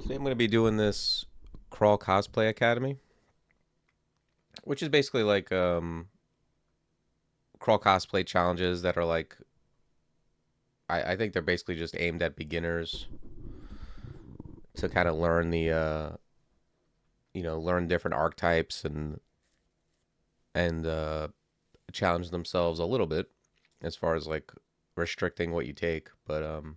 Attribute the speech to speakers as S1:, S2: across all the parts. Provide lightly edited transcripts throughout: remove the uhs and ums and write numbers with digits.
S1: Today I'm going to be doing this Crawl Cosplay Academy, which is basically like crawl cosplay challenges that are like I think they're basically just aimed at beginners to kind of learn the learn different archetypes and challenge themselves a little bit as far as like restricting what you take. But I'm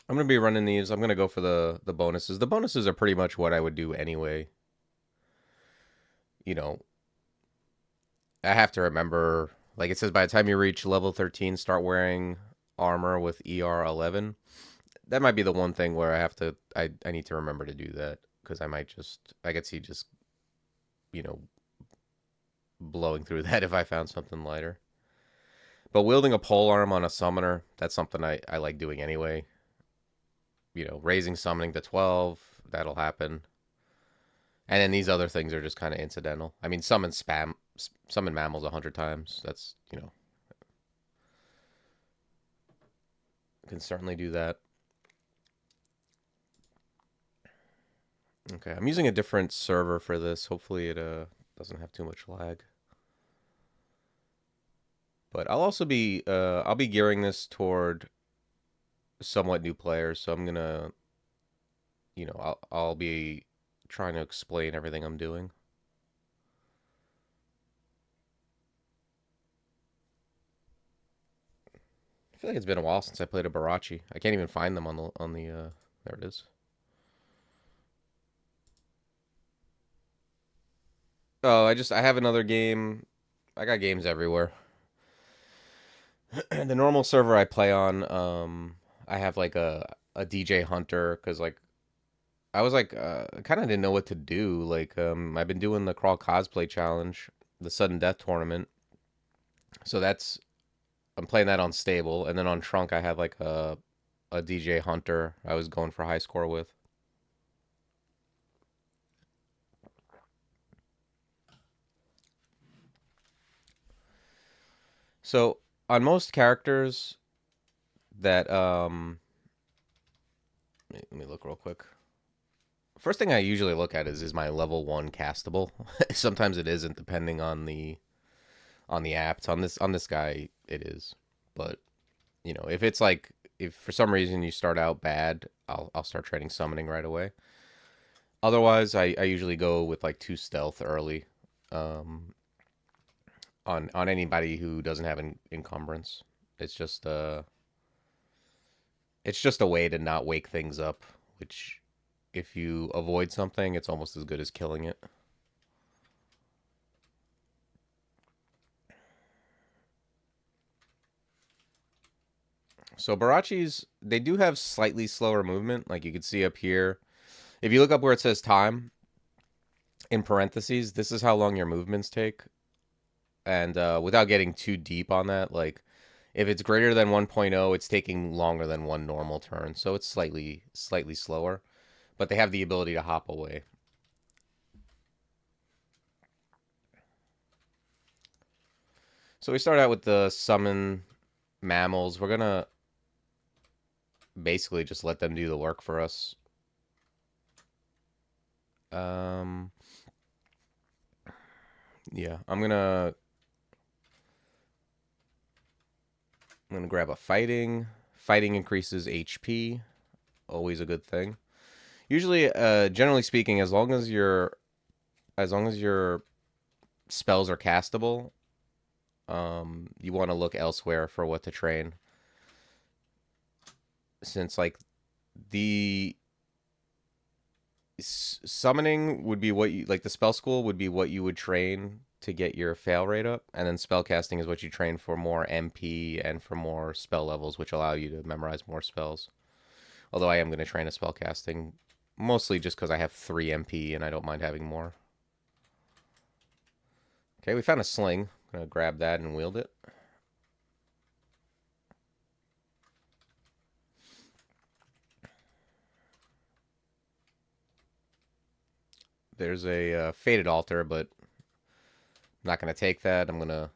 S1: gonna be running these. I'm gonna go for the bonuses. The bonuses are pretty much what I would do anyway. You know, I have to remember, like it says, by the time you reach level 13, start wearing armor with ER 11. That might be the one thing where I need to remember to do that because I could see just, you know, blowing through that if I found something lighter. But wielding a pole arm on a summoner, that's something I like doing anyway. Raising summoning to 12, that'll happen. And then these other things are just kind of incidental. I mean, summon mammals 100 times. That's, can certainly do that. Okay, I'm using a different server for this. Hopefully it doesn't have too much lag. But I'll be gearing this toward somewhat new players, so I'm gonna I'll be trying to explain everything I'm doing. I feel like it's been a while since I played a Barachi. I can't even find them on the there it is. Oh, I have another game. I got games everywhere. The normal server I play on, I have like a DJ Hunter because like I was like kind of didn't know what to do. Like I've been doing the Crawl Cosplay Challenge, the Sudden Death Tournament. So that's I'm playing that on stable, and then on trunk I have like a DJ Hunter I was going for high score with. So on most characters that let me look real quick. First thing I usually look at is my level 1 castable. Sometimes it isn't depending on the apps. On this guy it is. But, if it's like if for some reason you start out bad, I'll start training summoning right away. Otherwise, I usually go with like 2 stealth early. Um on anybody who doesn't have an encumbrance. It's just it's just a way to not wake things up, which if you avoid something, it's almost as good as killing it. So Barachis, they do have slightly slower movement, like you can see up here. If you look up where it says time in parentheses, this is how long your movements take. And without getting too deep on that, like if it's greater than 1.0, it's taking longer than one normal turn, so it's slightly slower. But they have the ability to hop away. So we start out with the summon mammals. We're gonna basically just let them do the work for us. Um, yeah, I'm gonna grab a fighting. Fighting increases HP, always a good thing. Usually, generally speaking, as long as your spells are castable, you want to look elsewhere for what to train. Since like the summoning would be what you like, the spell school would be what you would train to get your fail rate up, and then spell casting is what you train for more MP and for more spell levels, which allow you to memorize more spells. Although I am going to train a spell casting mostly just because I have 3 MP and I don't mind having more. Okay, we found a sling. I'm going to grab that and wield it. There's a faded altar, but I'm not going to take that. I'm going to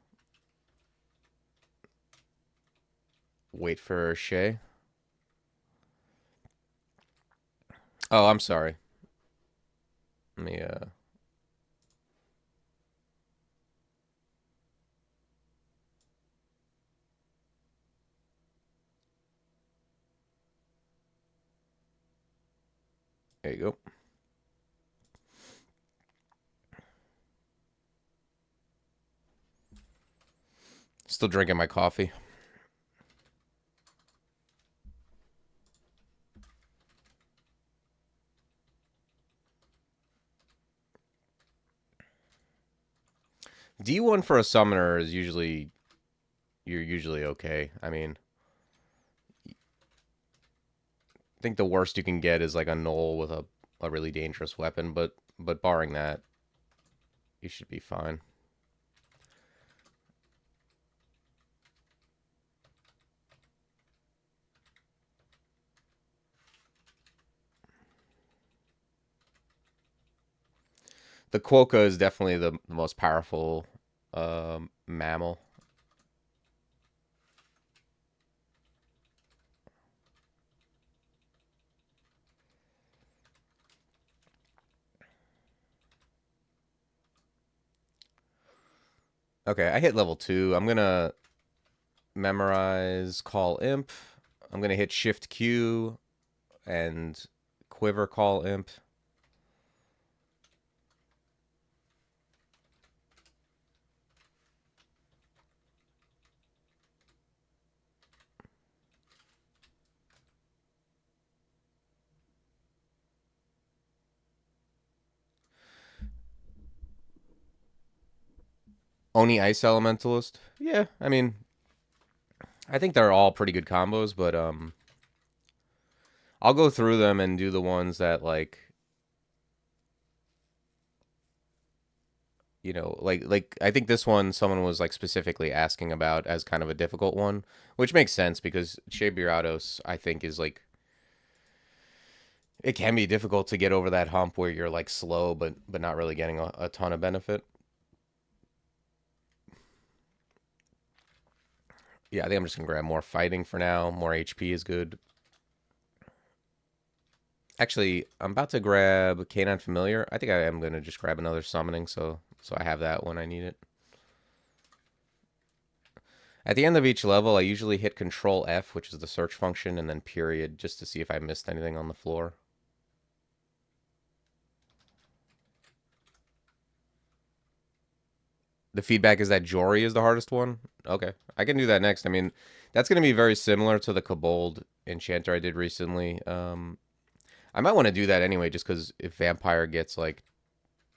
S1: wait for Shay. Oh, I'm sorry. Let me there you go. Still drinking my coffee. D1 for a summoner is usually you're usually okay. I mean, I think the worst you can get is like a null with a really dangerous weapon, but barring that, you should be fine. The quokka is definitely the most powerful mammal. Okay, I hit level 2. I'm gonna memorize call imp. I'm gonna hit shift Q and quiver call imp. Oni Ice Elementalist. Yeah, I mean, I think they're all pretty good combos, but I'll go through them and do the ones that like like I think this one someone was like specifically asking about as kind of a difficult one, which makes sense because Cheibriados I think is like it can be difficult to get over that hump where you're like slow but not really getting a ton of benefit. Yeah, I think I'm just gonna grab more fighting for now. More HP is good. Actually, I'm about to grab Canine Familiar. I think I am gonna just grab another summoning so I have that when I need it. At the end of each level, I usually hit Control F, which is the search function, and then period, just to see if I missed anything on the floor. The feedback is that Jory is the hardest one. Okay, I can do that next. I mean, that's going to be very similar to the Kobold Enchanter I did recently. I might want to do that anyway, just because if Vampire gets like,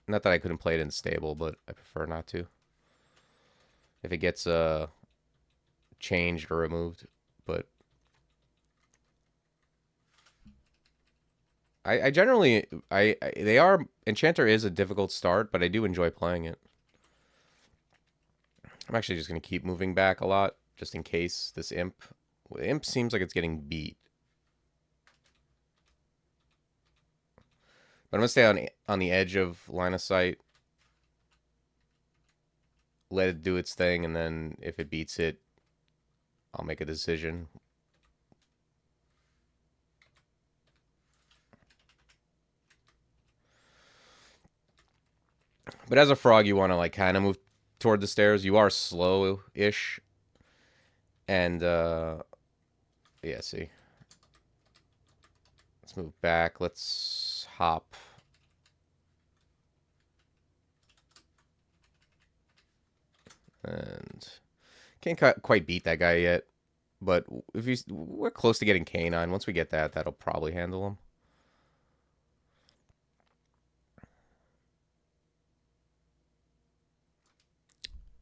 S1: not that I couldn't play it in stable, but I prefer not to. If it gets changed or removed, but I generally they are Enchanter is a difficult start, but I do enjoy playing it. I'm actually just gonna keep moving back a lot, just in case this imp seems like it's getting beat. But I'm gonna stay on the edge of line of sight, let it do its thing, and then if it beats it, I'll make a decision. But as a frog, you want to like kind of move toward the stairs. You are slow-ish, and yeah. See, let's move back. Let's hop. And can't quite beat that guy yet. But if we're close to getting Canine. Once we get that, that'll probably handle him.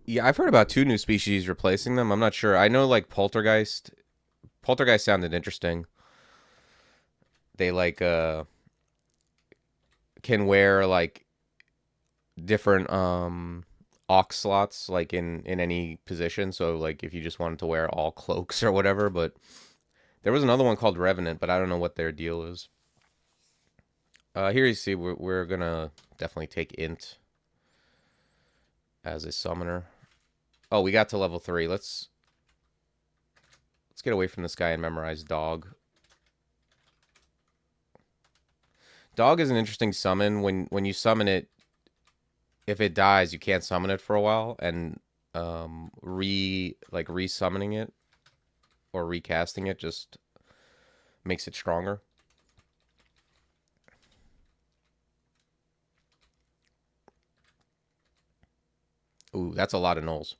S1: Yeah, I've heard about two new species replacing them. I'm not sure. I know like Poltergeist. Poltergeist sounded interesting. They like can wear like different aux slots like in any position. So like if you just wanted to wear all cloaks or whatever, but there was another one called Revenant, but I don't know what their deal is. Here you see we're gonna definitely take Int as a summoner. Oh, we got to level 3. Let's get away from this guy and memorize dog. Dog is an interesting summon. When you summon it, if it dies, you can't summon it for a while, and re-summoning it or recasting it just makes it stronger. Ooh, that's a lot of nulls.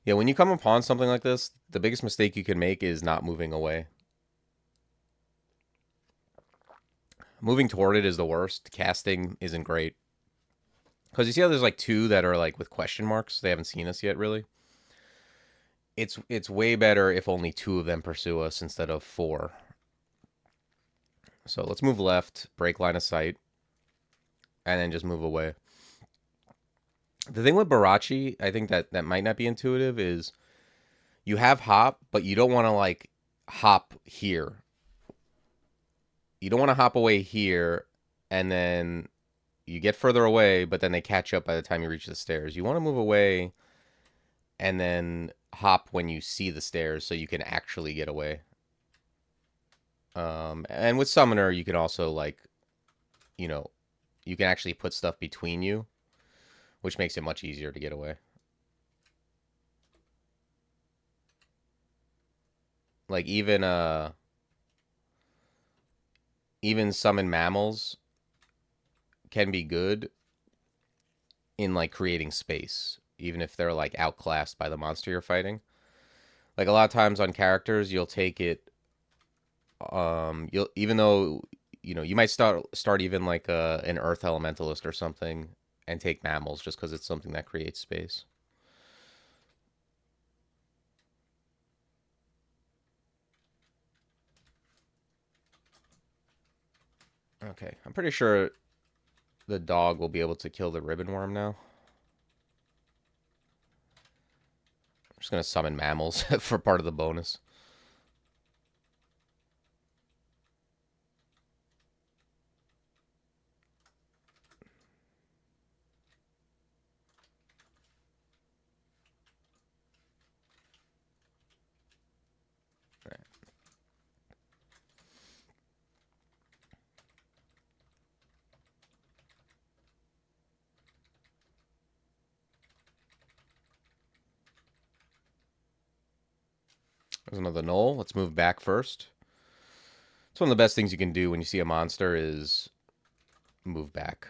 S1: Yeah, when you come upon something like this, the biggest mistake you can make is not moving away. Moving toward it is the worst. Casting isn't great. Because you see how there's like two that are like with question marks? They haven't seen us yet, really. It's way better if only two of them pursue us instead of four. So let's move left, break line of sight, and then just move away. The thing with Barachi, I think that might not be intuitive, is you have hop, but you don't want to like hop here. You don't want to hop away here, and then you get further away, but then they catch up by the time you reach the stairs. You want to move away and then hop when you see the stairs so you can actually get away. And with Summoner, you can also, like, you know, you can actually put stuff between you, which makes it much easier to get away. Like, even summon mammals can be good in, like, creating space, even if they're, like, outclassed by the monster you're fighting. Like, a lot of times on characters, you'll take it, you'll, even though, you might start even like an earth elementalist or something and take mammals just because it's something that creates space. Okay, I'm pretty sure the dog will be able to kill the ribbon worm now. I'm just gonna summon mammals for part of the bonus. There's another null. Let's move back first. It's one of the best things you can do when you see a monster is move back.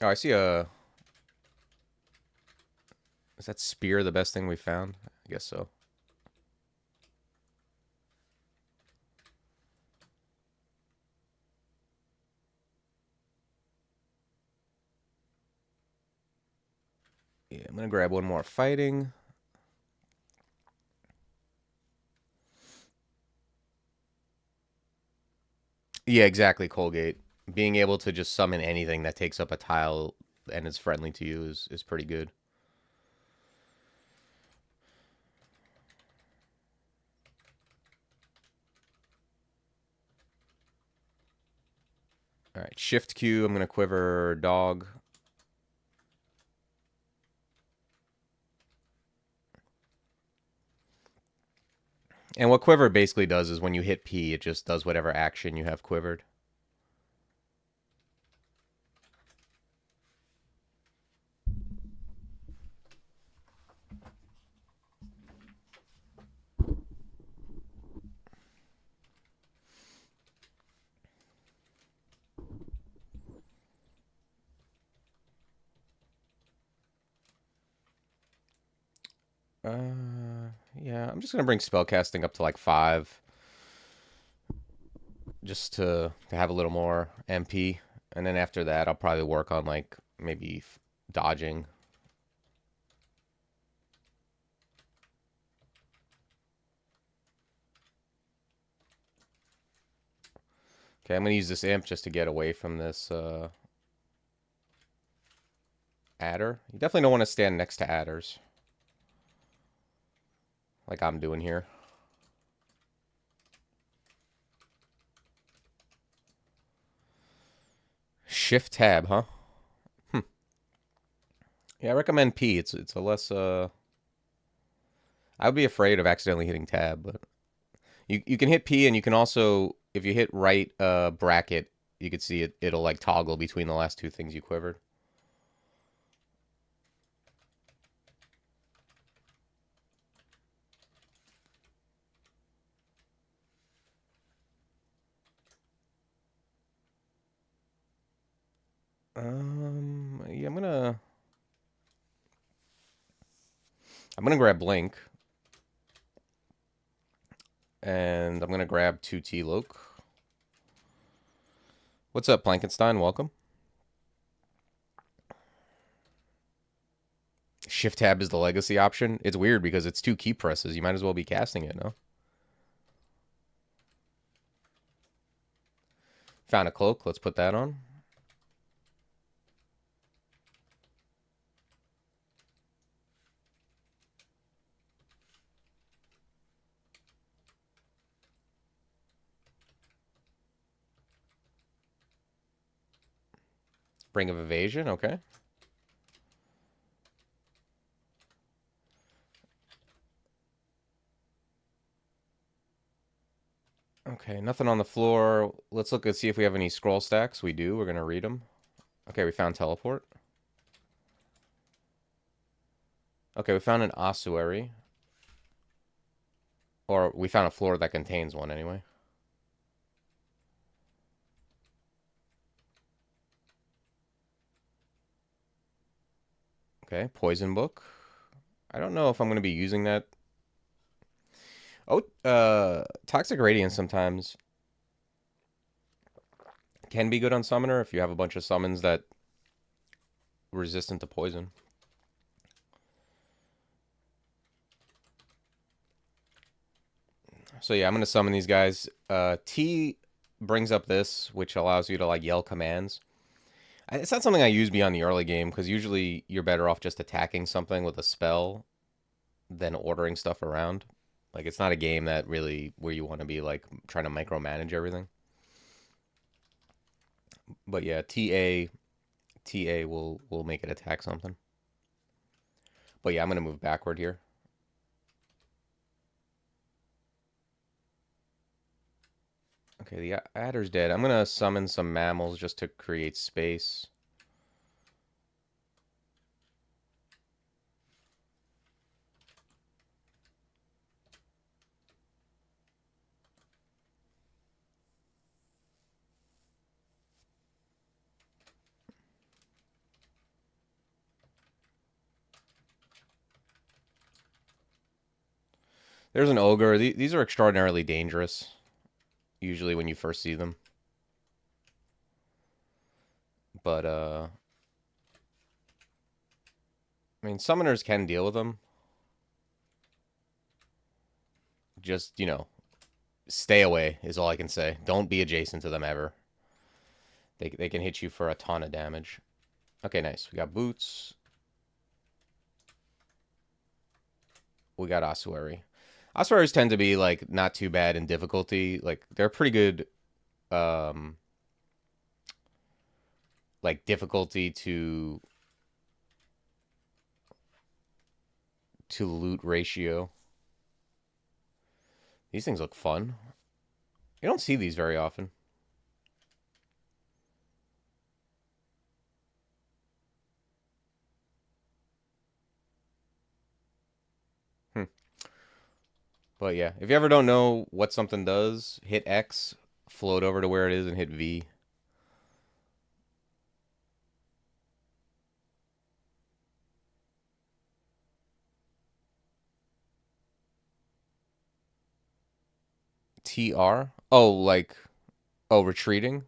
S1: Oh, I see a... Is that spear the best thing we found? I guess so. Yeah, I'm gonna grab one more fighting. Yeah, exactly, Colgate. Being able to just summon anything that takes up a tile and is friendly to you is pretty good. All right, Shift Q. I'm going to quiver dog. And what quiver basically does is when you hit P, it just does whatever action you have quivered. Yeah, I'm just going to bring spellcasting up to like 5. Just to have a little more MP. And then after that, I'll probably work on like maybe dodging. Okay, I'm going to use this imp just to get away from this adder. You definitely don't want to stand next to adders. Like I'm doing here. Shift tab, huh? Yeah, I recommend P. It's a less I would be afraid of accidentally hitting tab, but you can hit P, and you can also, if you hit right bracket, you can see it'll like toggle between the last two things you quivered. Yeah, I'm gonna grab Blink, and I'm gonna grab 2T Loke. What's up, Plankenstein? Welcome. Shift tab is the legacy option. It's weird because it's two key presses. You might as well be casting it, no? Found a cloak. Let's put that on. Ring of Evasion, okay. Okay, nothing on the floor. Let's look and see if we have any scroll stacks. We do. We're going to read them. Okay, we found Teleport. Okay, we found an ossuary. Or we found a floor that contains one anyway. Okay, Poison Book. I don't know if I'm going to be using that. Oh, Toxic Radiance sometimes can be good on Summoner if you have a bunch of summons that resistant to poison. So yeah, I'm going to summon these guys. T brings up this, which allows you to like yell commands. It's not something I use beyond the early game, because usually you're better off just attacking something with a spell than ordering stuff around. Like, it's not a game that really, where you want to be like trying to micromanage everything. But yeah, TA will make it attack something. But yeah, I'm gonna move backward here. Okay, the adder's dead. I'm gonna summon some mammals just to create space. There's an ogre. These are extraordinarily dangerous, usually when you first see them. But I mean, summoners can deal with them. Just, stay away is all I can say. Don't be adjacent to them ever. They can hit you for a ton of damage. Okay, nice. We got boots. We got ossuary. Ossuaries tend to be like not too bad in difficulty. Like they're pretty good like difficulty to loot ratio. These things look fun. You don't see these very often. Hmm. But yeah, if you ever don't know what something does, hit X, float over to where it is, and hit V. TR? Oh, like, oh, retreating?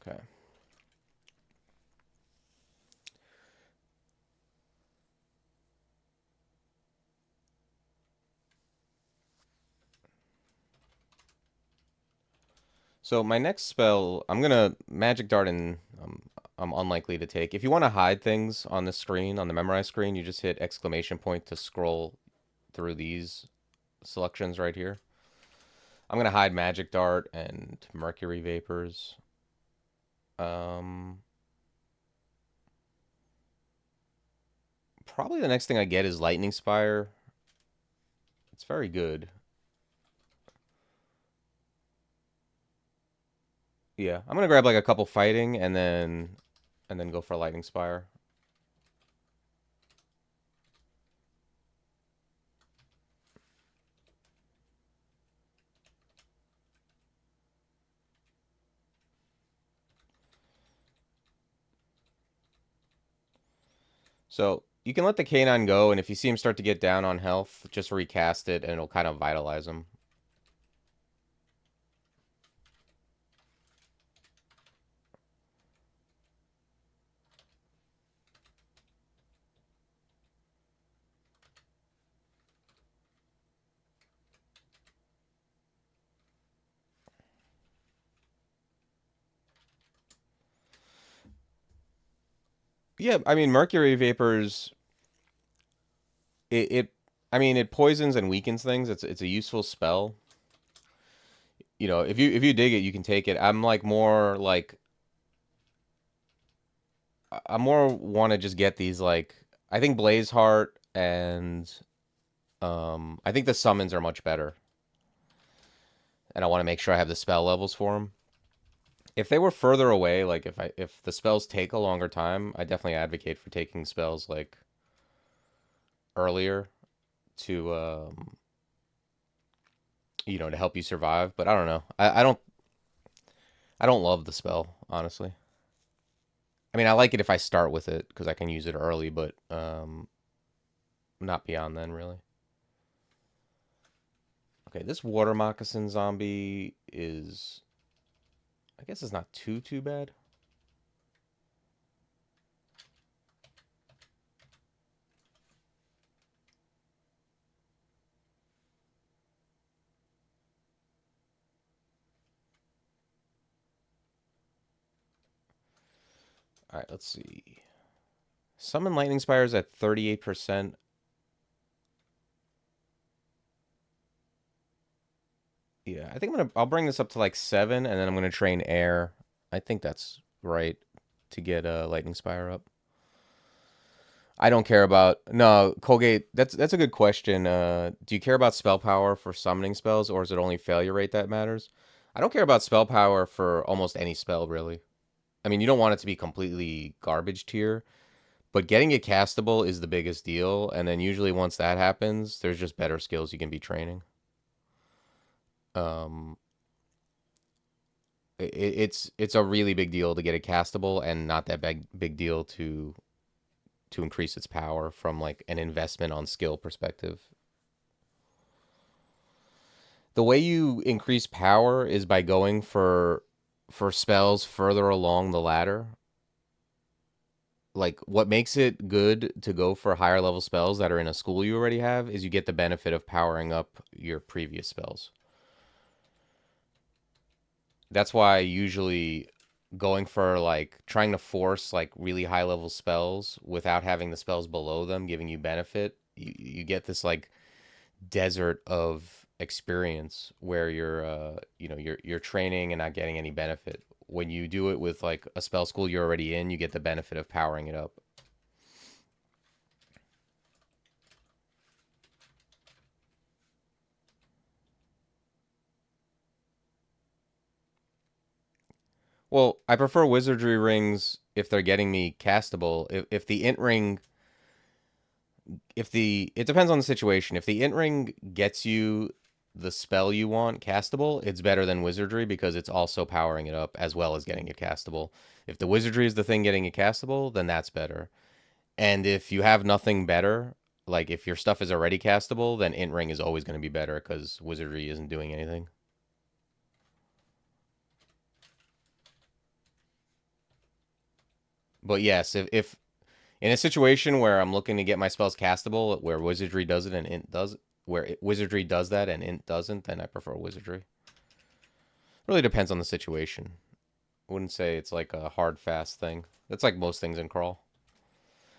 S1: Okay. So my next spell, I'm gonna Magic Dart and I'm unlikely to take. If you want to hide things on the screen, on the memorize screen, you just hit exclamation point to scroll through these selections right here. I'm gonna hide magic dart and mercury vapors. Probably the next thing I get is lightning spire. It's very good. Yeah, I'm gonna grab like a couple fighting and then go for lightning spire. So you can let the canine go, and if you see him start to get down on health, just recast it, and it'll kind of vitalize him. Yeah, I mean, mercury vapors, I mean, it poisons and weakens things. It's a useful spell. You know, if you dig it, you can take it. I more want to just get these like I think Blaze Heart and I think the summons are much better, and I want to make sure I have the spell levels for them. If they were further away, like if the spells take a longer time, I definitely advocate for taking spells like earlier to you know, to help you survive. But I don't know. I don't love the spell, honestly. I mean, I like it if I start with it because I can use it early, but not beyond then, really. Okay, this water moccasin zombie is, I guess it's not too bad. All right, let's see. Summon lightning spires at 38%. Yeah, I think I'll bring this up to like 7, and then I'm gonna train air. I think that's right to get a lightning spire up. I don't care about no Colgate. That's a good question. Do you care about spell power for summoning spells, or is it only failure rate that matters? I don't care about spell power for almost any spell, really. I mean, you don't want it to be completely garbage tier, but getting it castable is the biggest deal. And then usually once that happens, there's just better skills you can be training. Um, it's a really big deal to get it castable, and not that big deal to increase its power from like an investment on skill perspective. The way you increase power is by going for spells further along the ladder. Like what makes it good to go for higher level spells that are in a school you already have is you get the benefit of powering up your previous spells. That's why usually going for like trying to force like really high level spells without having the spells below them giving you benefit, you get this like desert of experience where you're you know you're training and not getting any benefit. When you do it with like a spell school you're already in, you get the benefit of powering it up. Well, I prefer wizardry rings if they're getting me castable. If the int ring, if the it depends on the situation. If the int ring gets you the spell you want castable, it's better than wizardry because it's also powering it up as well as getting it castable. If the wizardry is the thing getting it castable, then that's better. And if you have nothing better, like if your stuff is already castable, then int ring is always going to be better because wizardry isn't doing anything. But yes, if in a situation where I'm looking to get my spells castable, where wizardry does it and int does wizardry does that and int doesn't, then I prefer wizardry. Really depends on the situation. Wouldn't say it's like a hard fast thing. That's like most things in crawl.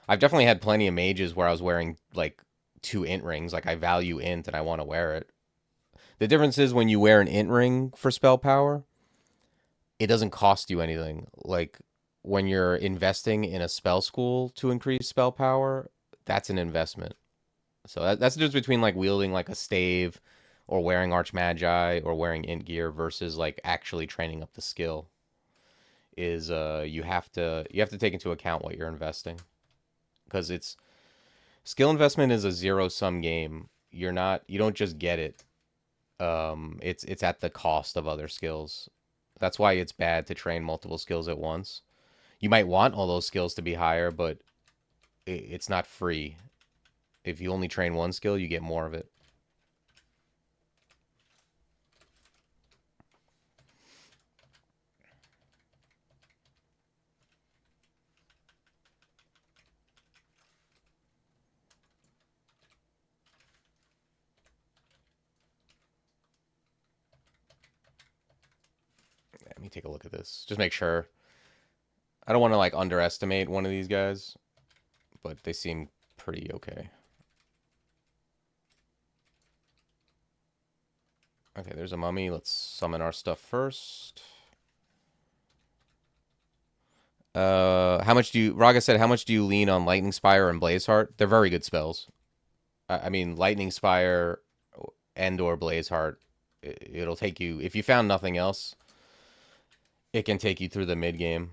S1: I've definitely had plenty of mages where I was wearing like two int rings. Like I value int and I want to wear it. The difference is when you wear an int ring for spell power, it doesn't cost you anything. Like when you're investing in a spell school to increase spell power, that's an investment. So that's the difference between like wielding like a stave or wearing Arch Magi or wearing int gear versus like actually training up the skill. Is you have to take into account what you're investing because it's skill investment is a zero sum game. You don't just get it. It's at the cost of other skills. That's why it's bad to train multiple skills at once. You might want all those skills to be higher, but it's not free. If you only train one skill, you get more of it. Let me take a look at this. Just make sure. I don't want to like underestimate one of these guys, but they seem pretty okay. Okay, there's a mummy. Let's summon our stuff first. How much do you, Raga said, how much do you lean on Lightning Spire and Blaze Heart? They're very good spells. I mean, Lightning Spire and or Blaze Heart, it'll take you, if you found nothing else, it can take you through the mid game.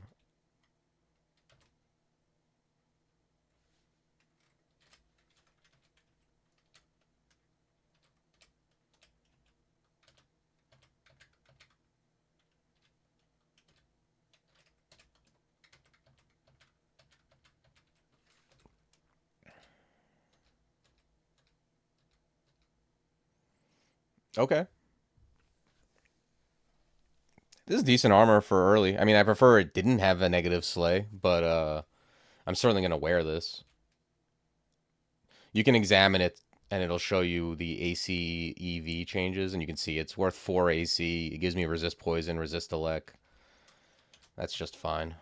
S1: Okay. This is decent armor for early. I mean, I prefer it didn't have a negative slay, but I'm certainly going to wear this. You can examine it and it'll show you the AC EV changes, and you can see it's worth 4 AC. It gives me resist poison, resist elect. That's just fine.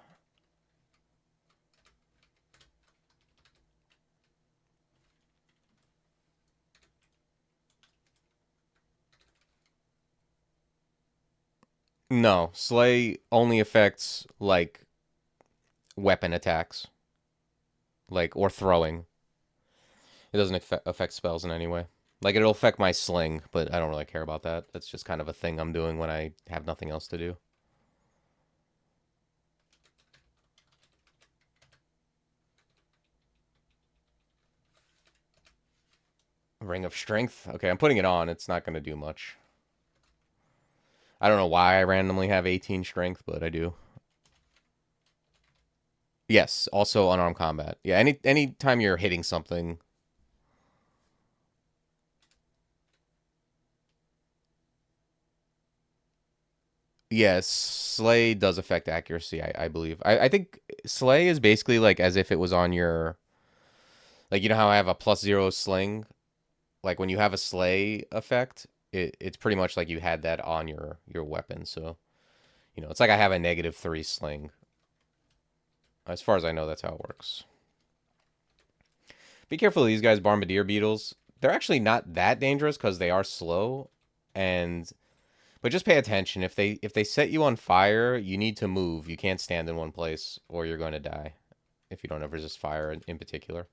S1: No, slay only affects like weapon attacks, like or throwing. It doesn't affect spells in any way. Like it'll affect my sling, but I don't really care about that. That's just kind of a thing I'm doing when I have nothing else to do. Ring of Strength. Okay, I'm putting it on. It's not going to do much. I don't know why I randomly have 18 strength, but I do. Yes, also unarmed combat. Yeah, any time you're hitting something. Yes, Slay does affect accuracy, I believe. I think Slay is basically like as if it was on your, like, you know how I have a +0 sling? Like when you have a Slay effect, it's pretty much like you had that on your weapon. So, it's like I have a -3 sling. As far as I know, that's how it works. Be careful of these guys, Bombardier Beetles. They're actually not that dangerous because they are slow, and but just pay attention. If they set you on fire, you need to move. You can't stand in one place, or you're going to die. If you don't have resist fire in particular.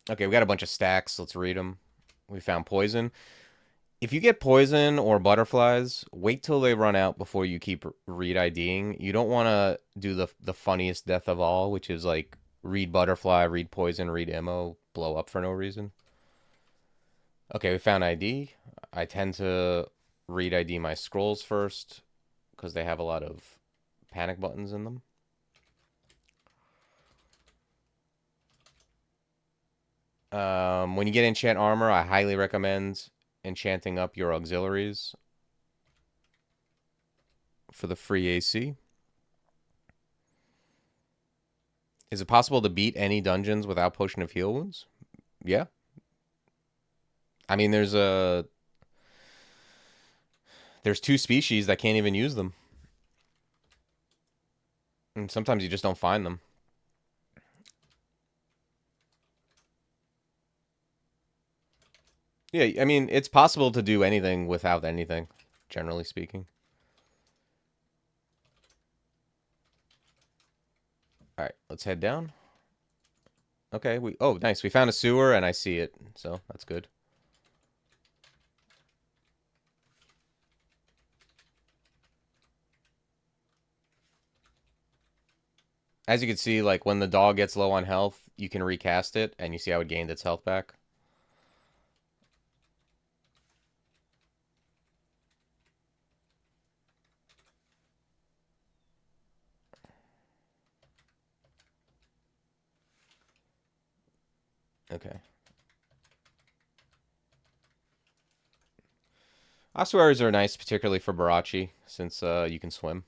S1: Okay, we got a bunch of stacks. Let's read them. We found poison. If you get poison or butterflies, wait till they run out before you keep read IDing. You don't want to do the funniest death of all, which is like read butterfly, read poison, read ammo, blow up for no reason. Okay, we found ID. I tend to read ID my scrolls first because they have a lot of panic buttons in them. When you get enchant armor, I highly recommend enchanting up your auxiliaries for the free AC. Is it possible to beat any dungeons without Potion of Heal Wounds? Yeah. I mean, there's two species that can't even use them. And sometimes you just don't find them. Yeah, I mean, it's possible to do anything without anything, generally speaking. All right, let's head down. Okay, oh, nice. We found a sewer and I see it, so that's good. As you can see, like when the dog gets low on health, you can recast it and you see how it gained its health back. Okay. Ossuaries are nice, particularly for Barachi, since you can swim.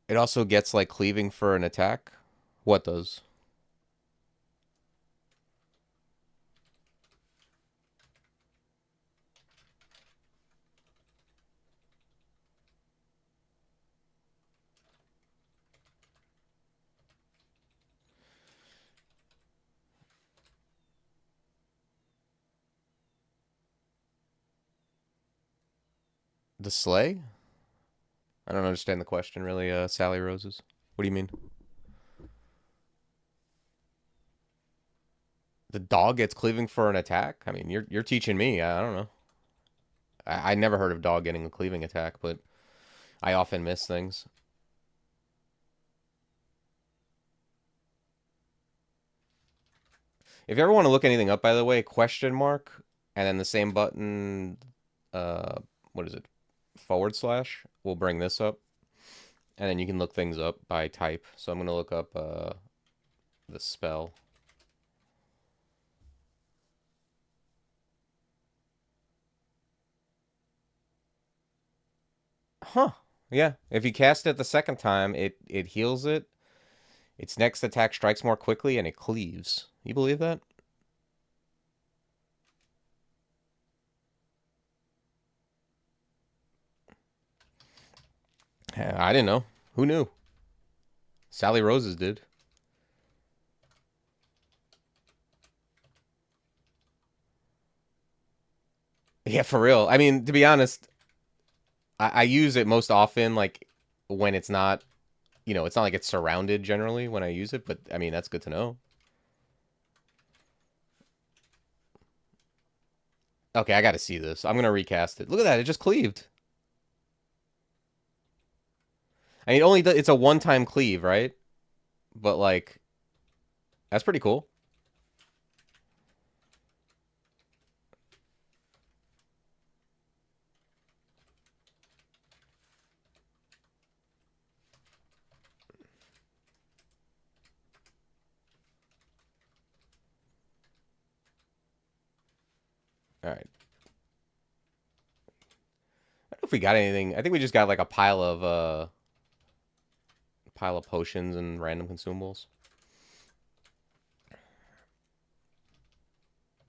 S1: It also gets like cleaving for an attack. What does? The slay? I don't understand the question really, Sally Roses. What do you mean? The dog gets cleaving for an attack? I mean, you're teaching me. I don't know. I never heard of dog getting a cleaving attack, but I often miss things. If you ever want to look anything up, by the way, question mark, and then the same button, uh, what is it? / will bring this up. And then you can look things up by type. So I'm going to look up the spell. Huh. Yeah. If you cast it the second time, it heals it. Its next attack strikes more quickly and it cleaves. You believe that? I didn't know. Who knew? Sally Roses did. Yeah, for real. I mean, to be honest, I use it most often like when it's not, it's not like it's surrounded generally when I use it, but I mean, that's good to know. Okay, I got to see this. I'm going to recast it. Look at that. It just cleaved. I mean, it's a one-time cleave, right? But like that's pretty cool. All right. I don't know if we got anything. I think we just got like a pile of potions and random consumables.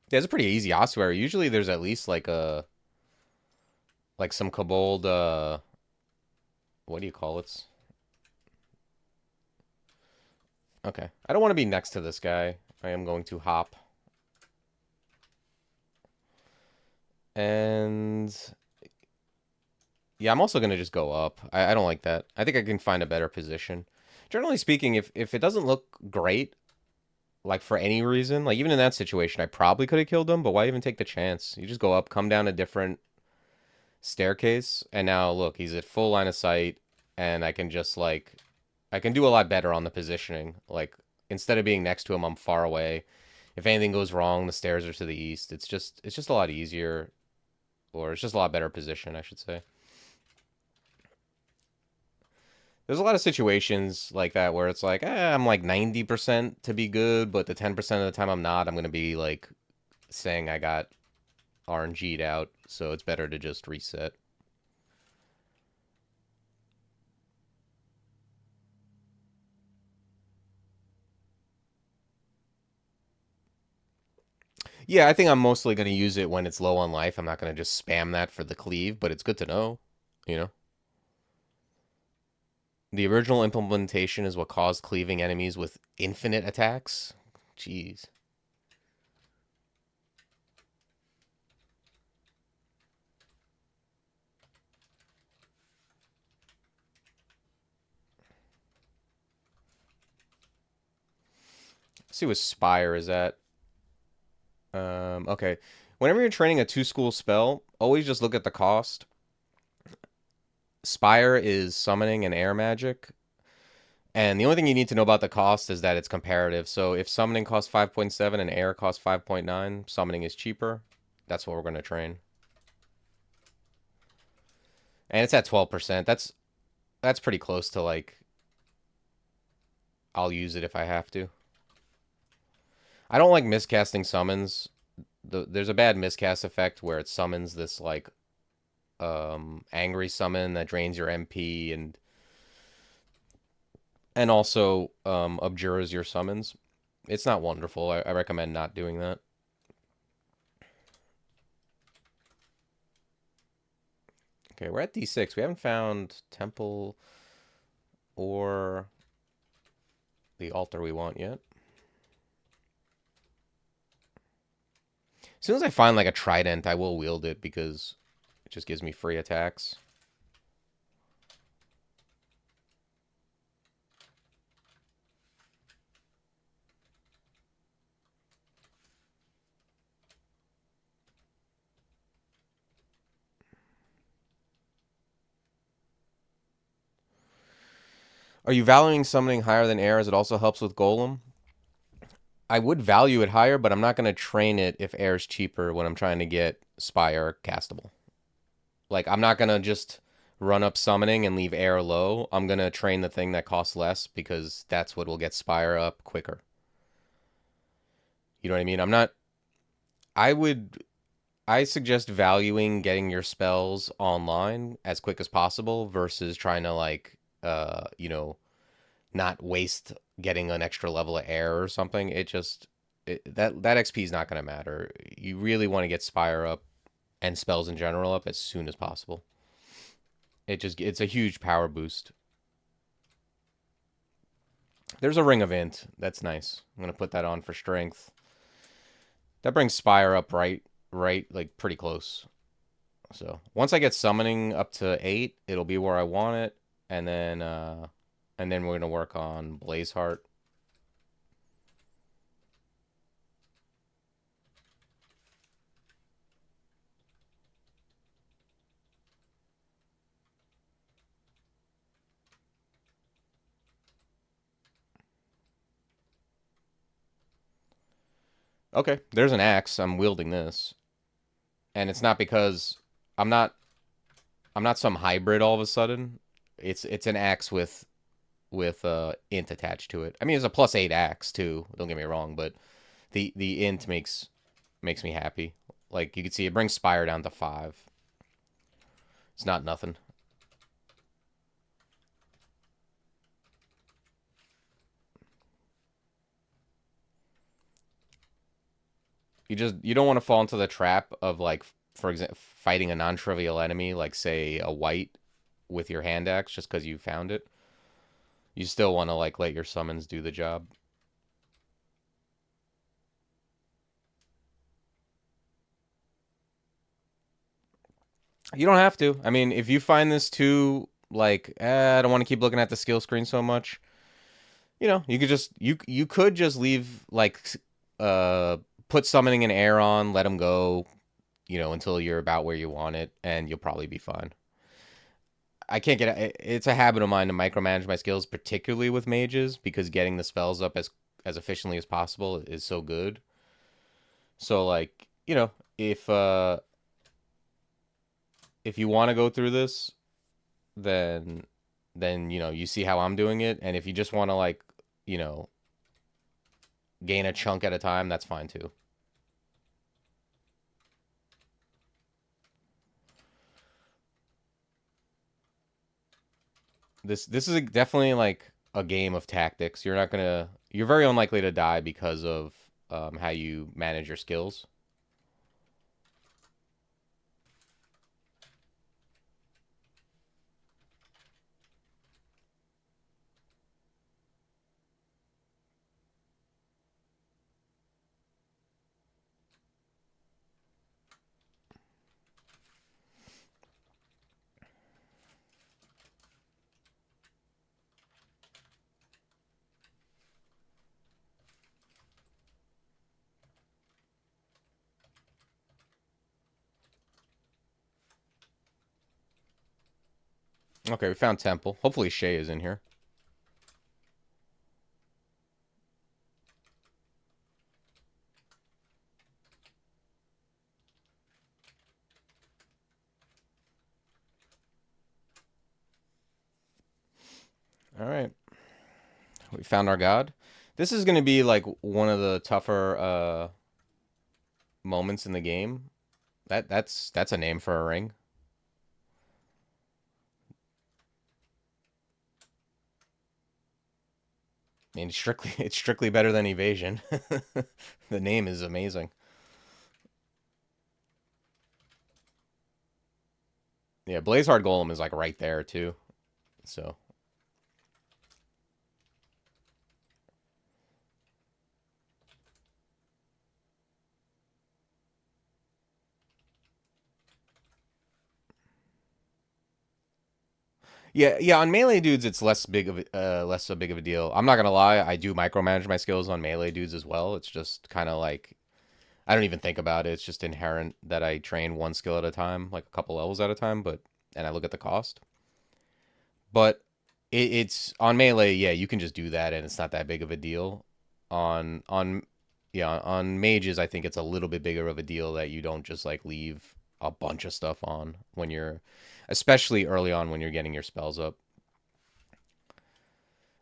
S1: Yeah, it's a pretty easy ossuary. Usually there's at least like some kobold what do you call it? Okay. I don't want to be next to this guy. I am going to hop. And yeah, I'm also going to just go up. I don't like that. I think I can find a better position. Generally speaking, if it doesn't look great, like for any reason, like even in that situation, I probably could have killed him, but why even take the chance? You just go up, come down a different staircase, and now look, he's at full line of sight, and I can just like, I can do a lot better on the positioning. Like instead of being next to him, I'm far away. If anything goes wrong, the stairs are to the east. It's just a lot easier, or it's just a lot better position, I should say. There's a lot of situations like that where it's like, I'm like 90% to be good, but the 10% of the time I'm not, I'm gonna be like saying I got RNG'd out, so it's better to just reset. Yeah, I think I'm mostly gonna use it when it's low on life. I'm not gonna just spam that for the cleave, but it's good to know, you know? The original implementation is what caused cleaving enemies with infinite attacks. Jeez. Let's see what Spire is at. Okay. Whenever you're training a two-school spell, always just look at the cost. Spire is summoning and air magic. And the only thing you need to know about the cost is that it's comparative. So if summoning costs 5.7 and air costs 5.9, summoning is cheaper. That's what we're going to train. And it's at 12%. That's pretty close to like I'll use it if I have to. I don't like miscasting summons. There's a bad miscast effect where it summons this like angry summon that drains your MP and also abjures your summons. It's not wonderful. I recommend not doing that. Okay, we're at D6. We haven't found temple or the altar we want yet. As soon as I find like a trident, I will wield it because it just gives me free attacks. Are you valuing summoning higher than air as it also helps with golem? I would value it higher, but I'm not going to train it if air is cheaper when I'm trying to get Spire castable. Like, I'm not going to just run up summoning and leave air low. I'm going to train the thing that costs less because that's what will get Spire up quicker. You know what I mean? I would, I suggest valuing getting your spells online as quick as possible versus trying to, like, you know, not waste getting an extra level of air or something. That XP is not going to matter. You really want to get Spire up and spells in general up as soon as possible. It's a huge power boost. There's a Ring of Int. That's nice. I'm going to put that on for strength. That brings Spire up right like pretty close. So, once I get summoning up to 8, it'll be where I want it and then we're going to work on Blaze Heart. Okay, there's an axe. I'm wielding this. And it's not because I'm not I'm not some hybrid all of a sudden. It's an axe with int attached to it. I mean, it's a +8 axe too. Don't get me wrong, but the int makes me happy. Like you can see, it brings Spire down to 5. It's not nothing. You don't want to fall into the trap of like, for example, fighting a non-trivial enemy like say a white with your hand axe just because you found it. You still want to like let your summons do the job. You don't have to. I mean, if you find this too like, I don't want to keep looking at the skill screen so much. You know, you could just leave like uh put summoning an air on, let them go, you know, until you're about where you want it, and you'll probably be fine. I can't get it's a habit of mine to micromanage my skills, particularly with mages, because getting the spells up as efficiently as possible is so good. So like, you know, if you want to go through this, then then, you see how I'm doing it. And if you just want to like, you know, gain a chunk at a time, that's fine too. This is definitely like a game of tactics. You're very unlikely to die because of how you manage your skills. Okay, we found Temple. Hopefully Shay is in here. All right. We found our god. This is going to be like one of the tougher moments in the game. That's a name for a ring. I mean, it's strictly better than evasion. The name is amazing. Yeah, Blazehard Golem is like right there too. So yeah. On melee dudes, it's less a big of a deal. I'm not gonna lie, I do micromanage my skills on melee dudes as well. It's just kind of like I don't even think about it. It's just inherent that I train one skill at a time, like a couple levels at a time. And I look at the cost. But it's on melee, yeah, you can just do that, and it's not that big of a deal. On yeah, on mages, I think it's a little bit bigger of a deal that you don't just like leave a bunch of stuff on when you're, especially early on when you're getting your spells up.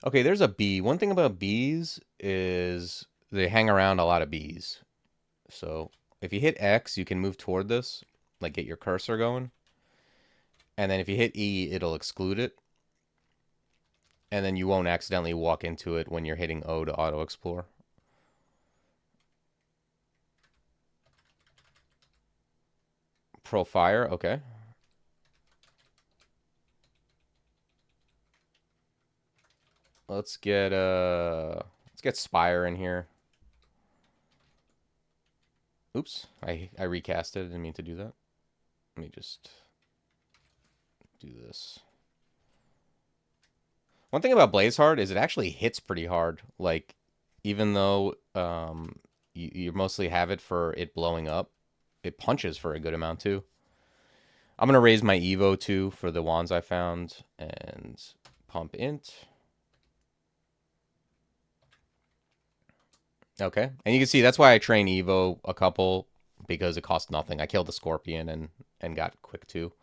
S1: Okay, there's a bee. One thing about bees is they hang around a lot of bees. So if you hit X, you can move toward this, like get your cursor going. And then if you hit E, it'll exclude it. And then you won't accidentally walk into it when you're hitting O to auto explore. Pro fire, okay. Let's get Spire in here. Oops, I recast it. I didn't mean to do that. Let me just do this. One thing about Blazehard is it actually hits pretty hard. Like, even though you mostly have it for it blowing up, it punches for a good amount too. I'm gonna raise my Evo too for the wands I found and pump int. Okay, and you can see that's why I train Evo a couple because it costs nothing. I killed the Scorpion and got quick too.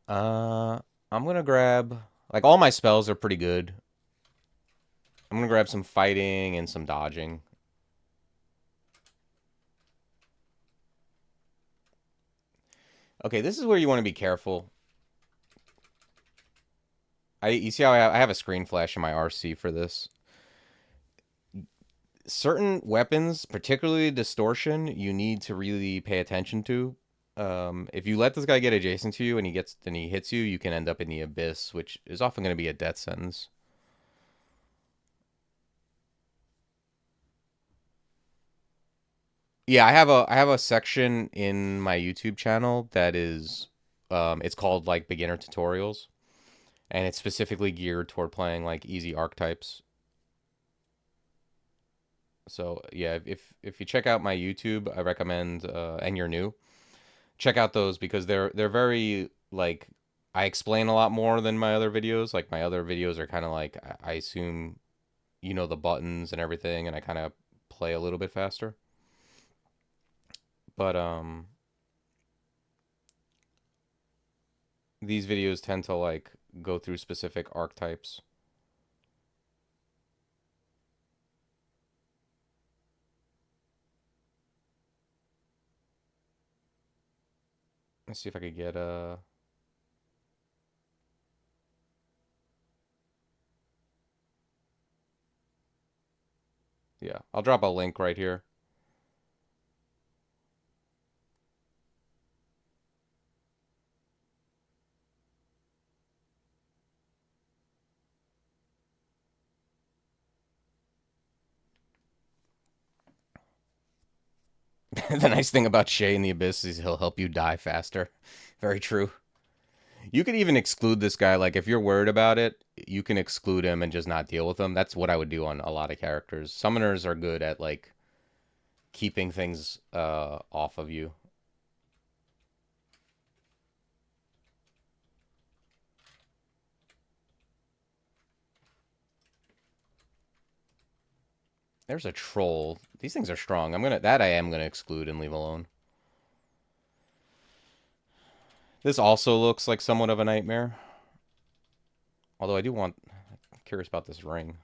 S1: I'm gonna grab like all my spells are pretty good. I'm gonna grab some fighting and some dodging. Okay, this is where you want to be careful. You see how I have a screen flash in my RC for this. Certain weapons, particularly distortion, you need to really pay attention to. If you let this guy get adjacent to you and he hits you, you can end up in the abyss, which is often going to be a death sentence. Yeah, I have a section in my YouTube channel that is it's called like beginner tutorials, and it's specifically geared toward playing like easy archetypes. So yeah, if you check out my YouTube, I recommend and you're new, check out those because they're very like I explain a lot more than my other videos. Like my other videos are kind of like I assume you know the buttons and everything, and I kind of play a little bit faster. But these videos tend to like go through specific archetypes. Let's see if I could get a. Yeah, I'll drop a link right here. The nice thing about Shay in the Abyss is he'll help you die faster. Very true. You could even exclude this guy. Like, if you're worried about it, you can exclude him and just not deal with him. That's what I would do on a lot of characters. Summoners are good at, like, keeping things off of you. There's a troll. These things are strong. I am gonna exclude and leave alone. This also looks like somewhat of a nightmare. Although I'm curious about this ring.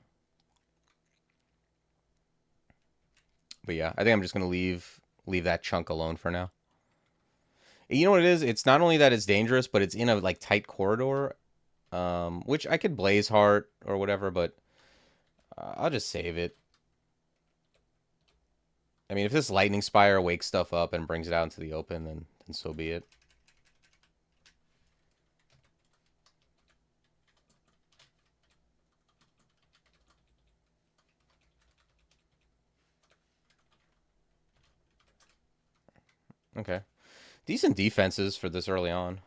S1: But yeah, I think I'm just gonna leave that chunk alone for now. You know what it is? It's not only that it's dangerous, but it's in a like tight corridor, which I could blaze heart or whatever, but I'll just save it. I mean, if this lightning spire wakes stuff up and brings it out into the open, then so be it. Okay. Decent defenses for this early on.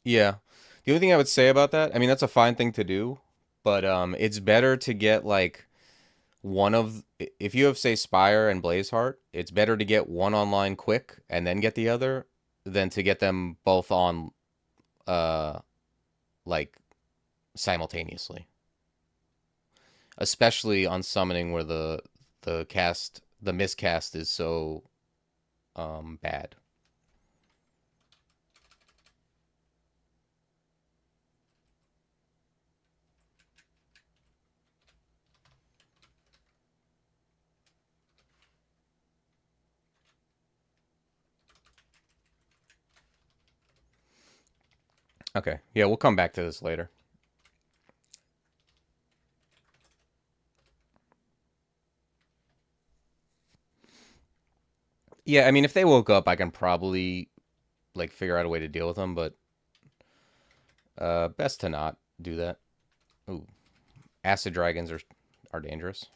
S1: Yeah. The only thing I would say about that, I mean, that's a fine thing to do, but it's better to get like one of if you have say Spire and Blazeheart, it's better to get one online quick and then get the other than to get them both on uh like simultaneously. Especially on summoning where the miscast is so bad. Okay. Yeah, we'll come back to this later. Yeah, I mean if they woke up, I can probably like figure out a way to deal with them, but best to not do that. Ooh, acid dragons are dangerous.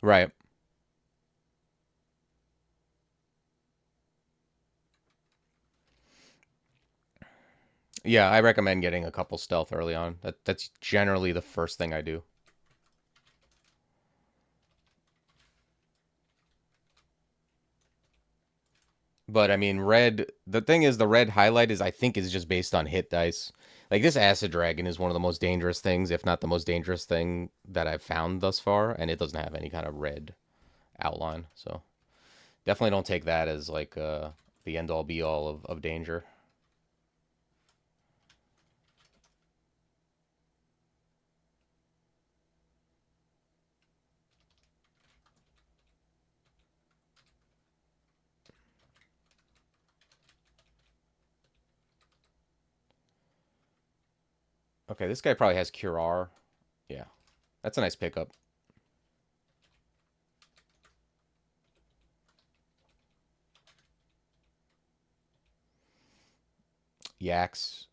S1: Right. Yeah, I recommend getting a couple stealth early on. That's generally the first thing I do. But I mean, the thing is, the red highlight is, I think, is just based on hit dice. Like, this acid dragon is one of the most dangerous things, if not the most dangerous thing that I've found thus far, and it doesn't have any kind of red outline. So definitely don't take that as like the end all be all of danger. Okay, this guy probably has Cure R. Yeah, that's a nice pickup. Yaks.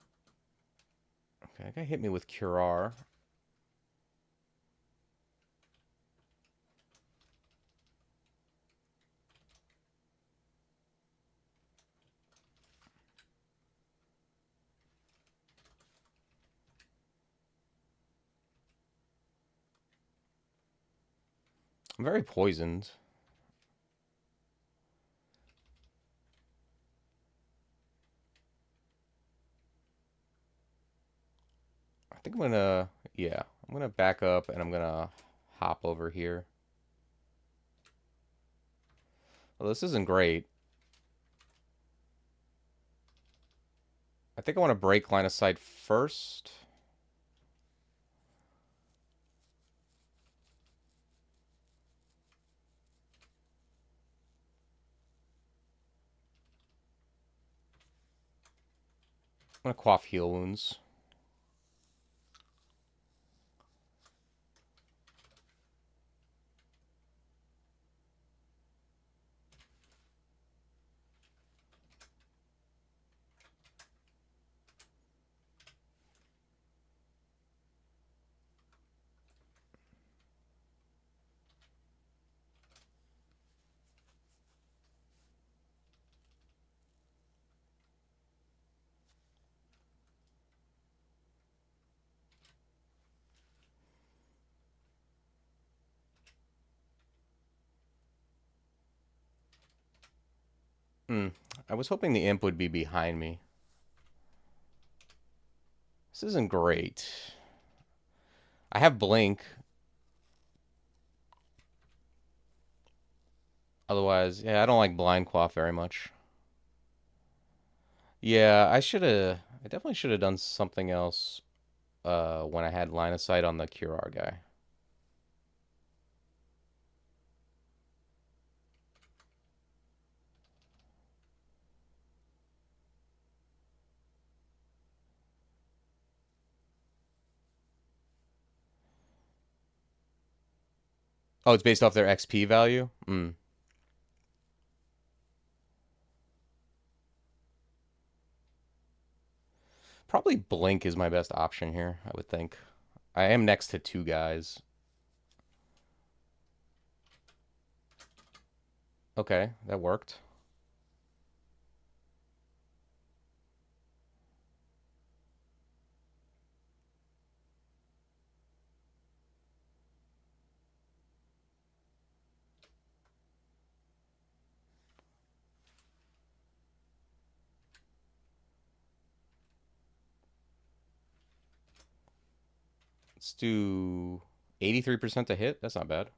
S1: Okay, that guy hit me with Cure R. I'm very poisoned. I think I'm gonna, yeah, I'm gonna back up and I'm gonna hop over here. Well, this isn't great. I think I want to break line of sight first. I'm gonna quaff heal wounds. I was hoping the imp would be behind me. This isn't great. I have blink. Otherwise, yeah, I don't like blind quaff very much. Yeah, I definitely should have done something else when I had line of sight on the Curar guy. Oh, it's based off their XP value? Probably blink is my best option here, I would think. I am next to two guys. Okay, that worked. Let's do 83% to hit. That's not bad.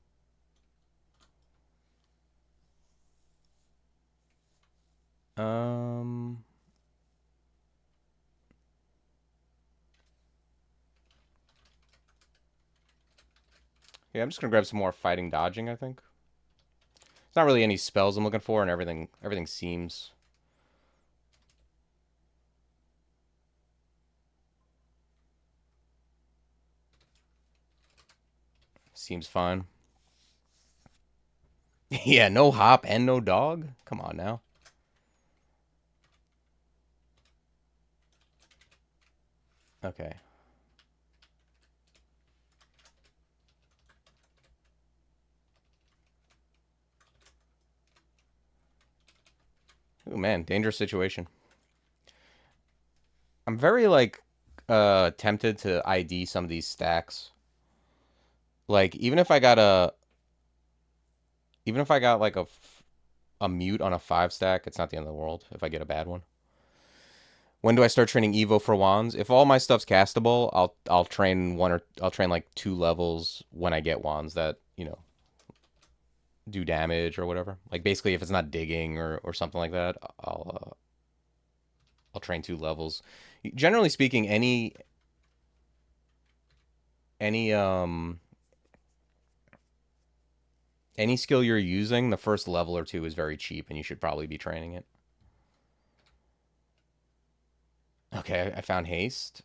S1: Um, yeah, I'm just gonna grab some more fighting dodging, I think. It's not really any spells I'm looking for, and everything seems fine. Yeah, no hop and no dog. Come on now. Okay. Oh man, dangerous situation. I'm very like tempted to ID some of these stacks. Like even if I got like a mute on a 5 stack, it's not the end of the world if I get a bad one. When do I start training Evo for wands? If all my stuff's castable, I'll train I'll train like 2 levels when I get wands that, do damage or whatever. Like basically if it's not digging or something like that, I'll train 2 levels. Generally speaking, any um any skill you're using, the first level or two is very cheap and you should probably be training it. Okay, I found haste.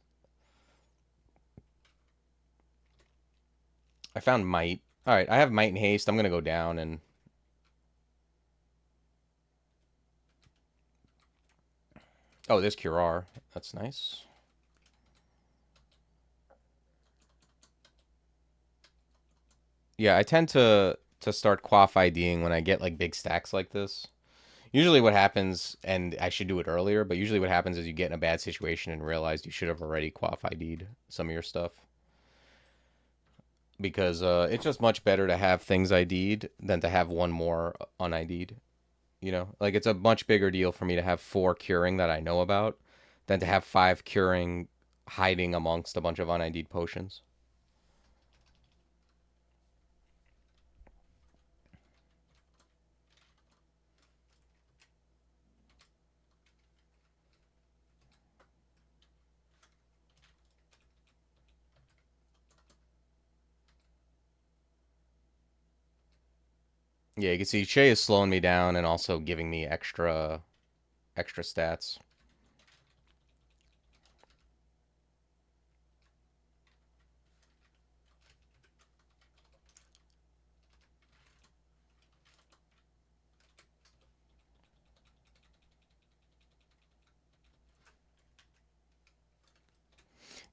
S1: I found might. All right, I have might and haste. I'm going to go down and oh, there's Curar. That's nice. Yeah, I tend to start quaff IDing when I get like big stacks like this. Usually what happens, and I should do it earlier, but usually what happens is you get in a bad situation and realize you should have already quaff ID'd some of your stuff. because it's just much better to have things ID'd than to have one more unID'd. You know, like it's a much bigger deal for me to have 4 curing that I know about than to have 5 curing hiding amongst a bunch of unID'd potions. Yeah, you can see Shay is slowing me down and also giving me extra stats.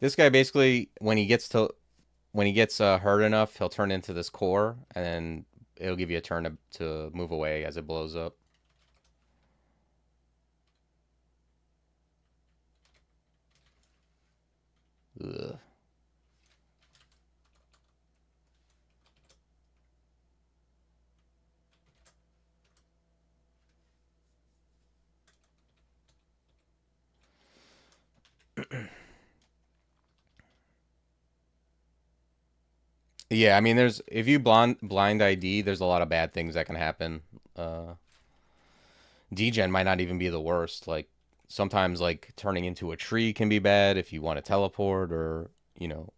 S1: This guy basically, when he gets hurt enough, he'll turn into this core, and then it'll give you a turn to move away as it blows up. Ugh. Yeah, I mean, there's if you blind ID, there's a lot of bad things that can happen. Uh, Degen might not even be the worst. Like sometimes, like turning into a tree can be bad if you want to teleport, or you know,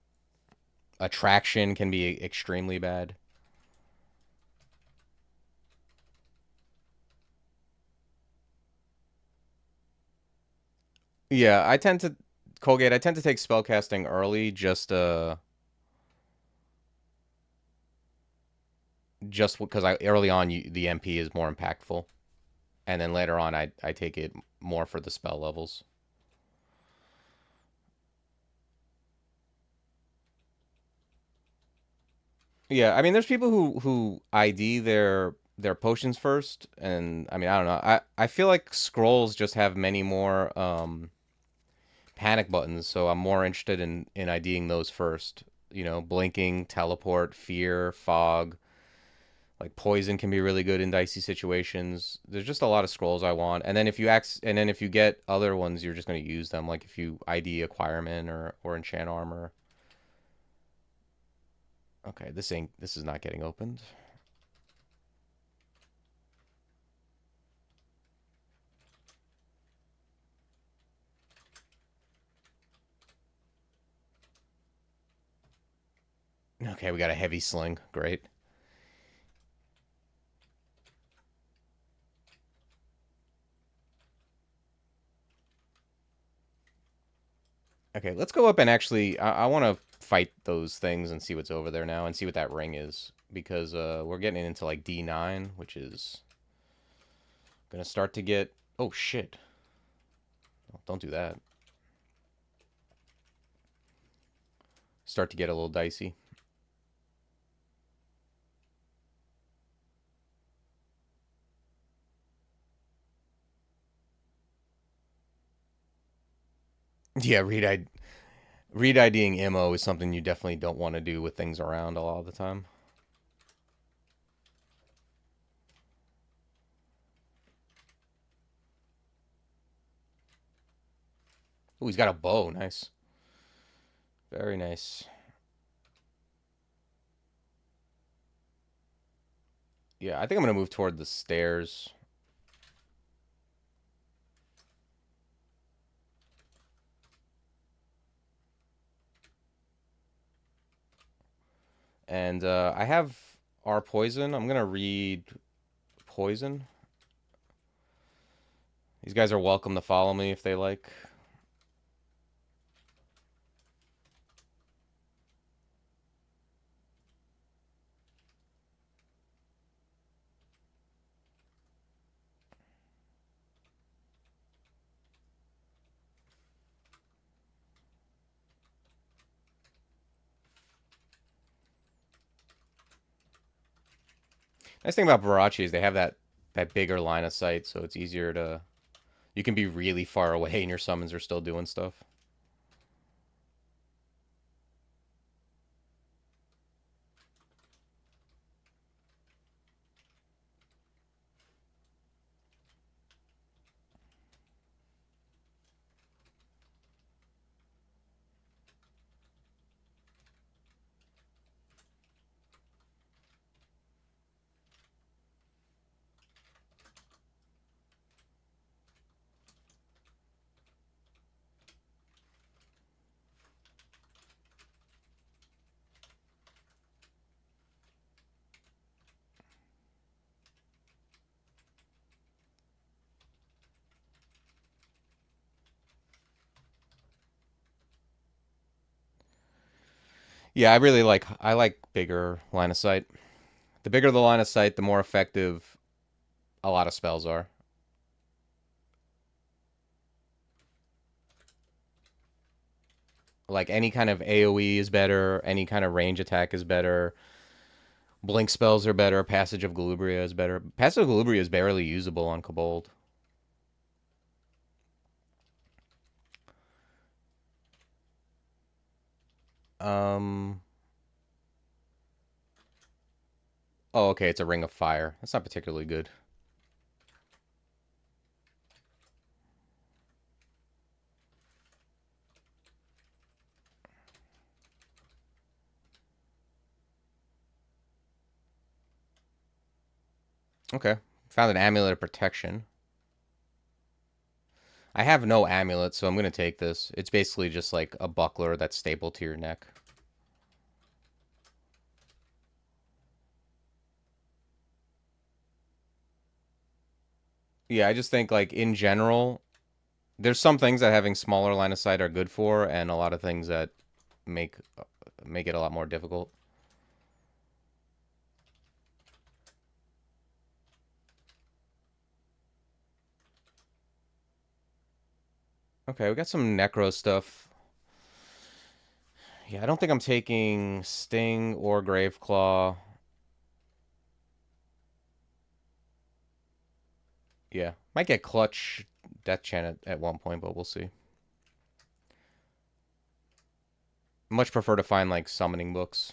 S1: attraction can be extremely bad. Yeah, I tend to Colgate. I tend to take spellcasting early, just because I early on the MP is more impactful, and then later on I take it more for the spell levels. Yeah, I mean, there's people who ID their potions first, and I mean, I don't know. I feel like scrolls just have many more panic buttons, so I'm more interested in IDing those first. You know, blinking, teleport, fear, fog, like poison can be really good in dicey situations. There's just a lot of scrolls I want, and then if you get other ones, you're just gonna use them. Like if you ID acquirement or enchant armor. Okay, this is not getting opened. Okay, we got a heavy sling. Great. Okay, let's go up and actually, I want to fight those things and see what's over there now and see what that ring is. Because we're getting into like D9, which is going to start to get... Oh, shit. Oh, don't do that. Start to get a little dicey. Yeah, read IDing IMO is something you definitely don't want to do with things around a lot of the time. Oh, he's got a bow. Nice. Very nice. Yeah, I think I'm going to move toward the stairs. And I have our poison. I'm going to read poison. These guys are welcome to follow me if they like. Nice thing about Barachi is they have that bigger line of sight, so it's easier to... You can be really far away and your summons are still doing stuff. Yeah, I like bigger line of sight. The bigger the line of sight, the more effective a lot of spells are. Like any kind of AoE is better, any kind of range attack is better. Blink spells are better, Passage of Galubria is better. Passage of Galubria is barely usable on Kobold. Um Oh, okay, it's a Ring of Fire. That's not particularly good. Okay. Found an Amulet of Protection. I have no amulet, so I'm going to take this. It's basically just like a buckler that's stapled to your neck. Yeah, I just think like in general, there's some things that having smaller line of sight are good for, and a lot of things that make make it a lot more difficult. Okay, we got some Necro stuff. Yeah, I don't think I'm taking Sting or Graveclaw. Yeah, might get Clutch Death Chant at one point, but we'll see. Much prefer to find like summoning books.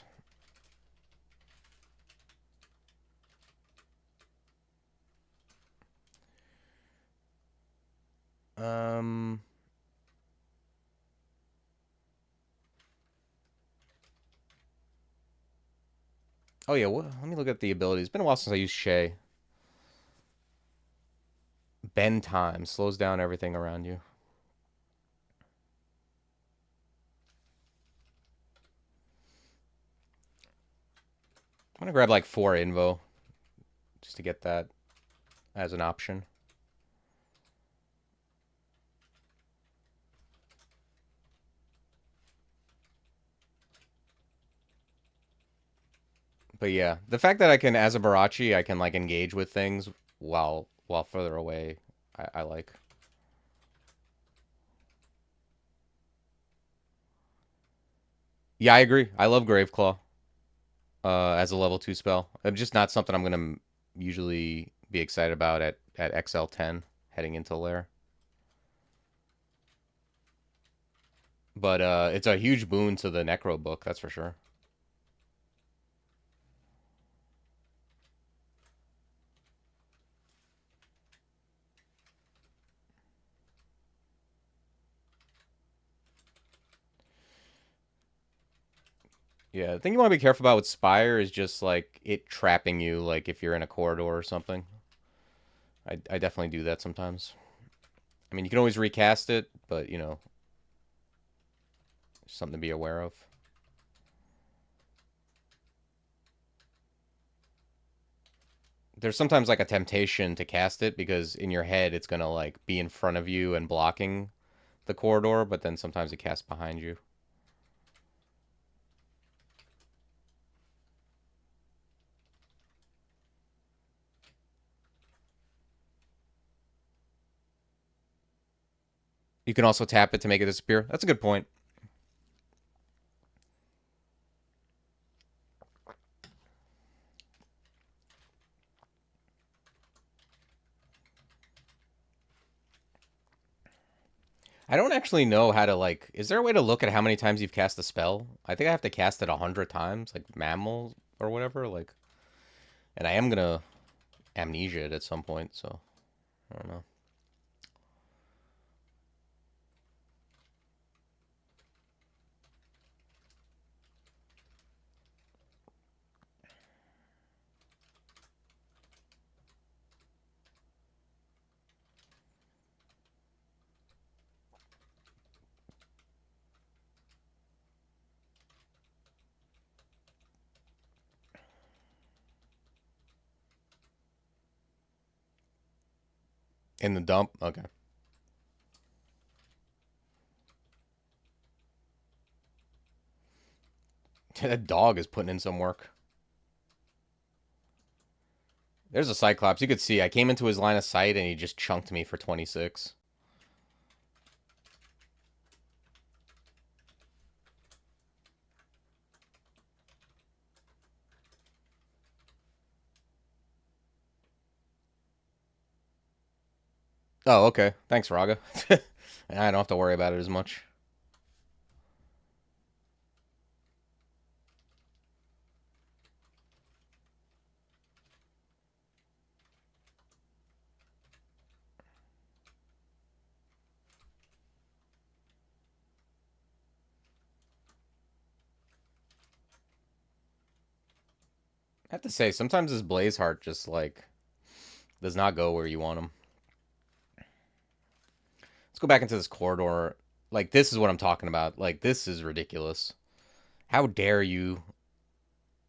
S1: Um. Oh yeah. Let me look at the abilities. It's been a while since I used Shay. Bend time slows down everything around you. I'm gonna grab like 4 Invo just to get that as an option. But yeah, the fact that I can, as a Barachi, I can like engage with things while further away, I like. Yeah, I agree. I love Graveclaw as a level 2 spell. It's just not something I'm gonna usually be excited about at XL10 heading into Lair. But it's a huge boon to the Necro book, that's for sure. Yeah, the thing you want to be careful about with Spire is just like it trapping you, like if you're in a corridor or something. I definitely do that sometimes. I mean, you can always recast it, but you know, something to be aware of. There's sometimes like a temptation to cast it because in your head it's gonna like be in front of you and blocking the corridor, but then sometimes it casts behind you. You can also tap it to make it disappear. That's a good point. I don't actually know how to like. Is there a way to look at how many times you've cast a spell? I think I have to cast it 100 times, like mammal or whatever. Like, and I am gonna amnesia it at some point, so I don't know. In the dump, okay. That dog is putting in some work. There's a Cyclops. You could see I came into his line of sight and he just chunked me for 26. Oh, okay. Thanks, Raga. I don't have to worry about it as much. I have to say, sometimes this Blaze Heart just, like, does not go where you want him. Let's go back into this corridor. Like, this is what I'm talking about. Like, this is ridiculous. How dare you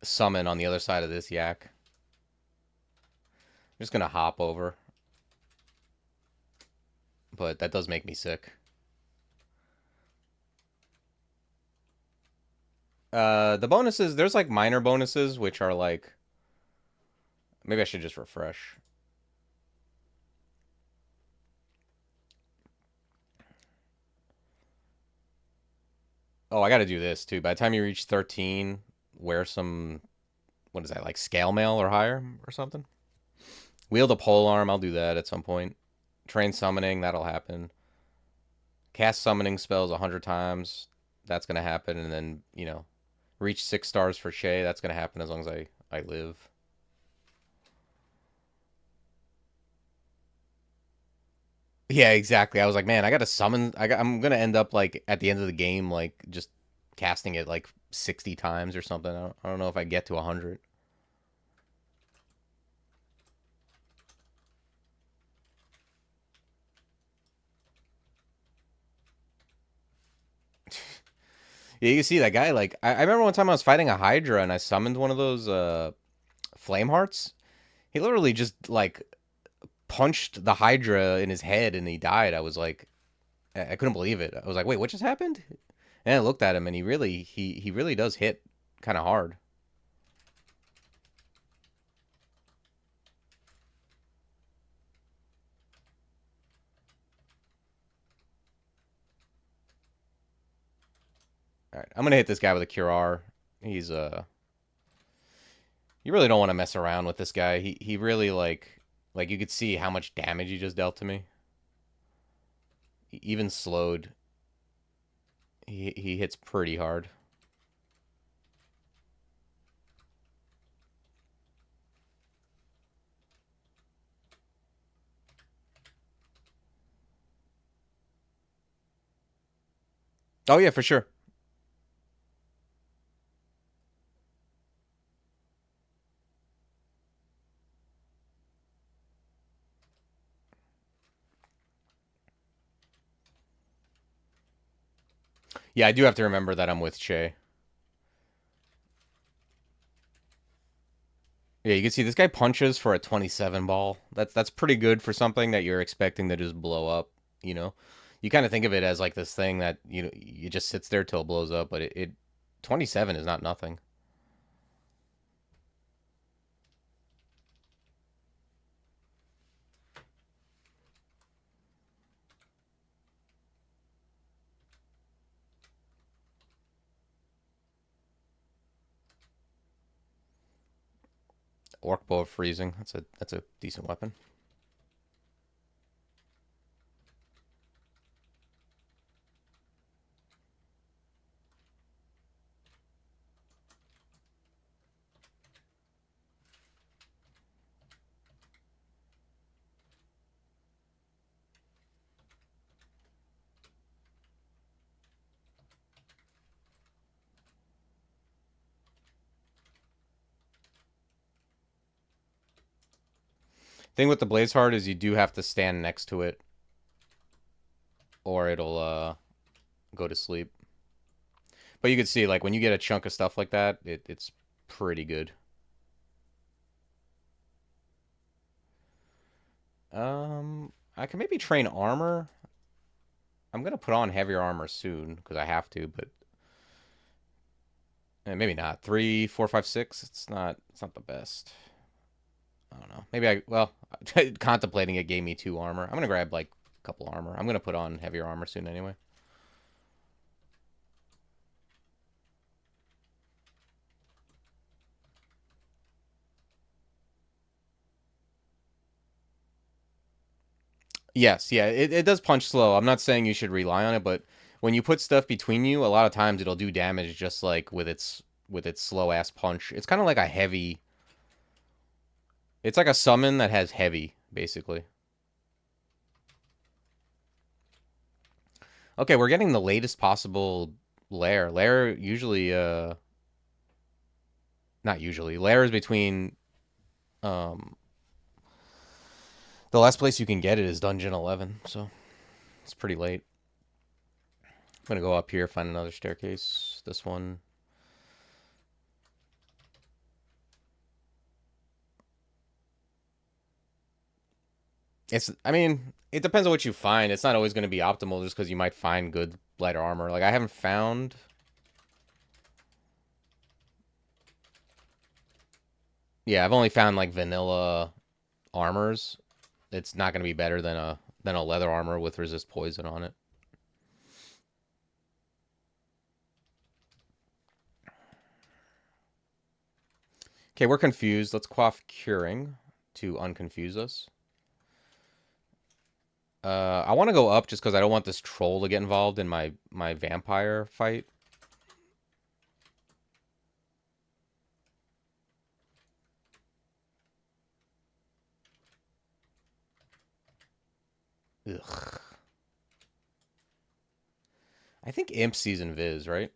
S1: summon on the other side of this yak? I'm just going to hop over. But that does make me sick. The bonuses, there's, like, minor bonuses, which are, like... Maybe I should just refresh. Oh, I got to do this, too. By the time you reach 13, wear some... What is that, like scale mail or higher or something? Wield a pole arm, I'll do that at some point. Train summoning, that'll happen. Cast summoning spells 100 times, that's going to happen. And then, you know, reach 6 stars for Shay, that's going to happen as long as I live. Yeah, exactly. I was like, man, I got to summon. I'm going to end up, like, at the end of the game, like, just casting it, like, 60 times or something. I don't know if I get to 100. Yeah, you see that guy, like, I remember one time I was fighting a Hydra and I summoned one of those flame hearts. He literally just, like, punched the Hydra in his head and he died. I was like, I couldn't believe it. I was like, wait, what just happened? And I looked at him and he really does hit kind of hard. All right, I'm gonna hit this guy with a Cure R. He's you really don't want to mess around with this guy. He really like you could see how much damage he just dealt to me. Even slowed, he hits pretty hard. Oh yeah, for sure. Yeah, I do have to remember that I'm with Shay. Yeah, you can see this guy punches for a 27 ball. That's pretty good for something that you're expecting to just blow up, you know. You kind of think of it as like this thing that, you know, it just sits there till it blows up, but it 27 is not nothing. Orc bow of freezing. That's a decent weapon. Thing with the blaze heart is you do have to stand next to it or it'll go to sleep. But you can see like when you get a chunk of stuff like that, it's pretty good. I can maybe train armor. I'm gonna put on heavier armor soon because I have to, but Maybe not. 3, 4, 5, 6. It's not. It's not the best. I don't know. Maybe I. Well, contemplating it gave me 2 armor. I'm gonna grab like a couple armor. I'm gonna put on heavier armor soon anyway. Yes, yeah, it does punch slow. I'm not saying you should rely on it, but when you put stuff between you, a lot of times it'll do damage just like with its slow ass punch. It's kind of like a heavy. It's like a summon that has heavy, basically. Okay, we're getting the latest possible lair. Lair usually, not usually. Lair is between, um, the last place you can get it is Dungeon 11, so it's pretty late. I'm gonna go up here, find another staircase. This one. I mean, it depends on what you find. It's not always going to be optimal just because you might find good lighter armor. Like, I haven't found. Yeah, I've only found like vanilla armors. It's not going to be better than a leather armor with resist poison on it. Okay, we're confused. Let's quaff curing to unconfuse us. I want to go up just because I don't want this troll to get involved in my vampire fight. Ugh. I think Imp sees Invis, right?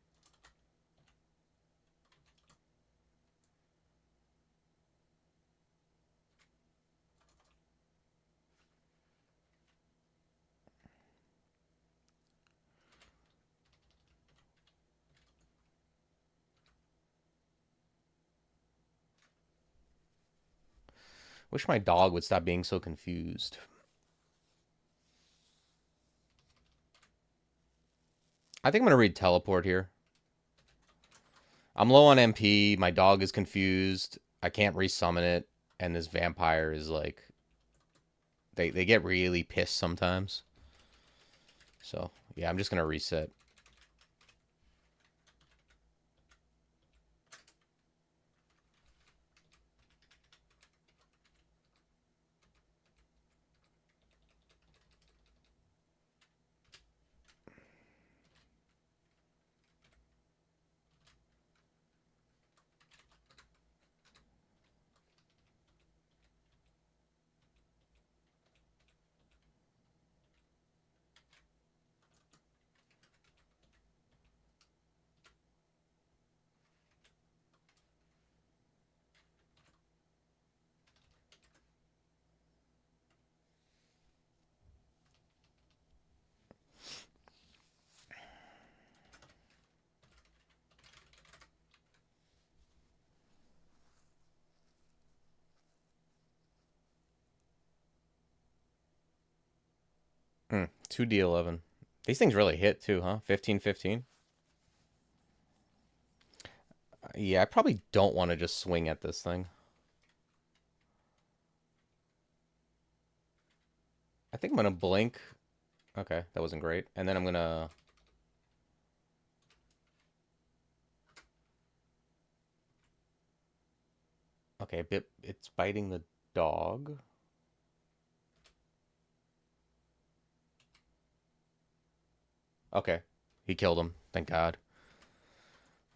S1: Wish my dog would stop being so confused. I think I'm going to read teleport here. I'm low on MP. My dog is confused. I can't resummon it. And this vampire is like... They get really pissed sometimes. So, yeah, I'm just going to reset. Hmm, 2D11. These things really hit too, huh? 15-15. Yeah, I probably don't want to just swing at this thing. I think I'm going to blink. Okay, that wasn't great. And then I'm going to... Okay, it's biting the dog. Okay, he killed him. Thank God.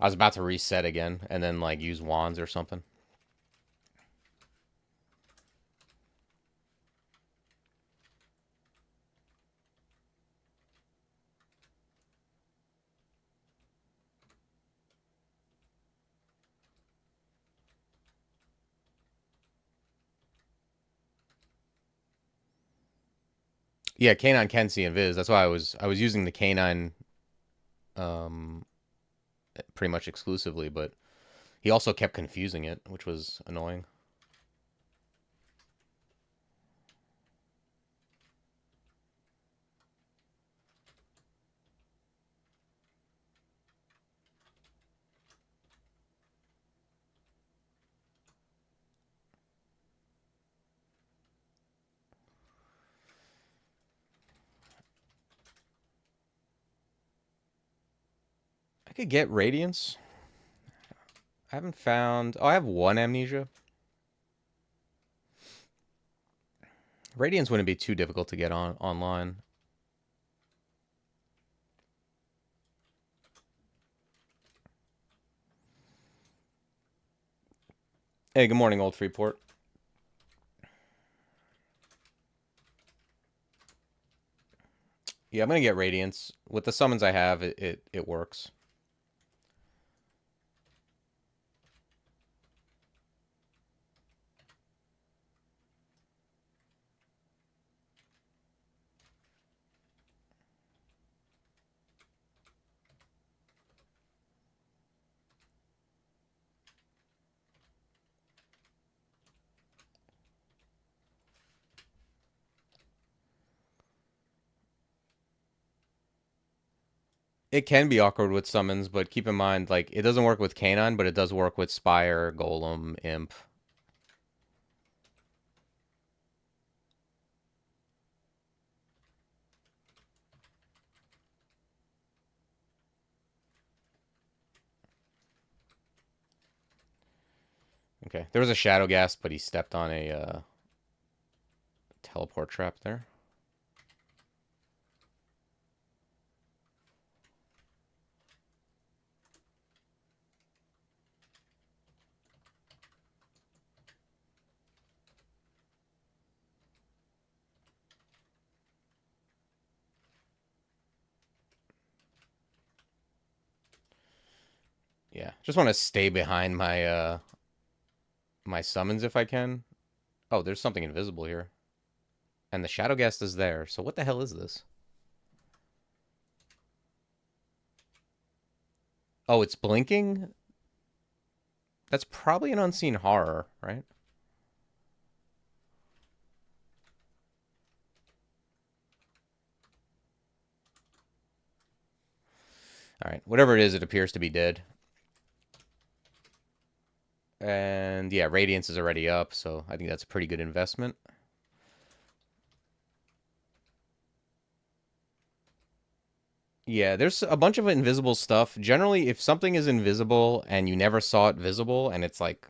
S1: I was about to reset again and then, like, use wands or something. Yeah, canine can see invis. That's why I was using the canine um pretty much exclusively, but he also kept confusing it, which was annoying. I could get Radiance. I haven't found... Oh, I have one Amnesia. Radiance wouldn't be too difficult to get online. Hey, good morning, Old Freeport. Yeah, I'm going to get Radiance. With the summons I have, it works. It can be awkward with summons, but keep in mind, like, it doesn't work with Canine, but it does work with Spire, Golem, Imp. Okay, there was a Shadow Gas, but he stepped on a teleport trap there. Yeah, just want to stay behind my my summons if I can. Oh, there's something invisible here. And the Shadow Gas is there, so what the hell is this? Oh, it's blinking? That's probably an unseen horror, right? Alright, whatever it is, it appears to be dead. And yeah, Radiance is already up, so I think that's a pretty good investment. Yeah, there's a bunch of invisible stuff. Generally, if something is invisible and you never saw it visible and it's like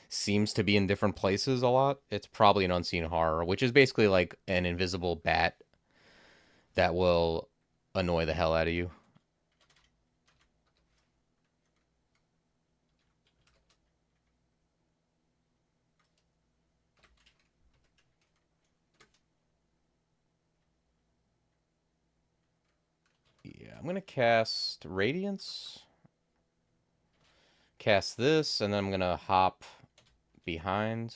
S1: seems to be in different places a lot, it's probably an unseen horror, which is basically like an invisible bat that will annoy the hell out of you. Yeah, I'm gonna cast Radiance. Cast this, and then I'm gonna hop behind.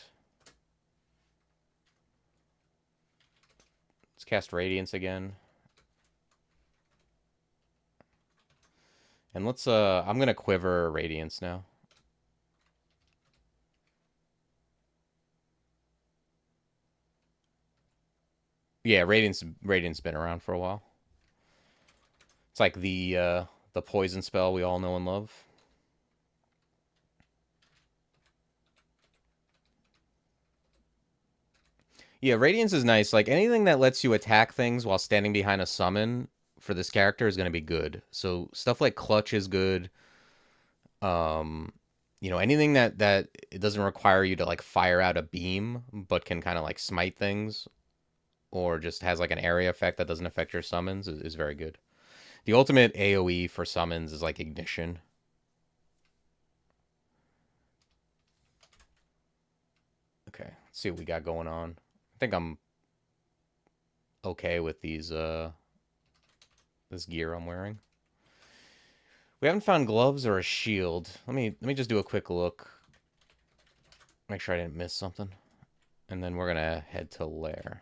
S1: Let's cast Radiance again. And let's I'm gonna quiver Radiance now. Yeah, Radiance been around for a while. It's like the poison spell we all know and love. Yeah, Radiance is nice. Like anything that lets you attack things while standing behind a summon for this character is going to be good. So stuff like Clutch is good. Um, you know, anything that it doesn't require you to like fire out a beam, but can kind of like smite things, or just has like an area effect that doesn't affect your summons is very good. The ultimate AoE for summons is like Ignition. Okay, let's see what we got going on. I think I'm okay with these this gear I'm wearing. We haven't found gloves or a shield. Let me just do a quick look. Make sure I didn't miss something. And then we're gonna head to Lair.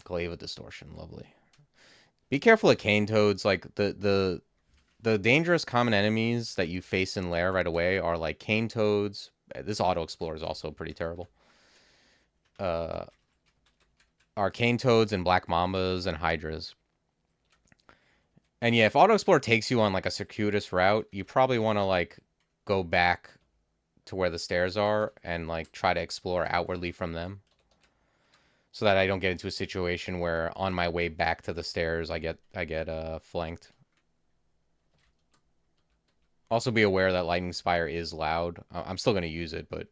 S1: Glaive of Distortion, lovely. Be careful of cane toads. Like the dangerous common enemies that you face in Lair right away are like cane toads. This auto explorer is also pretty terrible. Are cane toads and black mambas and hydras. And yeah, if auto explorer takes you on like a circuitous route, you probably want to like go back to where the stairs are and like try to explore outwardly from them. so that I don't get into a situation where on my way back to the stairs I get flanked. Also, be aware that Lightning Spire is loud. I'm still gonna use it, but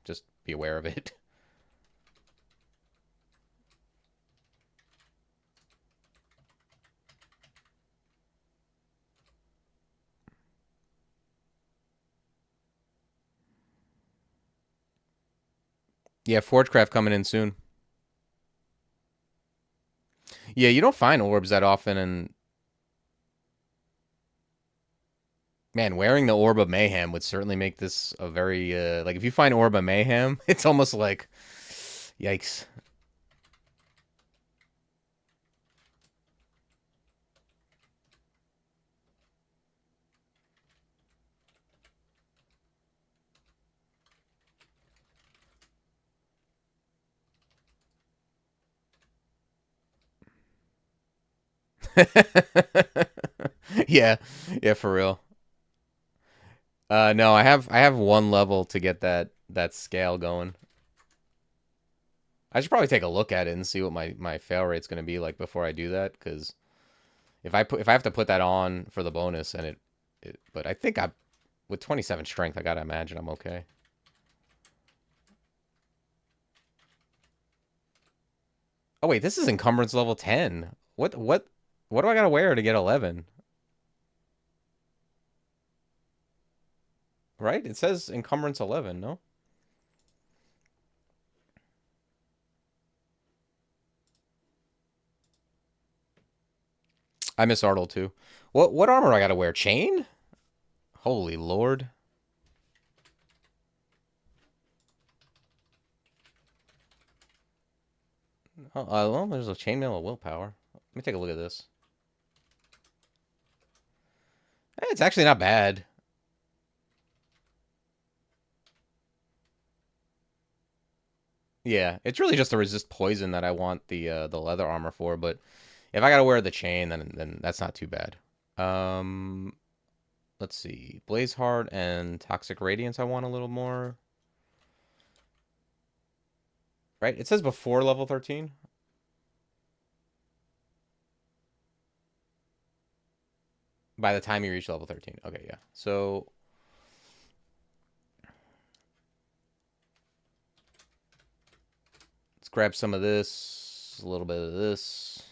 S1: just be aware of it. Yeah, Forgecraft coming in soon. Yeah, you don't find orbs that often, and man, wearing the Orb of Mayhem would certainly make this a very like if you find Orb of Mayhem, it's almost like yikes. Yeah, yeah, for real. No, I have one level to get that scale going. I should probably take a look at it and see what my fail rate's going to be like before I do that. Because if I have to put that on for the bonus and but I think I with 27 strength I gotta imagine I'm okay. Oh wait, this is encumbrance level 10. What do I gotta wear to get 11? Right? It says encumbrance 11. No, I miss Arnold too. What armor I gotta wear? Chain? Holy lord. Oh, well, there's a chainmail of willpower. Let me take a look at this. It's actually not bad. Yeah, it's really just to resist poison that I want the leather armor for. But if I gotta wear the chain, then that's not too bad. Um, let's see, Blaze Heart and Toxic Radiance. I want a little more. Right? It says before level 13. By the time you reach level 13. Okay, yeah. So let's grab some of this, a little bit of this.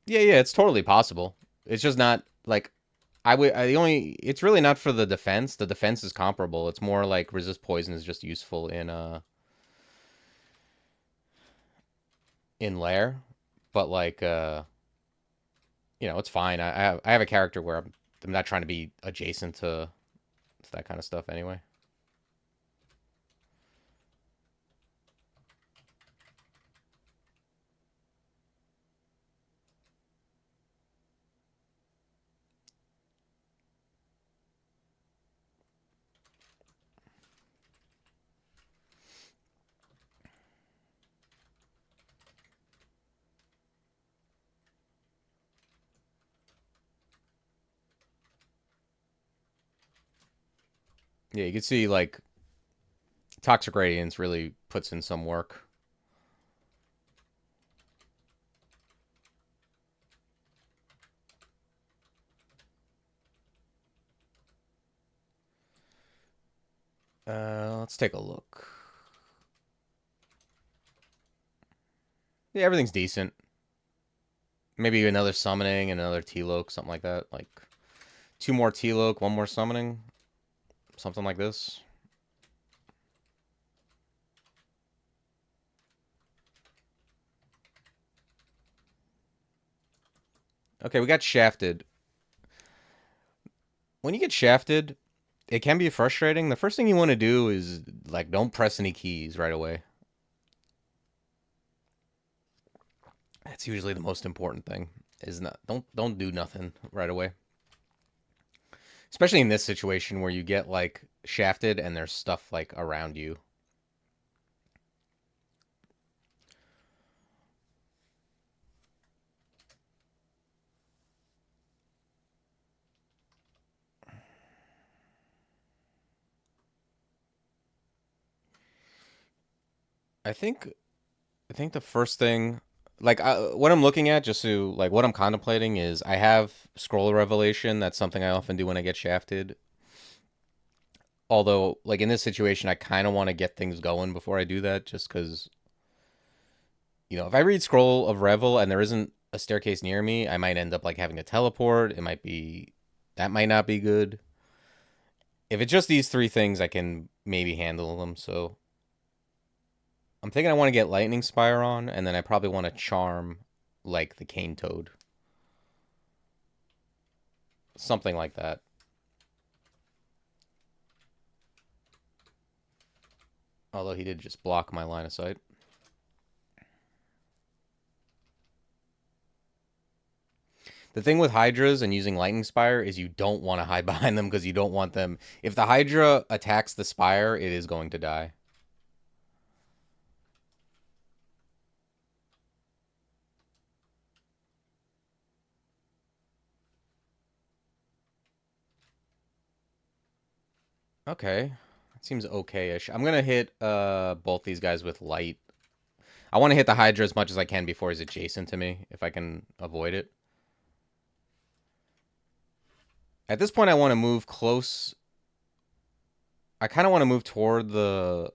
S1: Yeah, yeah, it's totally possible. It's just not like the only it's really not for the defense. The defense is comparable. It's more like resist poison is just useful in lair, but like it's fine. I have a character where I'm not trying to be adjacent to that kind of stuff anyway. Yeah, you can see like Toxic Radiance really puts in some work. Let's take a look. Yeah, everything's decent. Maybe another summoning and another T-Loke, something like that. Like two more T-Loke, one more summoning, something like this. Okay, we got shafted. When you get shafted, it can be frustrating. The first thing you want to do is like don't press any keys right away. That's usually the most important thing. Is not don't do nothing right away. Especially in this situation where you get like shafted and there's stuff like around you. I think I think the first thing, like what I'm looking at, just to like what I'm contemplating is I have scroll revelation. That's something I often do when I get shafted. Although, like in this situation, I kind of want to get things going before I do that, just because if I read scroll of revel and there isn't a staircase near me, I might end up like having to teleport. It might be that might not be good. If it's just these three things, I can maybe handle them. So I'm thinking I want to get lightning spire on, and then I probably want to charm like the cane toad. Something like that. Although he did just block my line of sight. The thing with hydras and using lightning spire is you don't want to hide behind them because you don't want them. If the hydra attacks the spire, it is going to die. Okay. That seems okay-ish. I'm gonna hit both these guys with light. I want to hit the hydra as much as I can before he's adjacent to me, if I can avoid it. At this point, I want to move close. I kind of want to move toward the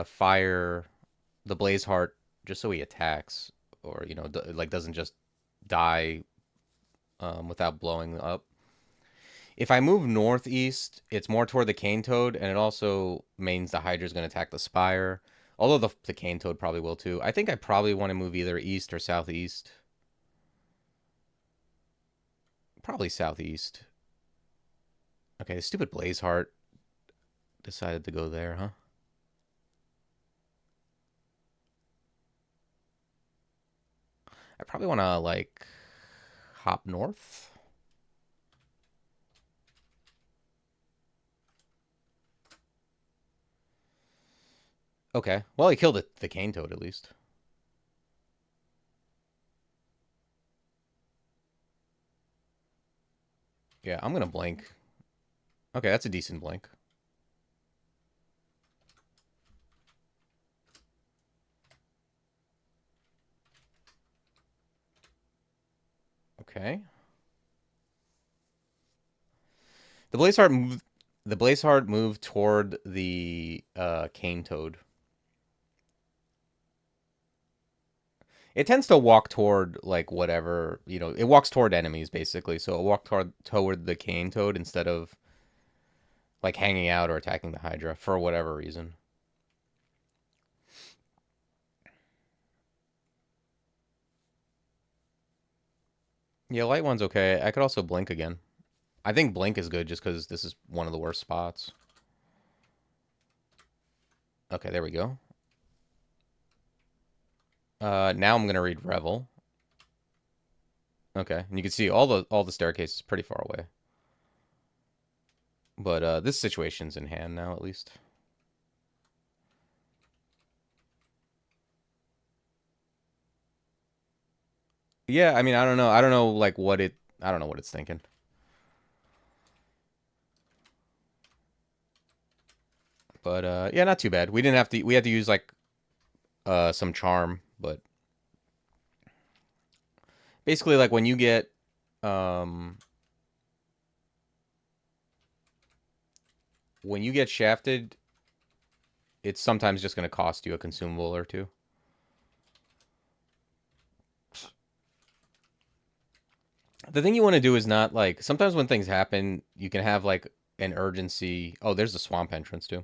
S1: fire, the blaze heart, just so he attacks, or like doesn't just die without blowing up. If I move northeast, it's more toward the cane toad, and it also means the hydra's going to attack the spire. Although the cane toad probably will too. I think I probably want to move either east or southeast. Probably southeast. Okay, the stupid blaze heart decided to go there, huh? I probably want to like hop north. Okay. Well, he killed the cane toad at least. Yeah, I'm gonna blink. Okay, that's a decent blink. Okay. The blaze heart moved. The blaze heart moved toward the cane toad. It tends to walk toward like whatever It walks toward enemies basically, so it walked toward the cane toad instead of like hanging out or attacking the hydra for whatever reason. Yeah, light one's okay. I could also blink again. I think blink is good just because this is one of the worst spots. Okay, there we go. Now I'm gonna read revel. Okay, and you can see all the staircase is pretty far away. But this situation's in hand now, at least. Yeah, I mean, I don't know. I don't know, like, I don't know what it's thinking. But, yeah, not too bad. We didn't have to... We had to use, like, some charm, but... Basically, like, when you get... When you get shafted, it's sometimes just going to cost you a consumable or two. The thing you want to do is not, like... Sometimes when things happen, you can have, like, an urgency... Oh, there's the swamp entrance, too.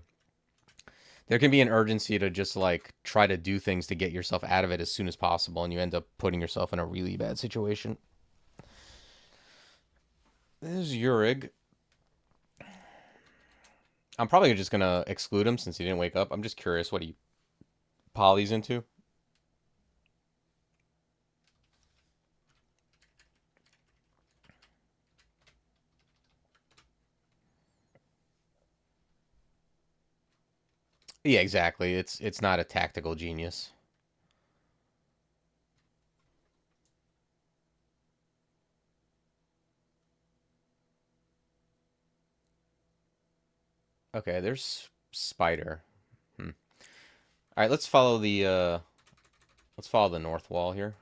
S1: There can be an urgency to just like try to do things to get yourself out of it as soon as possible, and you end up putting yourself in a really bad situation. This is Yurig. I'm probably just gonna exclude him since he didn't wake up. I'm just curious what he polys into. Yeah, exactly. It's not a tactical genius. Okay, there's Spider. Hmm. All right, let's follow the north wall here.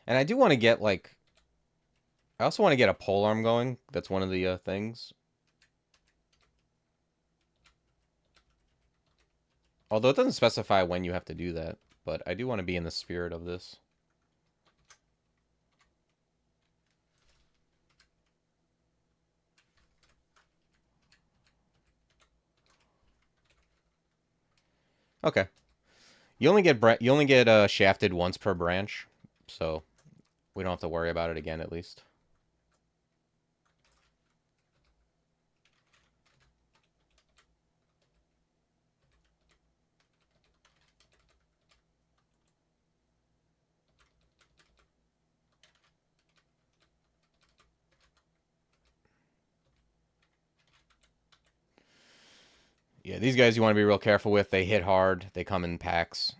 S1: And I do want to get like I also want to get a pole arm going. That's one of the things. Although it doesn't specify when you have to do that, but I do want to be in the spirit of this. Okay. You only get shafted once per branch, so we don't have to worry about it again at least. Yeah, these guys you want to be real careful with. They hit hard. They come in packs.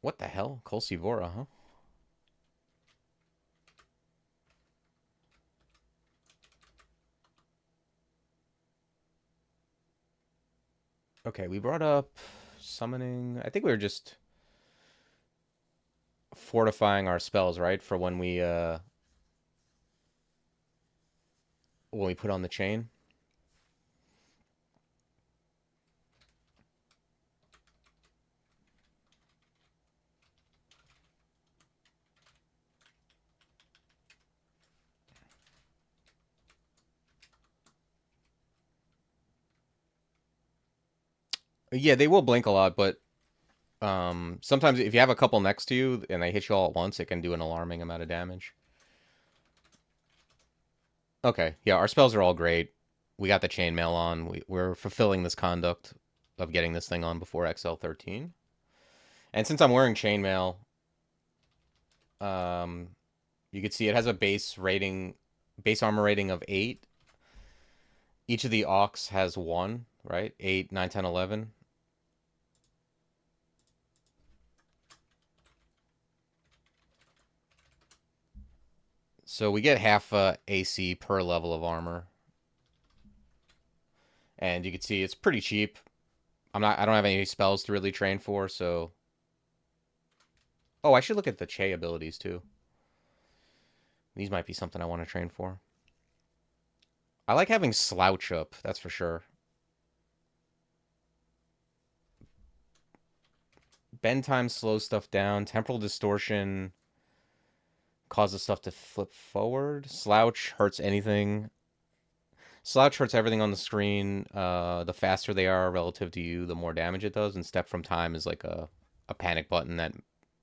S1: What the hell? Colsivora, huh? Okay, we brought up summoning. I think we were just fortifying our spells, right? For when we put on the chain. Yeah, they will blink a lot, but sometimes if you have a couple next to you and they hit you all at once, it can do an alarming amount of damage. Okay, yeah, our spells are all great. We got the chainmail on. We're fulfilling this conduct of getting this thing on before XL13. And since I'm wearing chainmail, um, you can see it has a base armor rating of 8. Each of the Auks has 1, right? 8, 9, 10, 11. So we get half AC per level of armor. And you can see it's pretty cheap. I don't have any spells to really train for, so oh, I should look at the Che abilities too. These might be something I want to train for. I like having Slouch up, that's for sure. Bend time slows stuff down. Temporal distortion causes stuff to flip forward. Slouch hurts anything. Slouch hurts everything on the screen. The faster they are relative to you, the more damage it does. And Step from Time is like a panic button that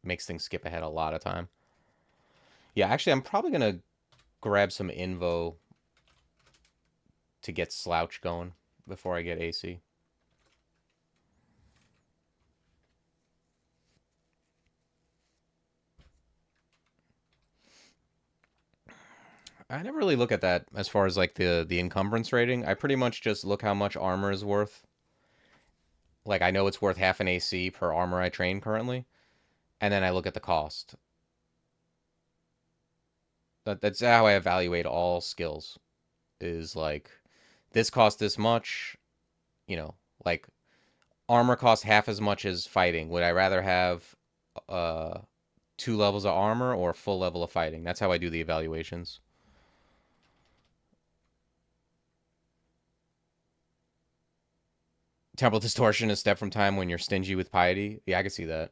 S1: makes things skip ahead a lot of time. Yeah, actually, I'm probably going to grab some Invo to get Slouch going before I get AC. I never really look at that as far as like the encumbrance rating. I pretty much just look how much armor is worth. Like I know it's worth half an AC per armor I train currently, and then I look at the cost. That's how I evaluate all skills. Is like this costs this much, you know, like armor costs half as much as fighting. Would I rather have uh 2 levels of armor or a full level of fighting? That's how I do the evaluations. Temporal distortion is Step from Time when you're stingy with piety. Yeah, I can see that.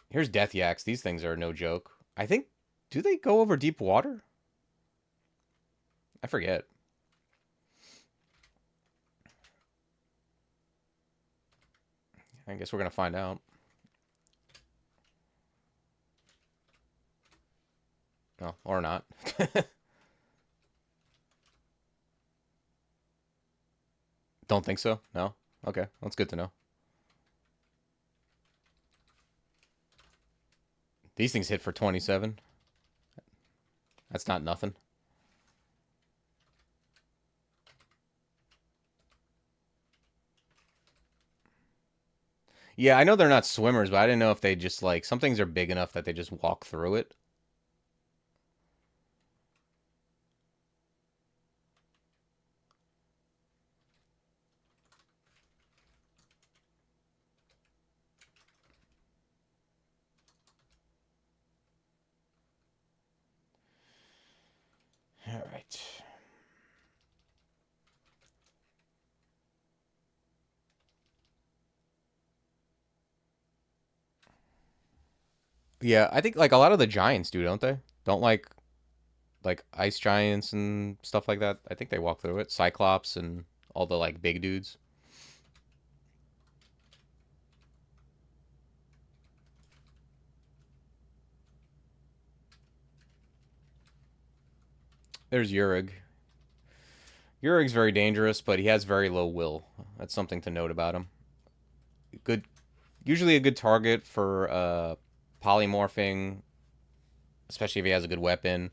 S1: Here's Death Yaks. These things are no joke. I think, do they go over deep water? I forget. I guess we're going to find out. No, or not. Don't think so? No? Okay, that's good to know. These things hit for 27. That's not nothing. Yeah, I know they're not swimmers, but I didn't know if they just like some things are big enough that they just walk through it. Yeah, I think like a lot of the giants do, don't they? Don't like ice giants and stuff like that. I think they walk through it. Cyclops and all the like big dudes. There's Yurig. Urig's very dangerous, but he has very low will. That's something to note about him. Good, usually a good target for polymorphing, especially if he has a good weapon.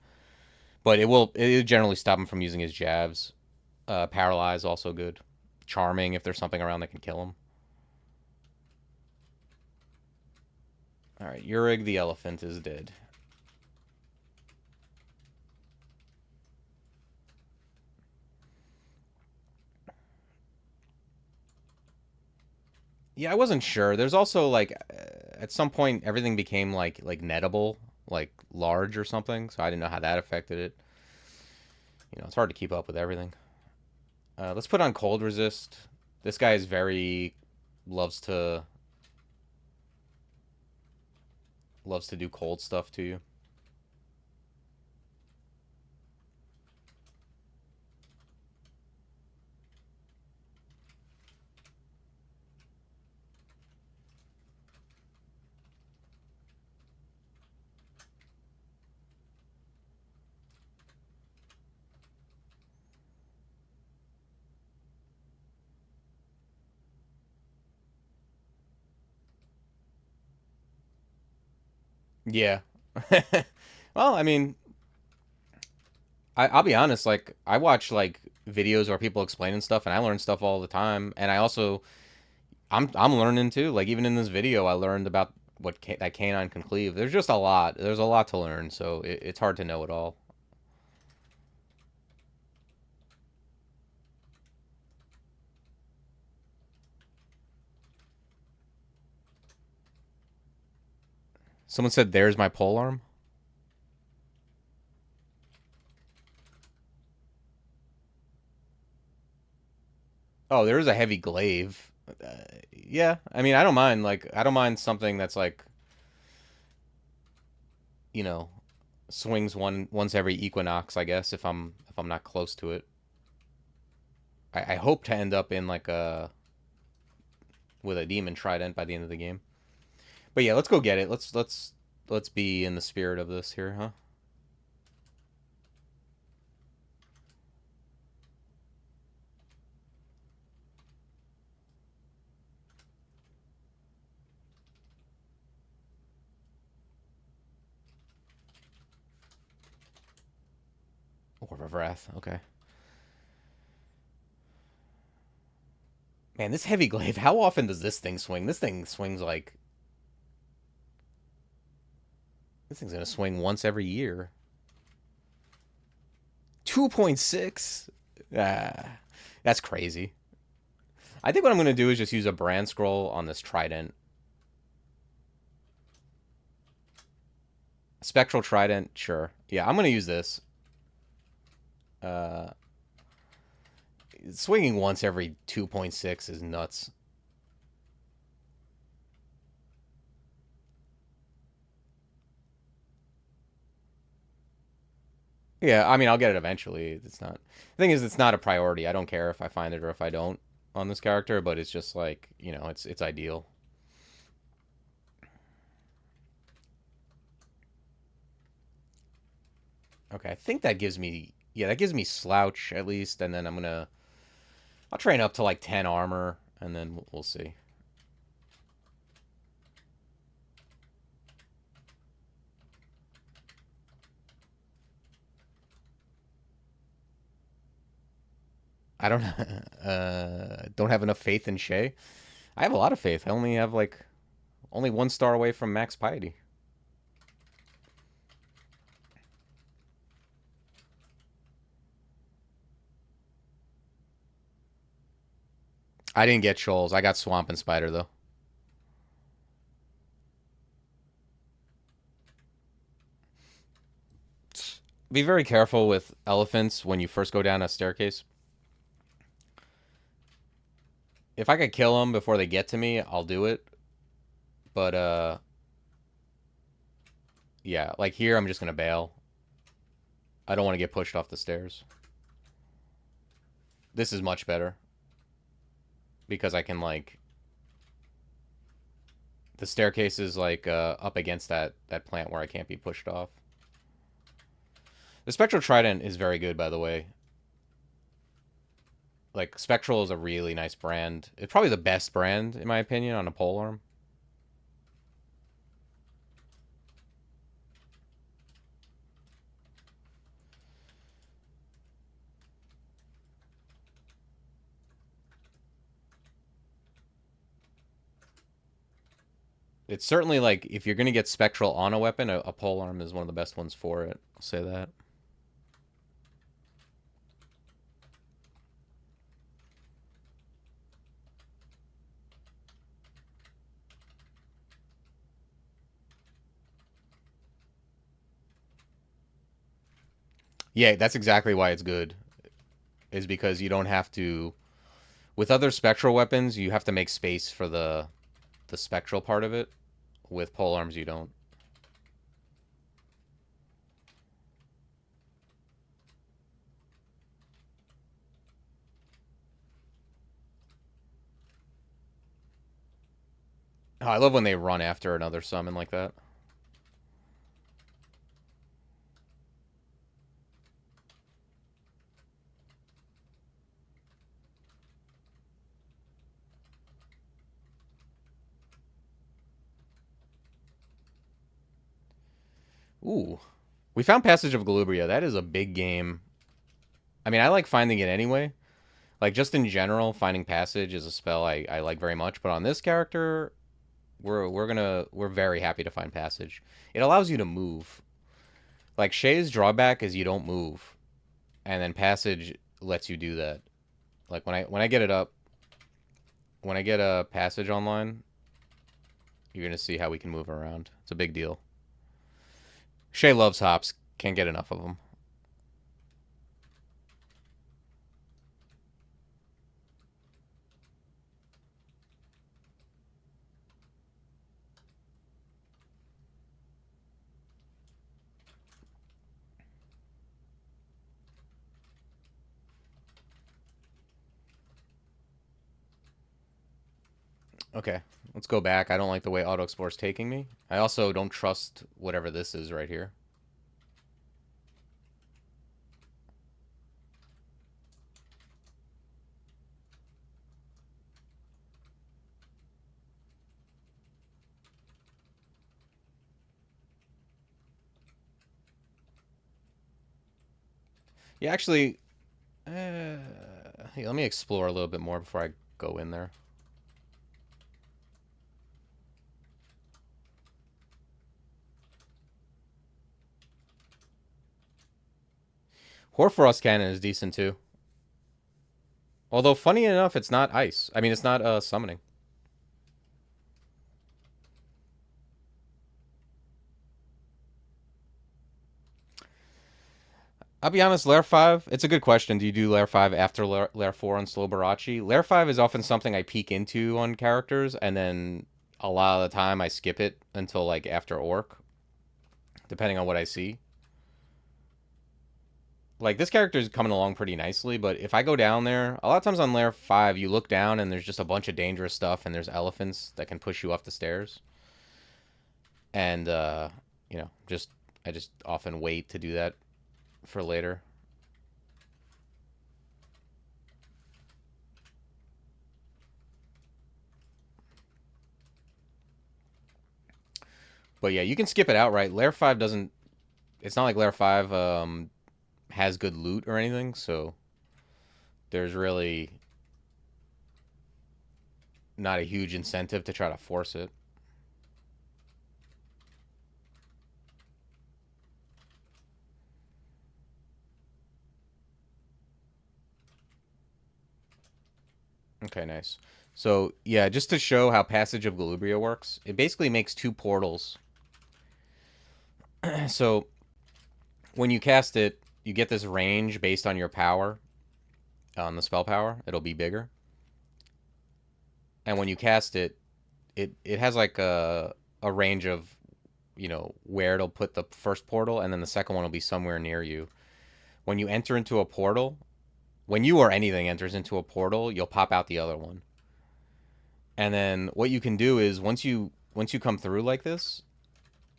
S1: But it generally stop him from using his jabs. Paralyze also good. Charming if there's something around that can kill him. All right, Yurig the elephant is dead. Yeah, I wasn't sure. There's also like at some point everything became like nettable, like large or something. So I didn't know how that affected it. It's hard to keep up with everything. Let's put on cold resist. This guy is very loves to loves to do cold stuff to you. Yeah. Well, I mean, I'll be honest. Like, I watch like videos where people explaining stuff, and I learn stuff all the time. And I also, I'm learning too. Like, even in this video, I learned about that canine can cleave. There's just a lot. There's a lot to learn, so it's hard to know it all. Someone said, "There's my pole arm." Oh, there is a heavy glaive. Yeah, I mean, I don't mind. Like, I don't mind something that's like, you know, swings once every equinox. I guess if I'm not close to it. I hope to end up in like a with a demon trident by the end of the game. But yeah, let's go get it. Let's be in the spirit of this here, huh? Orb of Wrath. Okay. Man, this heavy glaive. How often does this thing swing? This thing swings like this thing's gonna swing once every year. 2.6. Ah, that's crazy. I think what I'm gonna do is just use a brand scroll on this trident. Spectral trident, sure. Yeah, I'm gonna use this. Uh, Swinging once every 2.6 is nuts. Yeah, I mean, I'll get it eventually. It's not. The thing is, it's not a priority. I don't care if I find it or if I don't on this character, but it's just like it's ideal. Okay, I think that gives me that gives me slouch at least, and then I'll train up to like 10 armor, and then we'll see. I don't have enough faith in Shay. I have a lot of faith. I only have like only 1 star away from max piety. I didn't get Shoals. I got Swamp and Spider though. Be very careful with elephants when you first go down a staircase. If I could kill them before they get to me, I'll do it. But Yeah, like here I'm just going to bail. I don't want to get pushed off the stairs. This is much better because I can like the staircase is like up against that plant where I can't be pushed off. The Spectral Trident is very good, by the way. Like Spectral is a really nice brand. It's probably the best brand in my opinion on a polearm. It's certainly like if you're gonna get Spectral on a weapon, a polearm is one of the best ones for it. I'll say that. Yeah, that's exactly why it's good. Is because you don't have to. With other spectral weapons, you have to make space for the spectral part of it. With polearms, you don't. Oh, I love when they run after another summon like that. Ooh, we found Passage of Galubria. That is a big game. I mean, I like finding it anyway. Like just in general, finding Passage is a spell I like very much. But on this character, we're very happy to find Passage. It allows you to move. Like Shay's drawback is you don't move, and then Passage lets you do that. Like when I get it up, when I get a Passage online, you're gonna see how we can move around. It's a big deal. Shay loves hops. Can't get enough of them. Okay, let's go back. I don't like the way Auto Explore's taking me. I also don't trust whatever this is right here. Yeah, actually, hey, let me explore a little bit more before I go in there. Hoarfrost Cannon is decent too. Although, funny enough, it's not ice. I mean, it's not summoning. I'll be honest, Lair 5, it's a good question. Do you do Lair 5 after Lair 4 on slow Barachi? Lair 5 is often something I peek into on characters, and then a lot of the time I skip it until like after Orc, depending on what I see. Like this character is coming along pretty nicely, but if I go down there, a lot of times on Lair 5, you look down and there's just a bunch of dangerous stuff, and there's elephants that can push you off the stairs. And, you know, I just often wait to do that for later. But yeah, you can skip it outright. Lair 5 doesn't. It's not like Lair 5 has good loot or anything, so there's really not a huge incentive to try to force it. Okay, nice. So, yeah, just to show how Passage of Galubria works, it basically makes two portals. So, when you cast it, you get this range based on your power, on the spell power. It'll be bigger. And when you cast it, it has like a range of you know, where it'll put the first portal, and then the second one will be somewhere near you. When you enter into a portal, when you or anything enters into a portal, you'll pop out the other one. And then what you can do is once you come through like this,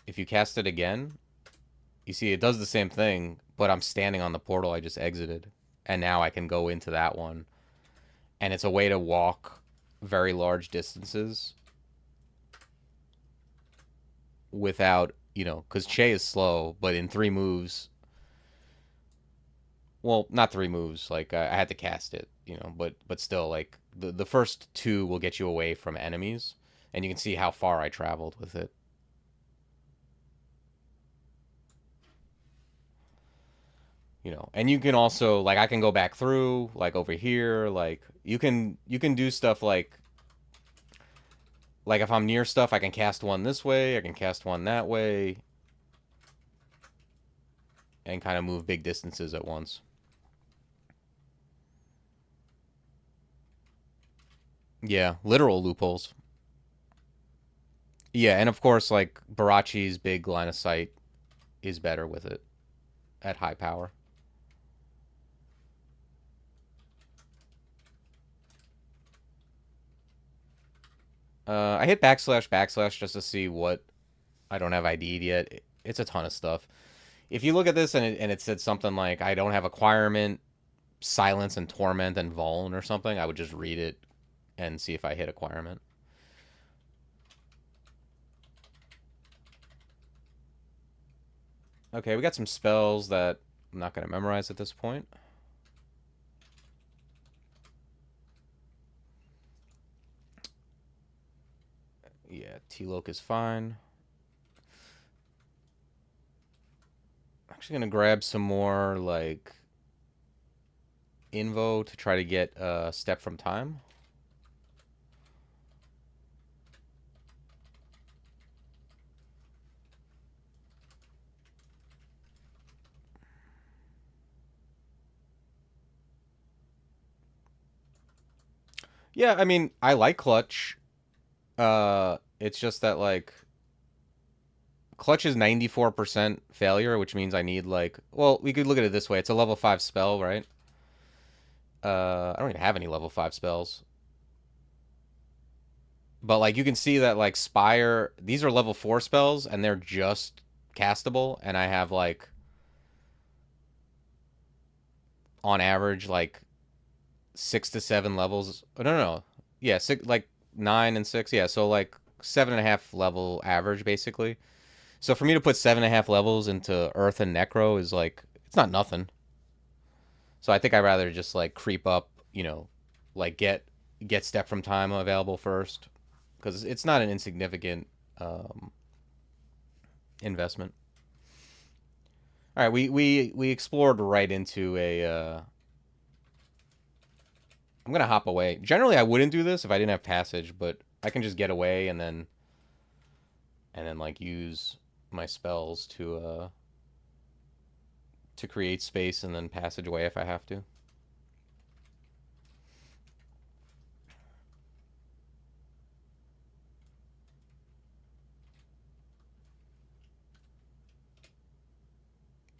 S1: if you cast it again, you see it does the same thing, but I'm standing on the portal I just exited. And now I can go into that one. And it's a way to walk very large distances without, you know, because Che is slow, but in 3 moves, well, not 3 moves, like I had to cast it, you know, but still, like the first two will get you away from enemies, and you can see how far I traveled with it. You know, and you can also, like, I can go back through, like over here, like you can do stuff like if I'm near stuff, I can cast one this way, I can cast one that way, and kind of move big distances at once. Yeah, literal loopholes. Yeah, and of course, like Barachi's big line of sight is better with it at high power. I hit backslash backslash just to see what I don't have ID'd yet. It's a ton of stuff. If you look at this and it said something like I don't have acquirement, silence and torment and vuln or something, I would just read it and see if I hit acquirement. Okay, we got some spells that I'm not going to memorize at this point. Yeah, T-Loc is fine. I'm actually going to grab some more, like, Invo to try to get a step from time. Yeah, I mean, I like Clutch. It's just that, like, Clutch is 94% failure, which means I need, like, well, we could look at it this way. It's a level 5 spell, right? I don't even have any level 5 spells. But, like, you can see that, like, Spire, these are level 4 spells, and they're just castable, and I have, like, on average, like, 6 to 7 levels. Oh, no. Yeah, six, like, 9 and 6. Yeah, so, like, 7.5 level average, basically. So for me to put 7.5 levels into Earth and Necro is, like, it's not nothing. So I think I'd rather just, like, creep up, you know, like get step from time available first, because it's not an insignificant um, investment. All right, we explored right into a. I'm gonna hop away. Generally, I wouldn't do this if I didn't have passage, but I can just get away and then like use my spells to create space and then passage away if I have to.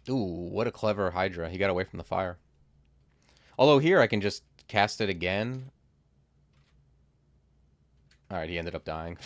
S1: Ooh, what a clever Hydra. He got away from the fire. Although here I can just cast it again. Alright, he ended up dying.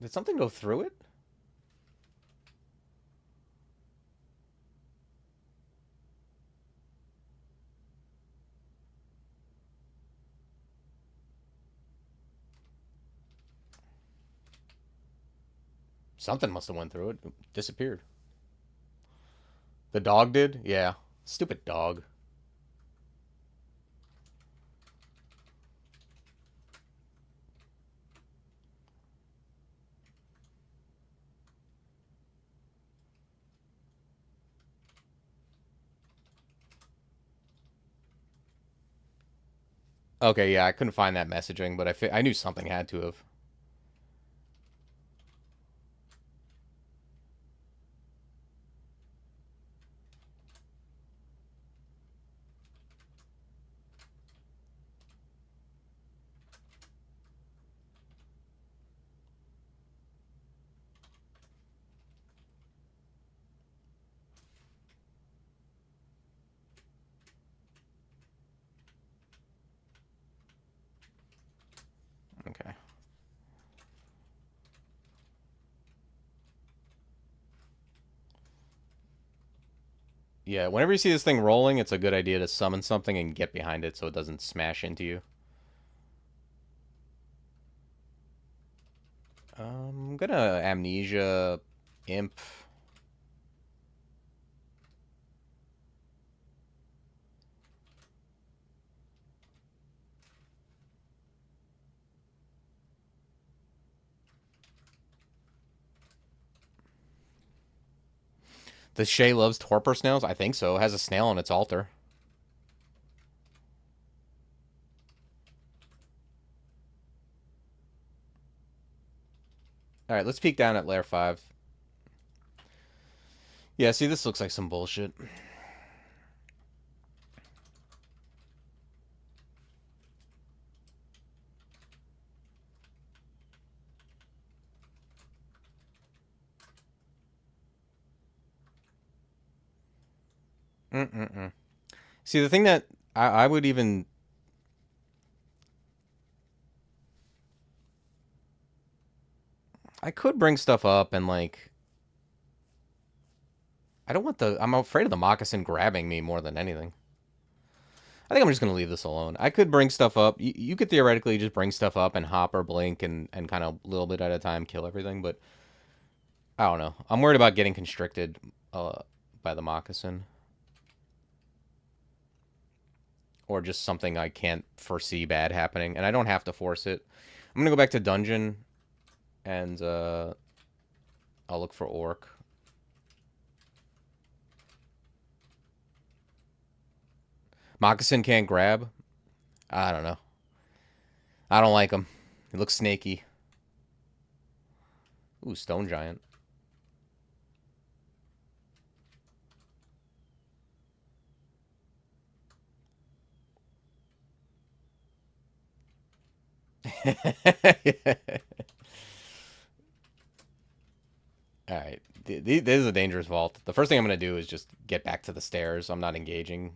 S1: Did something go through it? Something must have went through it. Disappeared. The dog did? Yeah. Stupid dog. Okay, yeah, I couldn't find that messaging, but I knew something had to have. Okay. Yeah, whenever you see this thing rolling, it's a good idea to summon something and get behind it so it doesn't smash into you. I'm gonna amnesia imp. The Shay loves torpor snails? I think so. It has a snail on its altar. Alright, let's peek down at layer 5. Yeah, see, this looks like some bullshit. Mm-mm-mm. See, the thing that I would even... I could bring stuff up and, like... I don't want the... I'm afraid of the moccasin grabbing me more than anything. I think I'm just going to leave this alone. I could bring stuff up. You could theoretically just bring stuff up and hop or blink and kind of a little bit at a time kill everything, but I don't know. I'm worried about getting constricted by the moccasin. Or just something I can't foresee bad happening. And I don't have to force it. I'm going to go back to dungeon and I'll look for orc. Moccasin can't grab? I don't know. I don't like him. He looks snaky. Ooh, stone giant. Alright. This is a dangerous vault. The first thing I'm going to do is just get back to the stairs. I'm not engaging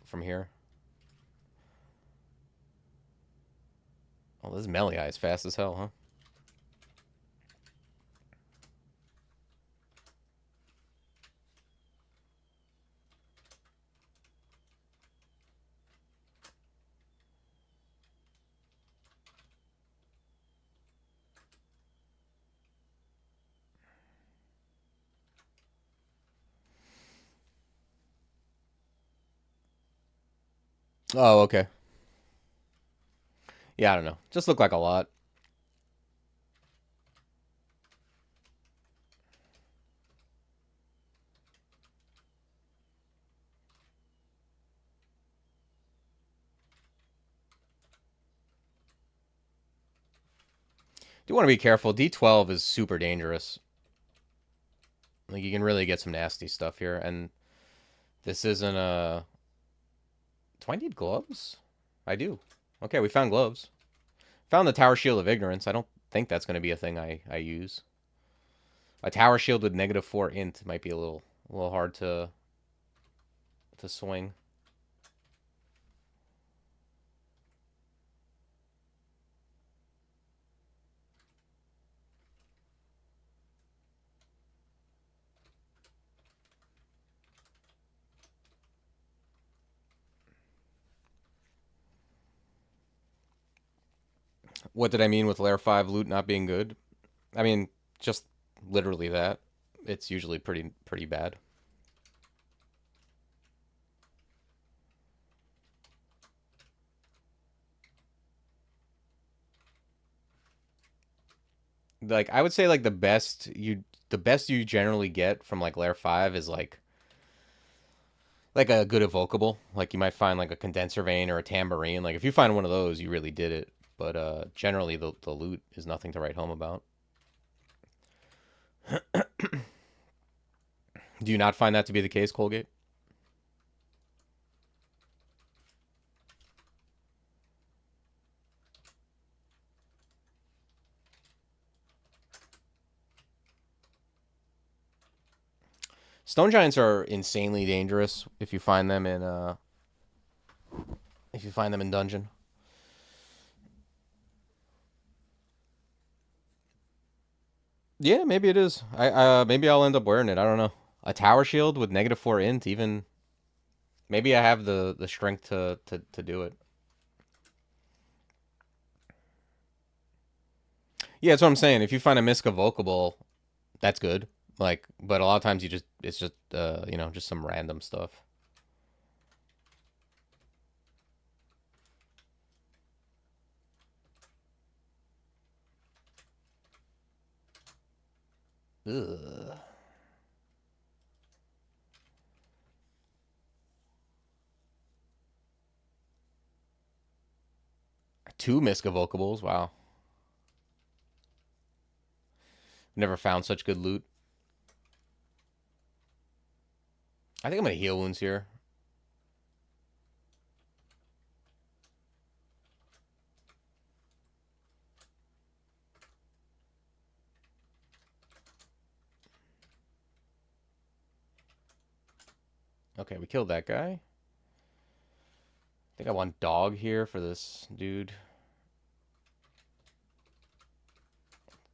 S1: from here. Oh, this melee eye is fast as hell, huh? Oh, okay. Yeah, I don't know. Just look like a lot. Do want to be careful. D12 is super dangerous. Like, you can really get some nasty stuff here. And this isn't a... Do I need gloves? I do. Okay, we found gloves. Found the Tower Shield of Ignorance. I don't think that's going to be a thing I use. A Tower Shield with -4 int might be a little hard to swing. What did I mean with Layer 5 loot not being good? I mean, just literally that. It's usually pretty bad. Like, I would say like the best you generally get from like Layer 5 is like Like a good evocable. Like you might find like a condenser vein or a tambourine. Like if you find one of those, you really did it. But generally, the loot is nothing to write home about. Do you not find that to be the case, Colgate? Stone giants are insanely dangerous if you find them in dungeon. Yeah, maybe it is. I maybe I'll end up wearing it. I don't know. A tower shield with -4 int, even maybe I have the strength to do it. Yeah, that's what I'm saying. If you find a Misk evocable, that's good. Like, but a lot of times it's just just some random stuff. Ugh. Two Misk evocables. Wow. Never found such good loot. I think I'm gonna heal wounds here. Okay, we killed that guy. I think I want dog here for this dude.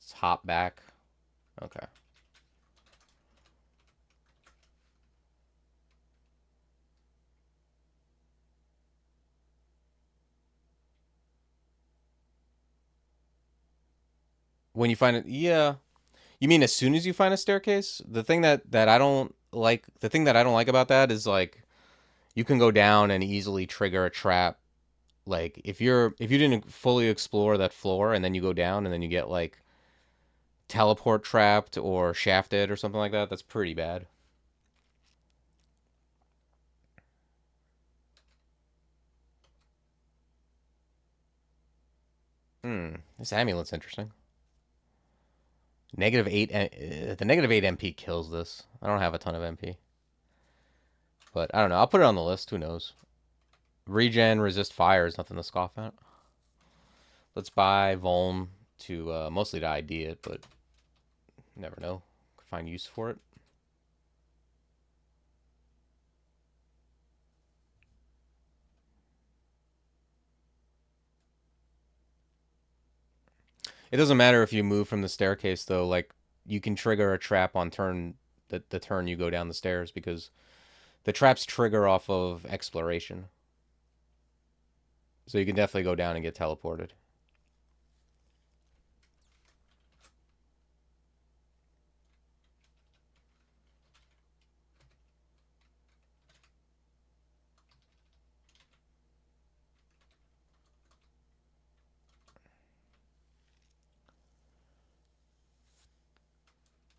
S1: Let's hop back. Okay. When you find it, yeah. You mean as soon as you find a staircase? The thing that I don't like, the thing that I don't like about that is like you can go down and easily trigger a trap. Like if you didn't fully explore that floor and then you go down and then you get like teleport trapped or shafted or something like that, that's pretty bad. This amulet's interesting. -8, the -8 MP kills this. I don't have a ton of MP, but I don't know. I'll put it on the list. Who knows? Regen, resist fire is nothing to scoff at. Let's buy Volm to mostly to ID it, but never know. Could find use for it. It doesn't matter if you move from the staircase though. Like you can trigger a trap on turn the turn you go down the stairs because the traps trigger off of exploration. So you can definitely go down and get teleported.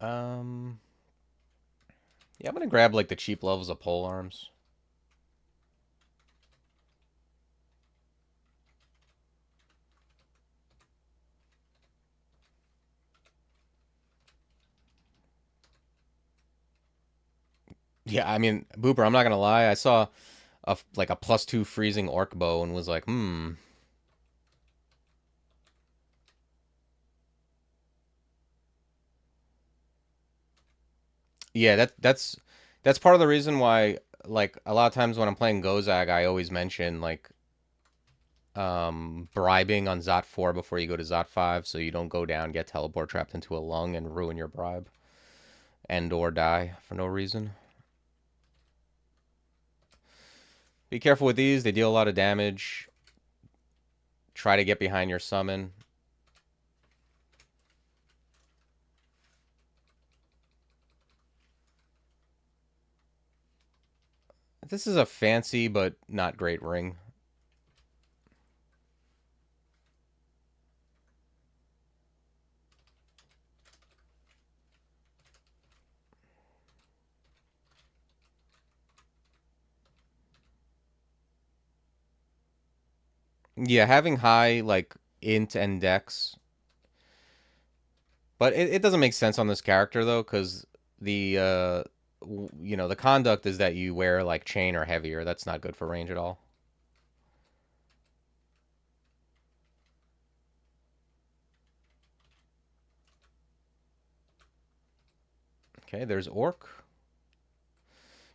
S1: Um, yeah, I'm gonna grab like the cheap levels of pole arms. Yeah, I mean, Booper, I'm not gonna lie. I saw like a +2 freezing orc bow and was like, hmm. Yeah, that's part of the reason why like a lot of times when I'm playing Gozag, I always mention like bribing on Zot 4 before you go to Zot 5 so you don't go down, get teleport trapped into a lung and ruin your bribe and or die for no reason. Be careful with these. They deal a lot of damage. Try to get behind your summon. This is a fancy but not great ring. Yeah, having high like int and dex, but it doesn't make sense on this character though, because the you know, the conduct is that you wear like chain or heavier. That's not good for range at all. Okay, there's orc.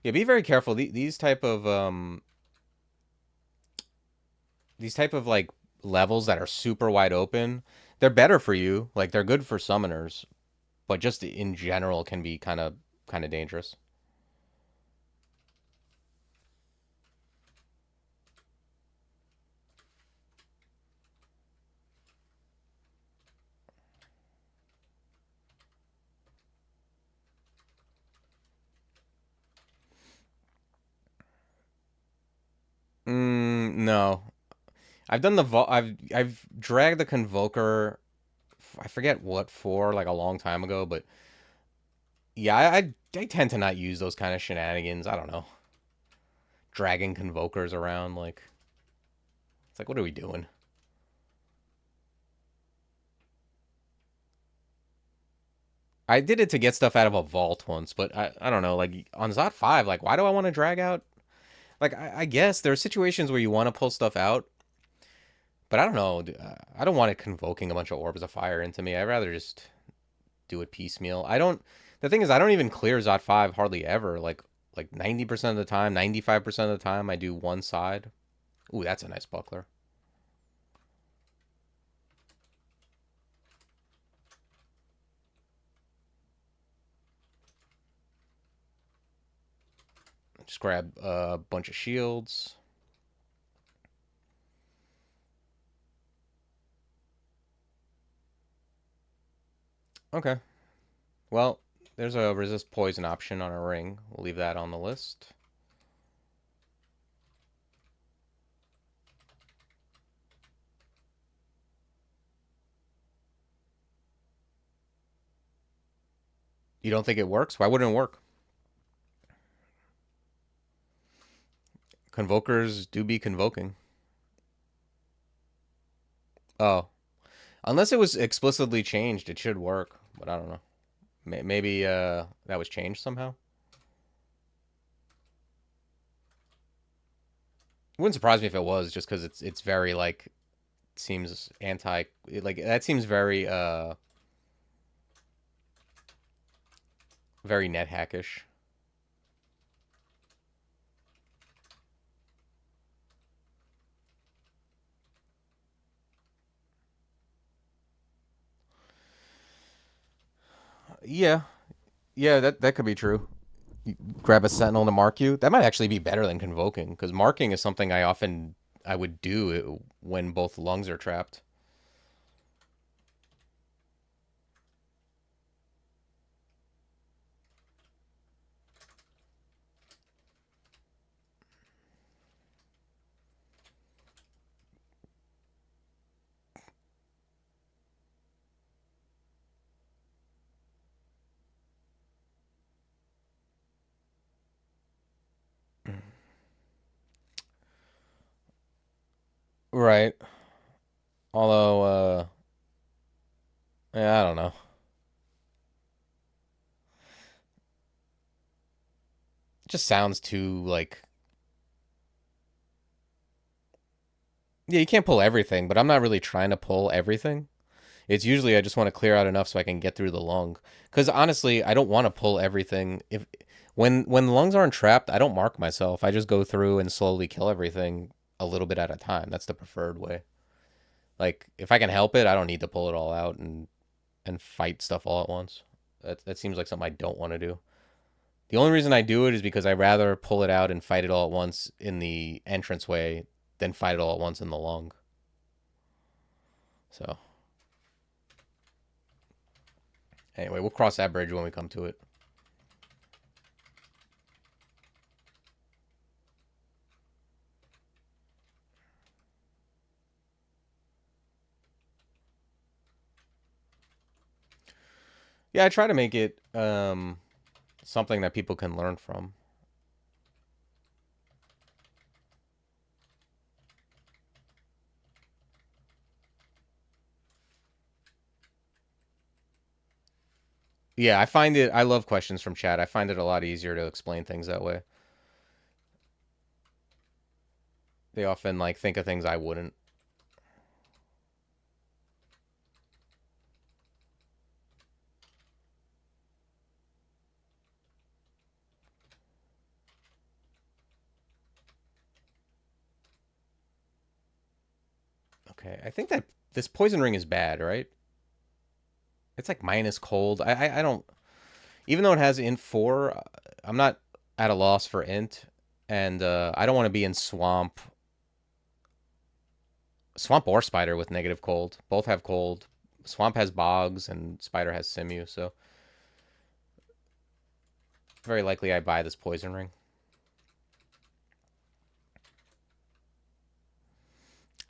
S1: Yeah, be very careful. These type of like levels that are super wide open, they're better for you. Like they're good for summoners, but just in general can be kind of dangerous. No. I've dragged the Convoker. I forget what for, like a long time ago, but yeah, I tend to not use those kind of shenanigans. I don't know, dragging Convokers around like it's like what are we doing? I did it to get stuff out of a vault once, but I don't know, like on Zot 5, like why do I want to drag out? Like I guess there are situations where you want to pull stuff out, but I don't know. I don't want it convoking a bunch of orbs of fire into me. I'd rather just do it piecemeal. I don't. The thing is, I don't even clear Zot 5 hardly ever. Like 90% of the time, 95% of the time, I do one side. Ooh, that's a nice buckler. Just grab a bunch of shields. Okay. Well, there's a resist poison option on a ring. We'll leave that on the list. You don't think it works? Why wouldn't it work? Convokers do be convoking. Oh, unless it was explicitly changed, it should work. But I don't know. Maybe that was changed somehow. It wouldn't surprise me if it was, just because it's very like seems anti like that seems very net hackish. Yeah, yeah, that could be true. You grab a sentinel to mark you. That might actually be better than convoking, because marking is something I would do when both lungs are trapped. Right. Although, yeah, I don't know. It just sounds too like yeah, you can't pull everything, but I'm not really trying to pull everything. It's usually I just want to clear out enough so I can get through the lung. Because honestly, I don't want to pull everything. If when the lungs aren't trapped, I don't mark myself. I just go through and slowly kill everything a little bit at a time. That's the preferred way. Like if I can help it, I don't need to pull it all out and fight stuff all at once. That seems like something I don't want to do. The only reason I do it is because I rather pull it out and fight it all at once in the entranceway than fight it all at once in the lung. So anyway, we'll cross that bridge when we come to it. Yeah, I try to make it something that people can learn from. Yeah, I find it. I love questions from chat. I find it a lot easier to explain things that way. They often like think of things I wouldn't. Okay, I think that this poison ring is bad, right? It's like minus cold. I don't. Even though it has int 4, I'm not at a loss for int, and I don't want to be in swamp or spider with negative cold. Both have cold. Swamp has bogs and spider has simu, so very likely I buy this poison ring.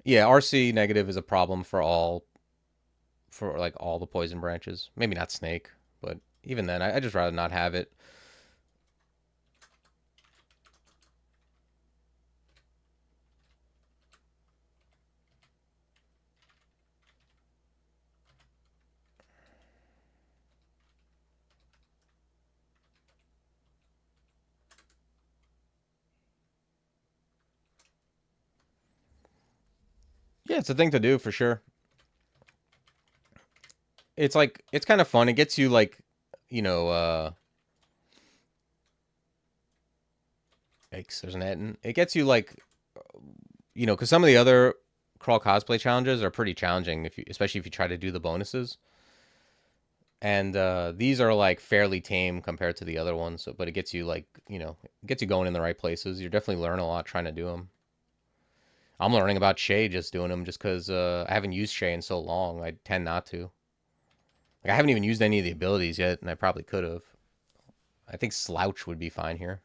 S1: Yeah, RC negative is a problem for like all the poison branches. Maybe not snake, but even then, I just rather not have it. Yeah, it's a thing to do for sure. It's like it's kind of fun. It gets you like, you know, yikes, there's an Etten. It gets you like, because some of the other crawl cosplay challenges are pretty challenging if you, especially if you try to do the bonuses. And these are like fairly tame compared to the other ones. So, but it gets you like, it gets you going in the right places. You're definitely learning a lot trying to do them. I'm learning about Shay just doing them just because I haven't used Shay in so long. I tend not to. Like I haven't even used any of the abilities yet, and I probably could have. I think Slouch would be fine here.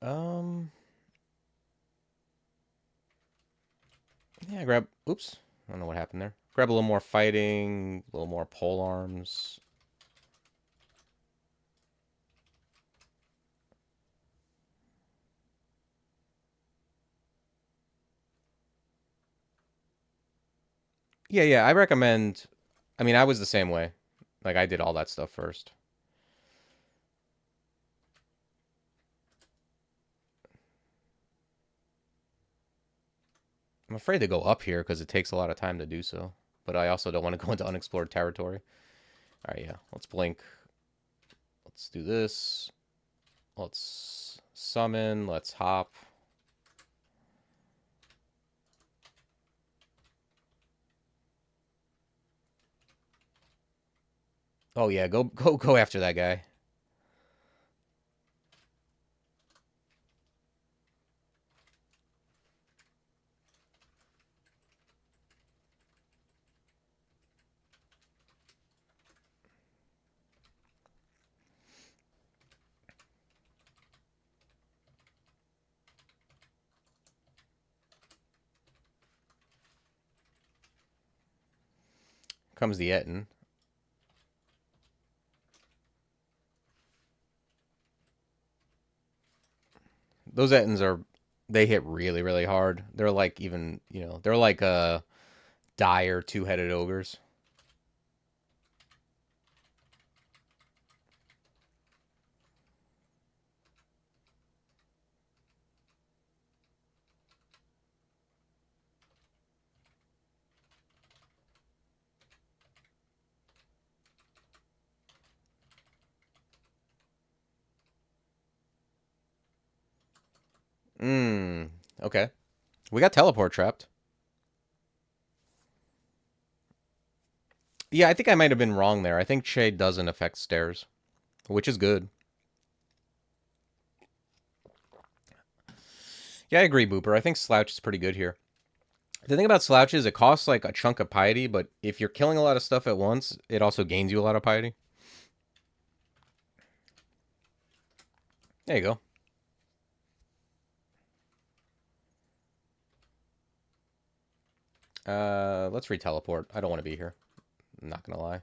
S1: Um, yeah, grab. Oops, I don't know what happened there. Grab a little more fighting, a little more pole arms. Yeah, yeah, I recommend. I mean, I was the same way. Like I did all that stuff first. I'm afraid to go up here because it takes a lot of time to do so. But I also don't want to go into unexplored territory. All right, yeah. Let's blink. Let's do this. Let's summon. Let's hop. Oh yeah, go after that guy. Comes the Etten. Those Ettins they hit really, really hard. They're like even, they're like dire two-headed ogres. Okay. We got teleport trapped. Yeah, I think I might have been wrong there. I think Shade doesn't affect stairs, which is good. Yeah, I agree, Booper. I think Slouch is pretty good here. The thing about Slouch is it costs like a chunk of piety, but if you're killing a lot of stuff at once, it also gains you a lot of piety. There you go. Let's re-teleport. I don't want to be here. I'm not gonna lie.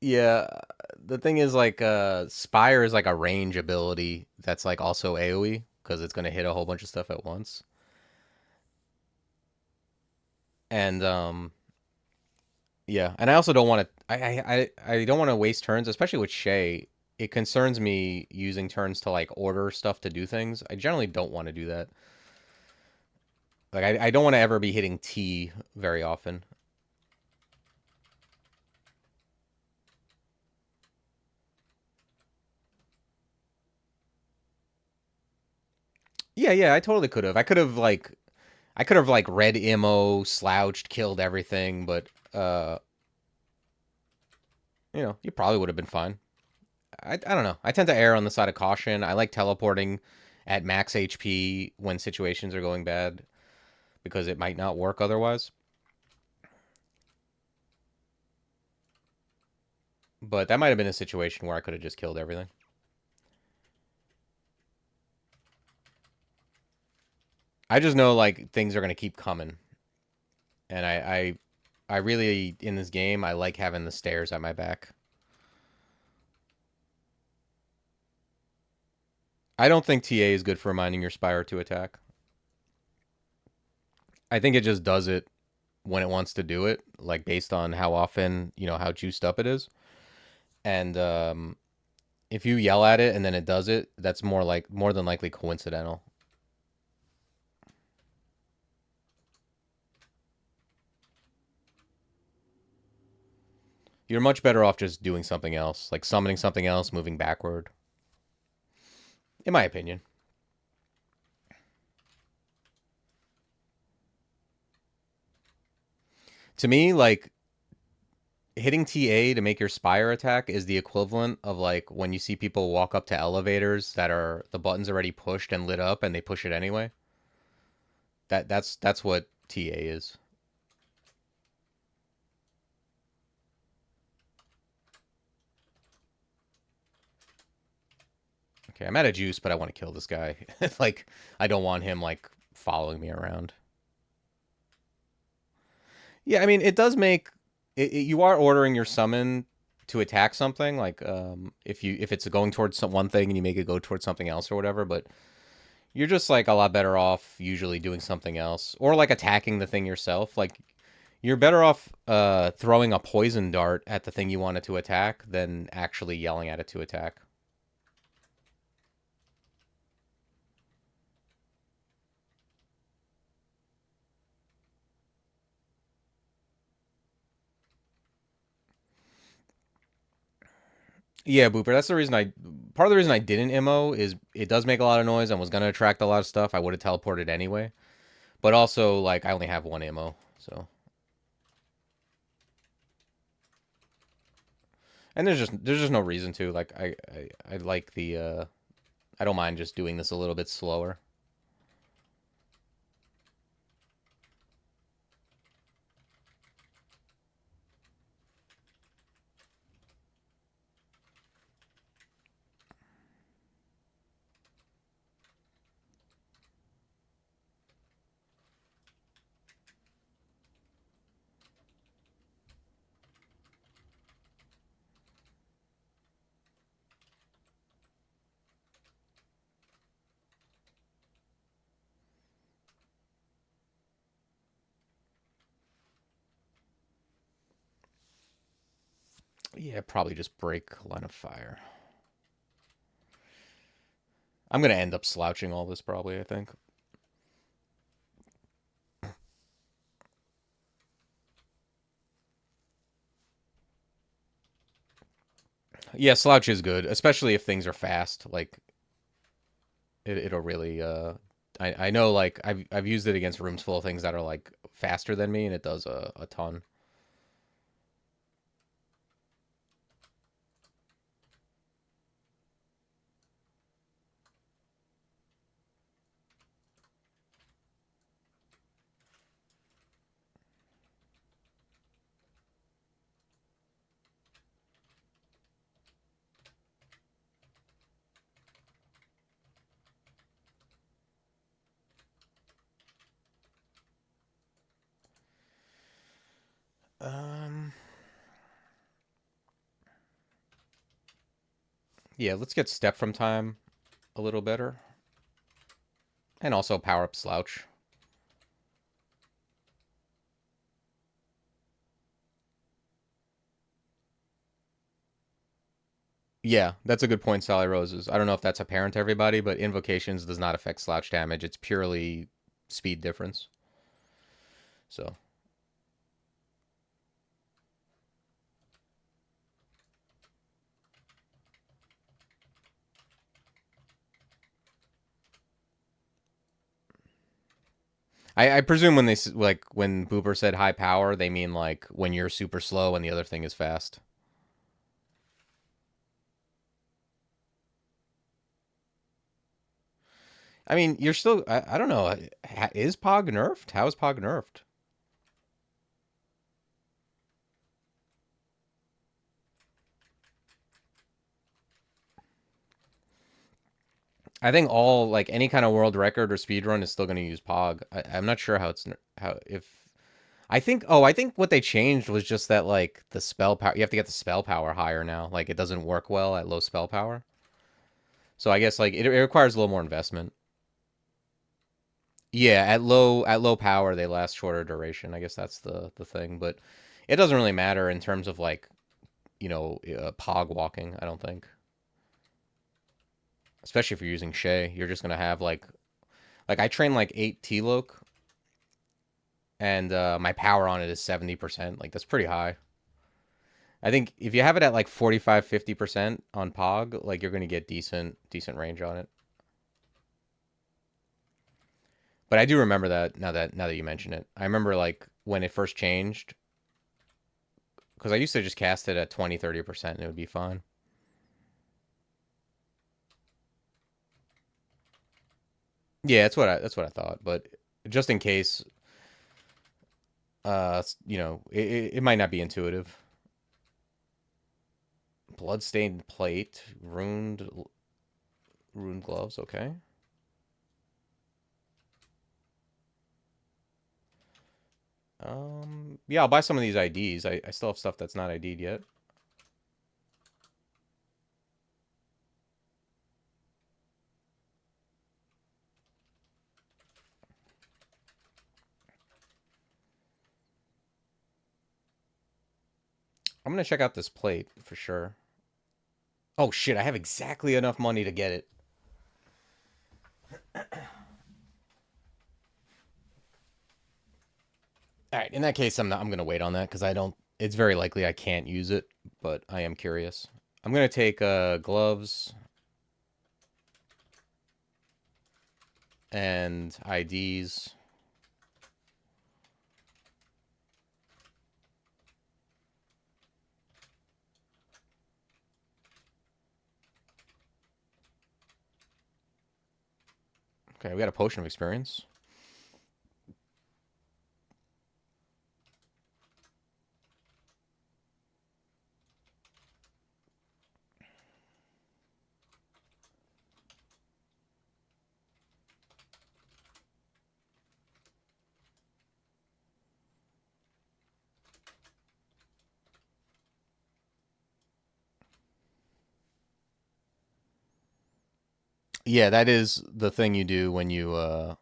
S1: Yeah, the thing is like Spire is like a range ability that's like also AoE because it's gonna hit a whole bunch of stuff at once. And yeah, and I also don't want to I don't want to waste turns, especially with Shay. It concerns me using turns to like order stuff to do things. I generally don't want to do that. Like I don't want to ever be hitting T very often. Yeah, yeah, I totally could have. I could have like read Immo, slouched, killed everything, but you probably would have been fine. I don't know. I tend to err on the side of caution. I like teleporting at max HP when situations are going bad because it might not work otherwise. But that might have been a situation where I could have just killed everything. I just know like things are gonna keep coming, and I really in this game I like having the stairs at my back. I don't think TA is good for reminding your Spire to attack. I think it just does it when it wants to do it, like based on how often, how juiced up it is. And if you yell at it and then it does it, that's more than likely coincidental. You're much better off just doing something else, like summoning something else, moving backward. In my opinion. To me, like hitting TA to make your Spire attack is the equivalent of like when you see people walk up to elevators that are the buttons already pushed and lit up and they push it anyway. That's what TA is. Okay, I'm out of juice, but I want to kill this guy. Like I don't want him like following me around. Yeah, I mean it does make you are ordering your summon to attack something like if it's going towards one thing and you make it go towards something else or whatever, but you're just like a lot better off usually doing something else or like attacking the thing yourself. Like you're better off throwing a poison dart at the thing you wanted to attack than actually yelling at it to attack. Yeah, Booper. That's the reason I. Part of the reason I didn't MO is it does make a lot of noise and was gonna attract a lot of stuff. I would have teleported anyway, but also like I only have one MO, so. And there's just no reason to like I like the I don't mind just doing this a little bit slower. Yeah, probably just break line of fire. I'm gonna end up slouching all this probably. I think. Yeah, slouch is good, especially if things are fast. Like it'll really. I know like I've used it against rooms full of things that are like faster than me, and it does a ton. Yeah, let's get step from time a little better. And also power up slouch. Yeah, that's a good point, Sally Roses. I don't know if that's apparent to everybody, but invocations does not affect slouch damage. It's purely speed difference. So I presume when they like when Booper said high power, they mean like when you're super slow and the other thing is fast. I mean, you're still. I don't know. Is Pog nerfed? How is Pog nerfed? I think all like any kind of world record or speed run is still going to use Pog. I'm not sure how it's how if I think. Oh, I think what they changed was just that like the spell power. You have to get the spell power higher now. Like it doesn't work well at low spell power. So I guess like it requires a little more investment. Yeah, at low power they last shorter duration. I guess that's the thing, but it doesn't really matter in terms of like Pog walking. I don't think, especially if you're using Shay, you're just gonna have like I train like 8 T-Loc, and my power on it is 70%. Like that's pretty high. I think if you have it at like 45-50% on Pog, like you're gonna get decent range on it. But I do remember that now that you mention it. I remember like when it first changed, because I used to just cast it at 20-30% and it would be fine. Yeah, that's what I thought. But just in case, it might not be intuitive. Bloodstained plate, runed gloves. Okay. Yeah, I'll buy some of these IDs. I still have stuff that's not ID'd yet. I'm gonna check out this plate for sure. Oh shit, I have exactly enough money to get it. All right, in that case, I'm gonna wait on that because I don't. It's very likely I can't use it, but I am curious. I'm gonna take gloves and IDs. Okay, we got a potion of experience. Yeah, that is the thing you do when you're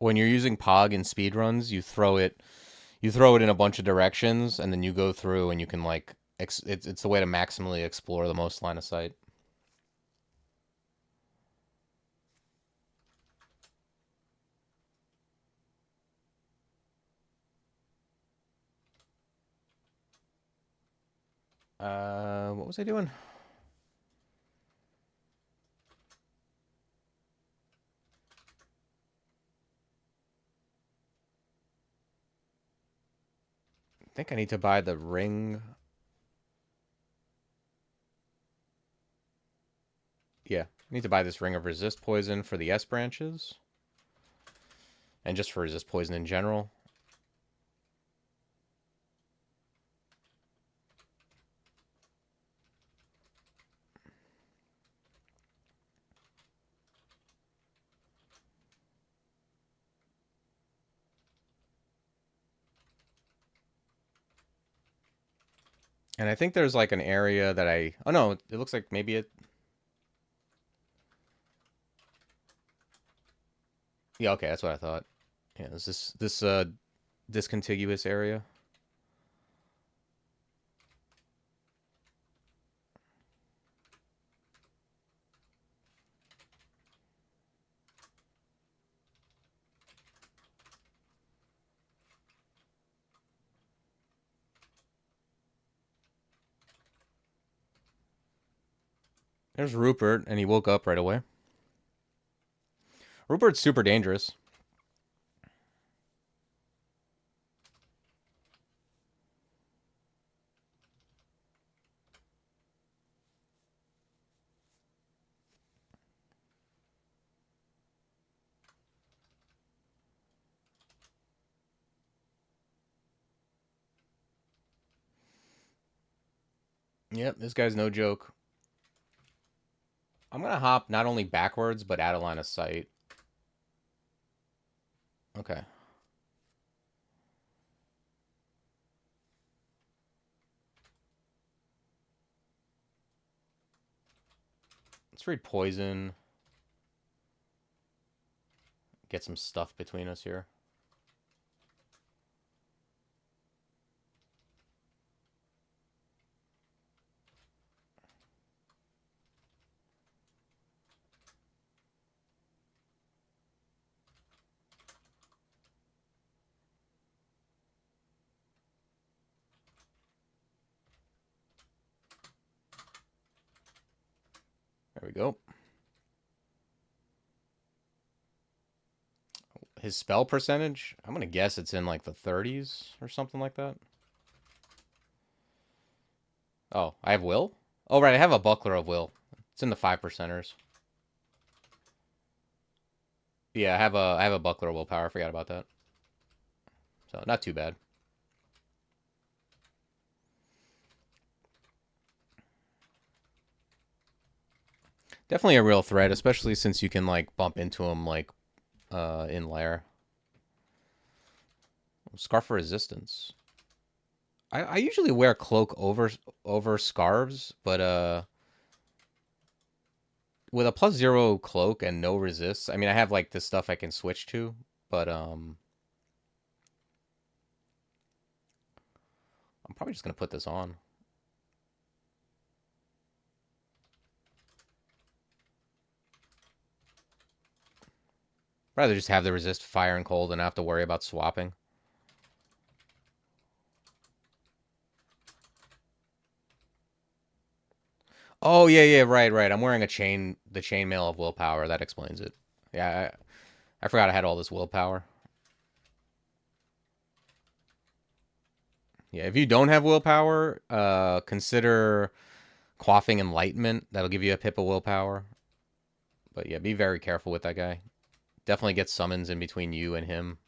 S1: using Pog in speedruns. You throw it in a bunch of directions, and then you go through and you can like it's the way to maximally explore the most line of sight. What was I doing? I think I need to buy the ring. Yeah, I need to buy this ring of resist poison for the S branches, and just for resist poison in general. And I think there's like an area that I... Oh, no. It looks like maybe it... Yeah, okay. That's what I thought. Yeah, there's this contiguous area. There's Rupert, and he woke up right away. Rupert's super dangerous. Yep, this guy's no joke. I'm going to hop not only backwards, but out of line of sight. Okay. Let's read poison. Get some stuff between us here. There we go. His spell percentage, I'm going to guess it's in like the 30s or something like that. Oh, I have will? Oh, right, I have a buckler of will. It's in the 5%ers. Yeah, I have a buckler of willpower. I forgot about that. So, not too bad. Definitely a real threat, especially since you can like bump into him like in lair. Scarf for resistance. I usually wear cloak over scarves, but with a +0 cloak and no resist, I mean I have like this stuff I can switch to, but I'm probably just gonna put this on. Rather just have the resist fire and cold and not have to worry about swapping. Oh yeah, right. I'm wearing the chainmail of willpower. That explains it. Yeah, I forgot I had all this willpower. Yeah, if you don't have willpower, consider quaffing enlightenment. That'll give you a pip of willpower. But yeah, be very careful with that guy. Definitely get summons in between you and him.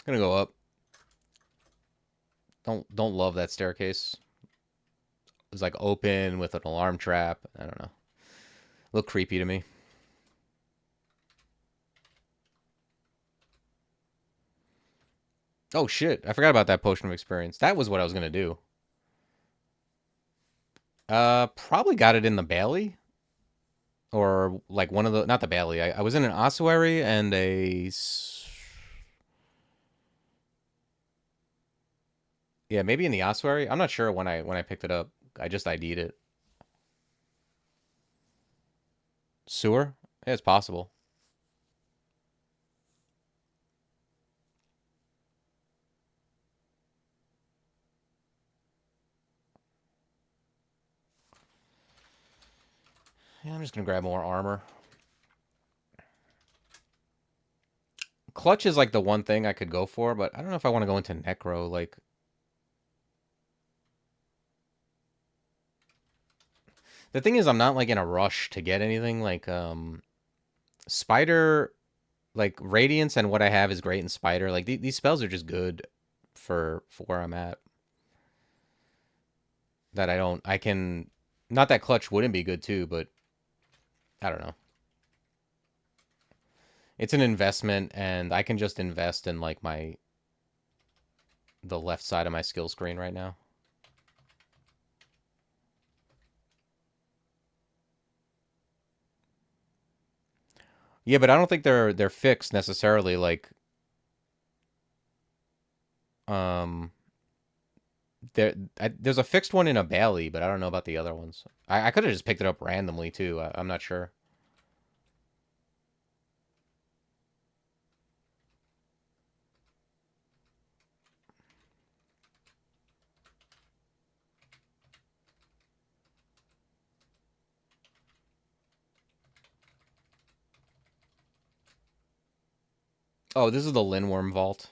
S1: Gonna go up. Don't love that staircase. It's like open with an alarm trap. I don't know. Look creepy to me. Oh shit! I forgot about that potion of experience. That was what I was gonna do. Probably got it in the Bailey. Or like one of the, not the Bailey. I was in an ossuary and yeah, maybe in the ossuary. I'm not sure when I picked it up. I just ID'd it. Sewer? Yeah, it's possible. Yeah, I'm just gonna grab more armor. Clutch is like the one thing I could go for, but I don't know if I want to go into Necro. Like, the thing is, I'm not like in a rush to get anything. Like, Spider Like Radiance and what I have is great in Spider. Like these spells are just good for where I'm at. That I don't. I can. Not that Clutch wouldn't be good too, but I don't know. It's an investment, and I can just invest in like my the left side of my skill screen right now. Yeah, but I don't think they're fixed necessarily. Like, um, there's a fixed one in a Bailey, but I don't know about the other ones. I could have just picked it up randomly too. I'm not sure. Oh, this is the Linworm Vault.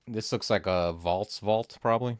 S1: This looks like a Vault's Vault, probably.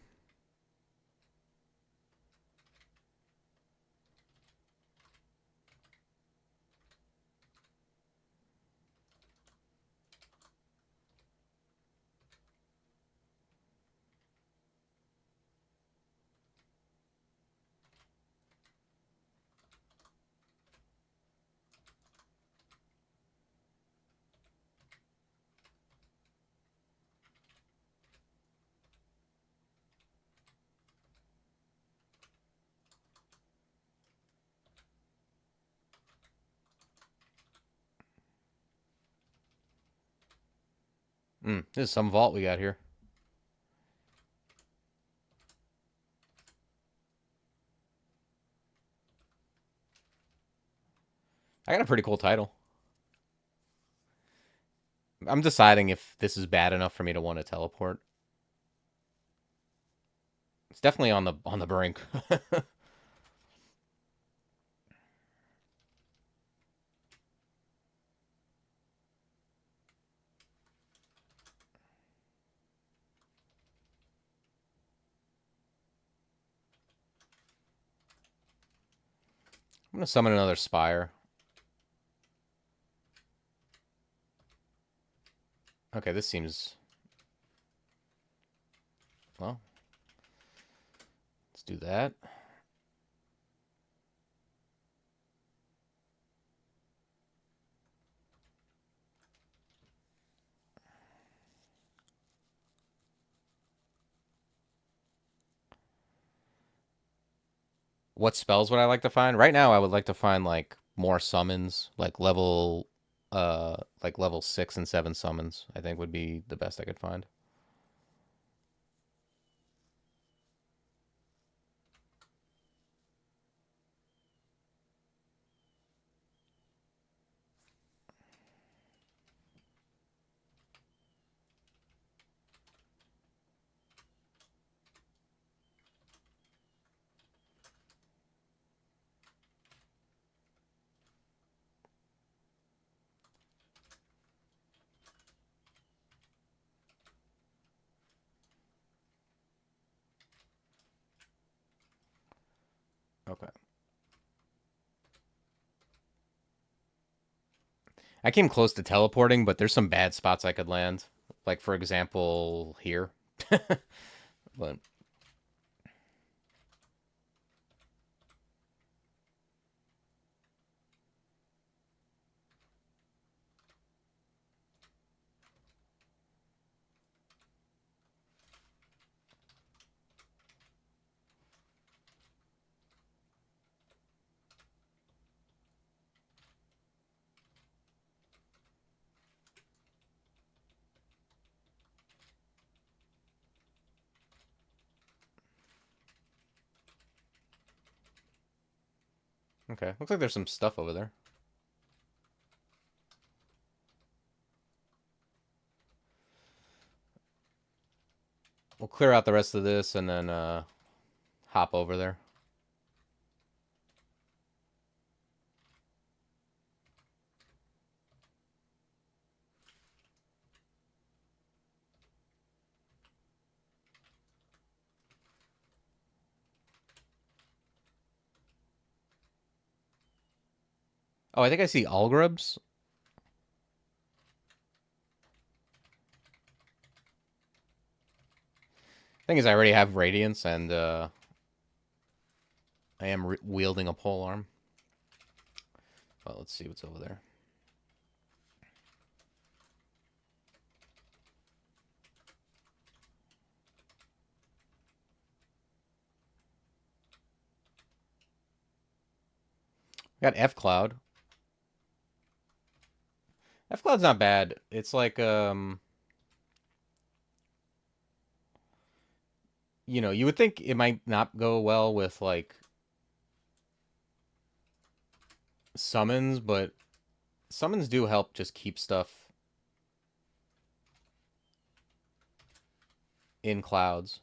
S1: This is some vault we got here. I got a pretty cool title. I'm deciding if this is bad enough for me to want to teleport. It's definitely on the brink. I'm gonna summon another Spire. Okay, this seems well. Let's do that. What spells would I like to find? Right now, I would like to find like more summons, like level 6 and 7 summons. I think would be the best I could find. Okay. I came close to teleporting, but there's some bad spots I could land. Like for example, here. But okay, looks like there's some stuff over there. We'll clear out the rest of this and then hop over there. Oh, I think I see Algrubs. Thing is, I already have Radiance, and I am wielding a pole arm. Well, let's see what's over there. Got F Cloud. F Cloud's not bad. It's like you know, you would think it might not go well with like summons, but summons do help just keep stuff in clouds.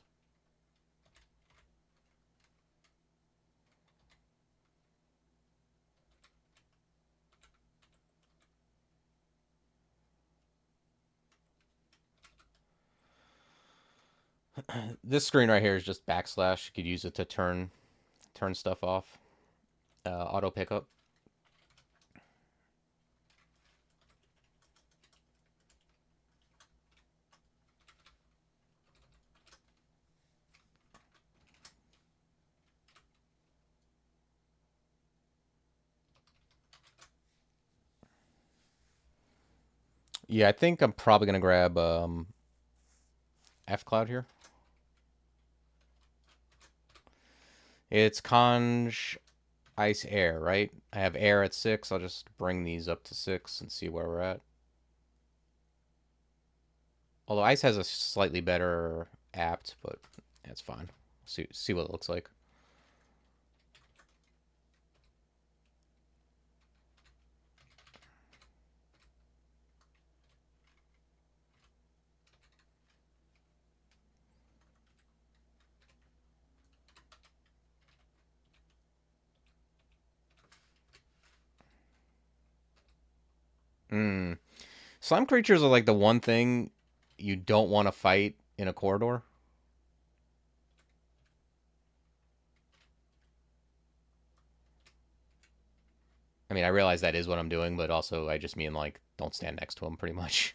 S1: This screen right here is just backslash. You could use it to turn stuff off. Auto pickup. Yeah, I think I'm probably gonna grab F Cloud here. It's Conj Ice Air, right? I have air at 6. I'll just bring these up to 6 and see where we're at. Although Ice has a slightly better apt, but that's fine. See what it looks like. Slime creatures are like the one thing you don't want to fight in a corridor. I mean, I realize that is what I'm doing, but also I just mean like don't stand next to them pretty much.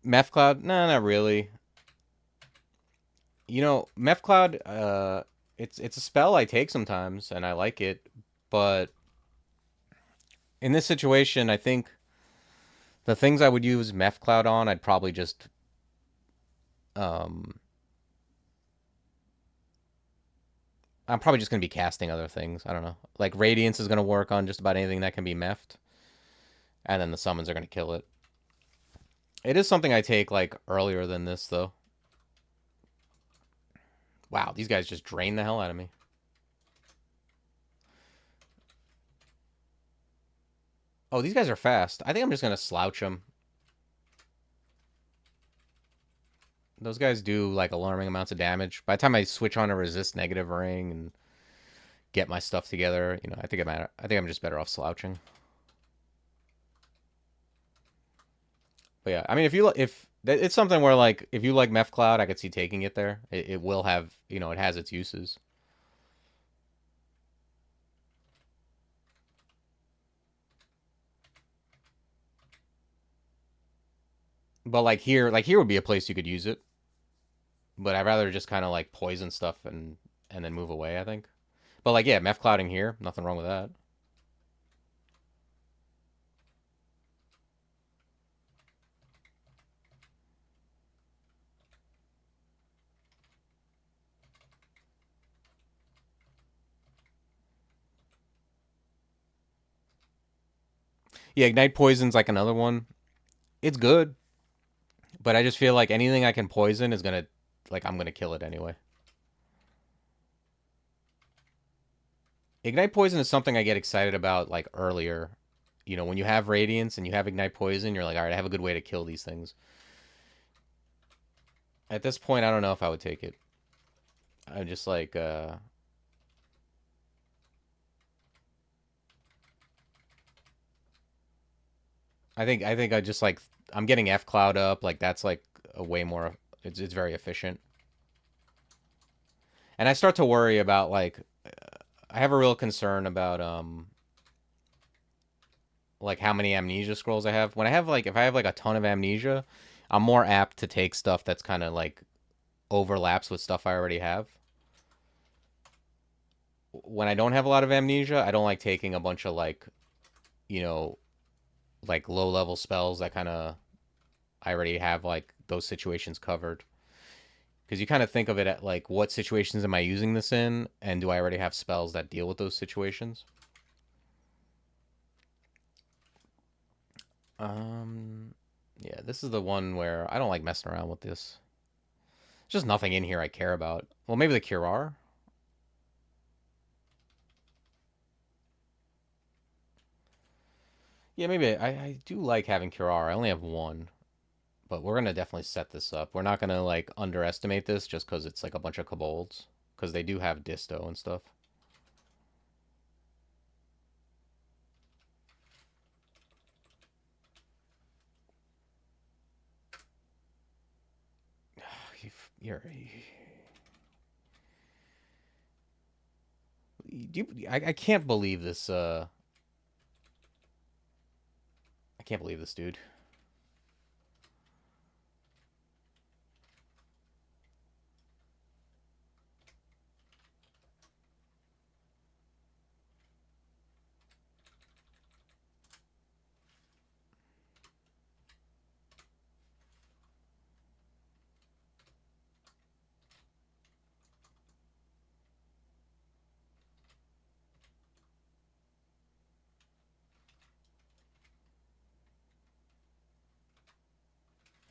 S1: Meth Cloud? Nah, not really. You know, Meth Cloud, it's a spell I take sometimes, and I like it, but in this situation, I think the things I would use Meth Cloud on, I'd probably just um I'm probably just gonna be casting other things. I don't know. Like Radiance is gonna work on just about anything that can be meffed, and then the summons are gonna kill it. It is something I take like earlier than this though. Wow, these guys just drain the hell out of me. Oh, these guys are fast. I think I'm just gonna slouch them. Those guys do like alarming amounts of damage. By the time I switch on a resist negative ring and get my stuff together, you know, I think I'm just better off slouching. But yeah, I mean, if it's something where like if you like Meth Cloud, I could see taking it there. It will have, you know, it has its uses. But like here would be a place you could use it. But I'd rather just kind of like poison stuff and then move away, I think. But like yeah, Meth Clouding here, nothing wrong with that. Yeah, Ignite Poison's like another one. It's good, but I just feel like anything I can poison is gonna, like, I'm gonna kill it anyway. Ignite Poison is something I get excited about like earlier. You know, when you have Radiance and you have Ignite Poison, you're like, all right, I have a good way to kill these things. At this point, I don't know if I would take it. I'm just like, I think I just like, I'm getting F Cloud up. Like that's like a way more. It's very efficient. And I start to worry about like, I have a real concern about like how many amnesia scrolls I have. When I have like, if I have like a ton of amnesia, I'm more apt to take stuff that's kind of like overlaps with stuff I already have. When I don't have a lot of amnesia, I don't like taking a bunch of like, you know, like low level spells that kind of, I already have like those situations covered. Because you kind of think of it at like, what situations am I using this in, and do I already have spells that deal with those situations? Um, yeah, this is the one where I don't like messing around with this. There's just nothing in here I care about. Well, maybe the Curar. Yeah, maybe I do like having Curar. I only have one, but we're gonna definitely set this up. We're not gonna like underestimate this just because it's like a bunch of kobolds, because they do have disto and stuff. You're, I can't believe this. I can't believe this, dude.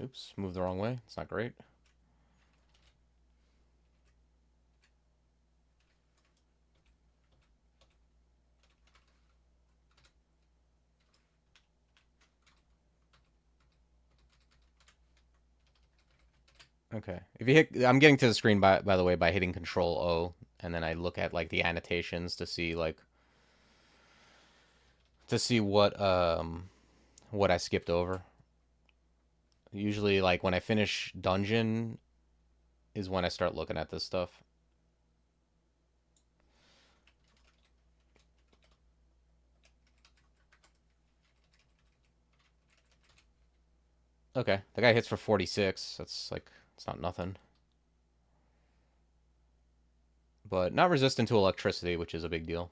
S1: Oops, moved the wrong way. It's not great. Okay. If you hit, I'm getting to the screen by the way by hitting Control O, and then I look at like the annotations to see like, to see what I skipped over. Usually like when I finish dungeon is when I start looking at this stuff. Okay, the guy hits for 46. That's like, it's not nothing, but not resistant to electricity, which is a big deal.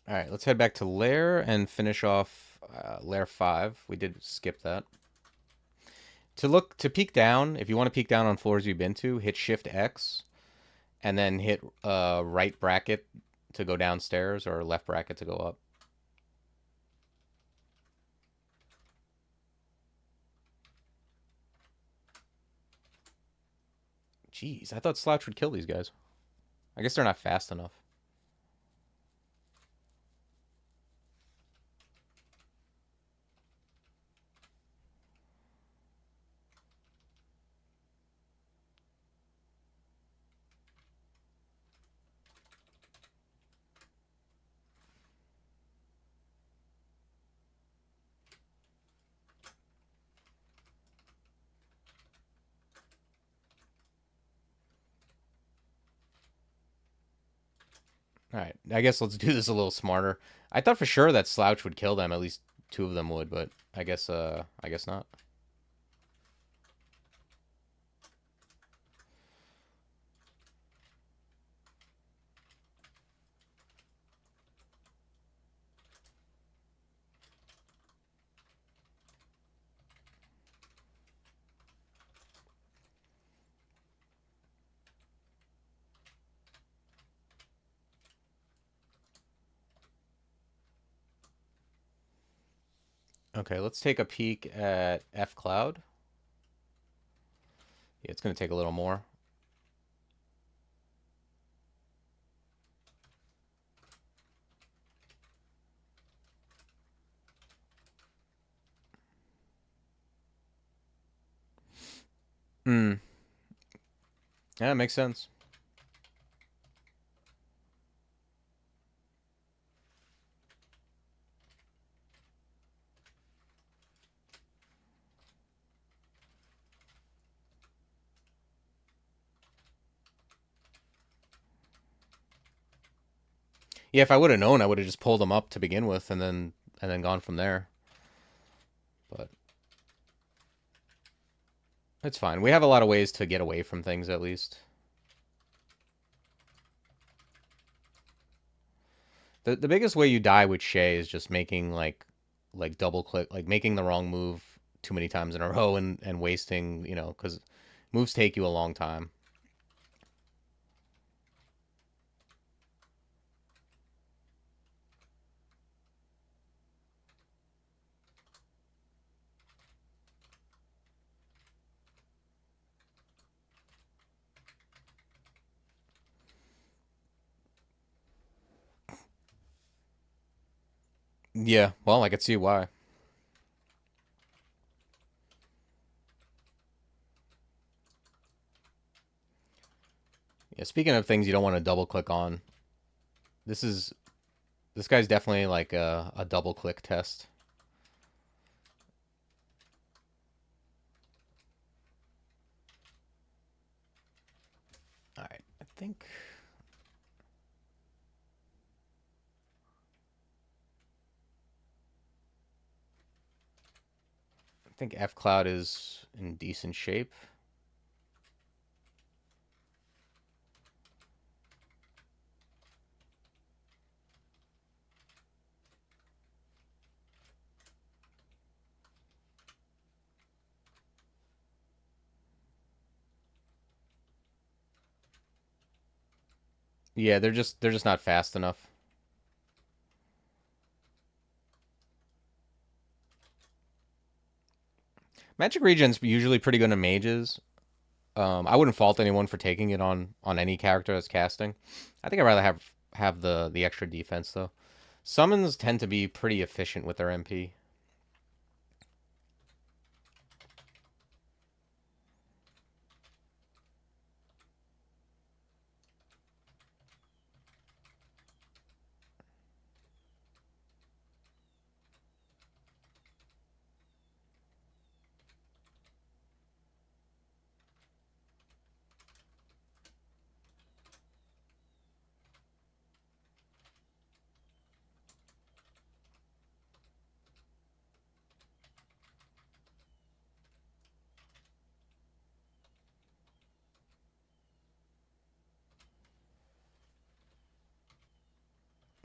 S1: All right, let's head back to Lair and finish off Lair 5. We did skip that. To peek down, if you want to peek down on floors you've been to, hit Shift X and then hit right bracket to go downstairs or left bracket to go up. Jeez, I thought Slouch would kill these guys. I guess they're not fast enough. All right, I guess let's do this a little smarter. I thought for sure that Slouch would kill them. At least two of them would, but I guess not. Okay, let's take a peek at F Cloud. Yeah, it's gonna take a little more. Hmm. Yeah, makes sense. Yeah, if I would have known, I would have just pulled them up to begin with, and then gone from there. But it's fine. We have a lot of ways to get away from things, at least. The biggest way you die with Shay is just making like double click, like making the wrong move too many times in a row and wasting, because moves take you a long time. Yeah, well, I could see why. Yeah, speaking of things you don't want to double click on, this is this guy's definitely like a double click test. All right, I think F Cloud is in decent shape. Yeah, they're just not fast enough. Magic Regen's usually pretty good in mages. I wouldn't fault anyone for taking it on any character that's casting. I think I'd rather have the extra defense though. Summons tend to be pretty efficient with their MP.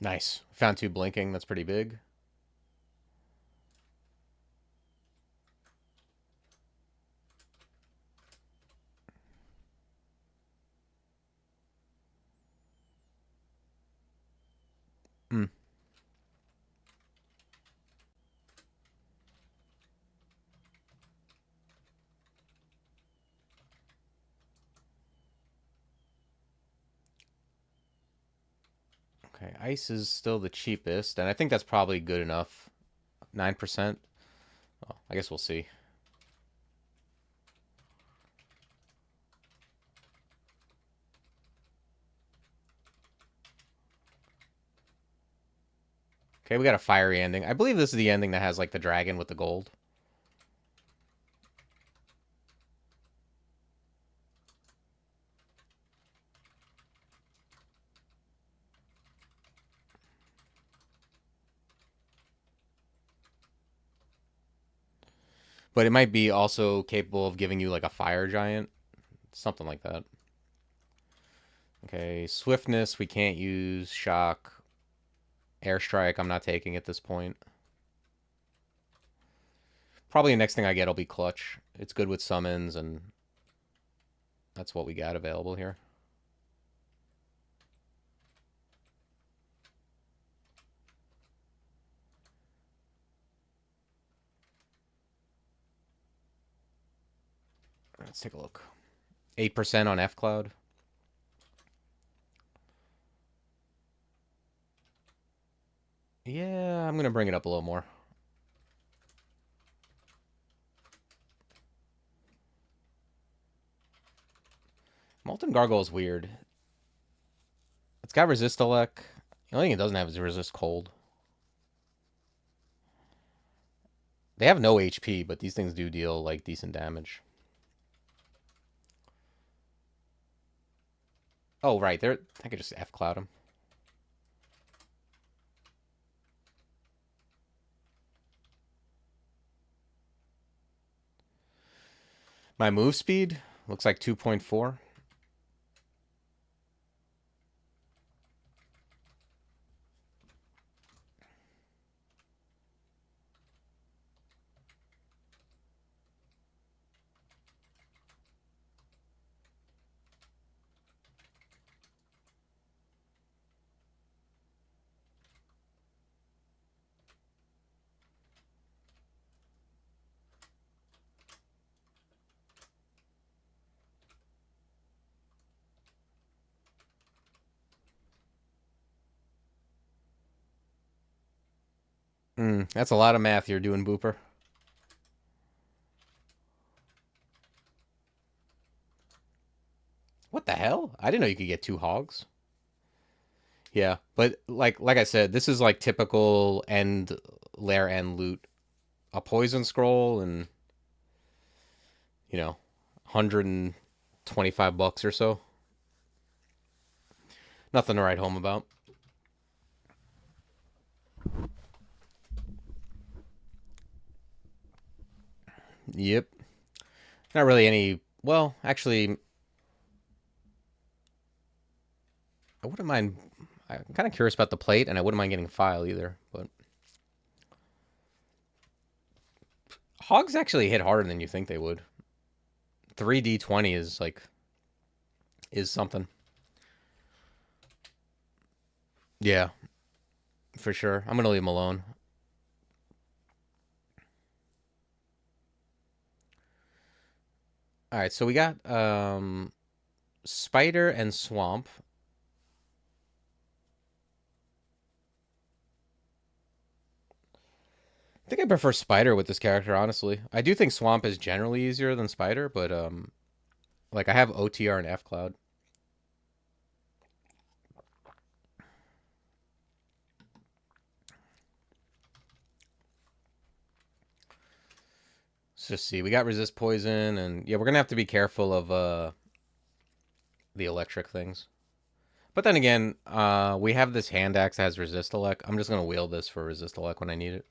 S1: Nice. Found two blinking. That's pretty big. Hmm. Okay, ice is still the cheapest, and I think that's probably good enough. 9%. Oh, I guess we'll see. Okay, we got a fiery ending. I believe this is the ending that has like the dragon with the gold. But it might be also capable of giving you like a fire giant. Something like that. Okay, swiftness, we can't use. Shock. Airstrike, I'm not taking at this point. Probably the next thing I get will be clutch. It's good with summons, and that's what we got available here. Let's take a look. 8% on F Cloud. Yeah, I'm going to bring it up a little more. Molten Gargoyle is weird. It's got resist elec. The only thing it doesn't have is resist cold. They have no HP, but these things do deal like decent damage. Oh, right. I could just F Cloud them. My move speed looks like 2.4. That's a lot of math you're doing, Booper. What the hell? I didn't know you could get 2 hogs. Yeah, but like I said, this is like typical end lair end loot. A poison scroll and 125 bucks or so. Nothing to write home about. Yep. Not really any. Well, actually, I wouldn't mind. I'm kind of curious about the plate, and I wouldn't mind getting a file either. But hogs actually hit harder than you think they would. 3D20 is something. Yeah, for sure. I'm gonna leave them alone. All right, so we got spider and swamp. I think I prefer spider with this character, honestly. I do think swamp is generally easier than spider, but like I have OTR and F Cloud. Let's just see. We got resist poison, and yeah, we're gonna have to be careful of the electric things. But then again, we have this hand axe that has resist elec. I'm just gonna wield this for resist elec when I need it.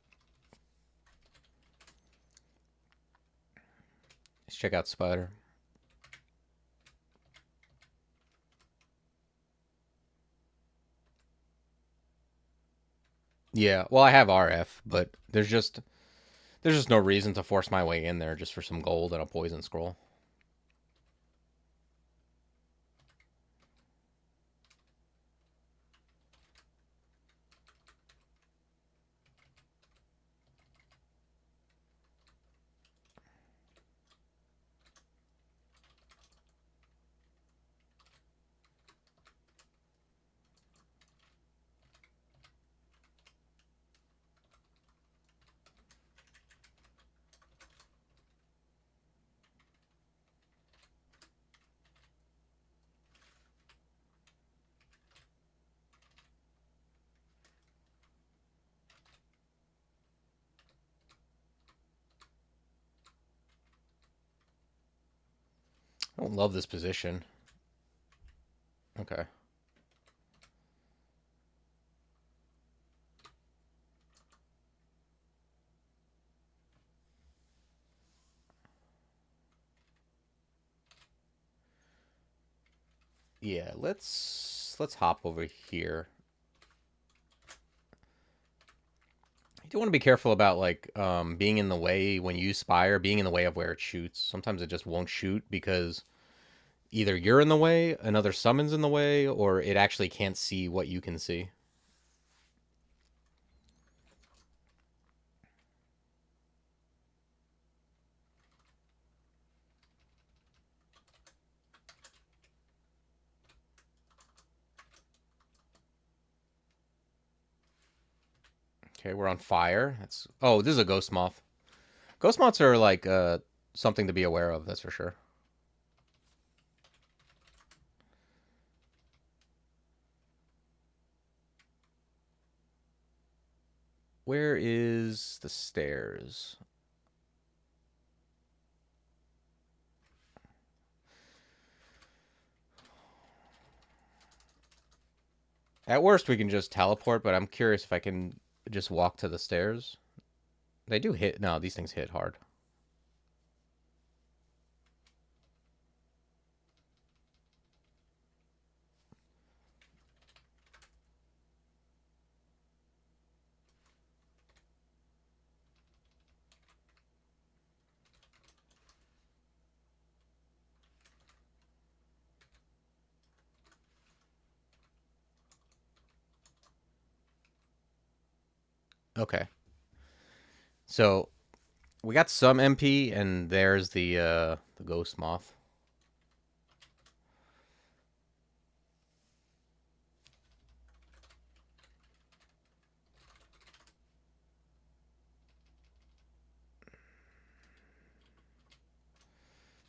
S1: Let's check out spider. Yeah, well, I have RF, but there's just no reason to force my way in there just for some gold and a poison scroll. I don't love this position. Okay. Yeah, let's hop over here. You do want to be careful about like being in the way when you spire, being in the way of where it shoots. Sometimes it just won't shoot because either you're in the way, another summon's in the way, or it actually can't see what you can see. Okay, we're on fire. That's oh, this is a ghost moth. Ghost moths are like something to be aware of. That's for sure. Where is the stairs? At worst, we can just teleport, but I'm curious if I can just walk to the stairs. They do hit. No, these things hit hard. Okay. So we got some MP, and there's the ghost moth.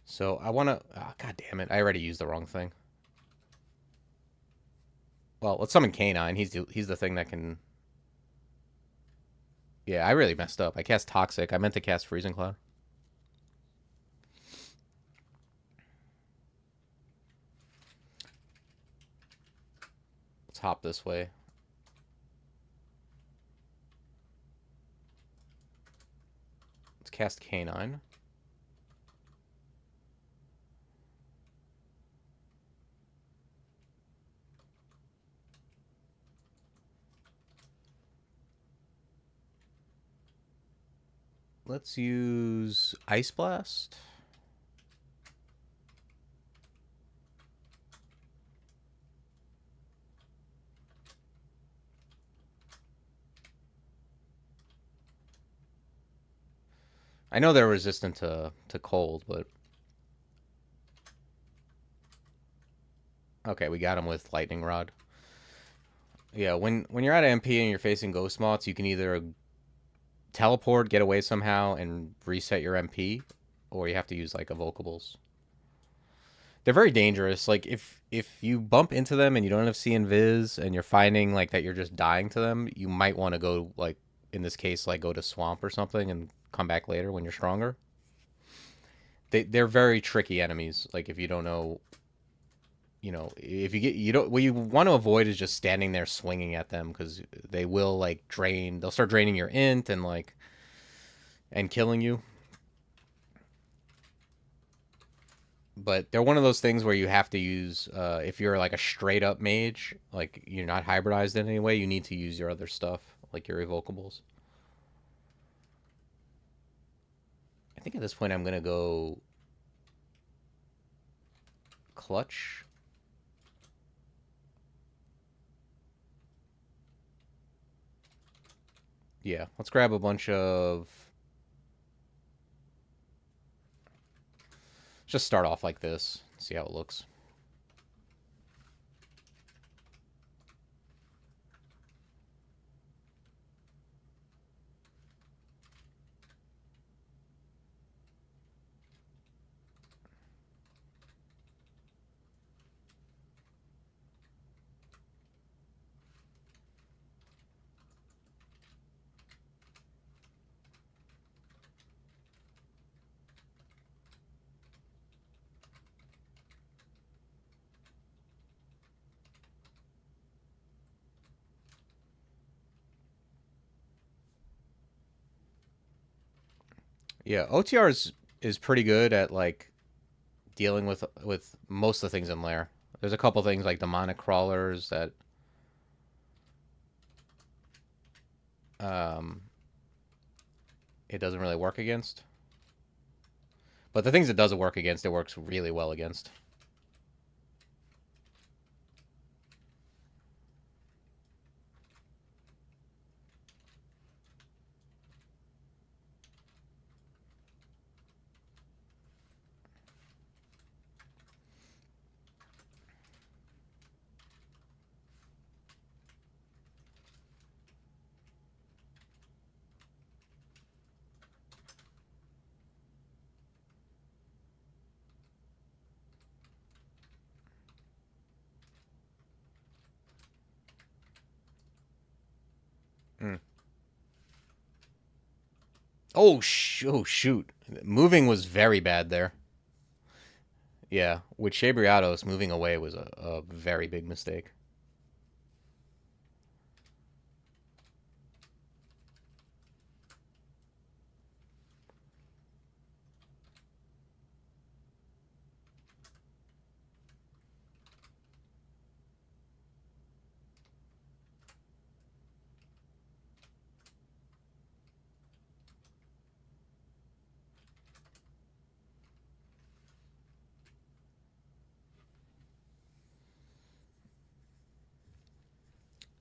S1: So I want to. Oh, God damn it! I already used the wrong thing. Well, let's summon Canine. He's the thing that can. Yeah, I really messed up. I cast Toxic. I meant to cast Freezing Cloud. Let's hop this way. Let's cast Canine. Let's use Ice Blast. I know they're resistant to cold, but okay, we got him with Lightning Rod. Yeah, when you're at MP and you're facing Ghost Moths, you can either teleport, get away somehow, and reset your MP, or you have to use like evocables. They're very dangerous. Like if you bump into them and you don't have C invis and you're finding like that you're just dying to them, you might want to go like in this case like go to swamp or something and come back later when you're stronger. They're very tricky enemies. Like if you don't know, if you get you don't what you want to avoid is just standing there swinging at them because they will like drain. They'll start draining your int and like and killing you. But they're one of those things where you have to use if you're like a straight up mage, like you're not hybridized in any way, you need to use your other stuff, like your evocables. I think at this point I'm gonna go clutch. Yeah, let's grab a bunch of. Just start off like this, see how it looks. Yeah, OTR is pretty good at like dealing with most of the things in there. There's a couple things like demonic crawlers that um, it doesn't really work against. But the things it doesn't work against, it works really well against. Mm. Oh, oh, shoot. Moving was very bad there. Yeah, with Cheibriados, moving away was a very big mistake.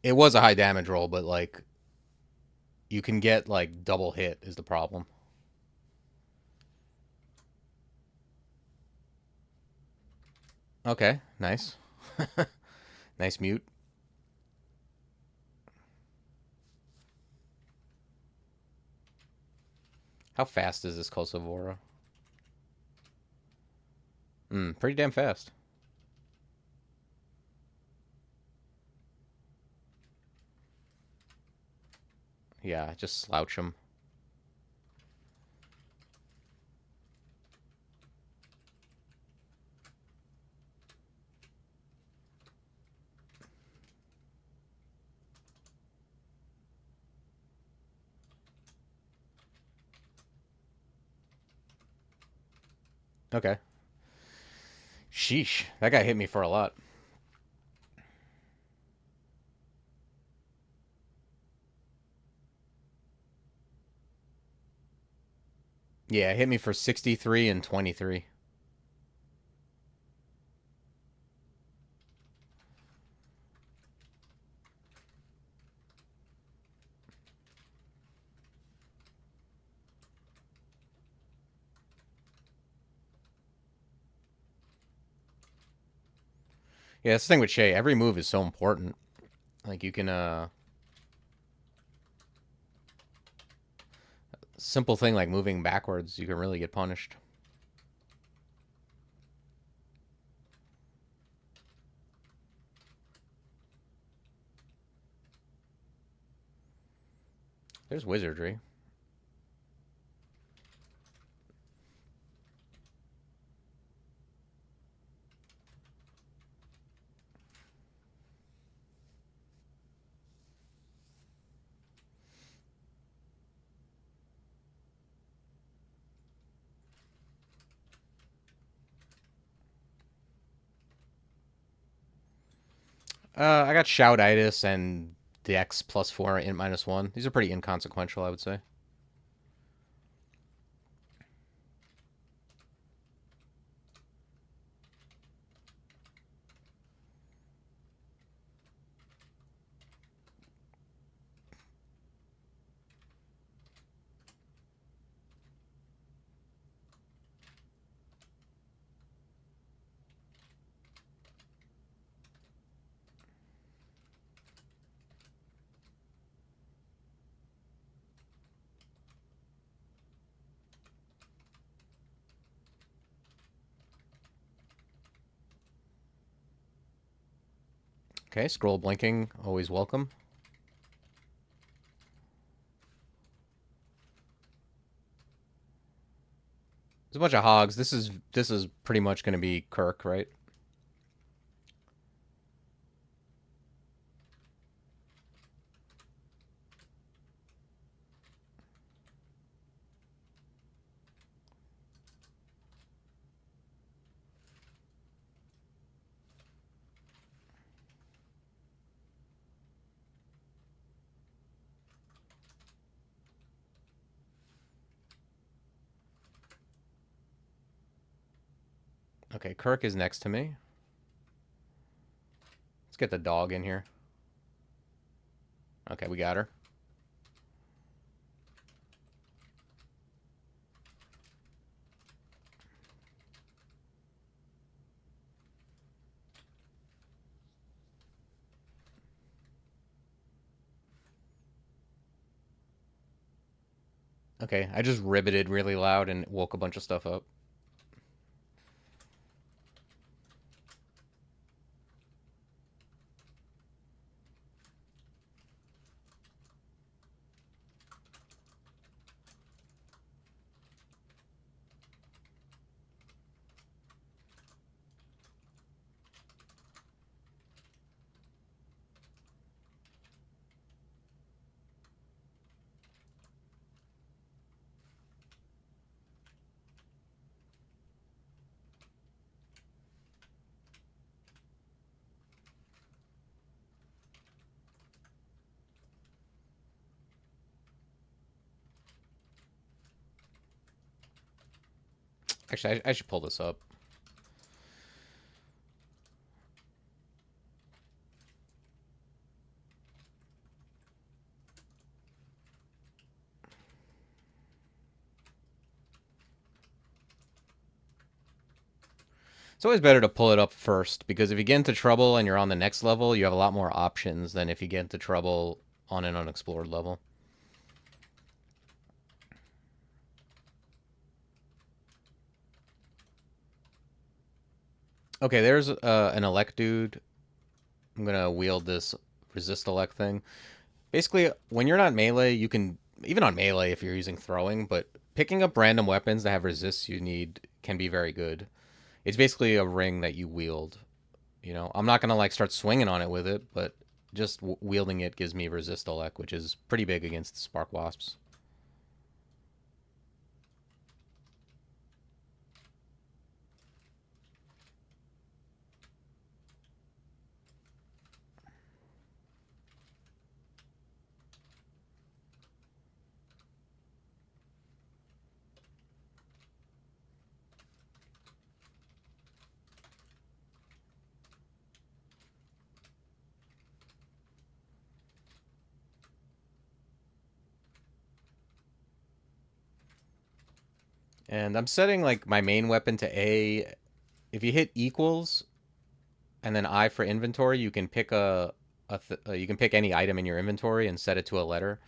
S1: It was a high damage roll, but like you can get like double hit is the problem. Okay, nice. Nice mute. How fast is this Kosovora? Pretty damn fast. Yeah, just slouch him. Okay. Sheesh, that guy hit me for a lot. Yeah, hit me for 63 and 23. Yeah, that's the thing with Shay. Every move is so important. Like you can simple thing like moving backwards, you can really get punished. There's wizardry. I got Shoutitis and Dex +4 int -1. These are pretty inconsequential, I would say. Okay, scroll blinking, always welcome. There's a bunch of hogs. This is pretty much going to be Kirk, right? Okay, Kirk is next to me. Let's get the dog in here. Okay, we got her. Okay, I just ribbited really loud and woke a bunch of stuff up. Actually, I should pull this up. It's always better to pull it up first, because if you get into trouble and you're on the next level, you have a lot more options than if you get into trouble on an unexplored level. Okay, there's an elect dude. I'm gonna wield this resist elect thing. Basically, when you're not melee, you can, even on melee if you're using throwing, but picking up random weapons that have resists you need can be very good. It's basically a ring that you wield. You know, I'm not gonna like start swinging on it with it, but just wielding it gives me resist elect, which is pretty big against the spark wasps. And I'm setting like my main weapon to A. If you hit equals and then I for inventory, you can pick you can pick any item in your inventory and set it to a letter.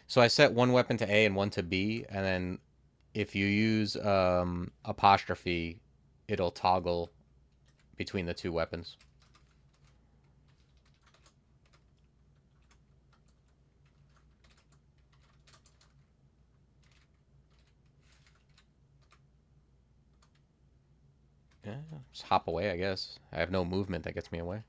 S1: So I set one weapon to A and one to B, and then if you use apostrophe, it'll toggle between the two weapons. Yeah, just hop away, I guess. I have no movement that gets me away.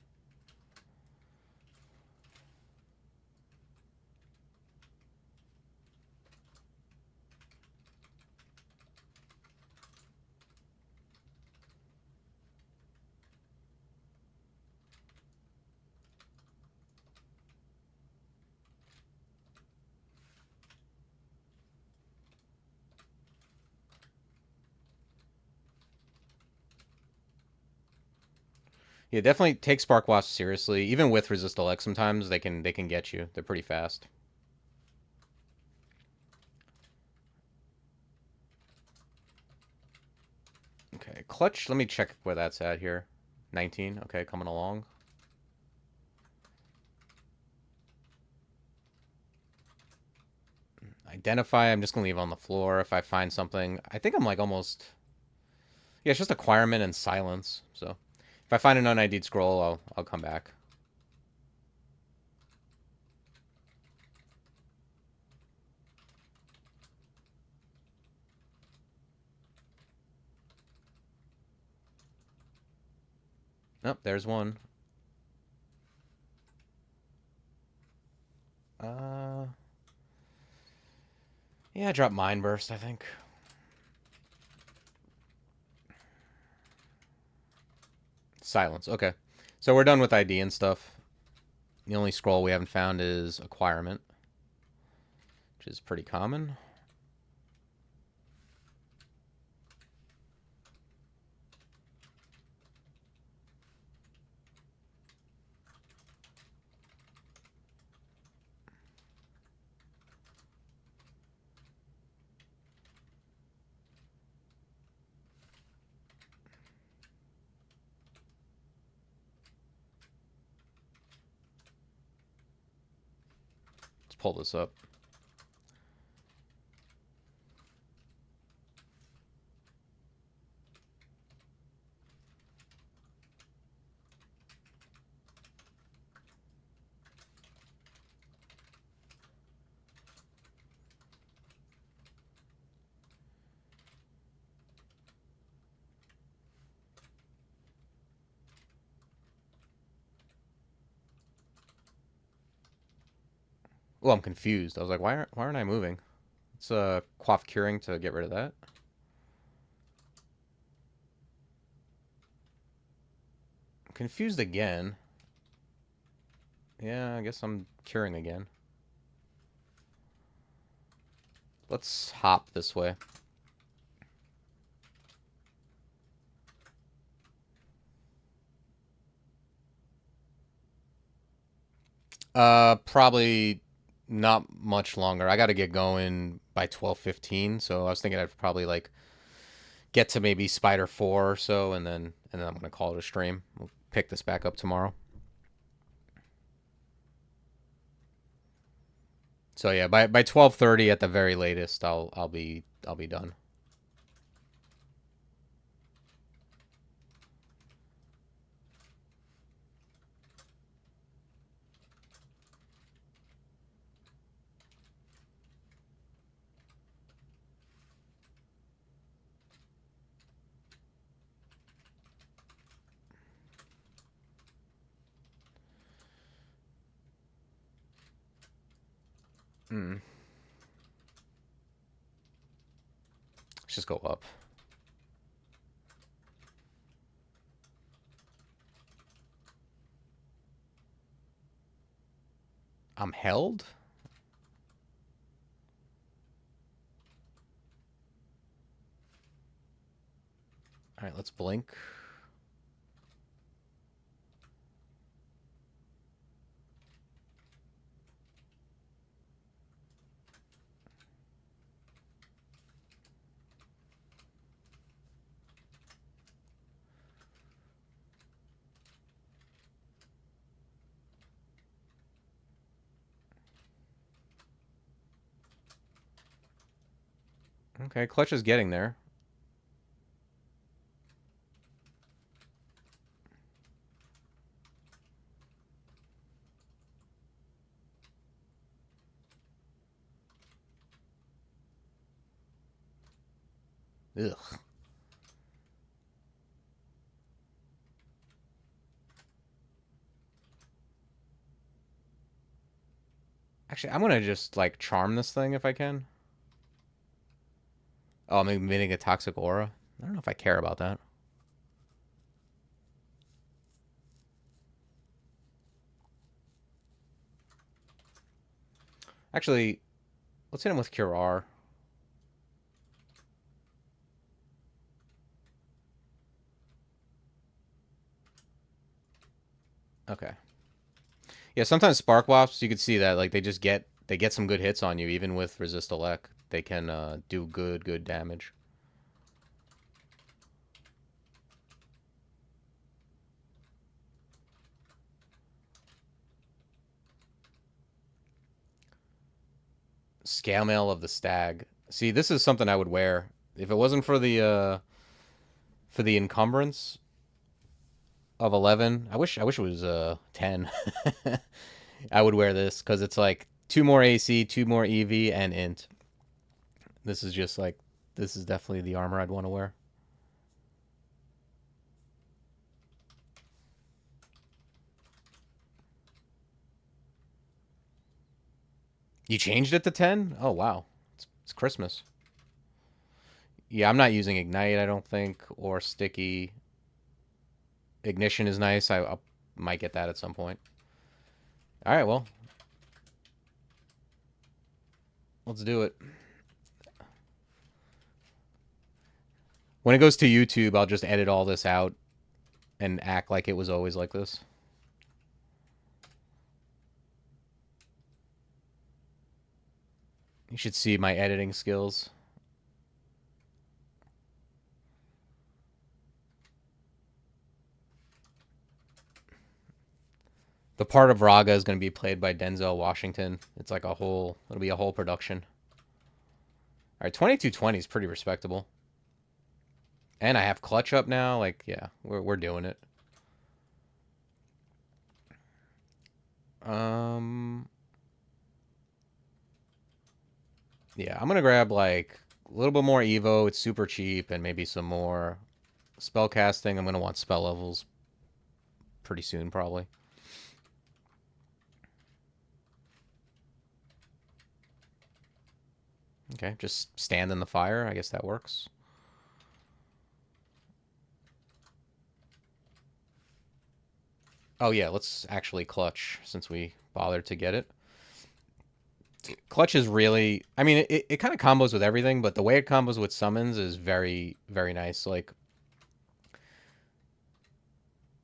S1: Yeah, definitely take Spark Wasp seriously. Even with Resist Elect, sometimes they can get you. They're pretty fast. Okay, Clutch. Let me check where that's at here. 19. Okay, coming along. Identify. I'm just gonna leave on the floor. If I find something, I think I'm like almost. Yeah, it's just acquirement and silence. So if I find an unID'd scroll, I'll come back. Nope, there's one. Yeah, drop Mind Burst, I think. Silence. Okay. So we're done with ID and stuff. The only scroll we haven't found is acquirement, which is pretty common. pull this up. Oh, I'm confused. I was like, why aren't I moving? It's quaff curing to get rid of that. I'm confused again. Yeah, I guess I'm curing again. Let's hop this way. Probably not much longer. I got to get going by 12:15, so I was thinking I'd probably like get to maybe Spider 4 or so, and then I'm gonna call it a stream. We'll pick this back up tomorrow. So yeah, by 12:30 at the very latest, I'll be done. Let's just go up. I'm held? Alright, let's blink. Okay, clutch is getting there. Ugh. Actually, I'm gonna just like charm this thing if I can. Oh, I'm emitting a toxic aura. I don't know if I care about that. Actually, let's hit him with Cure R. Okay. Yeah, sometimes Spark Wasps, you could see that like they get some good hits on you even with Resist Elect. They can do good damage. Scale Mail of the Stag. See, this is something I would wear if it wasn't for the encumbrance of 11. I wish it was 10. I would wear this because it's like 2 more AC, 2 more EV, and int. This is just like this is definitely the armor I'd want to wear. You changed it to 10? Oh wow, it's Christmas. Yeah, I'm not using Ignite, I don't think, or Sticky. Ignition is nice. I might get that at some point. All right, well, let's do it. When it goes to YouTube, I'll just edit all this out and act like it was always like this. You should see my editing skills. The part of Raga is going to be played by Denzel Washington. It's like a whole, it'll be a whole production. All right, 2220 is pretty respectable. And I have clutch up now. Like, yeah, we're doing it. Yeah, I'm gonna grab like a little bit more Evo. It's super cheap, and maybe some more spell casting. I'm gonna want spell levels pretty soon, probably. Okay, just stand in the fire. I guess that works. Oh yeah, let's actually clutch since we bothered to get it. Clutch is really, I mean, it kind of combos with everything, but the way it combos with summons is very, very nice. Like,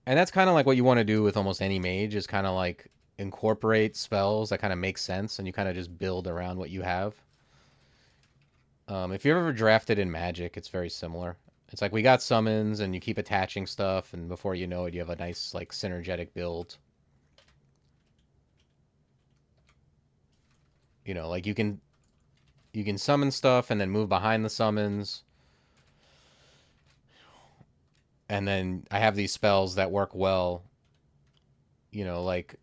S1: and that's kind of like what you want to do with almost any mage is kind of like incorporate spells that kind of make sense, and you kind of just build around what you have. If you've ever drafted in Magic, it's very similar. It's like we got summons, and you keep attaching stuff, and before you know it, you have a nice like synergetic build. You know, like you can summon stuff and then move behind the summons. And then I have these spells that work well, you know, like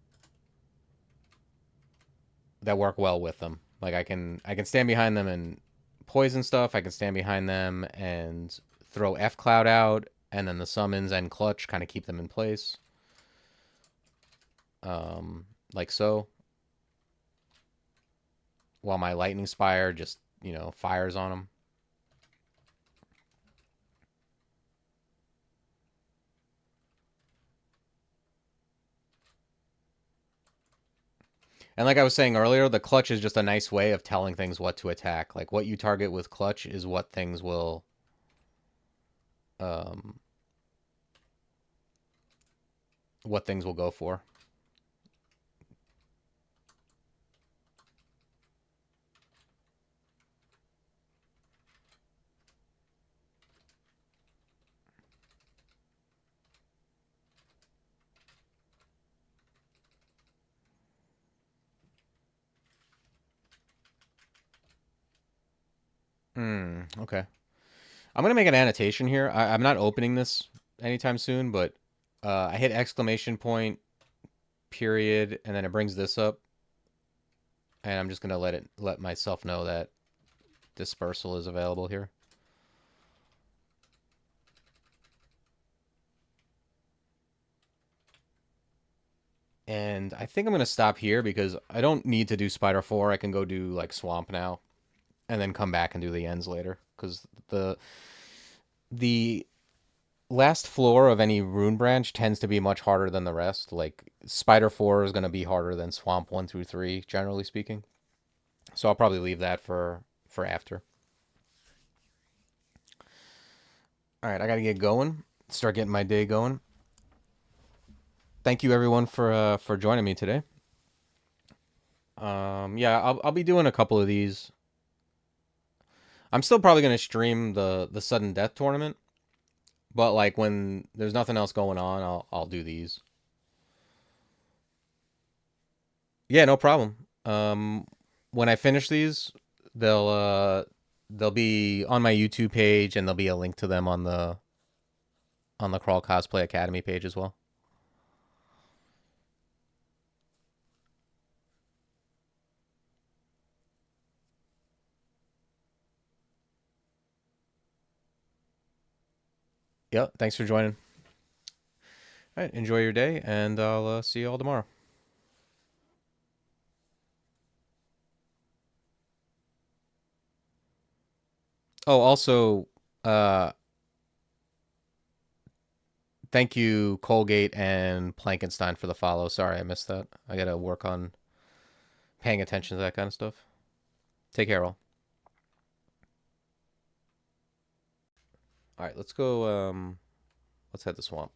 S1: that work well with them. Like I can stand behind them and poison stuff. I can stand behind them and throw F Cloud out, and then the summons and clutch kind of keep them in place. Like so. While my lightning spire just, you know, fires on them. And like I was saying earlier, the clutch is just a nice way of telling things what to attack. Like what you target with clutch is um what things will go for. Okay. I'm gonna make an annotation here. I'm not opening this anytime soon, but I hit exclamation point, period, and then it brings this up, and I'm just gonna let myself know that dispersal is available here. And I think I'm gonna stop here because I don't need to do Spider 4. I can go do like Swamp now, and then come back and do the ends later. Because the last floor of any rune branch tends to be much harder than the rest. Like Spider 4 is gonna be harder than Swamp 1 through 3, generally speaking. So I'll probably leave that for after. All right, I got to get going. Start getting my day going. Thank you everyone for joining me today. Yeah, I'll be doing a couple of these. I'm still probably gonna stream the sudden death tournament, but like when there's nothing else going on, I'll do these. Yeah, no problem. When I finish these, they'll uh they'll be on my YouTube page, and there'll be a link to them on the Crawl Cosplay Academy page as well. Yep. Thanks for joining. All right. Enjoy your day, and I'll see you all tomorrow. Oh, also, uh, thank you, Colgate and Plankenstein, for the follow. Sorry, I missed that. I gotta work on paying attention to that kind of stuff. Take care, all. All right, let's go. Let's head to Swamp.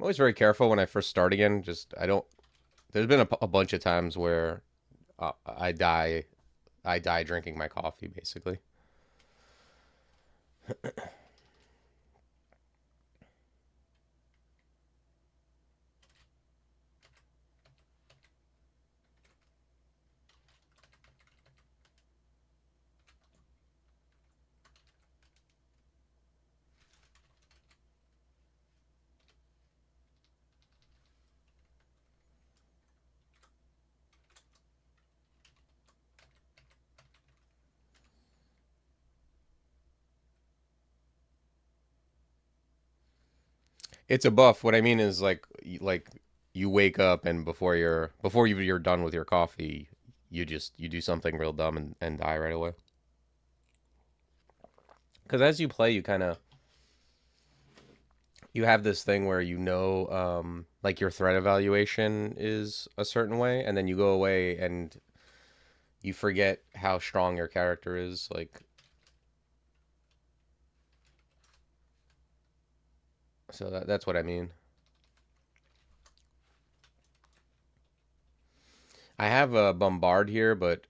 S1: I'm always very careful when I first start again. Just I don't. There's been a bunch of times where I die. I die drinking my coffee, basically. It's a buff. What I mean is like you wake up and you're done with your coffee, you do something real dumb and die right away. Because as you play, you have this thing where like your threat evaluation is a certain way, and then you go away and you forget how strong your character is. Like, so that's what I mean. I have a bombard here, but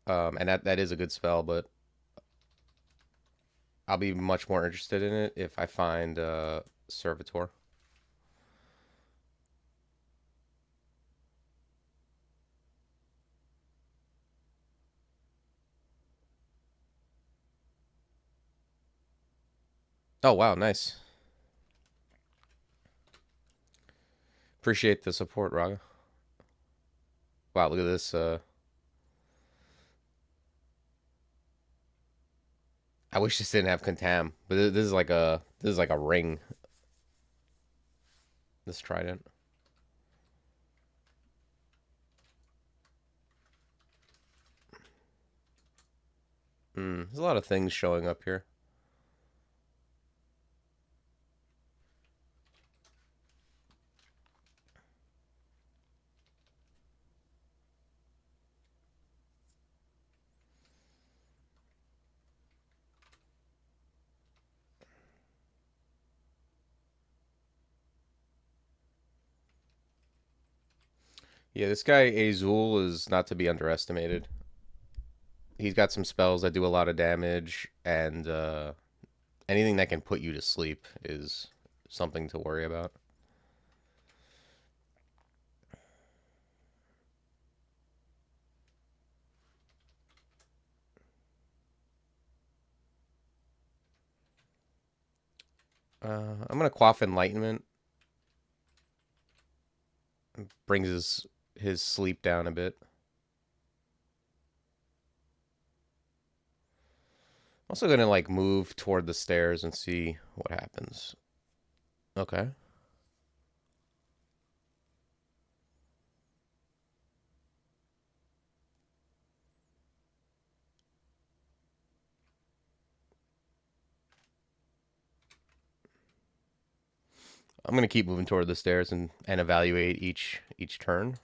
S1: and that is a good spell, but I'll be much more interested in it if I find servitor. Oh wow, nice. Appreciate the support, Raga. Wow, look at this. I wish this didn't have contam, but this is like a ring. This trident. There's a lot of things showing up here. Yeah, this guy Azul is not to be underestimated. He's got some spells that do a lot of damage, and anything that can put you to sleep is something to worry about. I'm gonna quaff enlightenment. Brings his sleep down a bit. I'm also gonna like move toward the stairs and see what happens. Okay. I'm gonna keep moving toward the stairs and evaluate each turn.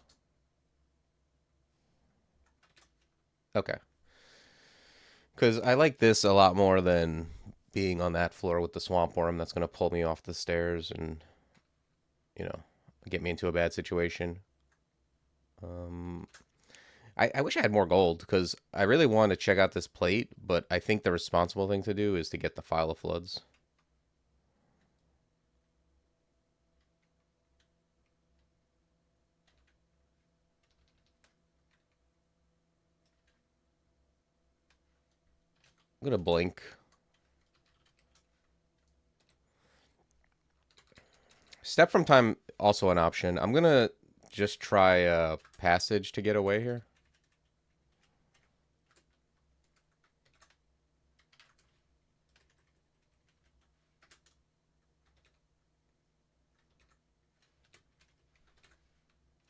S1: Okay. Because I like this a lot more than being on that floor with the swamp worm that's gonna pull me off the stairs and you know get me into a bad situation. Um, I wish I had more gold because I really want to check out this plate, but I think the responsible thing to do is to get the file of floods. I'm gonna blink. Step from time also an option. I'm gonna just try a passage to get away here.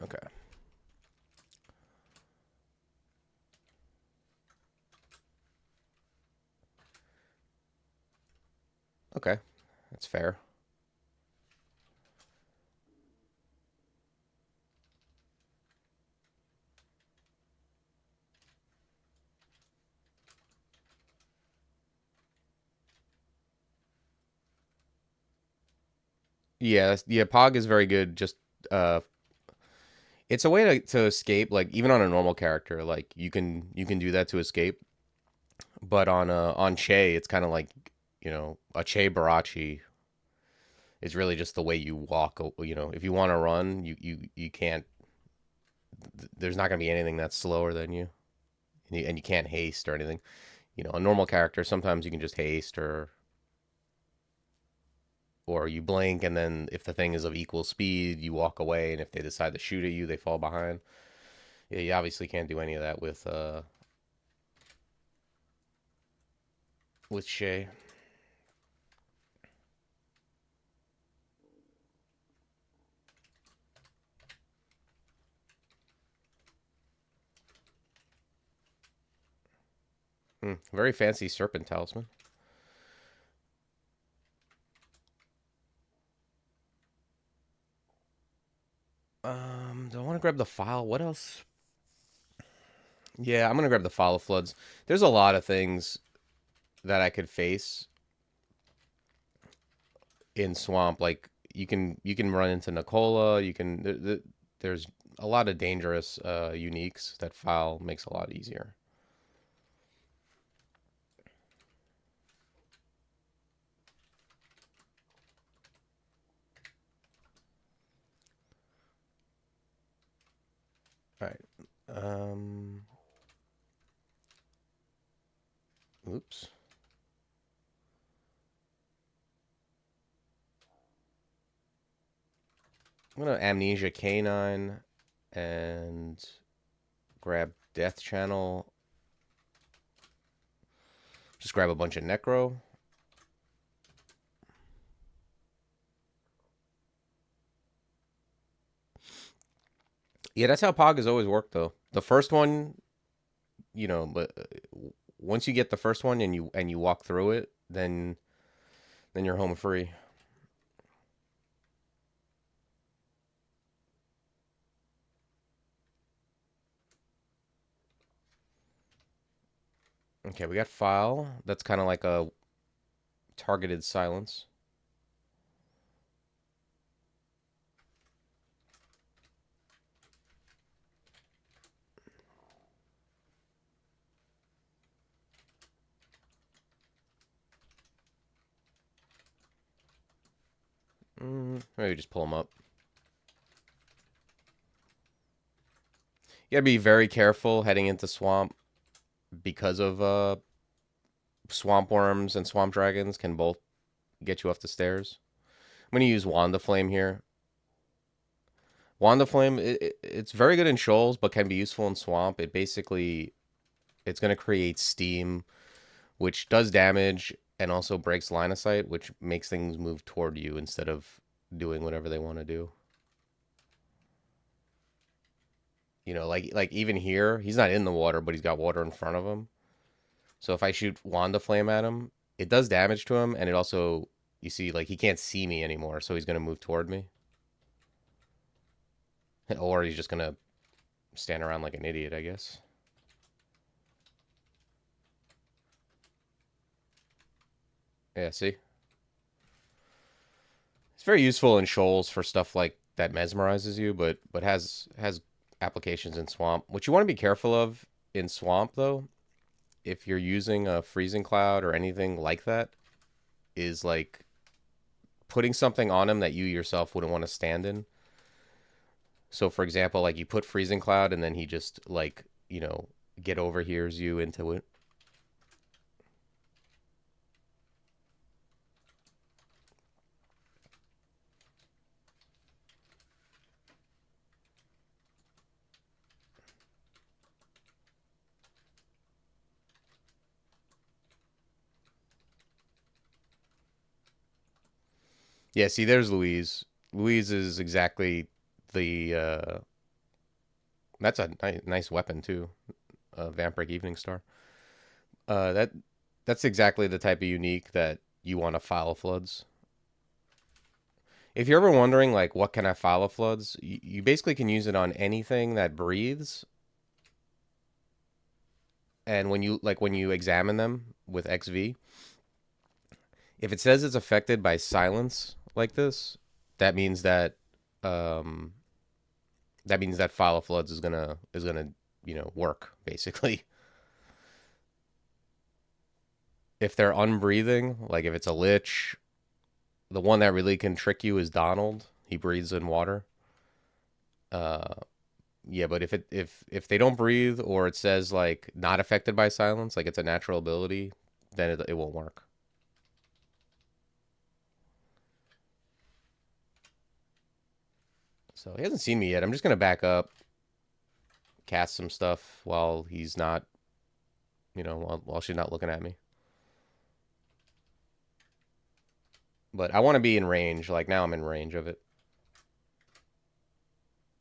S1: Okay. Okay. That's fair. Yeah, yeah, Pog is very good. Just uh, it's a way to escape. Like even on a normal character, like you can do that to escape. But on Che, it's kind of like a Che Barachi is really just the way you walk. If you want to run, you can't. There's not gonna be anything that's slower than you, and you can't haste or anything. A normal character sometimes you can just haste or you blink and then if the thing is of equal speed, you walk away, and if they decide to shoot at you, they fall behind. Yeah, you obviously can't do any of that with Shay. Very fancy serpent talisman. Do I want to grab the file? What else? Yeah, I'm gonna grab the file of floods. There's a lot of things that I could face in swamp. Like you can run into Nicola. There's a lot of dangerous uniques that file makes a lot easier. All right. Oops. I'm gonna amnesia canine and grab death channel. Just grab a bunch of necro. Yeah, that's how Pog has always worked though. The first one, but once you get the first one and you walk through it, then you're home free. Okay, we got file. That's kind of like a targeted silence. Maybe just pull them up. You gotta be very careful heading into swamp because of swamp worms and swamp dragons can both get you off the stairs. I'm gonna use Wanda Flame here. Wanda Flame, it's very good in shoals, but can be useful in swamp. It's gonna create steam, which does damage and also breaks line of sight, which makes things move toward you instead of doing whatever they want to do. Like even here, he's not in the water, but he's got water in front of him. So if I shoot Wanda Flame at him, it does damage to him, and it also, you see, like he can't see me anymore, so he's gonna move toward me, or he's just gonna stand around like an idiot, I guess. Yeah, see, it's very useful in shoals for stuff like that mesmerizes you, but has applications in swamp. What you want to be careful of in swamp though, if you're using a freezing cloud or anything like that, is like putting something on him that you yourself wouldn't want to stand in. So for example, like you put freezing cloud and then he just like, get over here's you into it. Yeah, see there's Louise. Louise is exactly the that's a nice weapon too. Vampiric Evening Star. That that's exactly the type of unique that you want to file floods. If you're ever wondering like what can I file floods, you basically can use it on anything that breathes. And when you examine them with XV, if it says it's affected by silence like this, that means that um, that means that File of Floods is gonna work basically. If they're unbreathing, like if it's a lich, the one that really can trick you is Donald. He breathes in water. Uh, yeah, but if they don't breathe or it says like not affected by silence, like it's a natural ability, then it won't work. So he hasn't seen me yet. I'm just gonna back up, cast some stuff while he's not, while she's not looking at me. But I want to be in range. Like now I'm in range of it.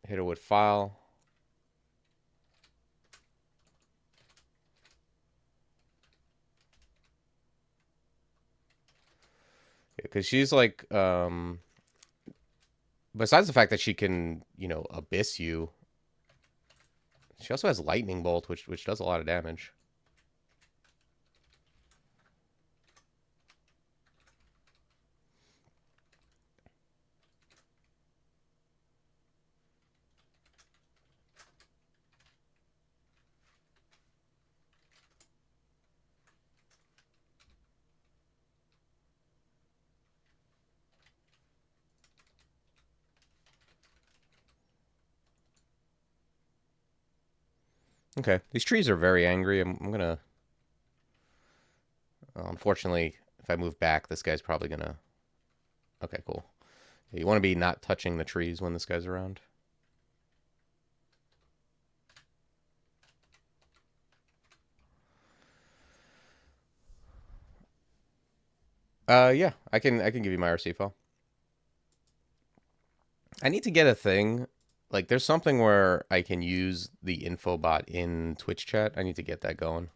S1: Hit her with file. Because she's like, besides the fact that she can, abyss you, she also has lightning bolt, which does a lot of damage. Okay, these trees are very angry. I'm gonna, unfortunately, if I move back, this guy's probably gonna. Okay, cool. Yeah, you want to be not touching the trees when this guy's around. Yeah, I can give you my RC file. I need to get a thing. Like, there's something where I can use the info bot in Twitch chat. I need to get that going.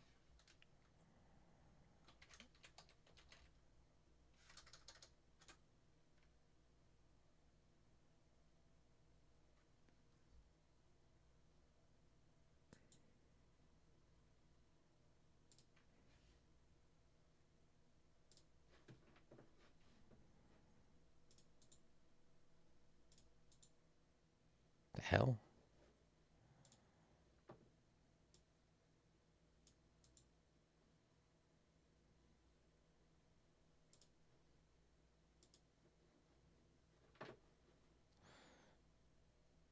S1: The hell?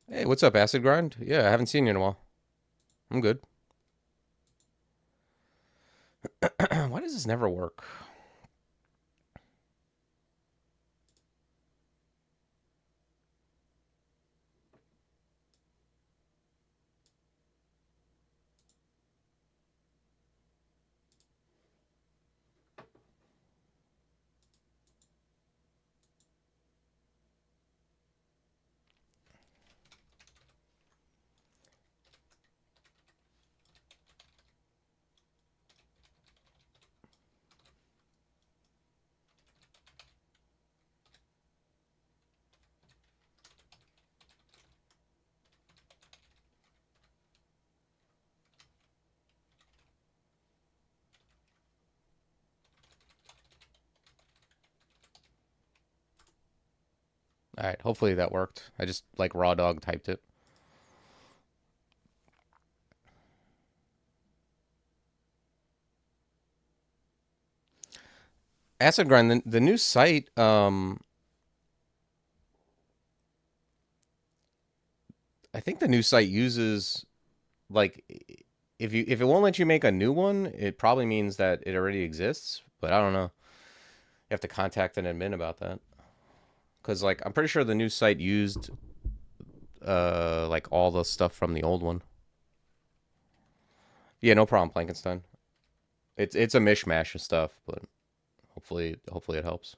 S1: Hey, what's up, Acid Grind? Yeah, I haven't seen you in a while. I'm good. Why does this never work? All right, hopefully that worked. I just like raw dog typed it. Acid Grind, the new site, I think the new site uses like if it won't let you make a new one, it probably means that it already exists. But I don't know. You have to contact an admin about that. Because like I'm pretty sure the new site used like all the stuff from the old one. Yeah, no problem, Plankenstein. It's a mishmash of stuff, but hopefully it helps.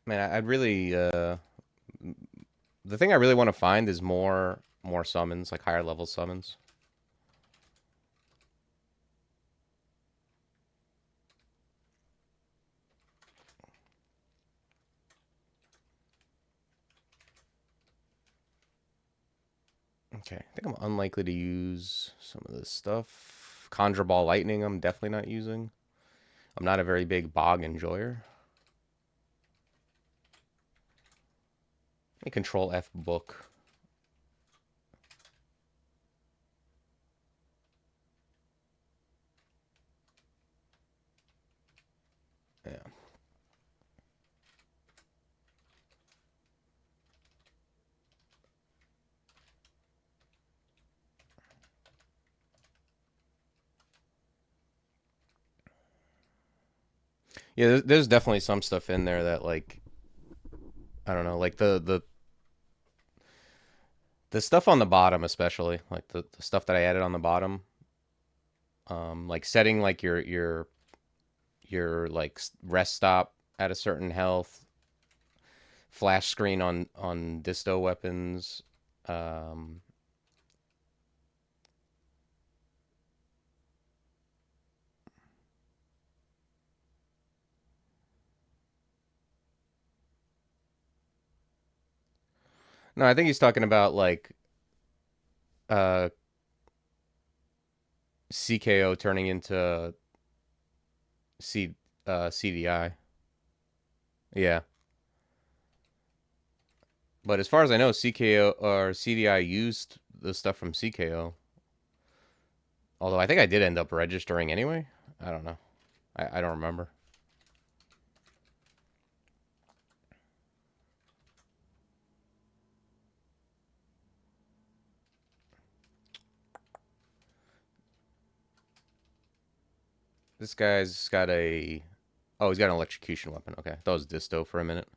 S1: Man, I'd really the thing I really want to find is more summons, like higher level summons. Okay, I think I'm unlikely to use some of this stuff. Conjure Ball Lightning I'm definitely not using. I'm not a very big bog enjoyer. Let me Control F book. Yeah. Yeah, there's definitely some stuff in there that like I don't know, like the stuff on the bottom especially, like the stuff that I added on the bottom, like setting like your like rest stop at a certain health, flash screen on disto weapons. Um, no, I think he's talking about like uh, CKO turning into CDI. Yeah, but as far as I know, CKO or CDI used the stuff from CKO. Although I think I did end up registering anyway. I don't know. I don't remember. This guy's got a. Oh, he's got an electrocution weapon. Okay, I thought it was disto for a minute.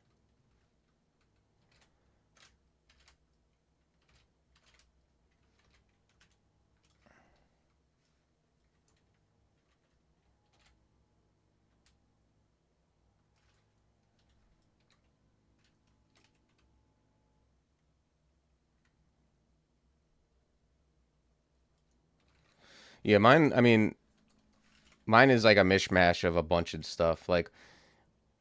S1: Yeah, mine. I mean, mine is like a mishmash of a bunch of stuff. Like,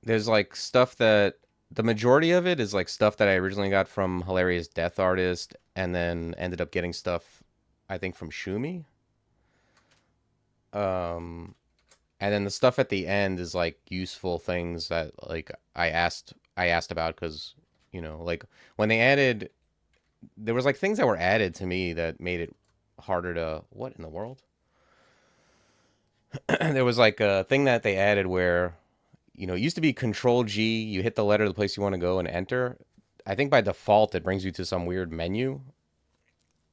S1: there's like stuff that the majority of it is like stuff that I originally got from Hilarious Death Artist, and then ended up getting stuff, I think, from Shumi. Um, and then the stuff at the end is like useful things that like I asked about because like when they added there was like things that were added to me that made it harder to what in the world. There was like a thing that they added where it used to be Control G, you hit the letter of the place you want to go and enter. I think by default it brings you to some weird menu.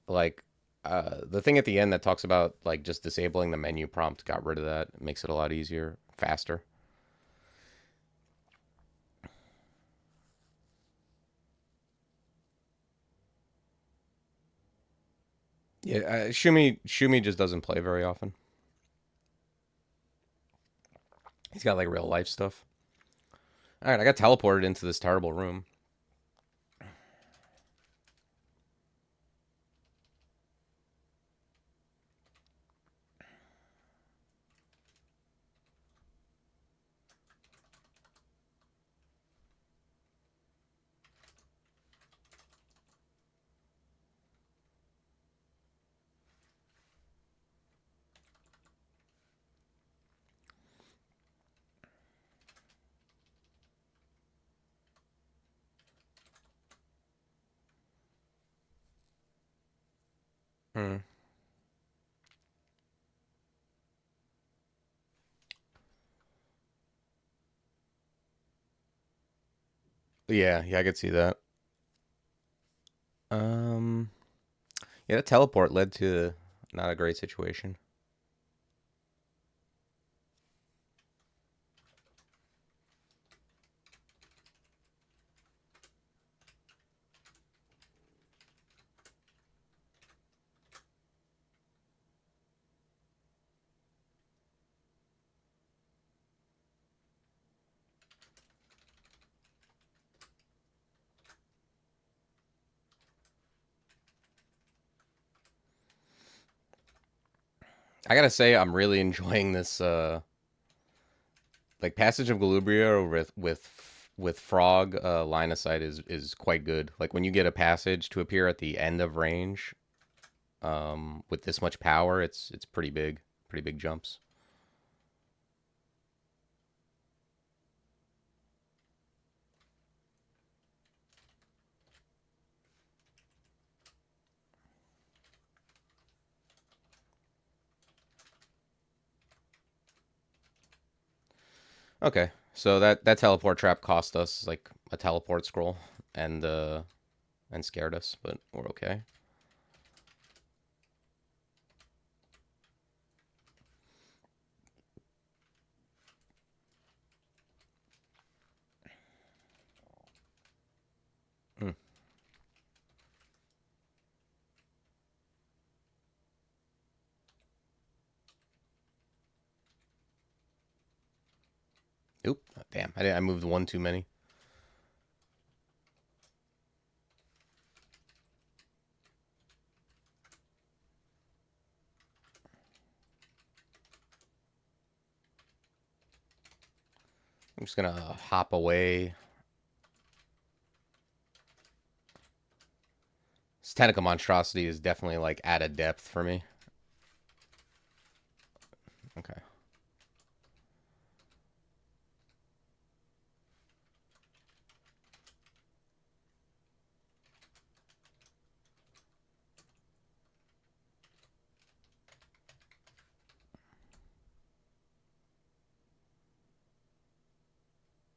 S1: Like the thing at the end that talks about like just disabling the menu prompt got rid of that. It makes it a lot easier, faster. Yeah, Shumi just doesn't play very often. He's got like real life stuff. All right, I got teleported into this terrible room. Hmm. Yeah, yeah, I could see that. Um, yeah, that teleport led to not a great situation. I gotta say, I'm really enjoying this. Like Passage of Galubria with Frog line of sight is quite good. Like when you get a passage to appear at the end of range, with this much power, it's pretty pretty big jumps. Okay, so that teleport trap cost us like a teleport scroll and scared us, but we're okay. Hmm. Oop! Damn, I moved one too many. I'm just gonna hop away. This Tentacle Monstrosity is definitely like added depth for me. Okay.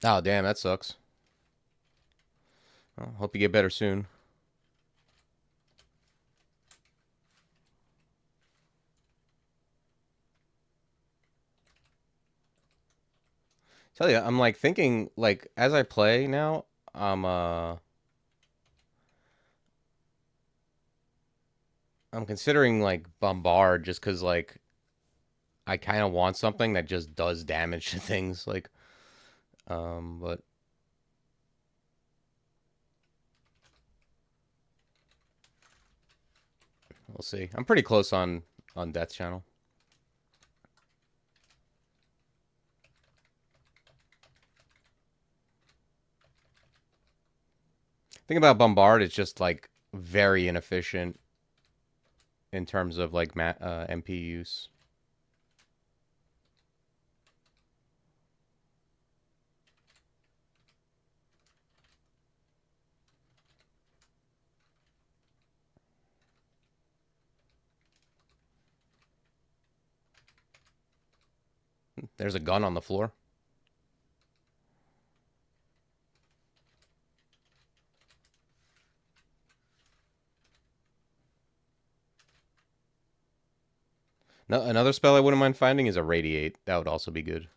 S1: Oh, damn, that sucks. Well, hope you get better soon. Tell you, I'm like thinking like as I play now, I'm considering like Bombard just because like I kind of want something that just does damage to things like but we'll see. I'm pretty close on Death Channel. Thing about Bombard, it's just like very inefficient in terms of like MP use. There's a gun on the floor. No, another spell I wouldn't mind finding is a Radiate. That would also be good.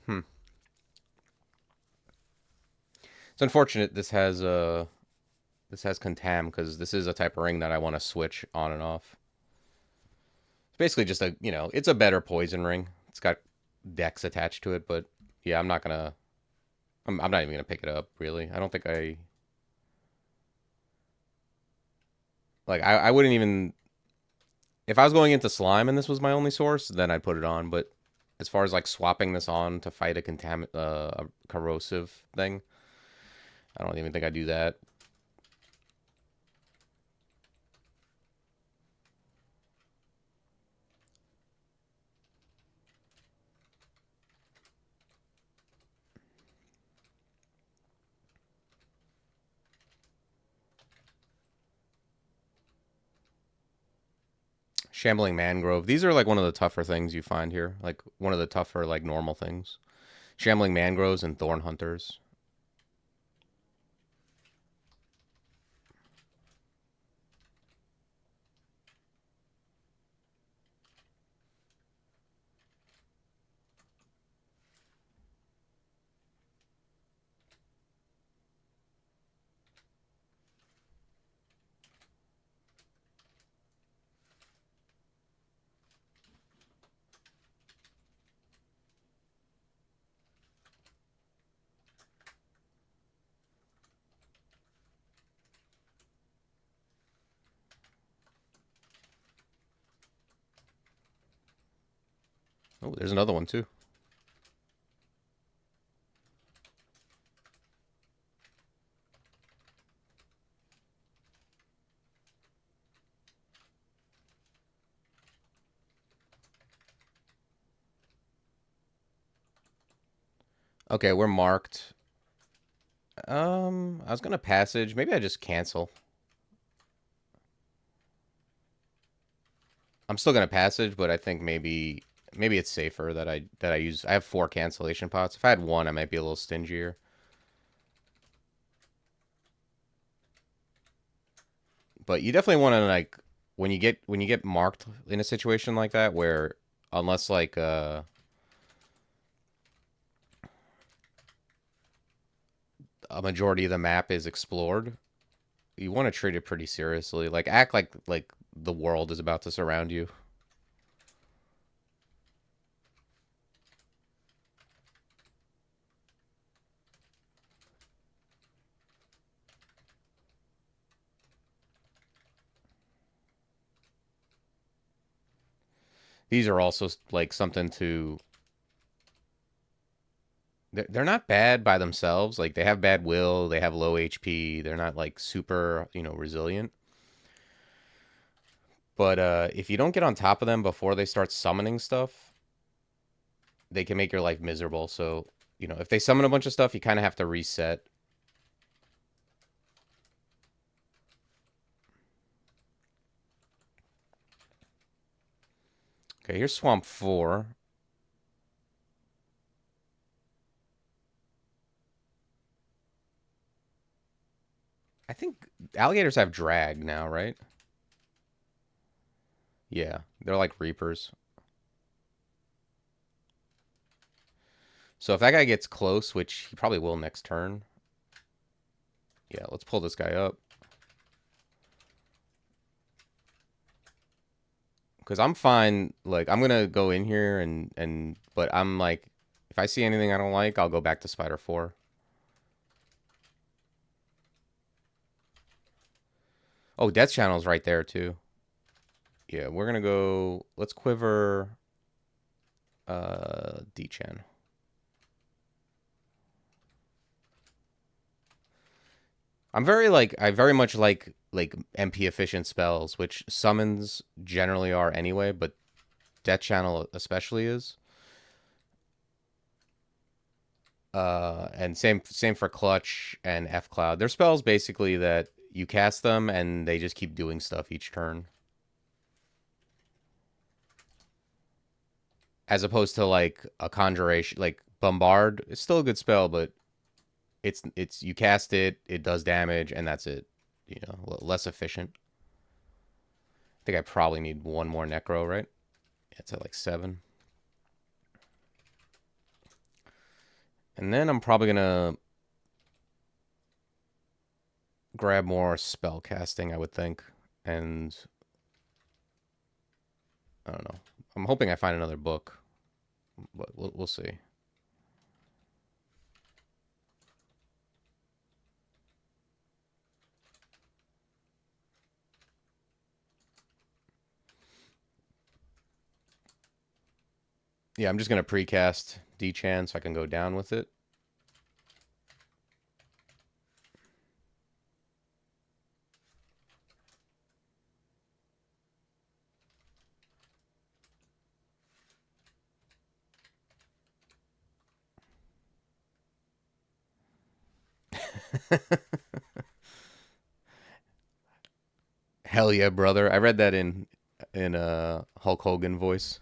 S1: Hmm. It's unfortunate this has Contam because this is a type of ring that I want to switch on and off. It's basically just a, it's a better poison ring. It's got dex attached to it, but yeah, I'm not even gonna pick it up really. I don't think I wouldn't even if I was going into slime and this was my only source, then I'd put it on. But as far as like swapping this on to fight a corrosive thing, I don't even think I'd do that. Shambling mangrove. These are like one of the tougher things you find here. Like one of the tougher like normal things. Shambling mangroves and thorn hunters. Oh, there's another one too. Okay, we're marked. I was gonna passage. Maybe I just cancel. I'm still gonna passage, but I think maybe it's safer that I use. I have 4 cancellation pots. If I had one, I might be a little stingier. But you definitely want to like when you get marked in a situation like that where unless like a majority of the map is explored, you want to treat it pretty seriously. Like act like the world is about to surround you. These are also like something to they're not bad by themselves. Like they have bad will, they have low HP, they're not like super, resilient. But if you don't get on top of them before they start summoning stuff, they can make your life miserable. So, if they summon a bunch of stuff, you kind of have to reset. Okay, here's Swamp 4. I think alligators have drag now, right? Yeah, they're like reapers. So if that guy gets close, which he probably will next turn, yeah, let's pull this guy up. Because I'm fine. Like, I'm going to go in here but I'm like, if I see anything I don't like, I'll go back to Spider 4. Oh, Death Channel's right there, too. Yeah, we're going to go, let's quiver D-Chan. I very much like MP efficient spells, which summons generally are anyway, but Death Channel especially is. And same for Clutch and F Cloud. They're spells basically that you cast them and they just keep doing stuff each turn. As opposed to like a conjuration, like Bombard. It's still a good spell, but it's you cast it, it does damage, and that's it. Less efficient. I think I probably need one more Necro, right? Yeah, it's at like 7. And then I'm probably gonna grab more spell casting, I would think. And I don't know. I'm hoping I find another book, but we'll see. Yeah, I'm just gonna precast D-Chan so I can go down with it. Hell yeah, brother! I read that in in a Hulk Hogan voice.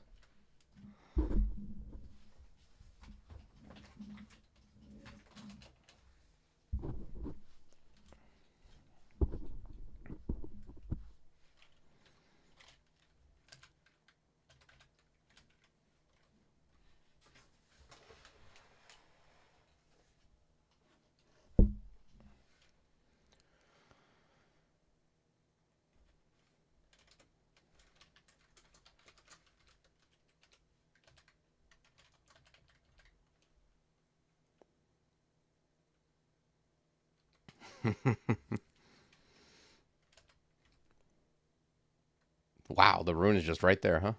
S1: Wow, the rune is just right there, huh?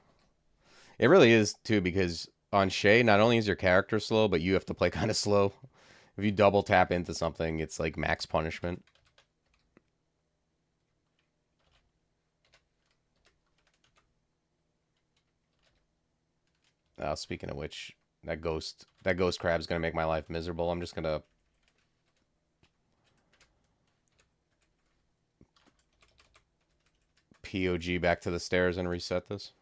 S1: It really is too, because on Shay, not only is your character slow, but you have to play kind of slow. If you double tap into something, it's like max punishment. Speaking of which, that ghost crab's gonna make my life miserable. I'm just gonna POG back to the stairs and reset this.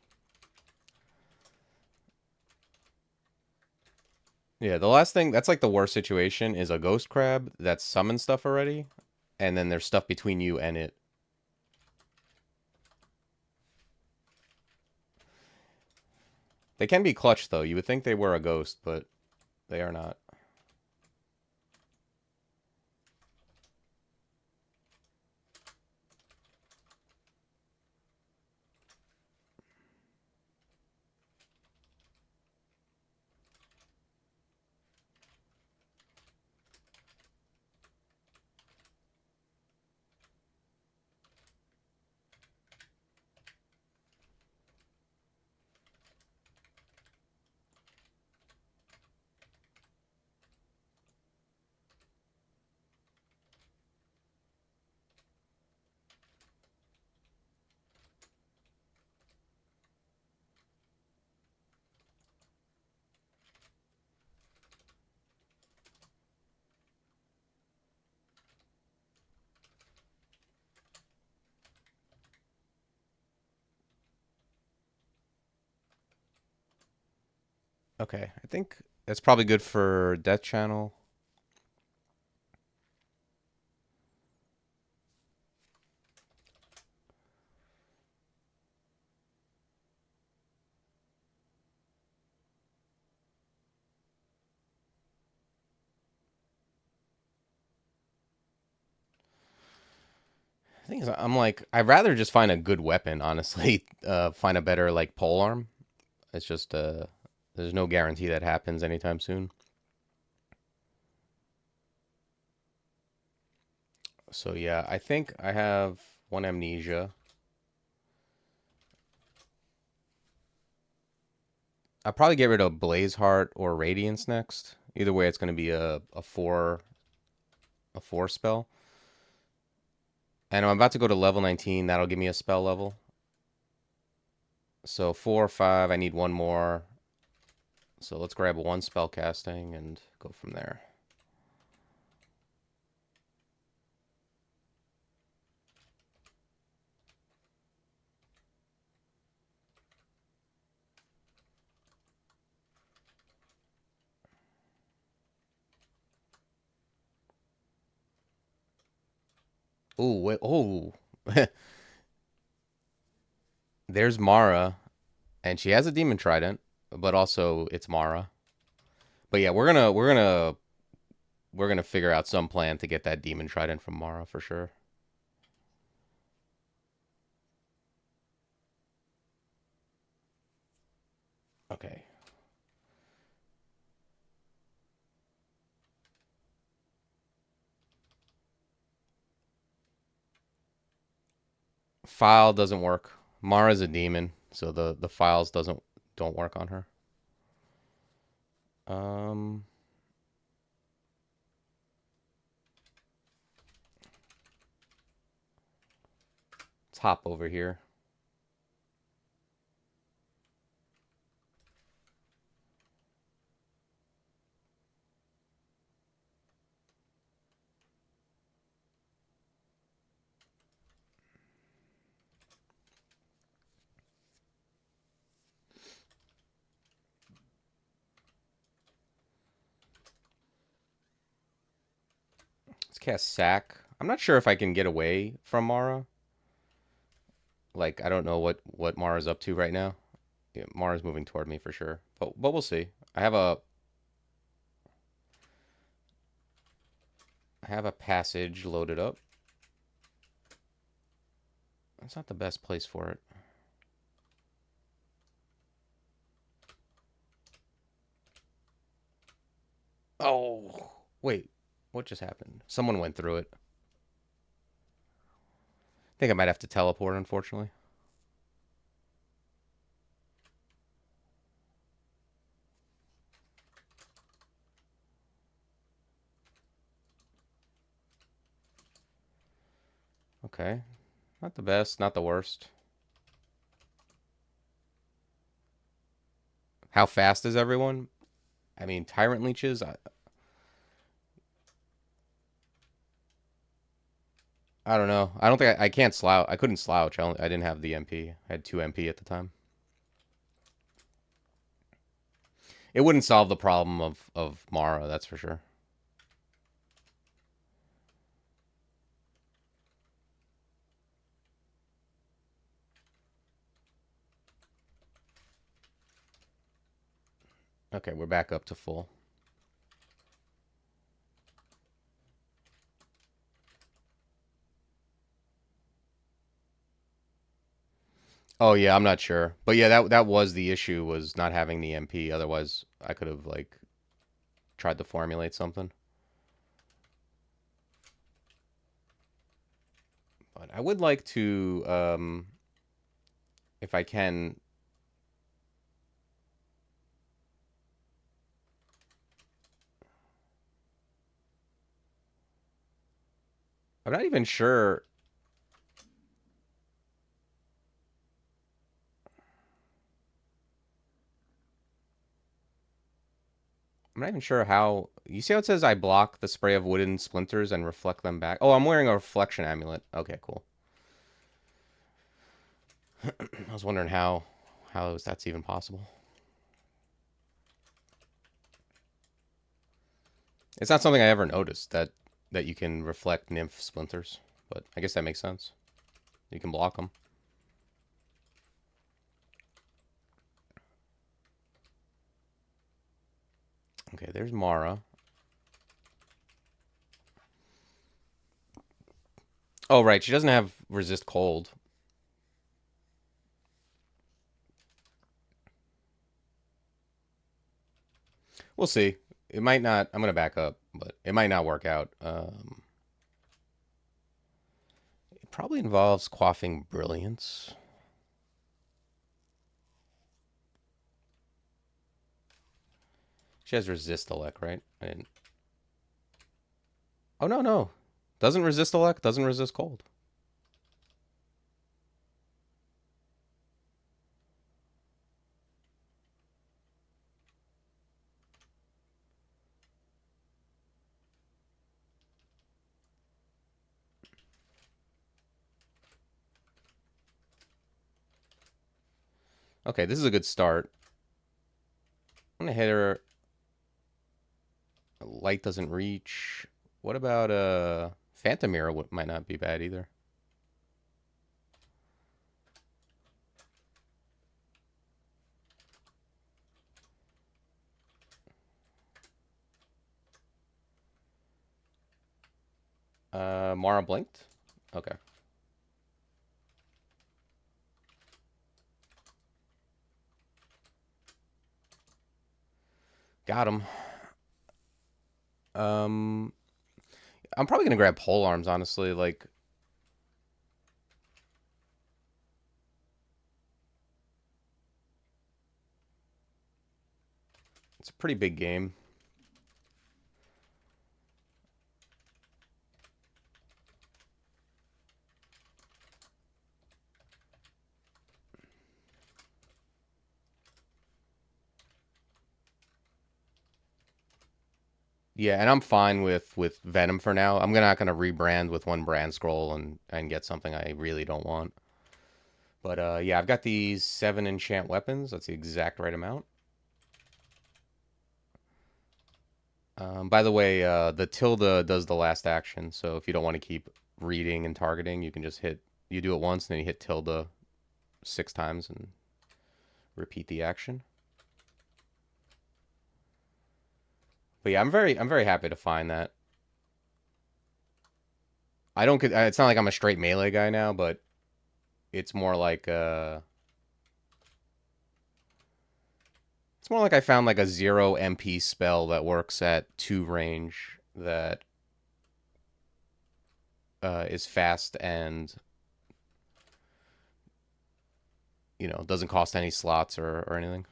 S1: Yeah, the last thing, that's like the worst situation, is a ghost crab that's summoned stuff already, and then there's stuff between you and it. They can be clutch though. You would think they were a ghost, but they are not. Okay, I think that's probably good for Death Channel. I think I'm like, I'd rather just find a good weapon, honestly. Find a better like pole arm. It's just there's no guarantee that happens anytime soon. So yeah, I think I have one amnesia. I'll probably get rid of Blaze Heart or Radiance next. Either way, it's going to be a four spell. And I'm about to go to level 19. That'll give me a spell level. So 4 or 5. I need one more. So let's grab one spell casting and go from there. Ooh, wait, oh. There's Mara, and she has a demon trident, but also it's Mara. But yeah, we're gonna figure out some plan to get that demon trident from Mara for sure. Okay. File doesn't work. Mara's a demon, so the files don't work on her. Um, let's hop over here. cast Sack. I'm not sure if I can get away from Mara. Like, I don't know what Mara's up to right now. Yeah, Mara's moving toward me for sure. But we'll see. I have a passage loaded up. That's not the best place for it. Oh, wait. What just happened? Someone went through it. I think I might have to teleport, unfortunately. Okay. Not the best, not the worst. How fast is everyone? I mean, Tyrant Leeches, I don't know. I don't think I can't slouch. I couldn't slouch. I didn't have the MP. I had 2 MP at the time. It wouldn't solve the problem of Mara, that's for sure. Okay, we're back up to full. Oh yeah, I'm not sure. But yeah, that was the issue, was not having the MP. Otherwise, I could have like tried to formulate something. But I would like to if I can, I'm not even sure. I'm not even sure how. You see how it says I block the spray of wooden splinters and reflect them back? Oh, I'm wearing a reflection amulet. Okay, cool. I was wondering how that's even possible. It's not something I ever noticed, that you can reflect nymph splinters, but I guess that makes sense. You can block them. Okay, there's Mara. Oh, right, she doesn't have resist cold. We'll see. It might not. I'm gonna back up, but it might not work out. It probably involves quaffing brilliance. She has resist elect, right? I didn't. Oh no, no, doesn't resist elect. Doesn't resist cold. Okay, this is a good start. I'm gonna hit her. Light doesn't reach. What about Phantom Mirror? Might not be bad either. Mara blinked. Okay. Got him. I'm probably gonna grab pole arms, honestly. Like, it's a pretty big game. Yeah, and I'm fine with Venom for now. I'm not gonna rebrand with one brand scroll and get something I really don't want. But yeah, I've got these 7 enchant weapons. That's the exact right amount. By the way, the tilde does the last action, so if you don't want to keep reading and targeting, you can just you do it once, and then you hit tilde 6 times and repeat the action. But yeah, I'm very happy to find that. I don't. It's not like I'm a straight melee guy now, but it's more like it's more like I found like a 0 MP spell that works at 2 range that is fast and doesn't cost any slots or anything.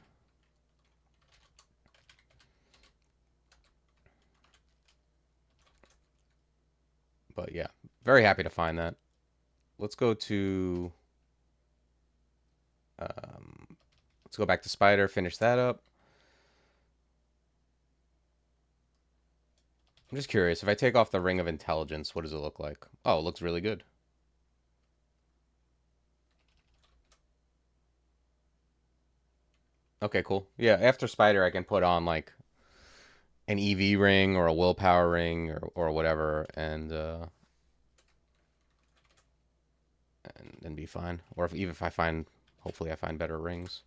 S1: But yeah, very happy to find that. Let's go to let's go back to Spider, finish that up. I'm just curious, if I take off the Ring of Intelligence, what does it look like? Oh, it looks really good. Okay, cool. Yeah, after Spider, I can put on like an EV ring or a willpower ring or whatever, and be fine. Or even if I find, hopefully, I find better rings.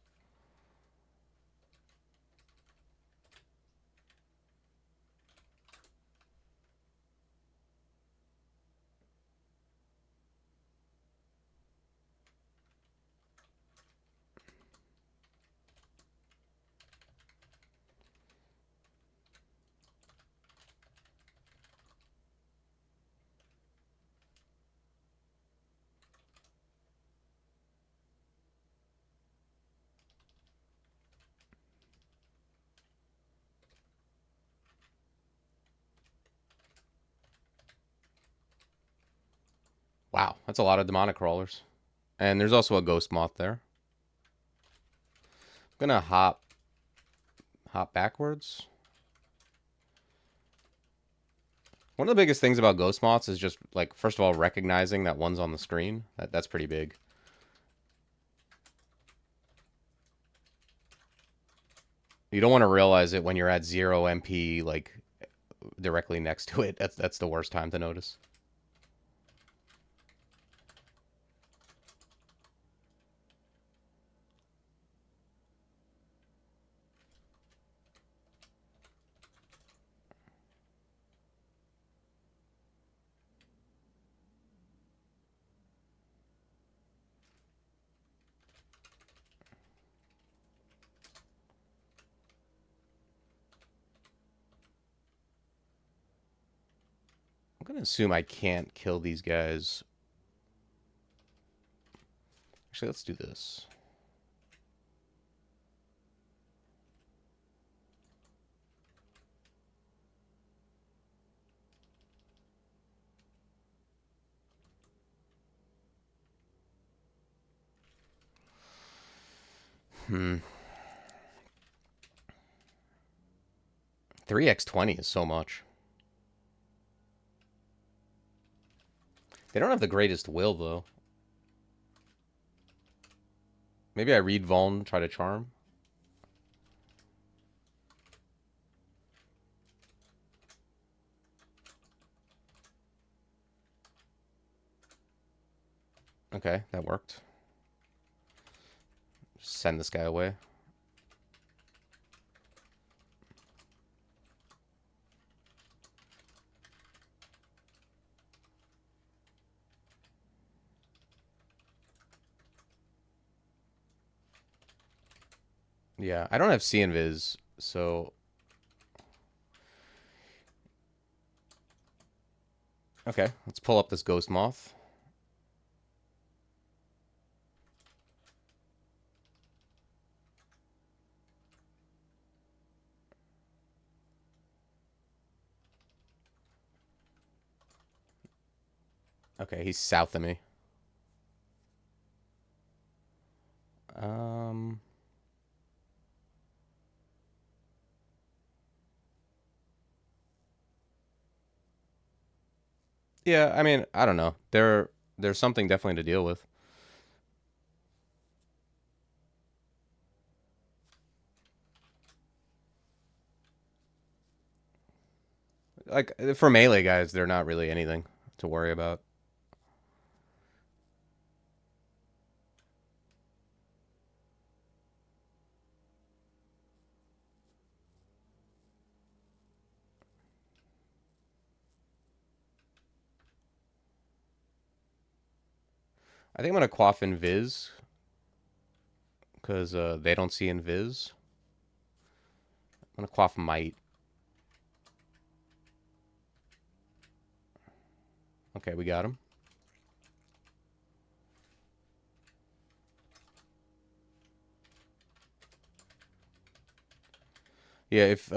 S1: Wow, that's a lot of demonic crawlers. And there's also a ghost moth there. I'm gonna hop backwards. One of the biggest things about ghost moths is just like, first of all, recognizing that one's on the screen. That's pretty big. You don't want to realize it when you're at 0 MP, like directly next to it. That's the worst time to notice. I'm gonna assume I can't kill these guys. Actually, let's do this. Hmm. 3x20 is so much. They don't have the greatest will, though. Maybe I read Vuln, try to charm. Okay, that worked. Just send this guy away. Yeah, I don't have See Invis, so... Okay, let's pull up this Ghost Moth. Okay, he's south of me. Um... Yeah, I mean, I don't know. There's something definitely to deal with. Like for melee guys, they're not really anything to worry about. I think I'm gonna quaff Invis because they don't see Invis. I'm gonna quaff Might. Okay, we got him. Yeah, if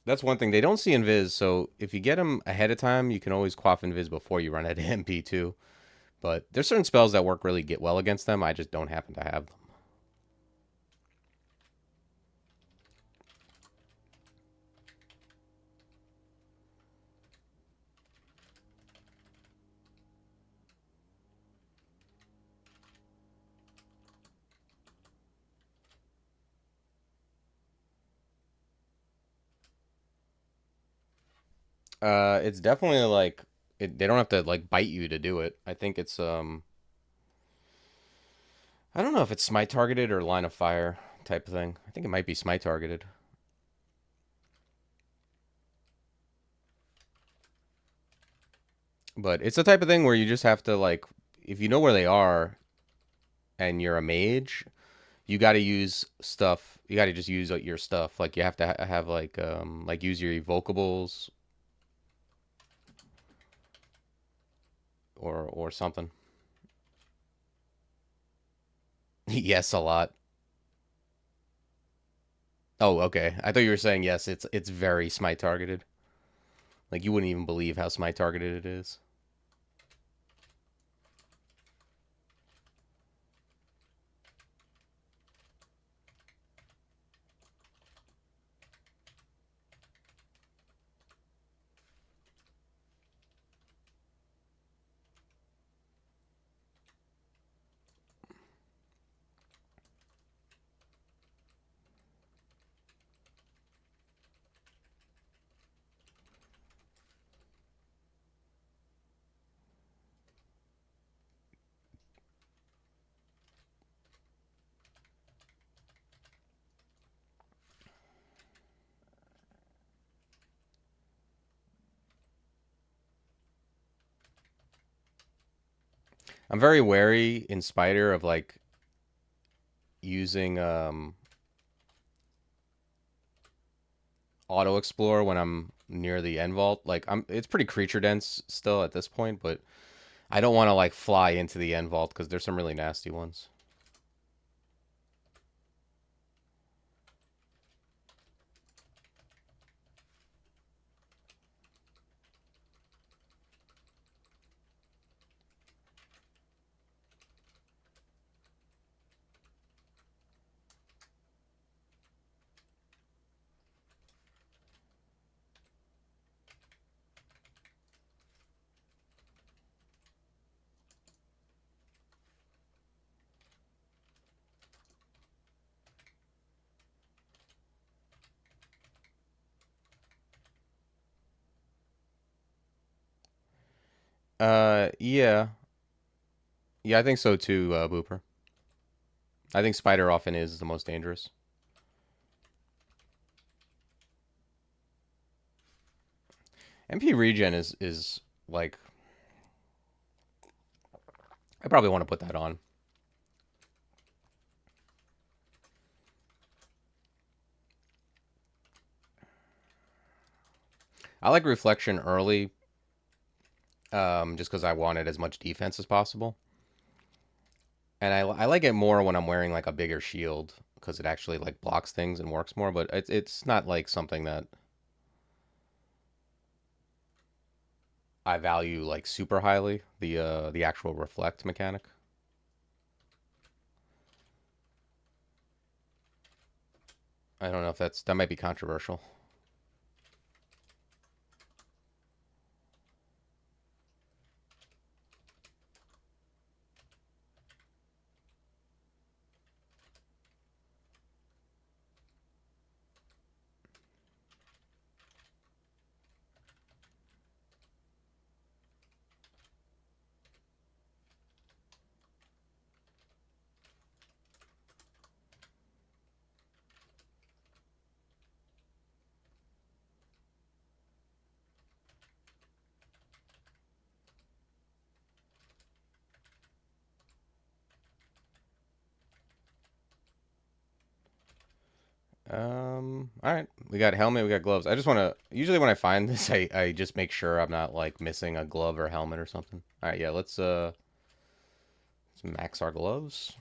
S1: that's one thing they don't see Invis. So if you get him ahead of time, you can always quaff Invis before you run out of MP too. But there's certain spells that work really get well against them. I just don't happen to have them. It's definitely like they don't have to like bite you to do it. I think it's I don't know if it's smite targeted or line of fire type of thing. I think it might be smite targeted. But it's the type of thing where you just have to like if you know where they are and you're a mage, you got to use stuff. You got to just use your stuff. Like you have to have like use your evocables or something. Yes, a lot. Oh, okay. I thought you were saying yes. It's very smite targeted. Like you wouldn't even believe how smite targeted it is. I'm very wary in Spider of like using auto explore when I'm near the end vault. Like it's pretty creature dense still at this point, but I don't want to like fly into the end vault because there's some really nasty ones. Yeah, yeah, I think so too, Booper. I think Spider often is the most dangerous. MP regen is like I probably want to put that on. I like reflection early, just because I wanted as much defense as possible, and I like it more when I'm wearing like a bigger shield because it actually like blocks things and works more. But it's not like something that I value like super highly. The actual reflect mechanic. I don't know if that might be controversial. All right. We got helmet. We got gloves. I just want to. Usually when I find this, I just make sure I'm not like missing a glove or helmet or something. All right. Yeah. Let's max our gloves.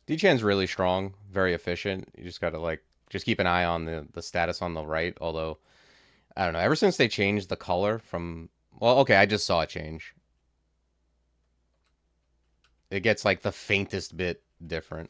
S1: D-Chan's really strong, very efficient. You just gotta like just keep an eye on the status on the right. Although I don't know. Ever since they changed the color from okay, I just saw it change. It gets like the faintest bit different.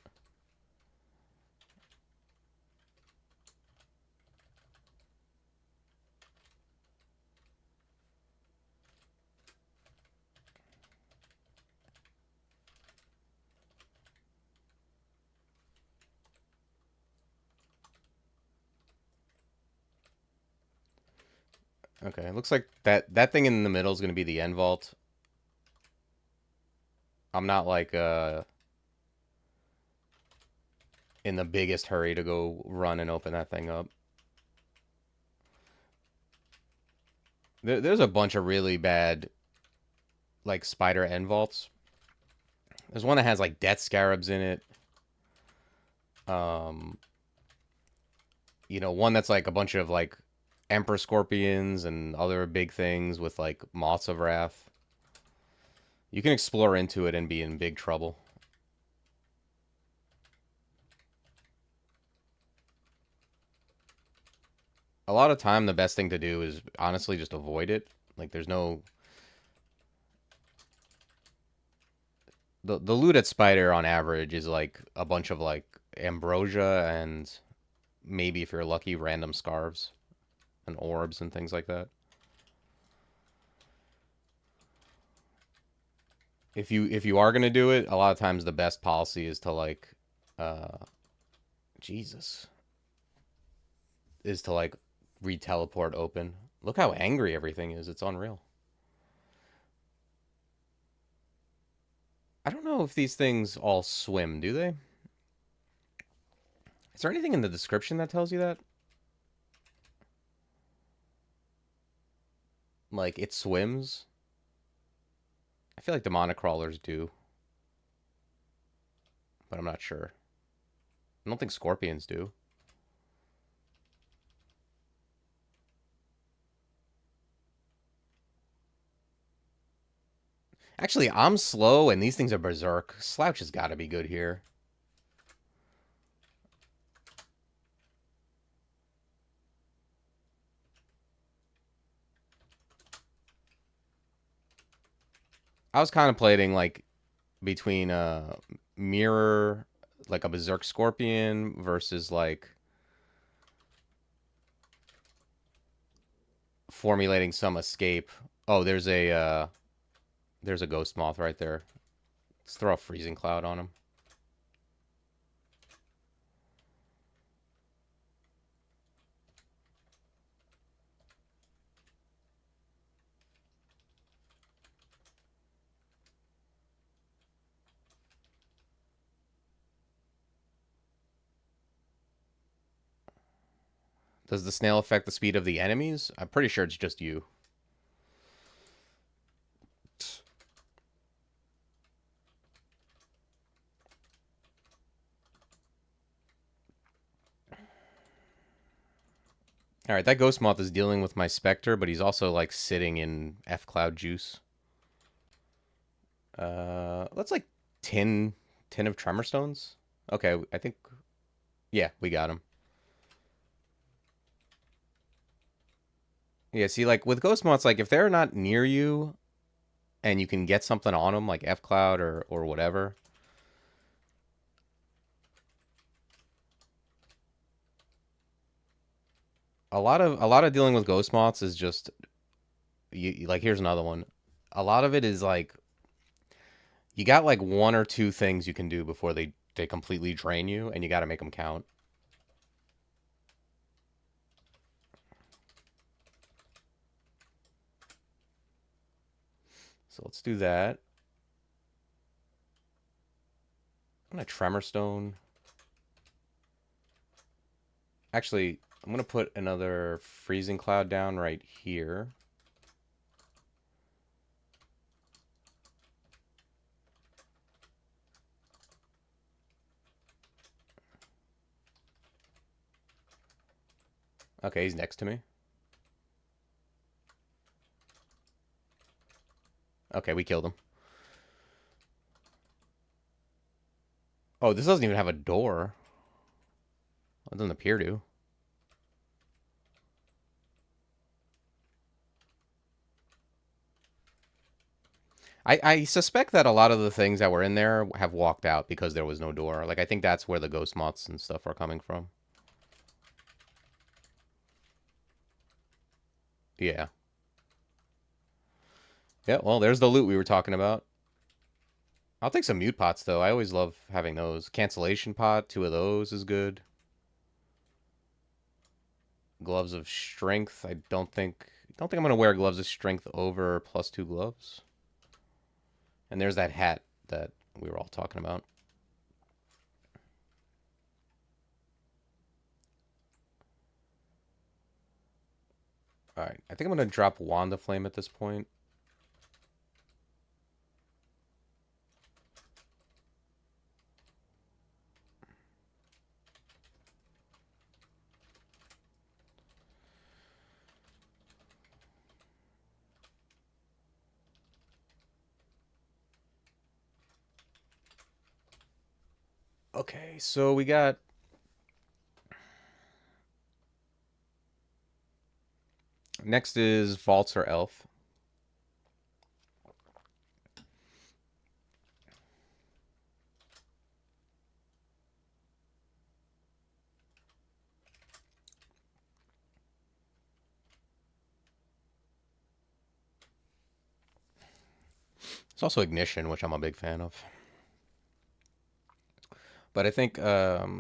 S1: Okay, it looks like that thing in the middle is gonna be the end vault. I'm not like in the biggest hurry to go run and open that thing up. There's a bunch of really bad like spider end vaults. There's one that has like death scarabs in it. Um, one that's like a bunch of like emperor scorpions and other big things with like moths of wrath. You can explore into it and be in big trouble. A lot of time, the best thing to do is honestly just avoid it. Like, there's no the loot at Spider on average is like a bunch of like ambrosia and maybe if you're lucky random scarves and orbs and things like that. If you are gonna do it, a lot of times the best policy is to like uh Jesus is to like re-teleport open. Look how angry everything is. It's unreal. I don't know if these things all swim, do they? Is there anything in the description that tells you that? Like it swims? I feel like demonic crawlers do, but I'm not sure. I don't think scorpions do. Actually, I'm slow and these things are berserk. Slouch has got to be good here. I was contemplating like between mirror like a berserk scorpion versus like formulating some escape. Oh, there's a ghost moth right there. Let's throw a freezing cloud on him. Does the snail affect the speed of the enemies? I'm pretty sure it's just you. All right, that ghost moth is dealing with my specter, but he's also like sitting in F cloud juice. Let's like tin of tremor stones. Okay, I think yeah, we got him. Yeah, see, like with ghost moths, like if they're not near you and you can get something on them, like F cloud or whatever. a lot of dealing with ghost moths is just like here's another one. A lot of it is like you got like one or two things you can do before they completely drain you, and you got to make them count. So let's do that. I'm gonna tremor stone. Actually, I'm gonna put another freezing cloud down right here. Okay, he's next to me. Okay, we killed him. Oh, this doesn't even have a door. It doesn't appear to. I suspect that a lot of the things that were in there have walked out because there was no door. Like, I think that's where the ghost moths and stuff are coming from. Yeah. Yeah, well, there's the loot we were talking about. I'll take some mute pots, though. I always love having those. Cancellation pot, two of those is good. Gloves of strength. I don't think I'm gonna wear gloves of strength over +2 gloves. And there's that hat that we were all talking about. All right, I think I'm gonna drop Wand of Flame at this point. Okay, so we got next is Vaults or Elf. It's also Ignition, which I'm a big fan of. But I think do I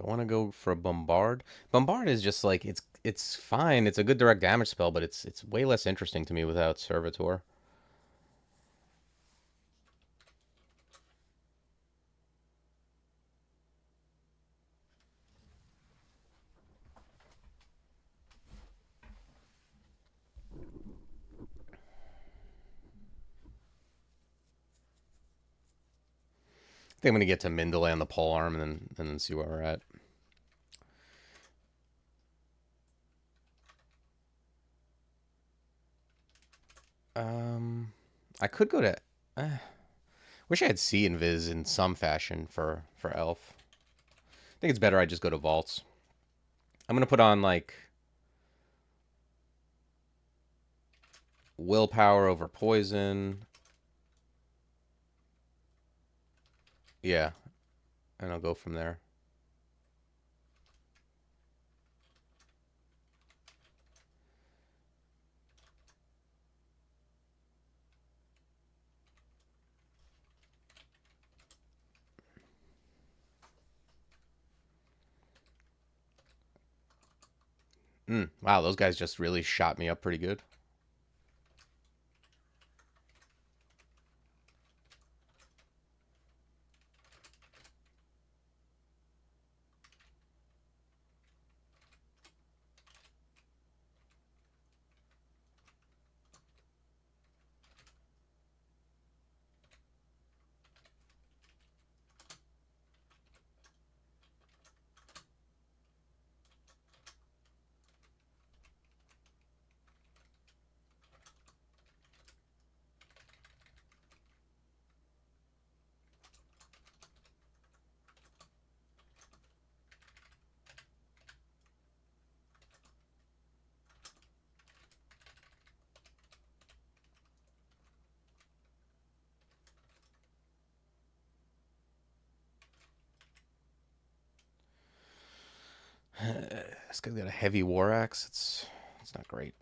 S1: want to go for a Bombard? Bombard is just like it's fine. It's a good direct damage spell, but it's way less interesting to me without Servitor. I think I'm gonna get to Mindale and the pole arm, and then see where we're at. I could go to. Wish I had C Invis in some fashion for Elf. I think it's better I just go to Vaults. I'm gonna put on like Willpower over Poison. Yeah, and I'll go from there. Wow, those guys just really shot me up pretty good. This guy's got a heavy war axe. It's not great.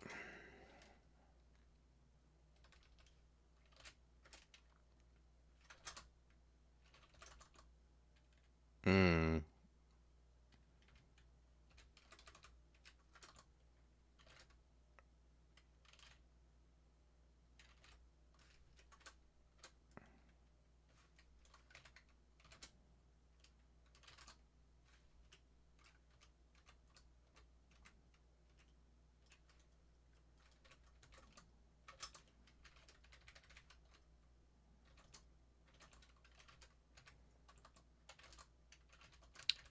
S1: Hmm.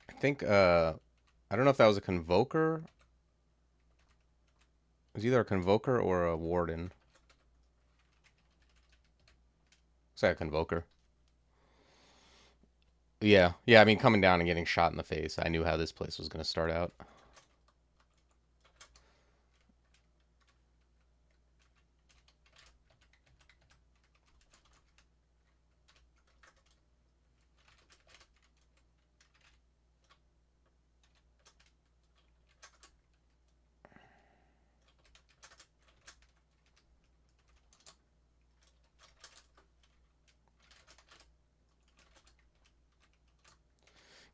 S1: I think I don't know if that was a convoker. It was either a convoker or a warden. It's like a convoker. Yeah, yeah. I mean, coming down and getting shot in the face, I knew how this place was going to start out.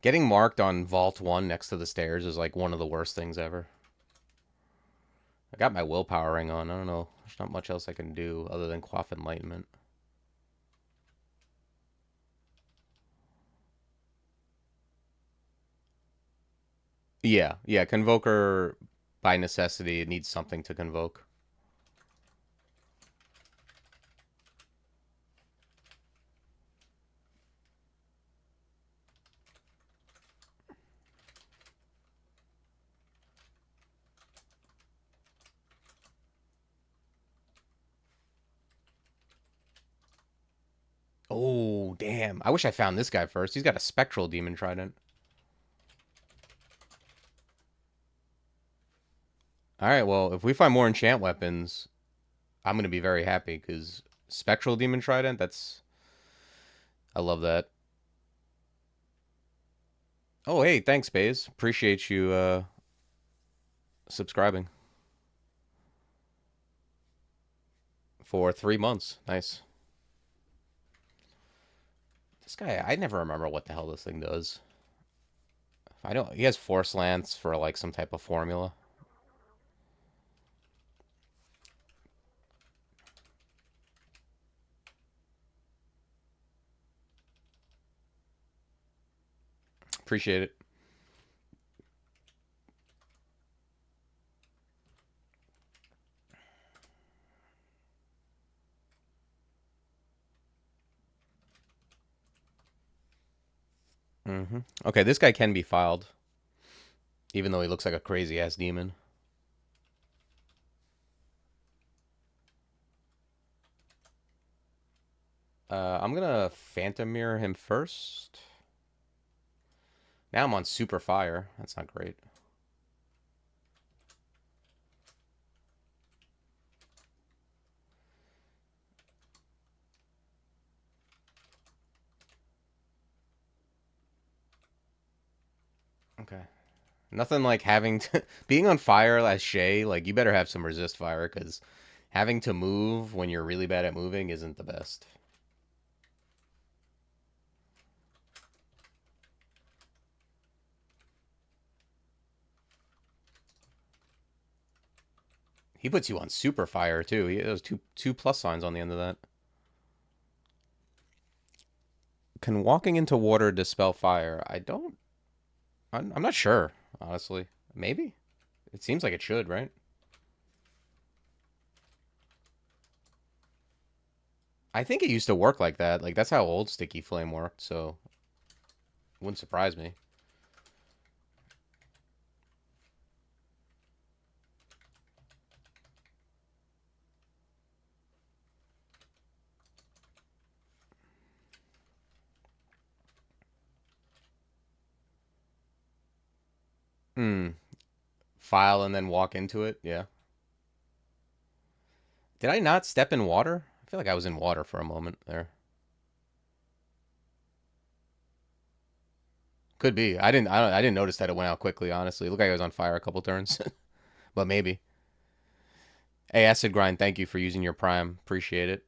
S1: Getting marked on Vault 1 next to the stairs is like one of the worst things ever. I got my willpower ring on. I don't know. There's not much else I can do other than quaff enlightenment. Yeah, yeah. Convoker, by necessity, it needs something to convoke. Oh, damn. I wish I found this guy first. He's got a spectral demon trident. Alright, well, if we find more enchant weapons, I'm going to be very happy, because spectral demon trident, that's... I love that. Oh, hey, thanks, Baze. Appreciate you subscribing. For 3 months. Nice. This guy, I never remember what the hell this thing does. I don't... He has Force Lance for, like, some type of formula. Appreciate it. Okay, this guy can be filed. Even though he looks like a crazy-ass demon. I'm gonna Phantom Mirror him first. Now I'm on Super Fire. That's not great. Okay. Nothing like having to... Being on fire as Shay, like, you better have some resist fire, because having to move when you're really bad at moving isn't the best. He puts you on super fire too. He has two plus signs on the end of that. Can walking into water dispel fire? I don't. I'm not sure, honestly. Maybe. It seems like it should, right? I think it used to work like that. Like, that's how old Sticky Flame worked, so wouldn't surprise me. Hmm. File and then walk into it? Yeah. Did I not step in water? I feel like I was in water for a moment there. Could be. I didn't notice that it went out quickly. Honestly, it looked like it was on fire a couple turns, but maybe. Hey, Acid Grind, thank you for using your Prime. Appreciate it.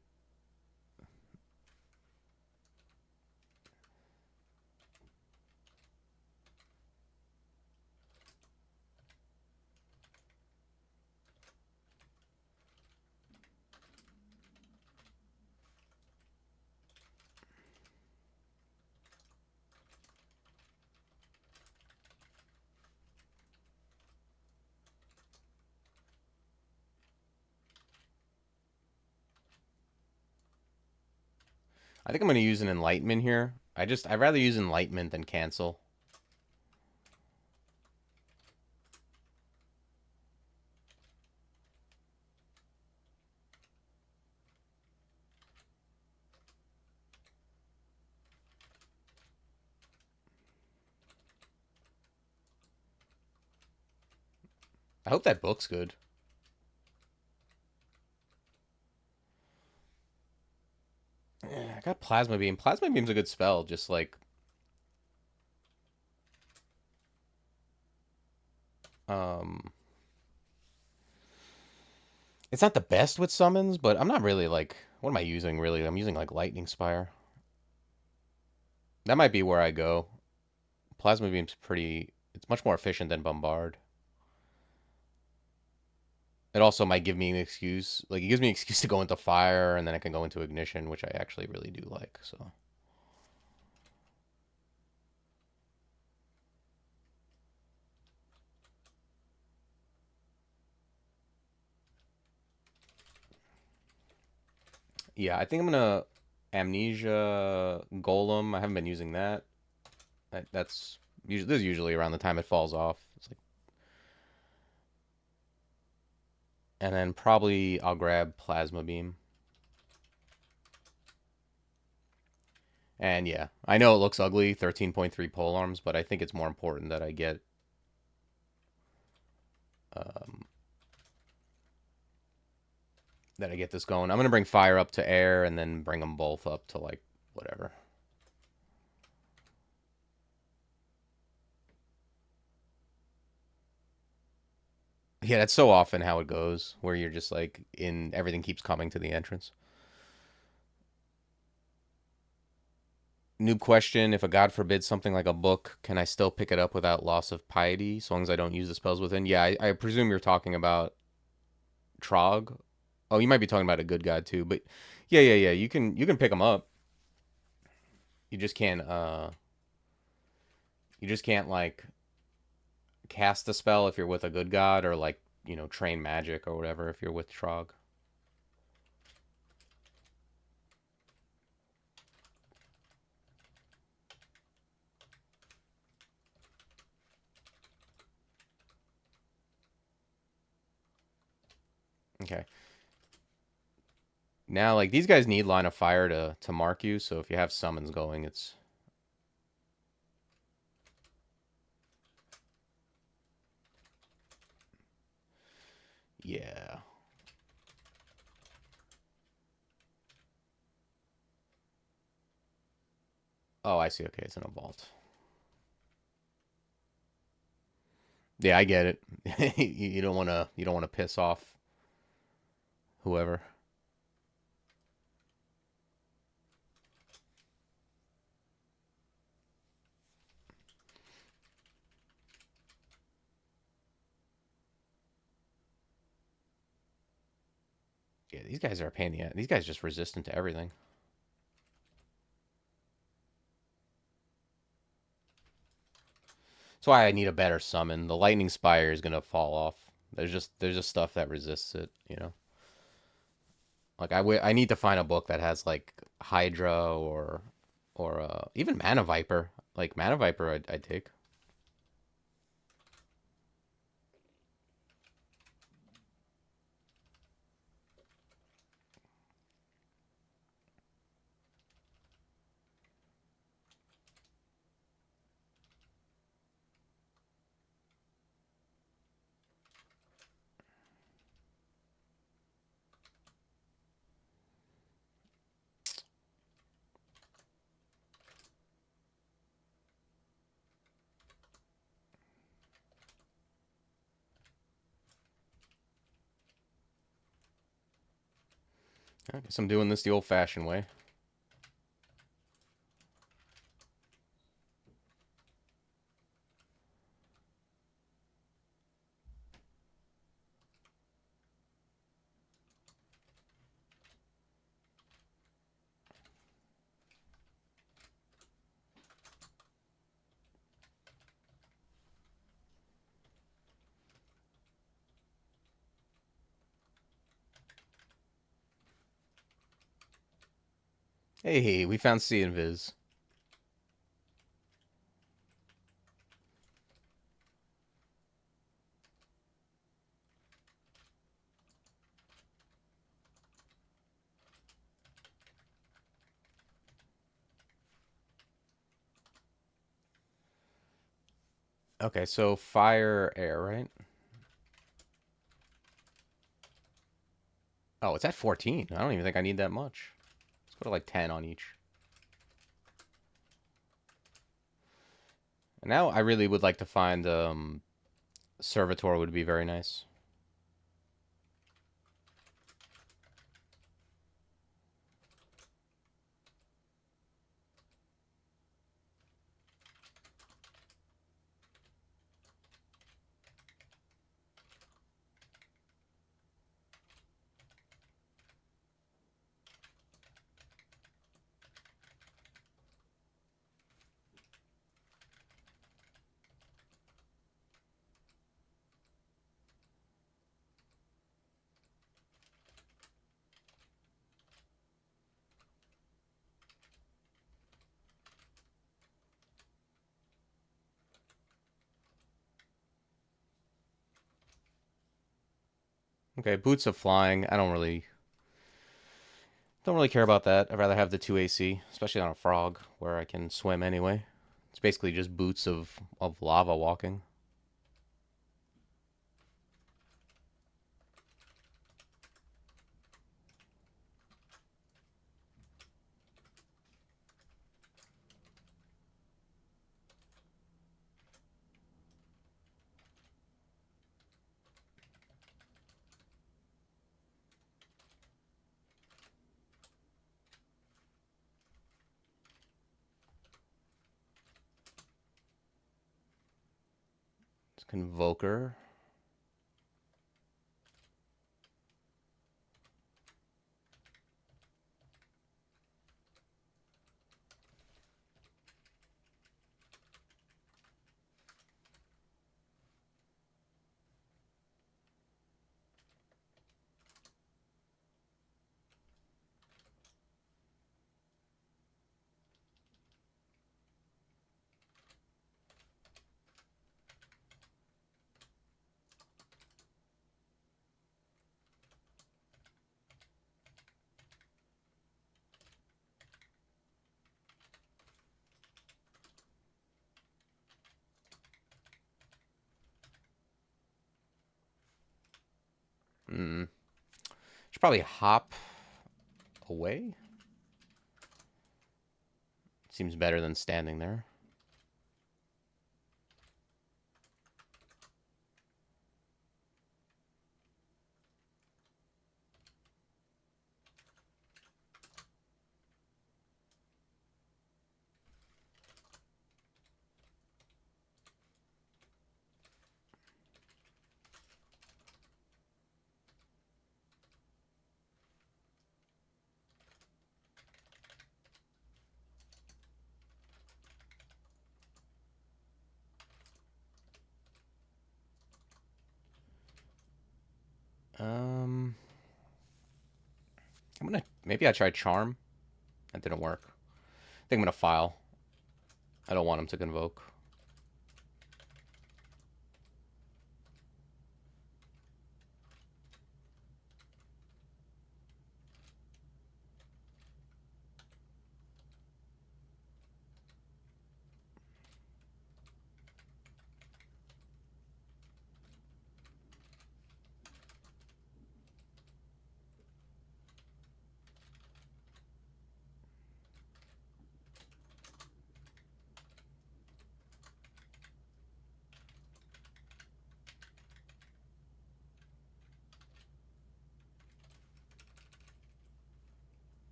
S1: I think I'm gonna use an Enlightenment here. I'd rather use Enlightenment than cancel. I hope that book's good. Yeah, I got Plasma Beam. Plasma Beam's a good spell. Just like um, it's not the best with summons, but I'm not really like. What am I using really? I'm using like Lightning Spire. That might be where I go. Plasma Beam's pretty. It's much more efficient than Bombard. It also might give me an excuse. Like, it gives me an excuse to go into fire, and then I can go into ignition, which I actually really do like. So, yeah, I think I'm gonna Amnesia Golem. I haven't been using that. That's usually this is usually around the time it falls off. It's like, and then probably I'll grab Plasma Beam. And yeah, I know it looks ugly, 13.3 pole arms, but I think it's more important that I get um, this going. I'm gonna bring fire up to air, and then bring them both up to like whatever. Yeah, that's so often how it goes, where you're just like in everything keeps coming to the entrance. Noob question: if a god forbids something like a book, can I still pick it up without loss of piety, as long as I don't use the spells within? Yeah, I presume you're talking about Trog. Oh, you might be talking about a good god too, but yeah. You can pick them up. You just can't like cast the spell if you're with a good god, or like train magic or whatever if you're with Trog. Okay. Now, like, these guys need line of fire to mark you, so if you have summons going, it's yeah. Oh, I see. Okay, it's in a vault. Yeah, I get it. You don't wanna piss off whoever. Yeah, these guys are a pain in the ass. These guys are just resistant to everything. That's why I need a better summon. The lightning spire is gonna fall off. There's just stuff that resists it. Like I need to find a book that has like Hydra or even Mana Viper. Like Mana Viper, I'd take. I guess I'm doing this the old-fashioned way. Hey, we found C and Viz. Okay, so fire, air, right? Oh, it's at 14. I don't even think I need that much. Let's go to like 10 on each. And now I really would like to find Servitor would be very nice. Okay, boots of flying. I don't really care about that. I'd rather have the 2 AC, especially on a frog where I can swim anyway. It's basically just boots of lava walking. It's Convoker. Hmm. Should probably hop away. Seems better than standing there. Um, maybe I tried Charm. That didn't work. I think I'm gonna file. I don't want him to convoke.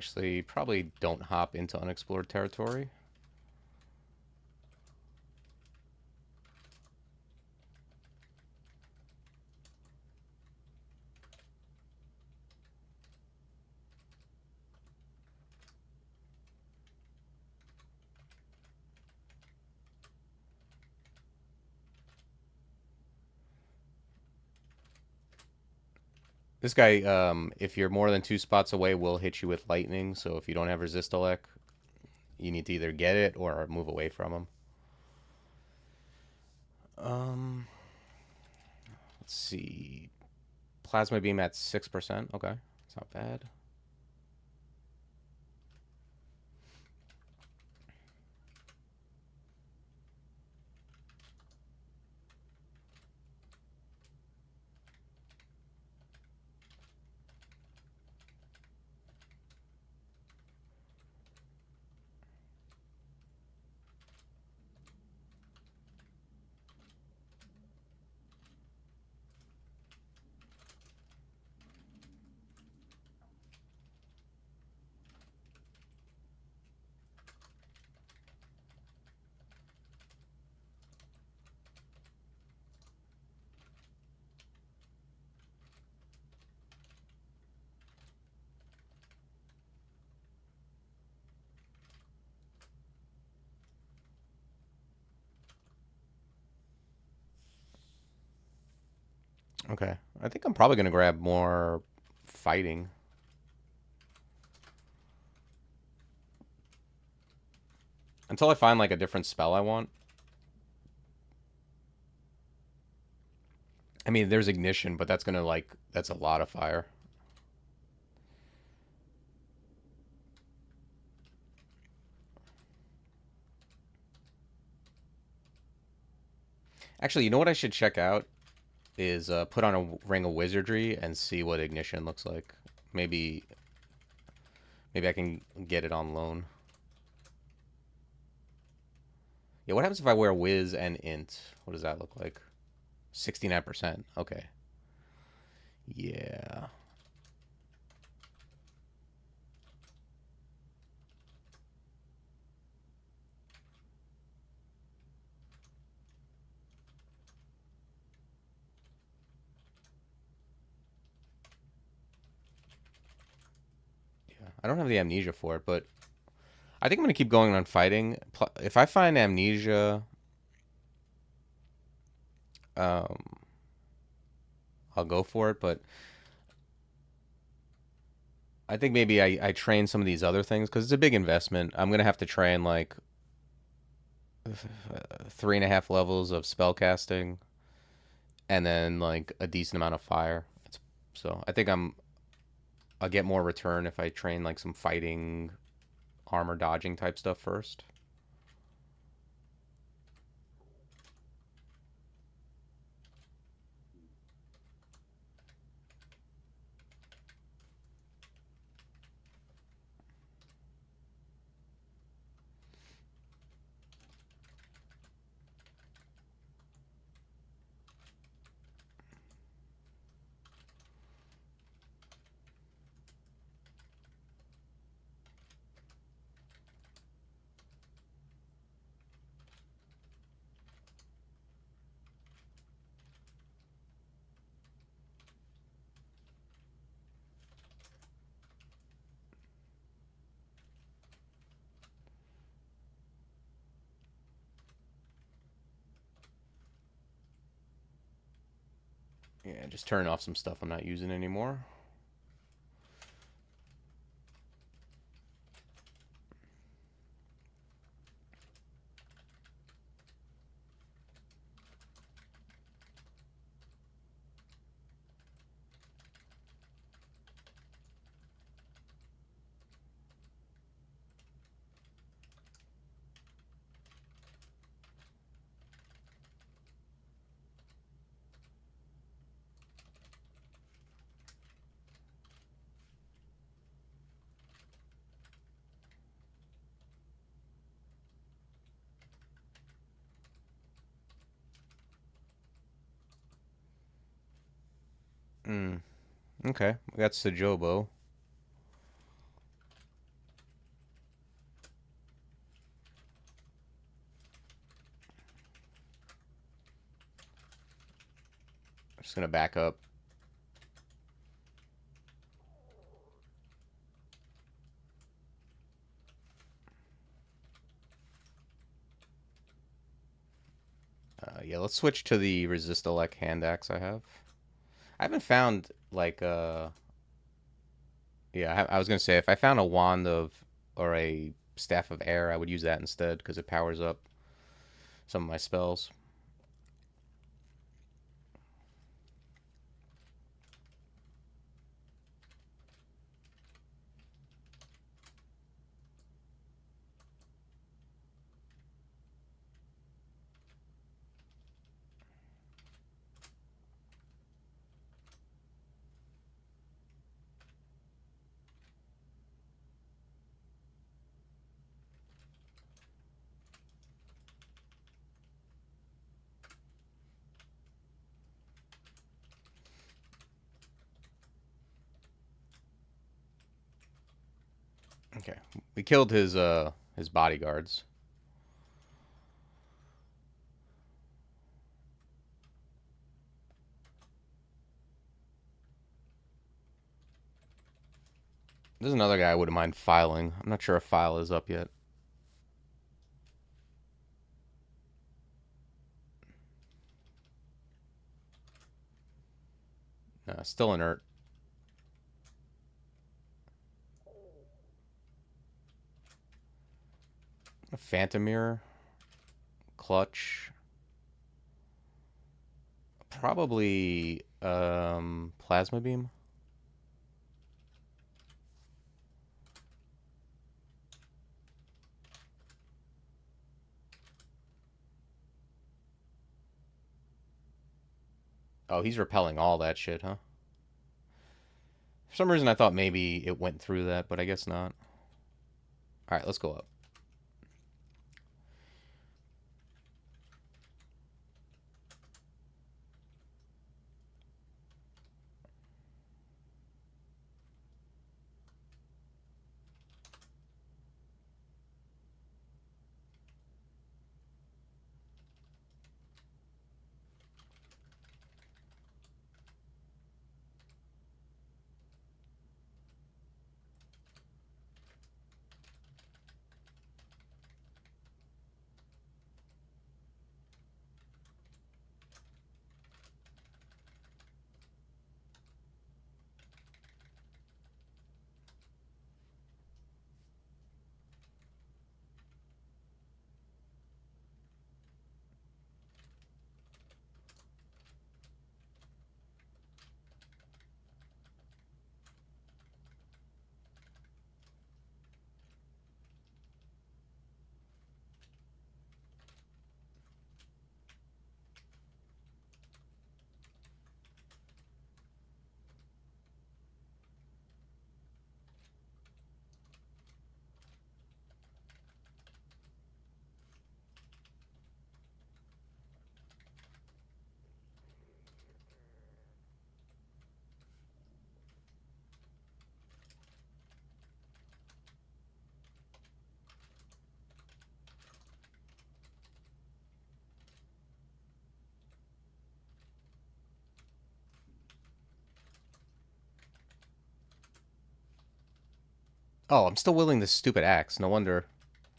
S1: Actually, probably don't hop into unexplored territory. This guy, if you're more than 2 spots away, will hit you with lightning. So if you don't have resist elect, you need to either get it or move away from him. Um, let's see. Plasma beam at 6%. Okay, it's not bad. Okay, I think I'm probably gonna grab more fighting until I find like a different spell I want. I mean, there's ignition, but that's gonna like that's a lot of fire. Actually, you know what I should check out is put on a ring of wizardry and see what ignition looks like. Maybe I can get it on loan. Yeah, what happens if I wear Wiz and Int? What does that look like? 69%. Okay. Yeah. Yeah. I don't have the amnesia for it, but I think I'm going to keep going on fighting. If I find amnesia, um, I'll go for it, but I think maybe I train some of these other things because it's a big investment. I'm going to have to train like 3.5 levels of spell casting and then like a decent amount of fire. So I think I'll get more return if I train like some fighting, armor dodging type stuff first. Yeah, just turn off some stuff I'm not using anymore. Mm, okay, that's the Jobo. Just gonna back up. Yeah, let's switch to the resist-elect hand axe I have. I haven't found, like, yeah, I was gonna say, if I found a wand of, or a staff of air, I would use that instead, because it powers up some of my spells. Okay, we killed his bodyguards. There's another guy I wouldn't mind filing. I'm not sure if file is up yet. Still inert. A phantom mirror, clutch, probably plasma beam. Oh, he's repelling all that shit, huh? For some reason, I thought maybe it went through that, but I guess not. All right, let's go up. Oh, I'm still wielding this stupid axe. No wonder.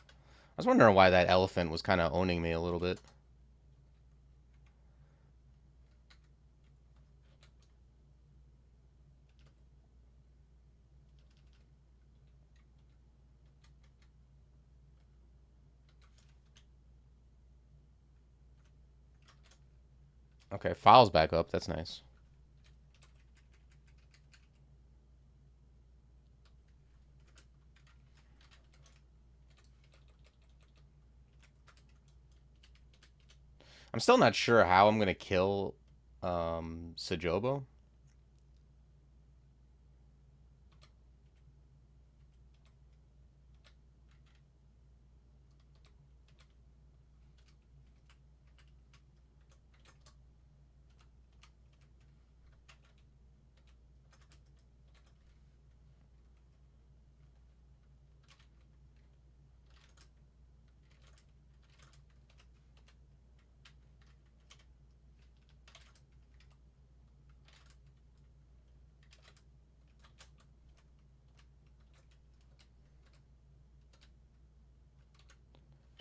S1: I was wondering why that elephant was kind of owning me a little bit. Okay, file's back up. That's nice. I'm still not sure how I'm gonna kill Sajobo.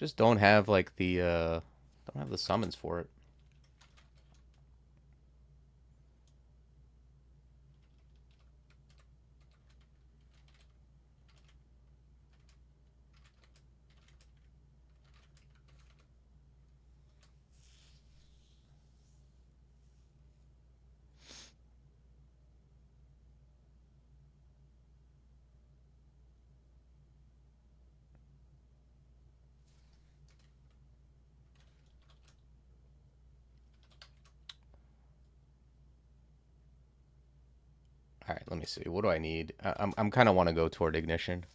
S1: Just don't have like the don't have the summons for it. All right, let me see. What do I need? I'm kind of want to go toward ignition.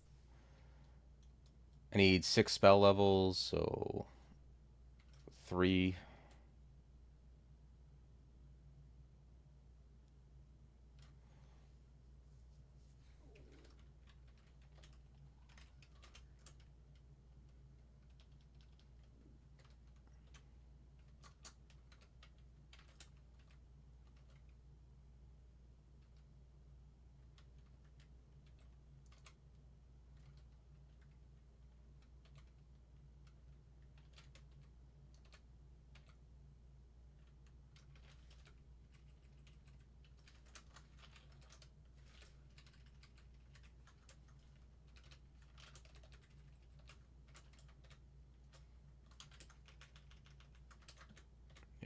S1: I need 6 spell levels, so 3.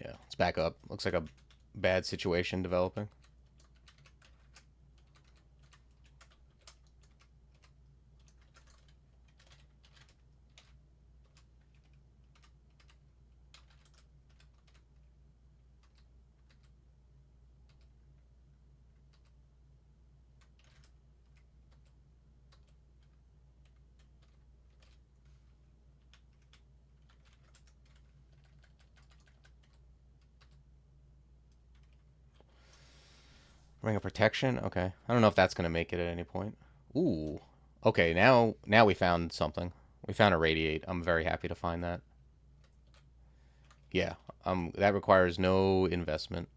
S1: Yeah, let's back up. Looks like a bad situation developing. Ring of protection. Okay, I don't know if that's gonna make it at any point. Ooh. Okay, now we found something. We found a radiate. I'm very happy to find that. Yeah. That requires no investment.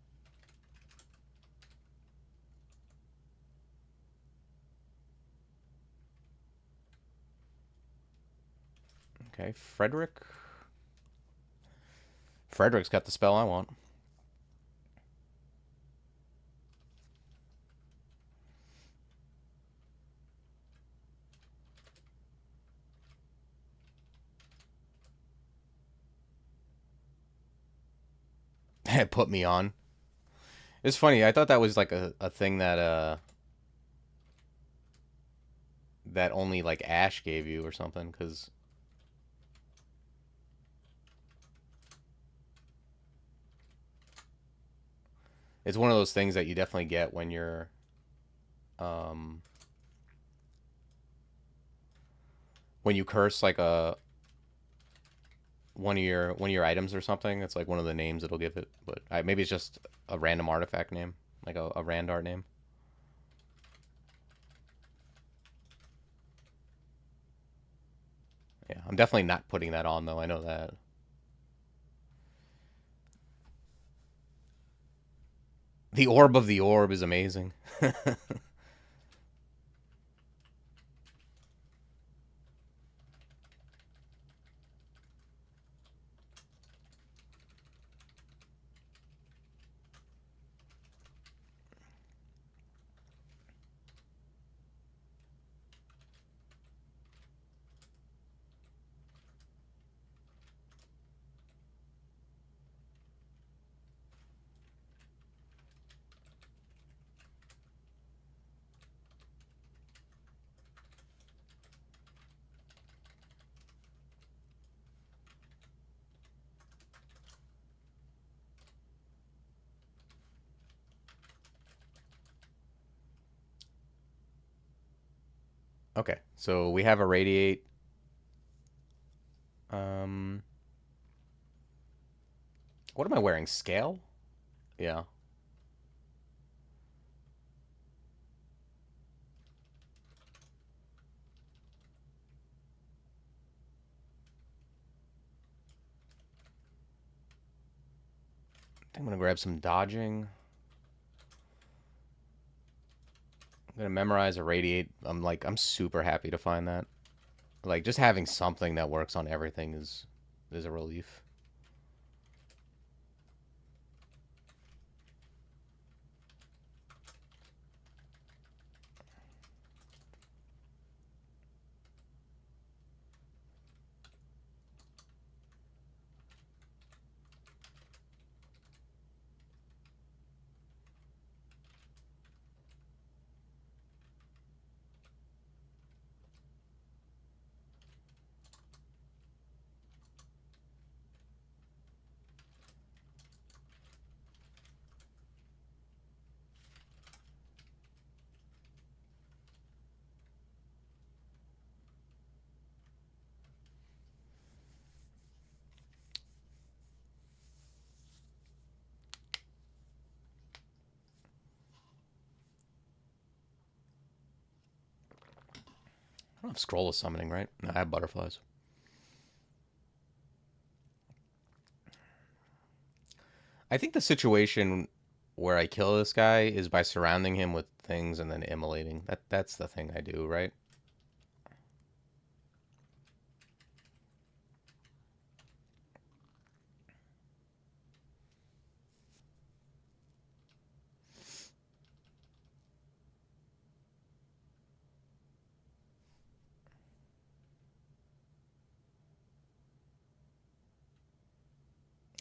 S1: Okay, Frederick. Frederick's got the spell I want. It put me on. It's funny. I thought that was like a thing that only like Ash gave you or something, because it's one of those things that you definitely get um when you curse like a one of your items or something. It's like one of the names it'll give it, but maybe it's just a random artifact name, like a randart name. Yeah, I'm definitely not putting that on though. I know that. The orb of the orb is amazing. Okay, so we have a radiate. Um, what am I wearing? Scale? Yeah. I'm gonna grab some dodging. I'm gonna memorize a radiate. I'm super happy to find that. Like, just having something that works on everything is a relief. I don't have scroll of summoning, right? No, I have butterflies. I think the situation where I kill this guy is by surrounding him with things and then immolating. That's the thing I do, right?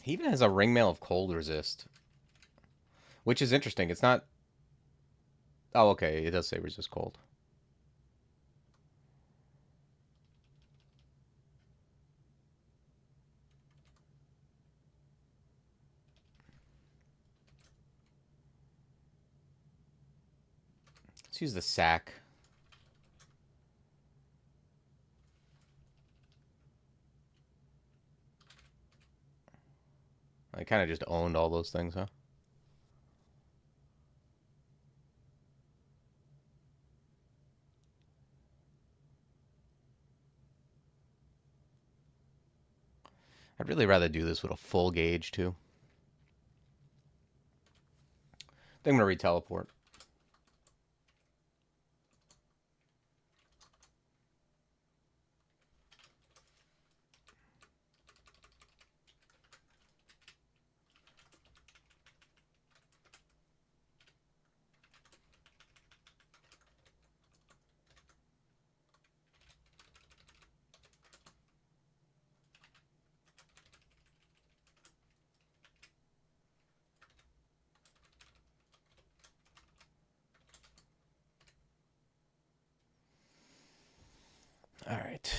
S1: He even has a ringmail of cold resist, which is interesting. It's not. Oh, okay. It does say resist cold. Let's use the sack. I kind of just owned all those things, huh? I'd really rather do this with a full gauge, too. I think I'm going to re-teleport. All right.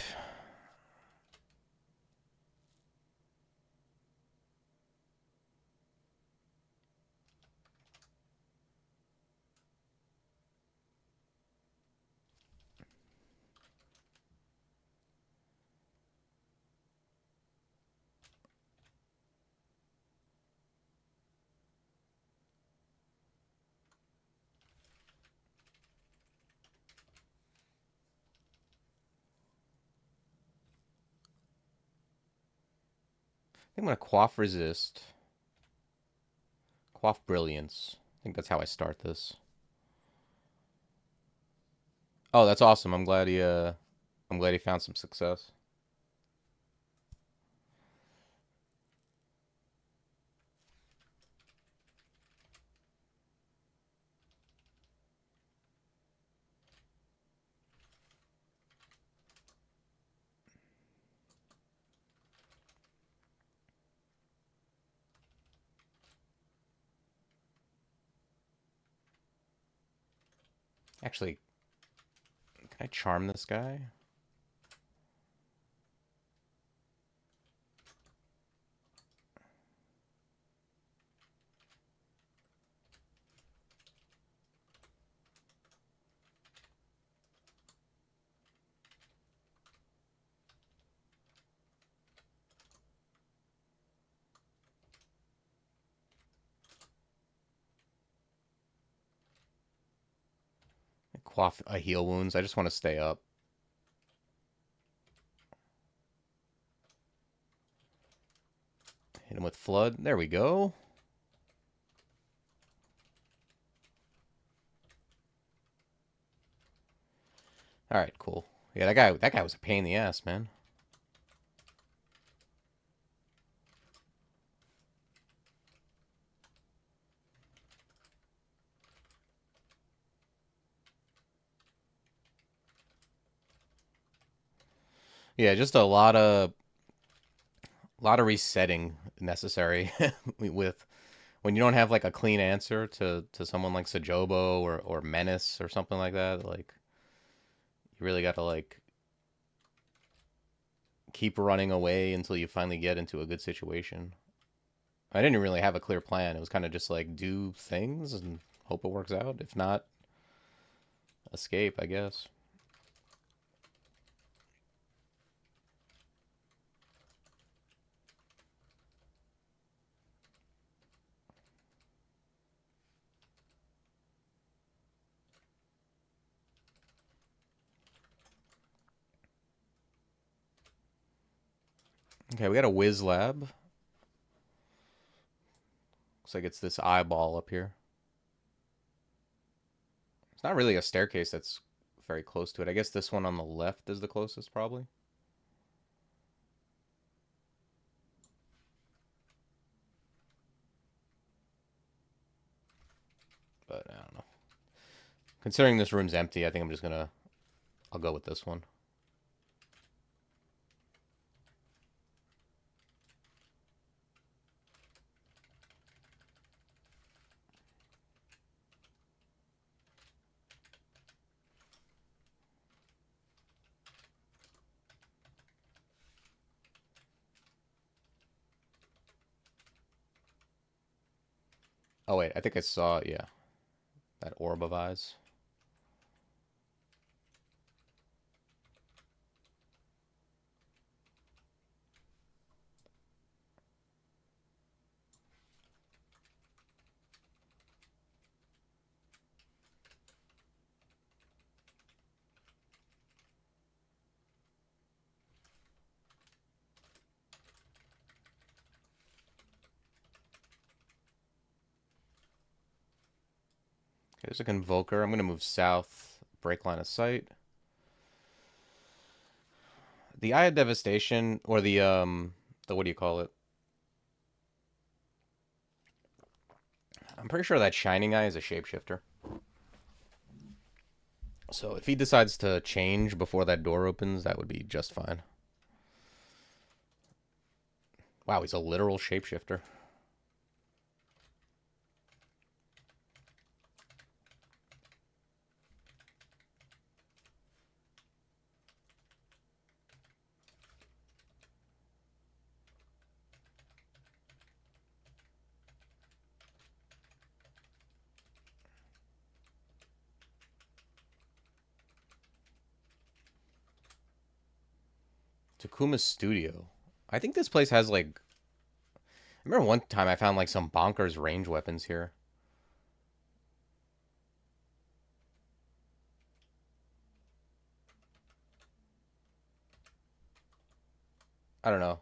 S1: I think I'm going to quaff resist. Quaff brilliance. I think that's how I start this. Oh, that's awesome. I'm glad he found some success. Actually, can I charm this guy? Quaff a heal wounds. I just want to stay up. Hit him with flood. There we go. All right, cool. Yeah, that guy was a pain in the ass, man. Yeah, just a lot of resetting necessary with when you don't have like a clean answer to someone like Sajobo or Menace or something like that. Like you really got to like keep running away until you finally get into a good situation. I didn't really have a clear plan. It was kind of just like do things and hope it works out. If not, escape, I guess. Okay, we got a whiz lab. Looks like it's this eyeball up here. It's not really a staircase that's very close to it. I guess this one on the left is the closest, probably. But I don't know. Considering this room's empty, I think I'm just gonna... I'll go with this one. Oh, wait. I think I saw... Yeah. That orb of eyes. Okay, there's a Convoker. I'm gonna move south. Break line of sight. The Eye of Devastation, or the what do you call it? I'm pretty sure that Shining Eye is a shapeshifter. So if he decides to change before that door opens, that would be just fine. Wow, he's a literal shapeshifter. Takuma's Studio. I think this place has like... I remember one time I found like some bonkers range weapons here. I don't know.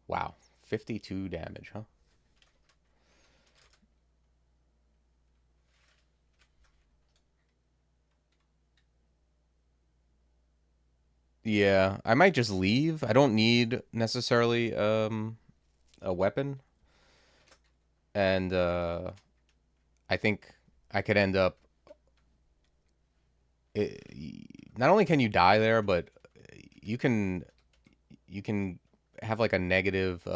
S1: Wow. 52 damage, huh? Yeah, I might just leave. I don't need necessarily a weapon. And I think I could end up it, not only can you die there, but you can you can have like a negative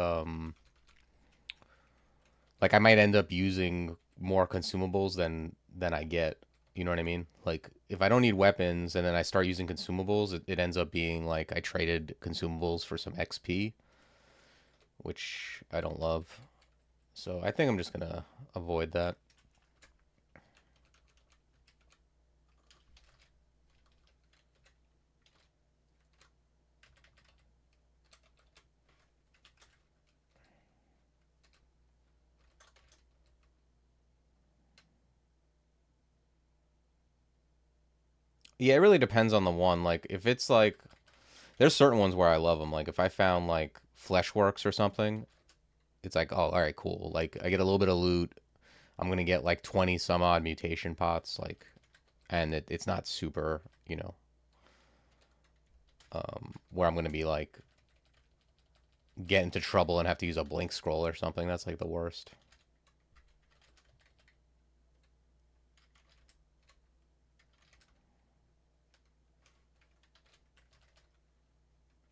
S1: like I might end up using more consumables than I get. You know what I mean? Like if I don't need weapons and then I start using consumables, it ends up being like I traded consumables for some XP, which I don't love. So I think I'm just gonna avoid that. Yeah, it really depends on the one. Like if it's like there's certain ones where I love them. Like if I found like Fleshworks or something, it's like, oh, all right, cool. Like I get a little bit of loot. I'm gonna get like 20 some odd mutation pots, like, and it's not super, you know. where I'm going to be like get into trouble and have to use a blink scroll or something. That's like the worst.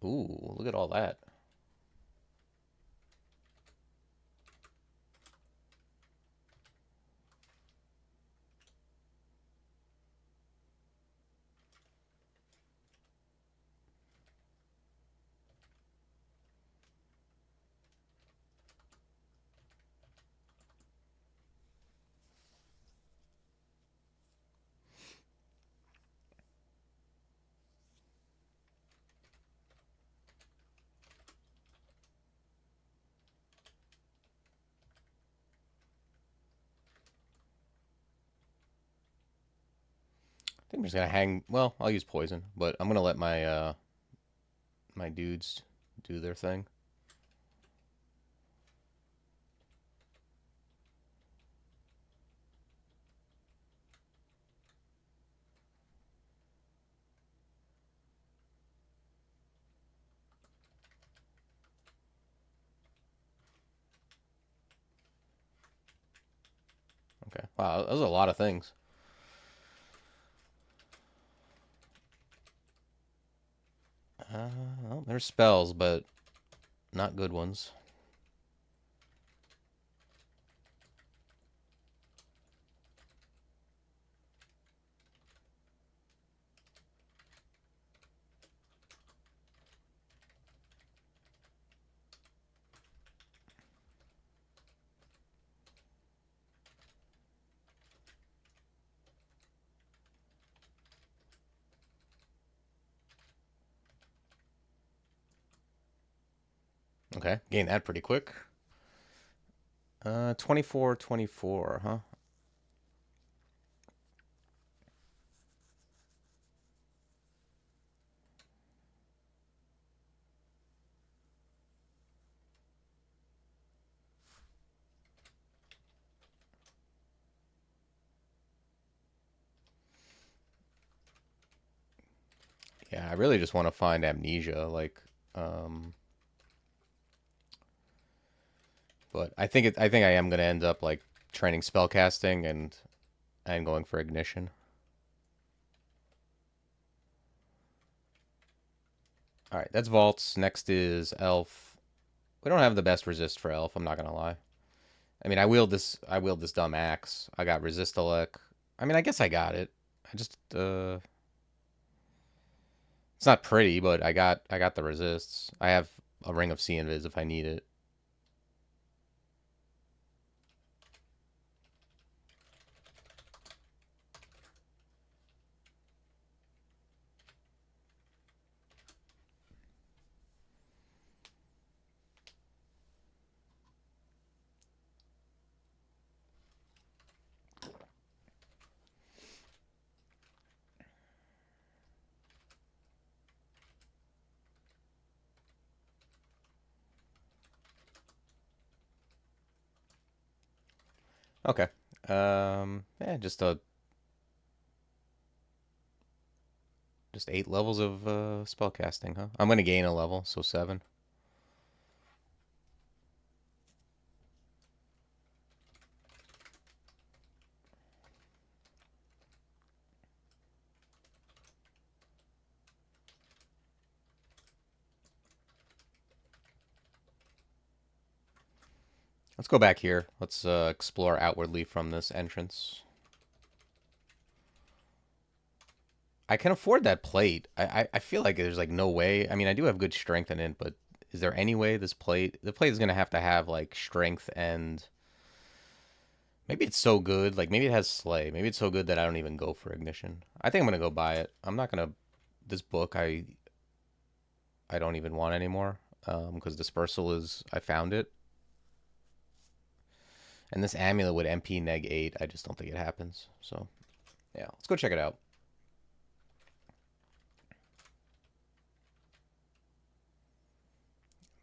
S1: Ooh, look at all that. I think I'm just gonna hang. Well, I'll use poison, but I'm gonna let my my dudes do their thing. Okay. Wow, those are a lot of things. Well, there's spells, but not good ones. Okay, gain that pretty quick. 24, 24, huh? Yeah, I really just want to find amnesia, like, um, but I think I am gonna end up like training spellcasting and going for ignition. All right, that's vaults. Next is elf. We don't have the best resist for elf. I'm not gonna lie. I mean, I wield this dumb axe. I got resist elec. I mean, I guess I got it. I just it's not pretty, but I got the resists. I have a ring of sea invis if I need it. Okay. Yeah, just 8 levels of spellcasting, huh? I'm gonna gain a level, so 7. Let's go back here. Let's explore outwardly from this entrance. I can afford that plate. I feel like there's like no way. I mean, I do have good strength in it, but is there any way the plate is gonna have to have like strength and maybe it's so good. Like maybe it has slay. Maybe it's so good that I don't even go for ignition. I think I'm gonna go buy it. I'm not gonna. This book I don't even want anymore. Because dispersal is I found it, and this amulet with MP neg 8. I just don't think it happens. So yeah, let's go check it out.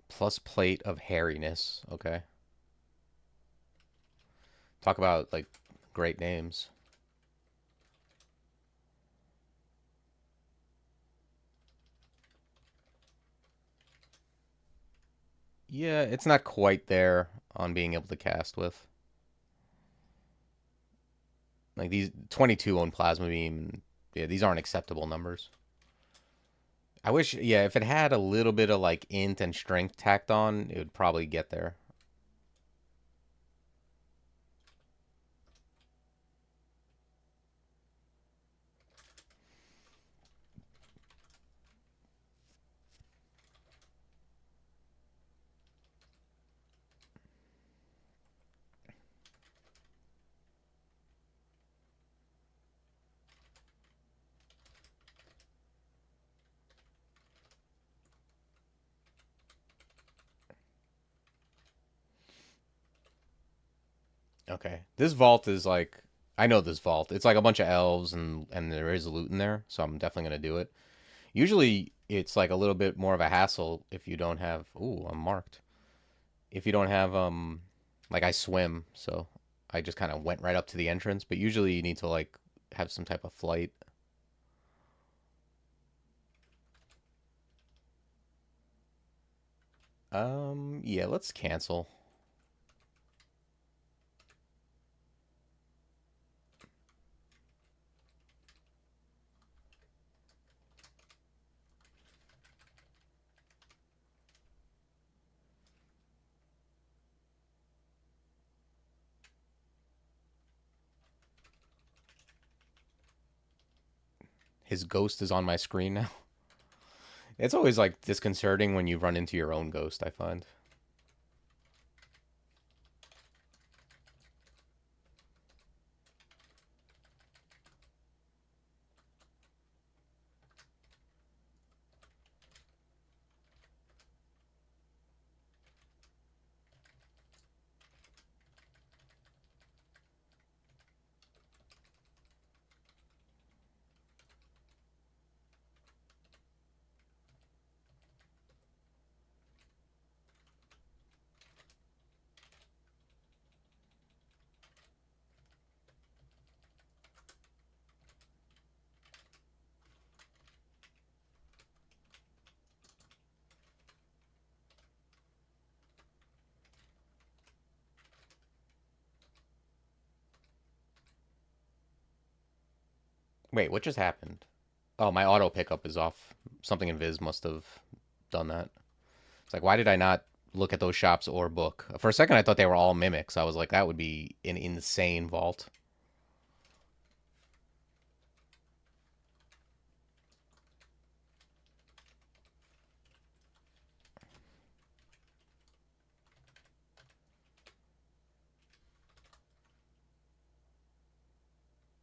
S1: Plus plate of hairiness. Okay. Talk about like great names. Yeah, it's not quite there on being able to cast with. Like these 22 on plasma beam, yeah, these aren't acceptable numbers. I wish, yeah, if it had a little bit of like int and strength tacked on, it would probably get there. Okay. This vault is like, I know this vault. It's like a bunch of elves and there is loot in there, so I'm definitely gonna do it. Usually it's like a little bit more of a hassle if you don't have, ooh, I'm marked. If you don't have like I swim, so I just kind of went right up to the entrance, but usually you need to like have some type of flight. Yeah, let's cancel. His ghost is on my screen now. It's always like disconcerting when you run into your own ghost, I find. Wait, what just happened? Oh, my auto pickup is off. Something in Viz must have done that. It's like, why did I not look at those shops or book? For a second, I thought they were all mimics. I was like, that would be an insane vault.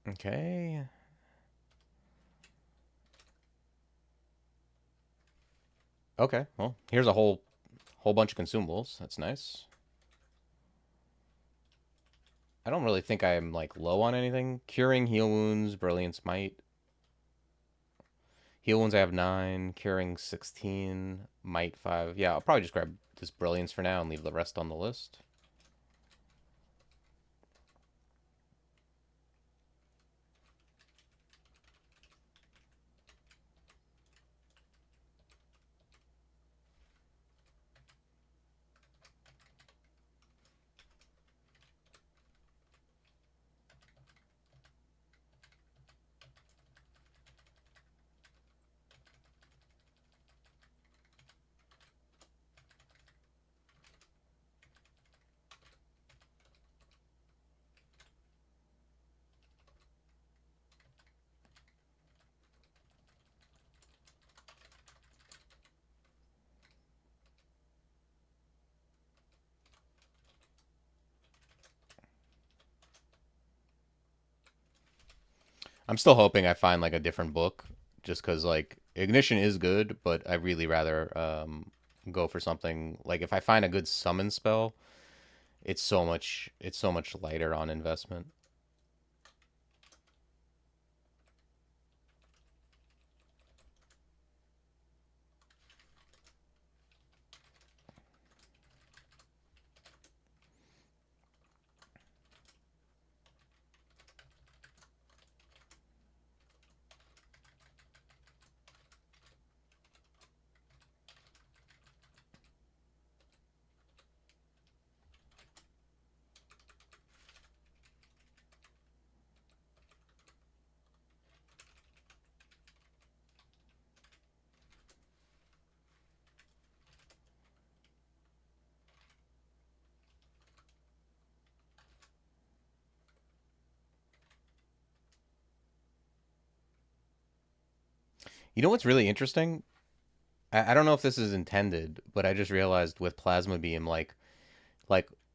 S1: Okay. Okay. Well, here's a whole bunch of consumables. That's nice. I don't really think I'm like low on anything. Curing heal wounds, brilliance might. Heal wounds I have 9, curing 16, might 5. Yeah, I'll probably just grab this brilliance for now and leave the rest on the list. I'm still hoping I find like a different book just cuz like Ignition is good, but I really rather go for something like if I find a good summon spell, it's so much lighter on investment. You know what's really interesting? I don't know if this is intended, but I just realized with plasma beam, like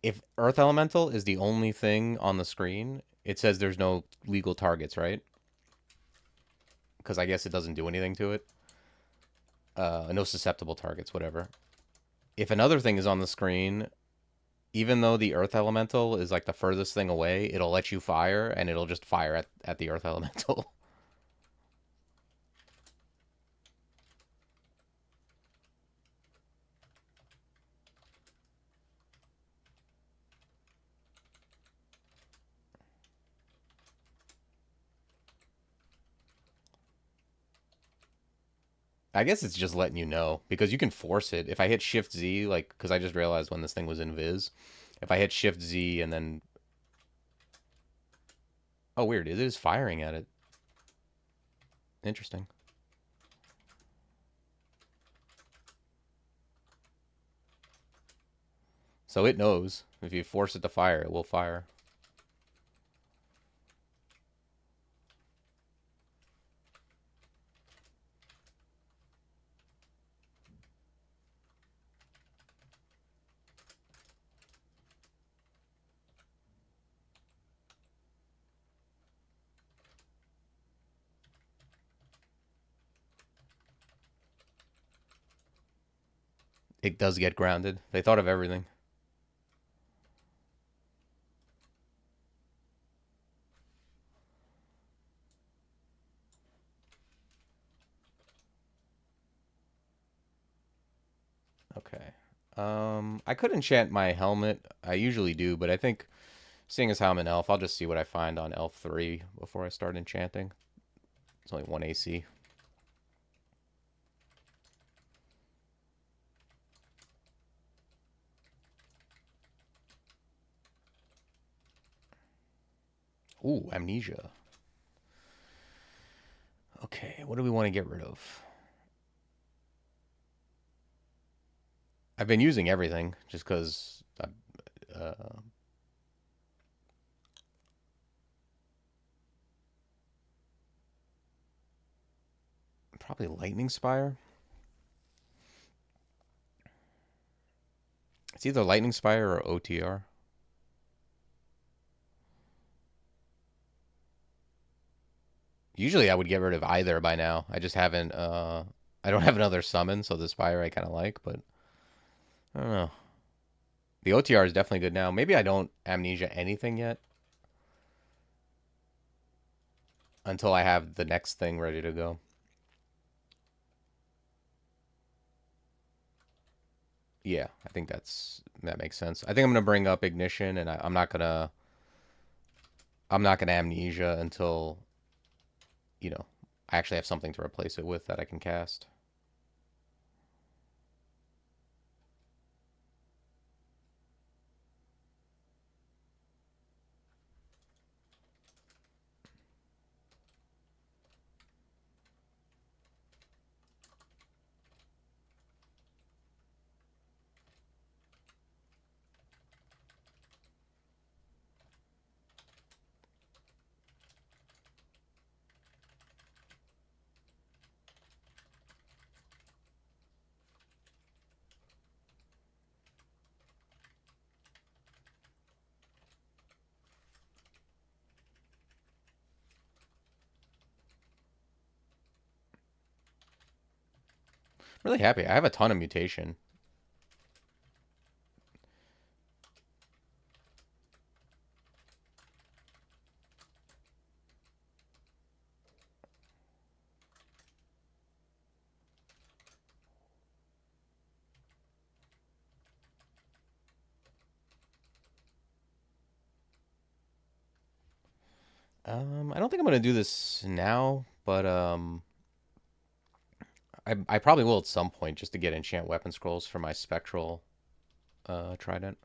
S1: if Earth Elemental is the only thing on the screen, it says there's no legal targets, right? Because I guess it doesn't do anything to it. No susceptible targets, whatever. If another thing is on the screen, even though the Earth Elemental is like the furthest thing away, it'll let you fire, and it'll just fire at the Earth Elemental. I guess it's just letting you know because you can force it. If I hit Shift Z, like, because I just realized when this thing was in Viz, if I hit Shift Z and then, oh, weird, it is firing at it. Interesting. So it knows if you force it to fire, it will fire. It does get grounded. They thought of everything. Okay. I could enchant my helmet. I usually do, but I think seeing as how I'm an elf, I'll just see what I find on elf 3 before I start enchanting. It's only 1 AC. Ooh, amnesia. Okay, what do we want to get rid of? I've been using everything just because probably Lightning Spire. It's either Lightning Spire or OTR. Usually I would get rid of either by now. I just haven't I don't have another summon, so the Spire I kind of like, but I don't know. The OTR is definitely good now. Maybe I don't amnesia anything yet until I have the next thing ready to go. Yeah, I think that makes sense. I think I'm gonna bring up Ignition, and I'm not gonna amnesia until you know I actually have something to replace it with that I can cast. Really happy. I have a ton of mutation. I don't think I'm gonna do this now, but I probably will at some point just to get enchant weapon scrolls for my spectral trident.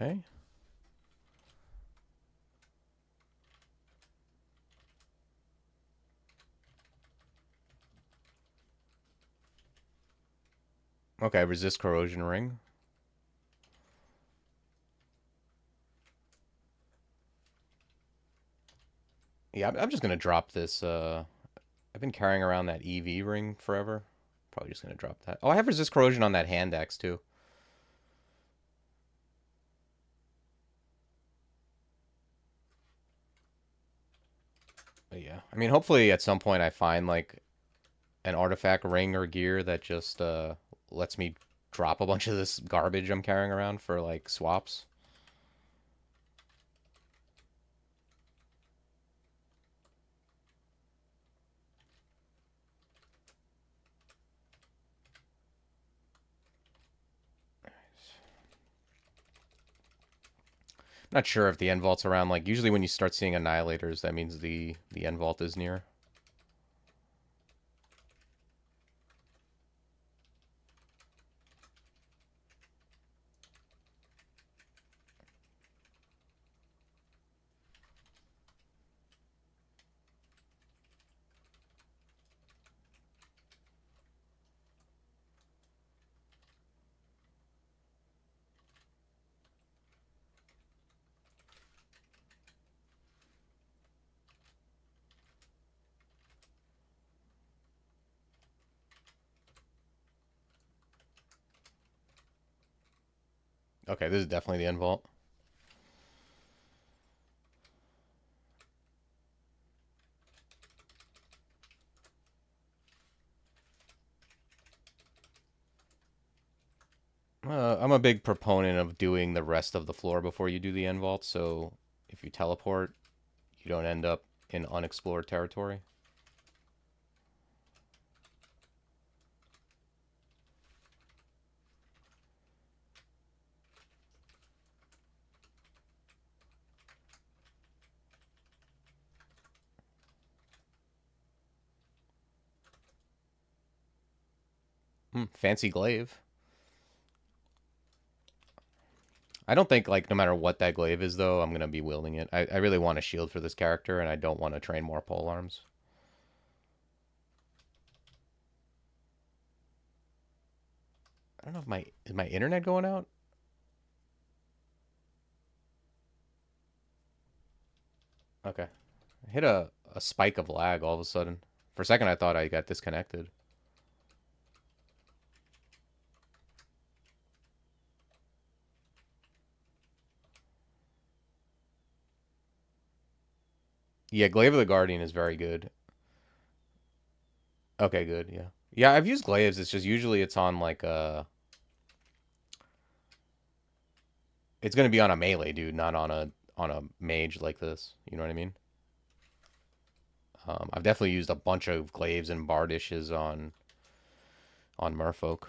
S1: Okay. Okay, resist corrosion ring. Yeah, I'm just gonna drop this. I've been carrying around that EV ring forever. Probably just gonna drop that. Oh, I have resist corrosion on that hand axe too. But yeah, I mean, hopefully at some point I find like an artifact ring or gear that just lets me drop a bunch of this garbage I'm carrying around for like swaps. Not sure if the end vault's around. Like usually when you start seeing annihilators, that means the end vault is near. Okay, this is definitely the end vault. I'm a big proponent of doing the rest of the floor before you do the end vault, so if you teleport, you don't end up in unexplored territory. Fancy glaive. I don't think, like, no matter what that glaive is, though, I'm going to be wielding it. I really want a shield for this character, and I don't want to train more pole arms. I don't know if is my internet going out? Okay. I hit a spike of lag all of a sudden. For a second, I thought I got disconnected. Yeah, Glaive of the Guardian is very good. Okay, good, yeah. Yeah, I've used glaives. It's just usually it's on like it's gonna be on a melee dude, not on a mage like this. You know what I mean? I've definitely used a bunch of glaives and bardishes on merfolk.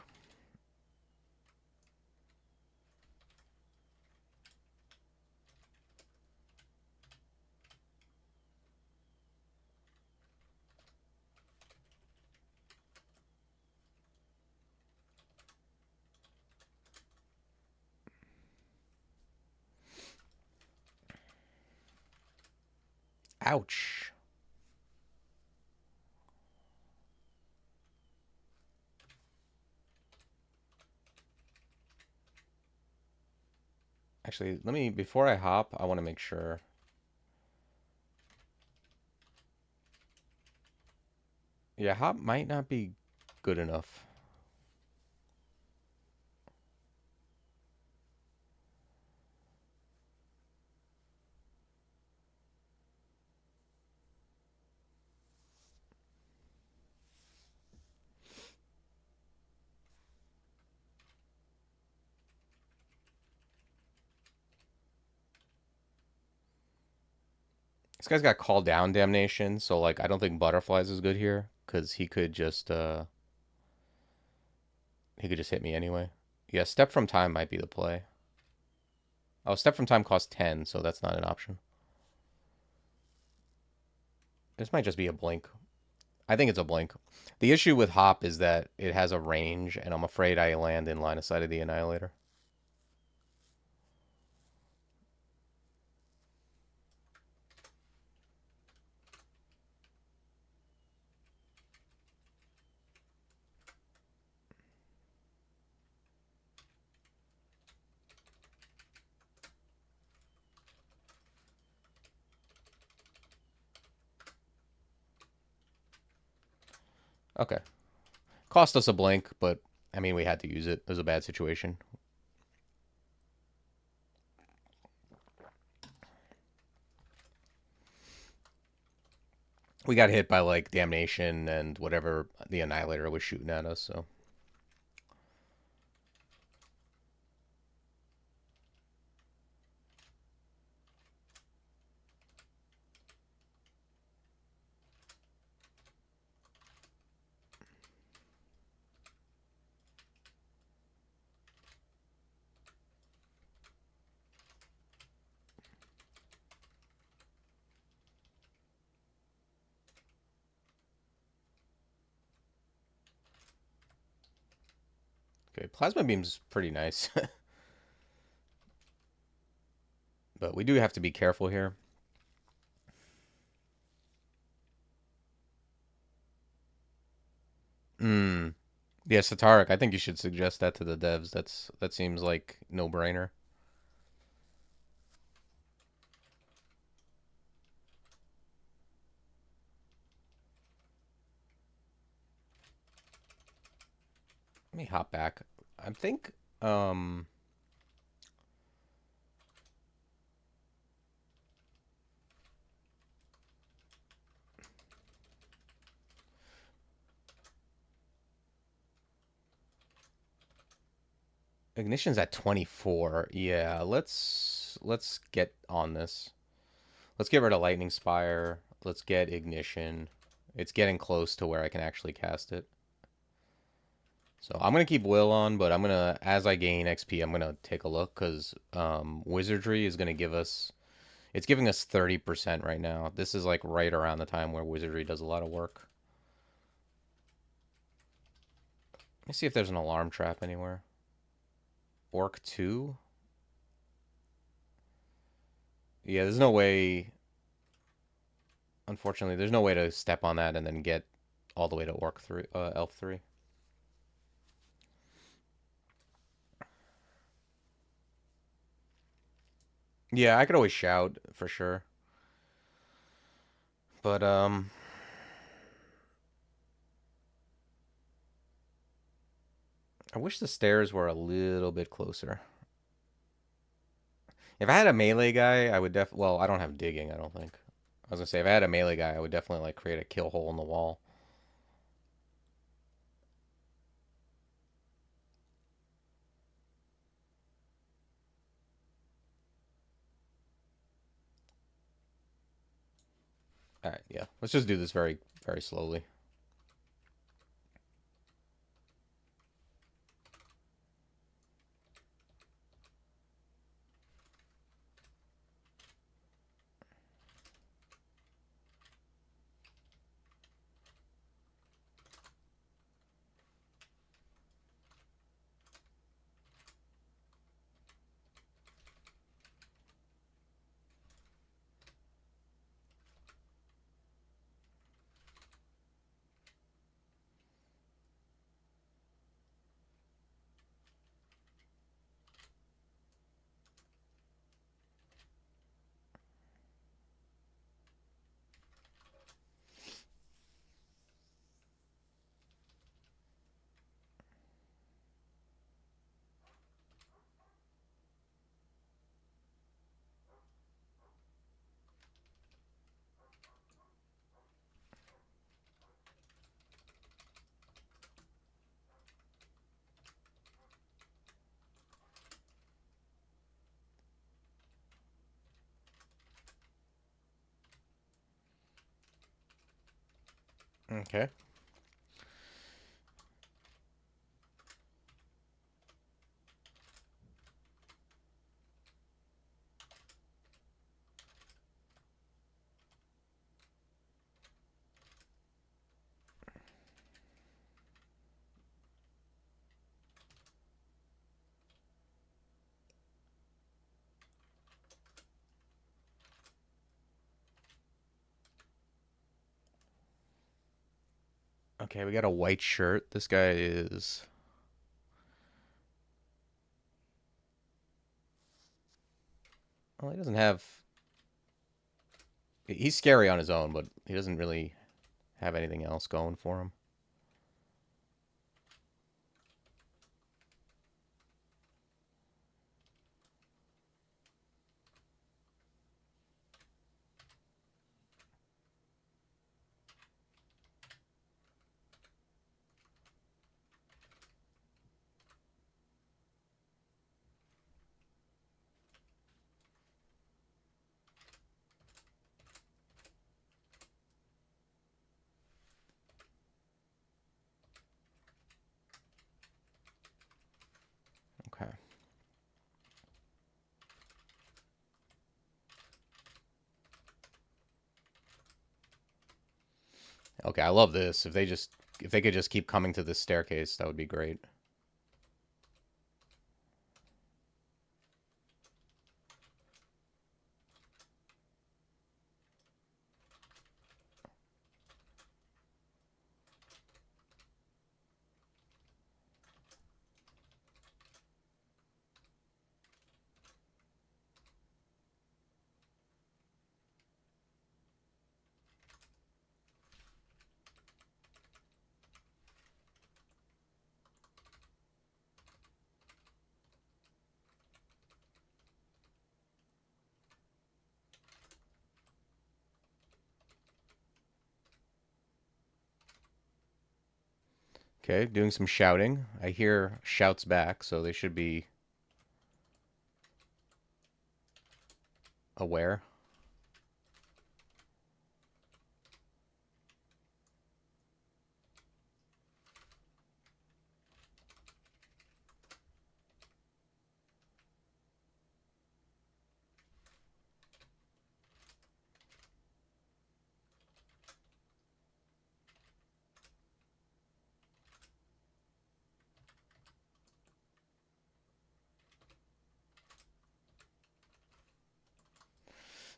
S1: Ouch. Actually, let me before I hop, I want to make sure. Yeah, hop might not be good enough. This guy's got call down damnation, so like I don't think butterflies is good here because he could just hit me anyway. Yeah, step from time might be the play. Oh, step from time costs 10, so that's not an option. This might just be a blink. I think it's a blink. The issue with hop is that it has a range, and I'm afraid I land in line of sight of the annihilator. Okay. Cost us a blink, but I mean, we had to use it. It was a bad situation. We got hit by like Damnation and whatever the Annihilator was shooting at us, so. Okay, Plasma Beam's pretty nice. But we do have to be careful here. Hmm. Yeah, Sataric. I think you should suggest that to the devs. That seems like no brainer. Let me hop back. I think um Ignition's at 24. Yeah, let's get on this. Let's get rid of Lightning Spire. Let's get Ignition. It's getting close to where I can actually cast it. So I'm gonna keep Will on, but I'm gonna, as I gain XP, I'm gonna take a look because Wizardry is gonna give us. It's giving us 30% right now. This is like right around the time where Wizardry does a lot of work. Let me see if there's an alarm trap anywhere. Orc 2? Yeah, there's no way. Unfortunately, there's no way to step on that and then get all the way to Orc 3, Elf 3. Yeah, I could always shout for sure. But I wish the stairs were a little bit closer. If I had a melee guy, I would well, I don't have digging, I don't think. I was gonna say if I had a melee guy, I would definitely like create a kill hole in the wall. All right, yeah. Let's just do this very, very slowly. Okay. Okay, we got a white shirt. This guy is. Well, he doesn't have. He's scary on his own, but he doesn't really have anything else going for him. Okay, I love this. If they could just keep coming to this staircase, that would be great. Okay, doing some shouting. I hear shouts back, so they should be aware.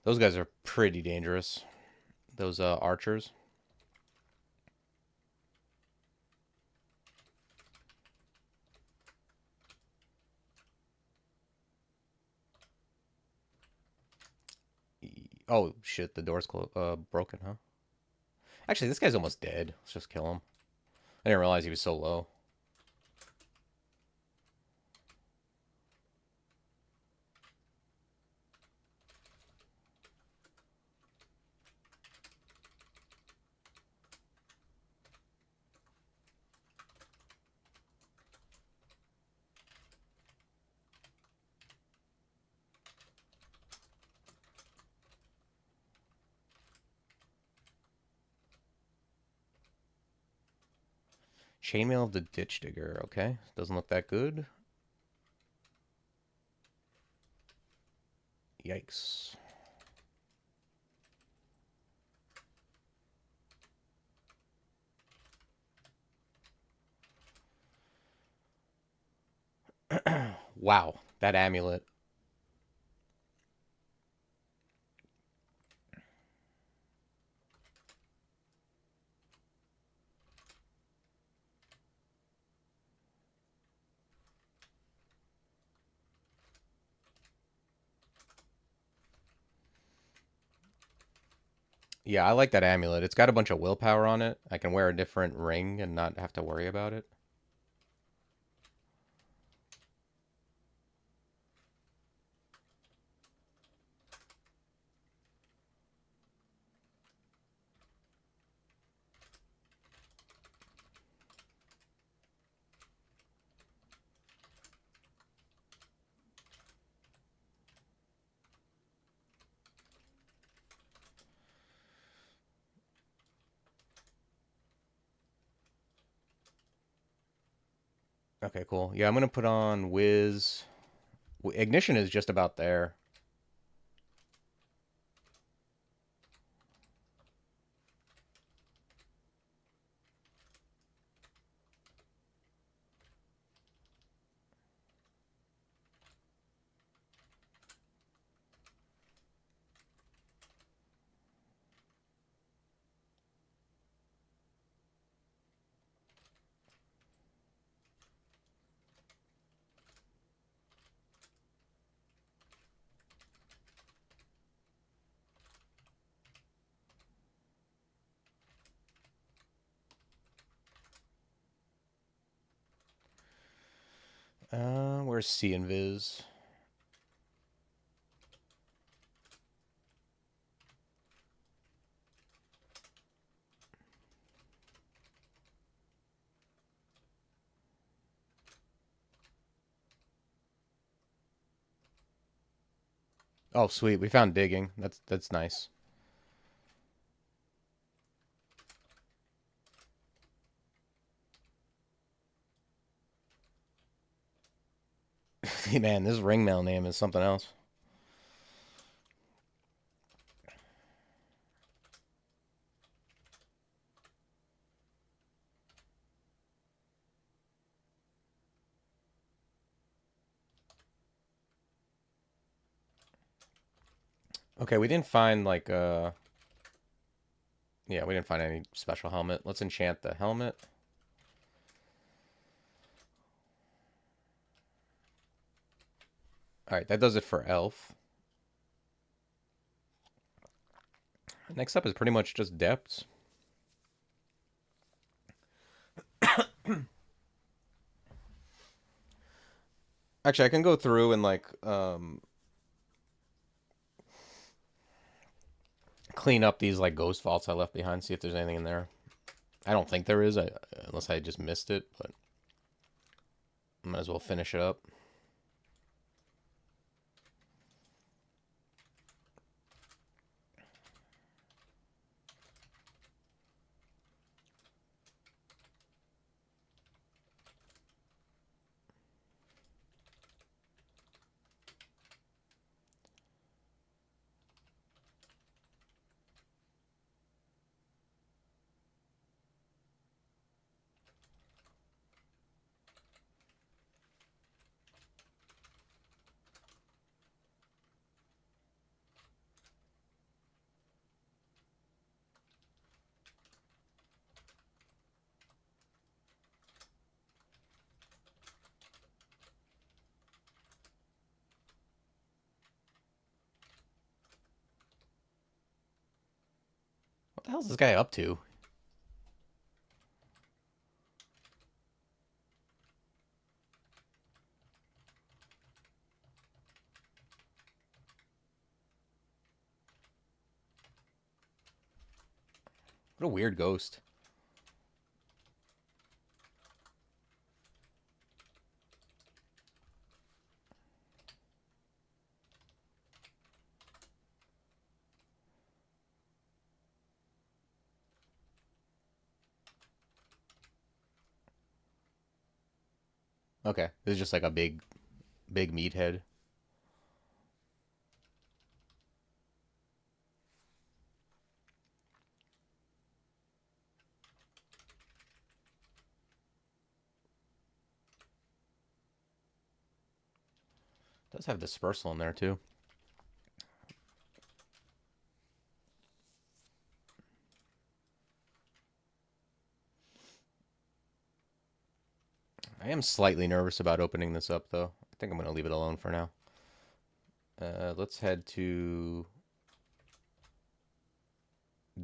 S1: Those guys are pretty dangerous. Those archers. Oh shit, the door's broken, huh? Actually, this guy's almost dead. Let's just kill him. I didn't realize he was so low. Chainmail of the Ditch Digger. Okay, doesn't look that good. Yikes. Wow, that amulet. Yeah, I like that amulet. It's got a bunch of willpower on it. I can wear a different ring and not have to worry about it. Okay, cool. Yeah, I'm gonna put on Wiz. Ignition is just about there. Where's C and Viz? Oh, sweet. We found digging. That's nice. Man, this ringmail name is something else. Okay, we didn't find like yeah, we didn't find any special helmet. Let's enchant the helmet. All right, that does it for elf. Next up is pretty much just depths. Actually, I can go through and like clean up these like ghost vaults I left behind, see if there's anything in there. I don't think there is, unless I just missed it, but I might as well finish it up. What the hell is this guy up to? What a weird ghost. Okay, this is just like a big meathead. Does have dispersal in there too. I am slightly nervous about opening this up though. I think I'm gonna leave it alone for now. Let's head to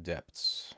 S1: depths.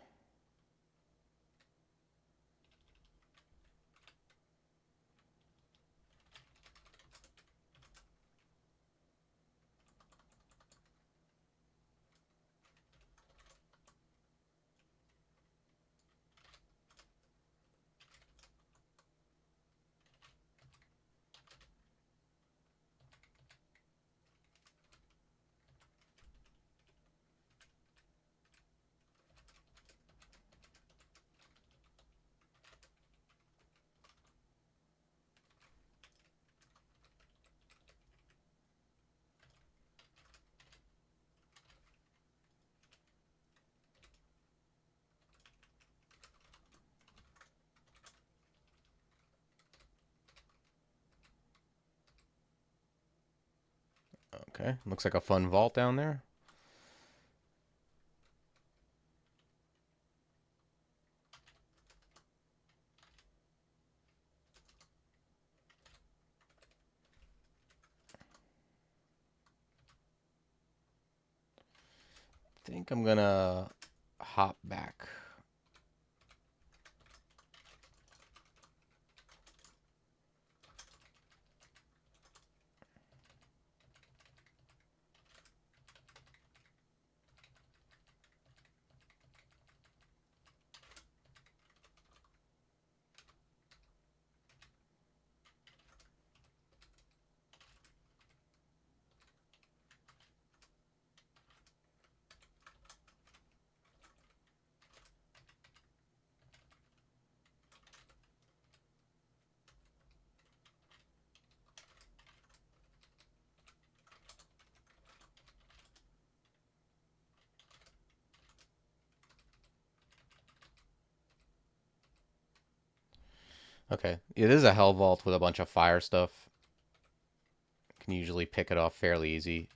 S1: Okay, looks like a fun vault down there. I think I'm gonna hop back. Okay, it is a hell vault with a bunch of fire stuff. Can usually pick it off fairly easy.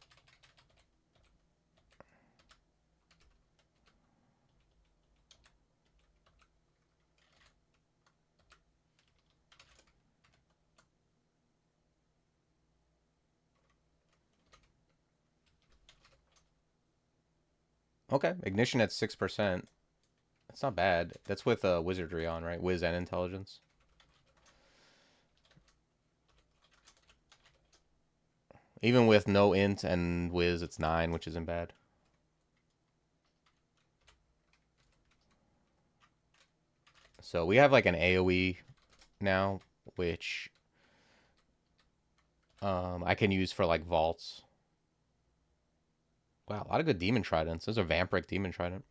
S1: Okay, ignition at 6%. That's not bad. That's with wizardry on, right? Wiz and intelligence. Even with no int and wiz, it's 9, which isn't bad. So we have like an AoE now, which I can use for like vaults. Wow, a lot of good demon tridents. There's a vampiric demon trident.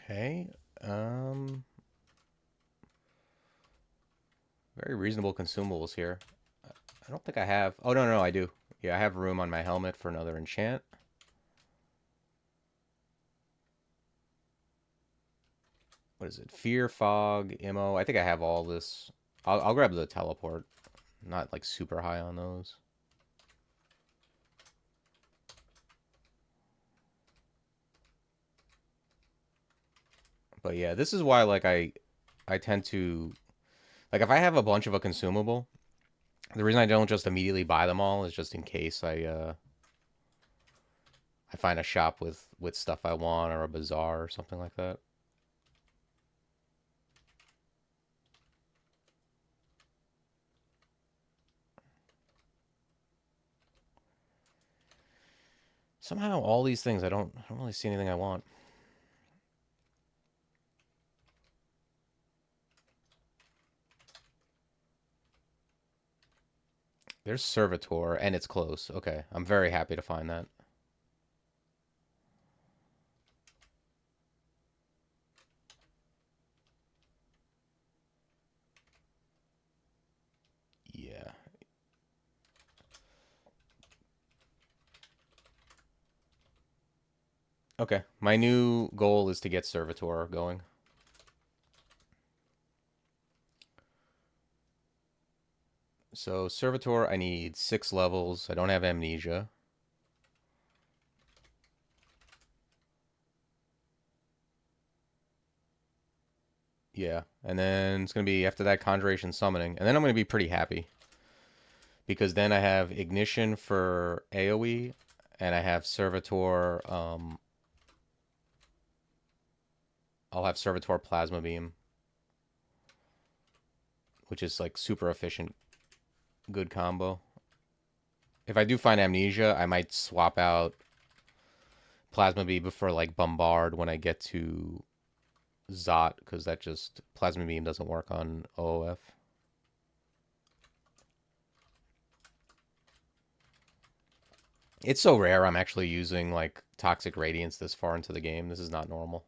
S1: Okay. Um, Very reasonable consumables here. I don't think I have. Oh, no, no, I do. Yeah, I have room on my helmet for another enchant. What is it? Fear, fog, immo. I think I have all this. I'll grab the teleport. I'm not like super high on those. But yeah, this is why like I tend to like if I have a bunch of a consumable, the reason I don't just immediately buy them all is just in case I find a shop with stuff I want or a bazaar or something like that. Somehow all these things I don't really see anything I want. There's Servitor and it's close. Okay, I'm very happy to find that. Yeah. Okay, my new goal is to get Servitor going. So Servitor, I need 6 levels. I don't have Amnesia. Yeah, and then it's gonna be after that Conjuration Summoning, and then I'm gonna be pretty happy because then I have Ignition for AOE, and I have Servitor. I'll have Servitor Plasma Beam, which is like super efficient, good combo. If I do find Amnesia, I might swap out Plasma Beam for like Bombard when I get to Zot, because that just Plasma Beam doesn't work on OOF. It's so rare I'm actually using like Toxic Radiance this far into the game. This is not normal.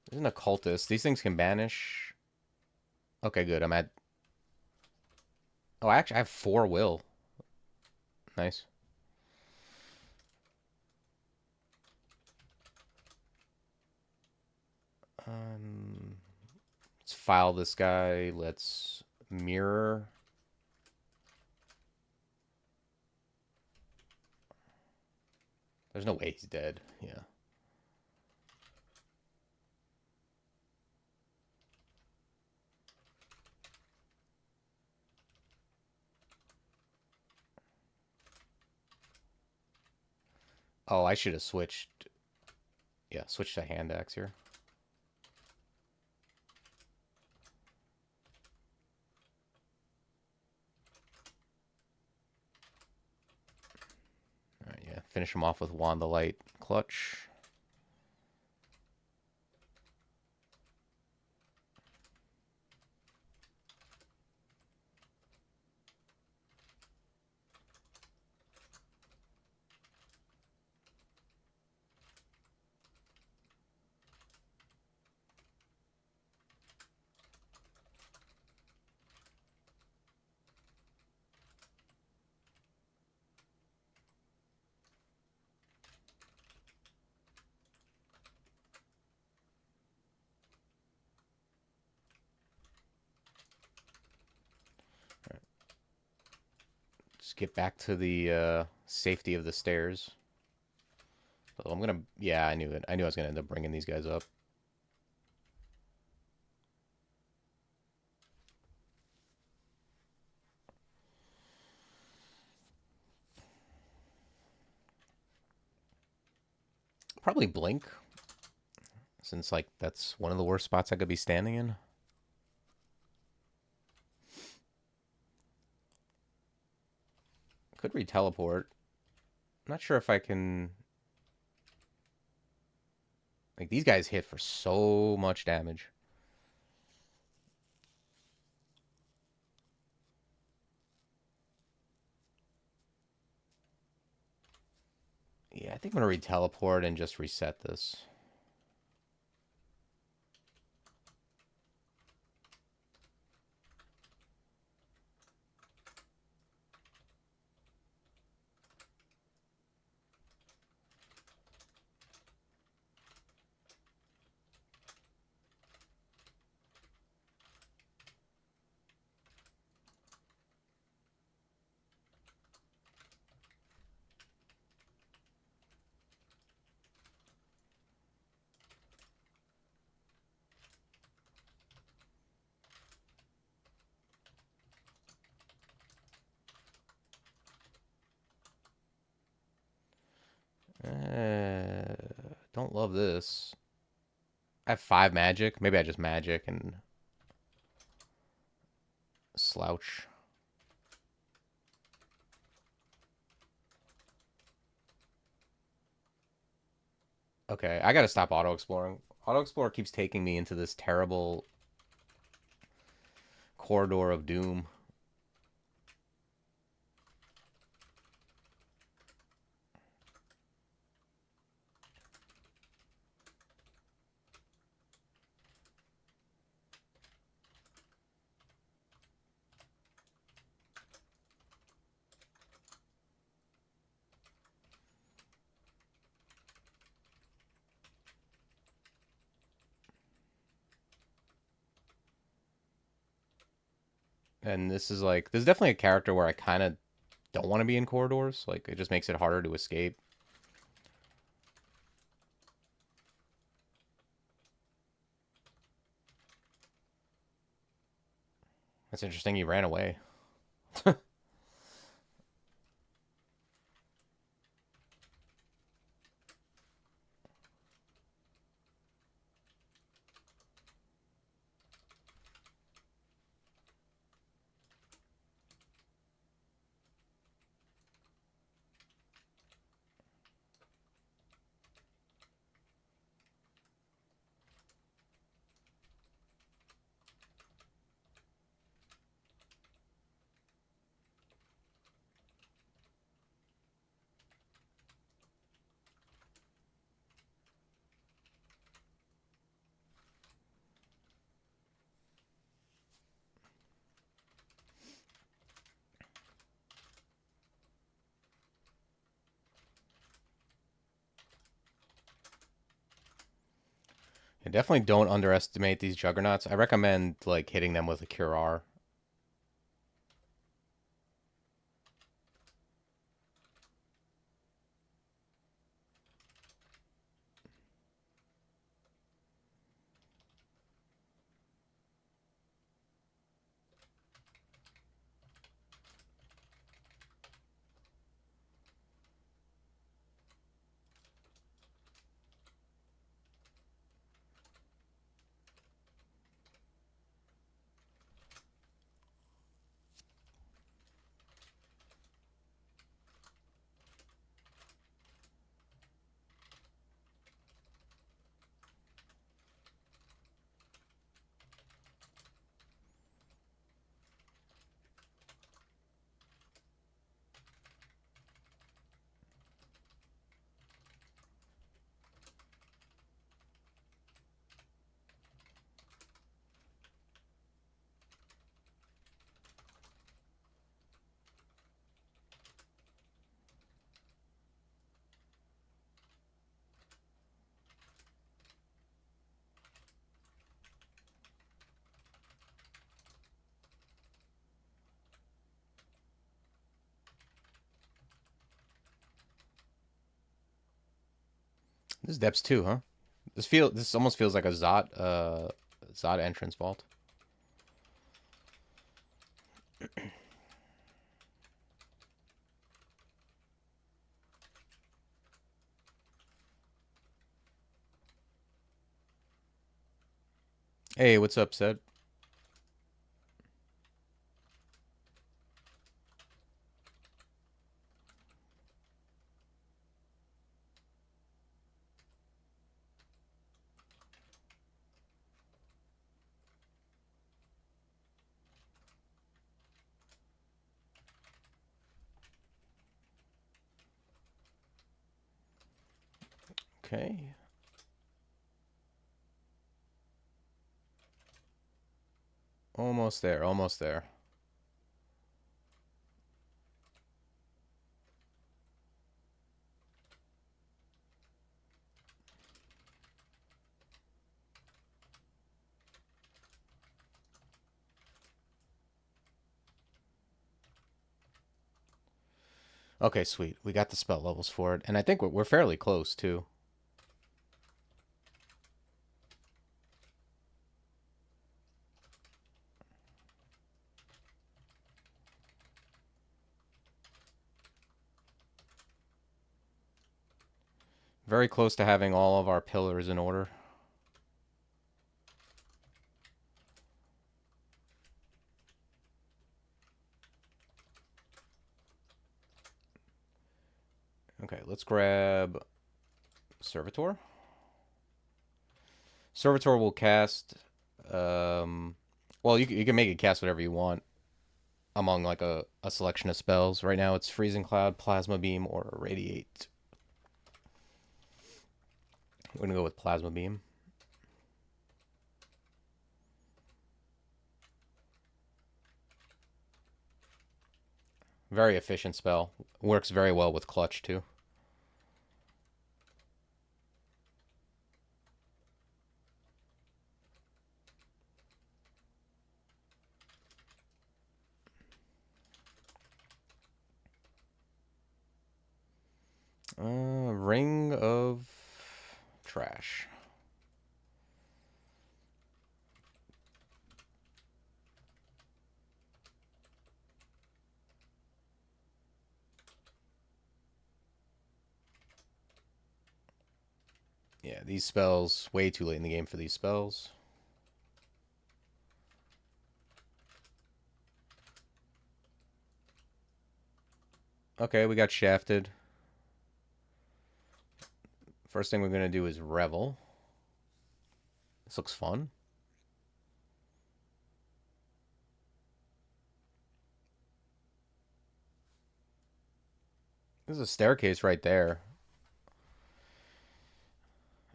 S1: There's an occultist. These things can banish. Okay, good. I'm at... Oh, actually, I have 4 will. Nice. Let's file this guy. Let's mirror. There's no way he's dead. Yeah. Oh, I should have switched. Yeah, switched to hand axe here. All right, yeah. Finish him off with Wand the Light Clutch. Just get back to the safety of the stairs. So I'm gonna... Yeah, I knew it. I knew I was gonna end up bringing these guys up. Probably blink, since like that's one of the worst spots I could be standing in. Could re-teleport. Not sure if I can... Like, these guys hit for so much damage. Yeah, I think I'm gonna re-teleport and just reset this. Don't love this. I have 5 magic. Maybe I just magic and slouch. Okay, I gotta stop auto-exploring. Auto-explorer keeps taking me into this terrible corridor of doom. And this is like... This is definitely a character where I kind of don't want to be in corridors. Like, it just makes it harder to escape. That's interesting. He ran away. I definitely don't underestimate these juggernauts. I recommend like hitting them with a Cure R. This is depths too, huh? This almost feels like a Zod entrance vault. Hey, what's up, Sed? Okay. Almost there, almost there. Okay, sweet. We got the spell levels for it. And I think we're fairly close, too. Very close to having all of our pillars in order. Okay, let's grab Servitor. Servitor will cast... well, you can make it cast whatever you want among like a selection of spells. Right now it's Freezing Cloud, Plasma Beam, or Radiate. We're going to go with Plasma Beam. Very efficient spell. Works very well with Clutch, too. Ring of Trash. Yeah, these spells, way too late in the game for these spells. Okay, we got Shafted. First thing we're going to do is Revel. This looks fun. There's a staircase right there.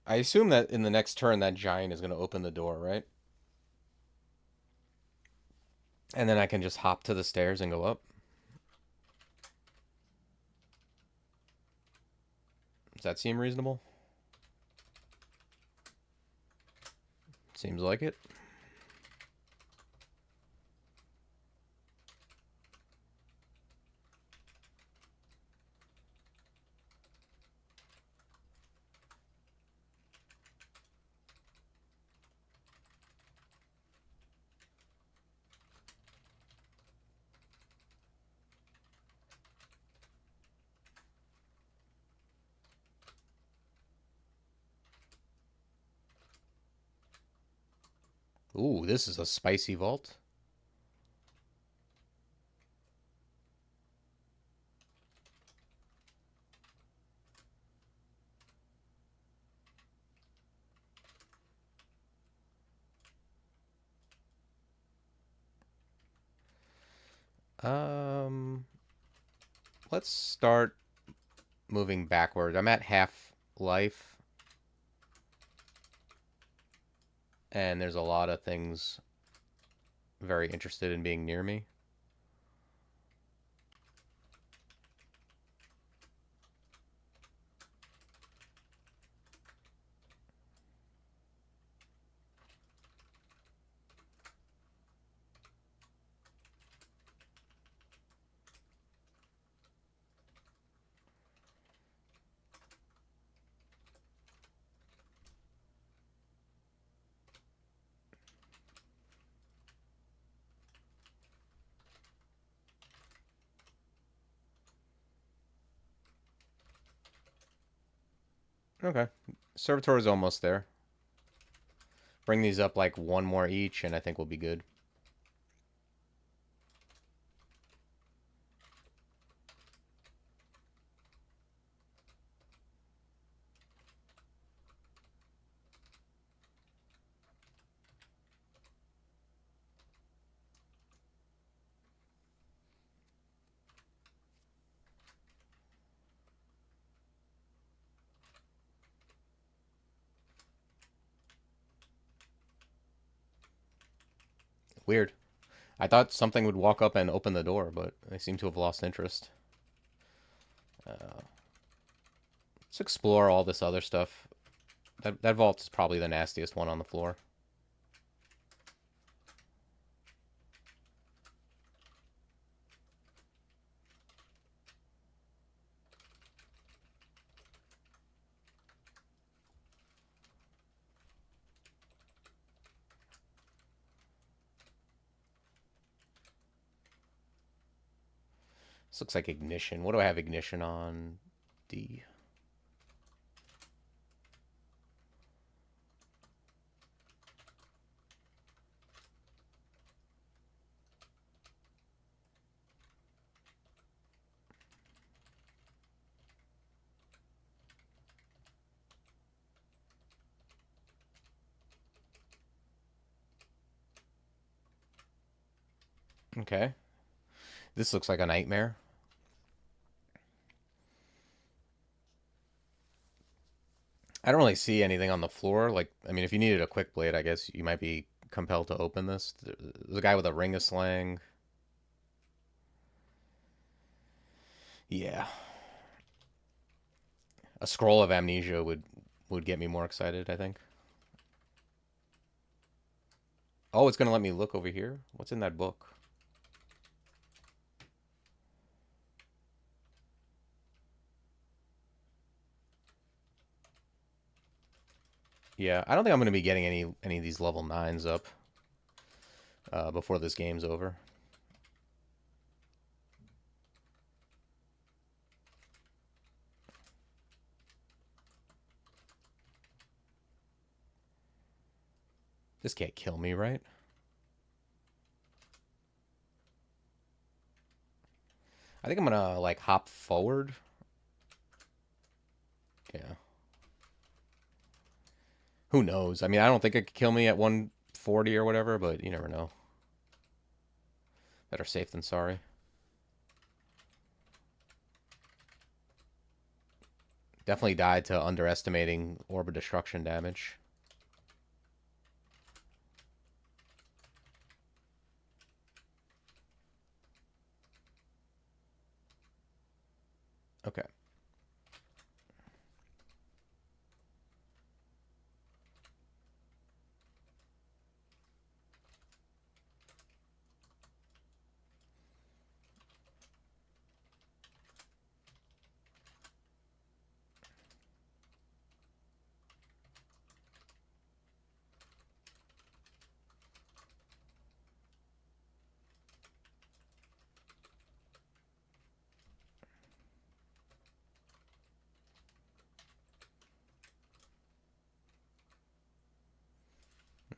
S1: I assume that in the next turn that giant is going to open the door, right? And then I can just hop to the stairs and go up. Does that seem reasonable? Seems like it. Ooh, this is a spicy vault. Um, let's start moving backward. I'm at half life, and there's a lot of things very interested in being near me. Okay. Servitor is almost there. Bring these up like one more each, and I think we'll be good. Weird. I thought something would walk up and open the door, but they seem to have lost interest. Let's explore all this other stuff. That vault is probably the nastiest one on the floor. This looks like ignition. What do I have ignition on? D. Okay. This looks like a nightmare. I don't really see anything on the floor. Like, I mean, if you needed a quick blade, I guess you might be compelled to open this. There's a guy with a ring of slang. Yeah. A scroll of amnesia would get me more excited, I think. Oh, it's gonna let me look over here. What's in that book? Yeah, I don't think I'm gonna be getting any of these level 9s up before this game's over. This can't kill me, right? I think I'm gonna like hop forward. Yeah. Who knows? I mean, I don't think it could kill me at 140 or whatever, but you never know. Better safe than sorry. Definitely died to underestimating orb of destruction damage. Okay.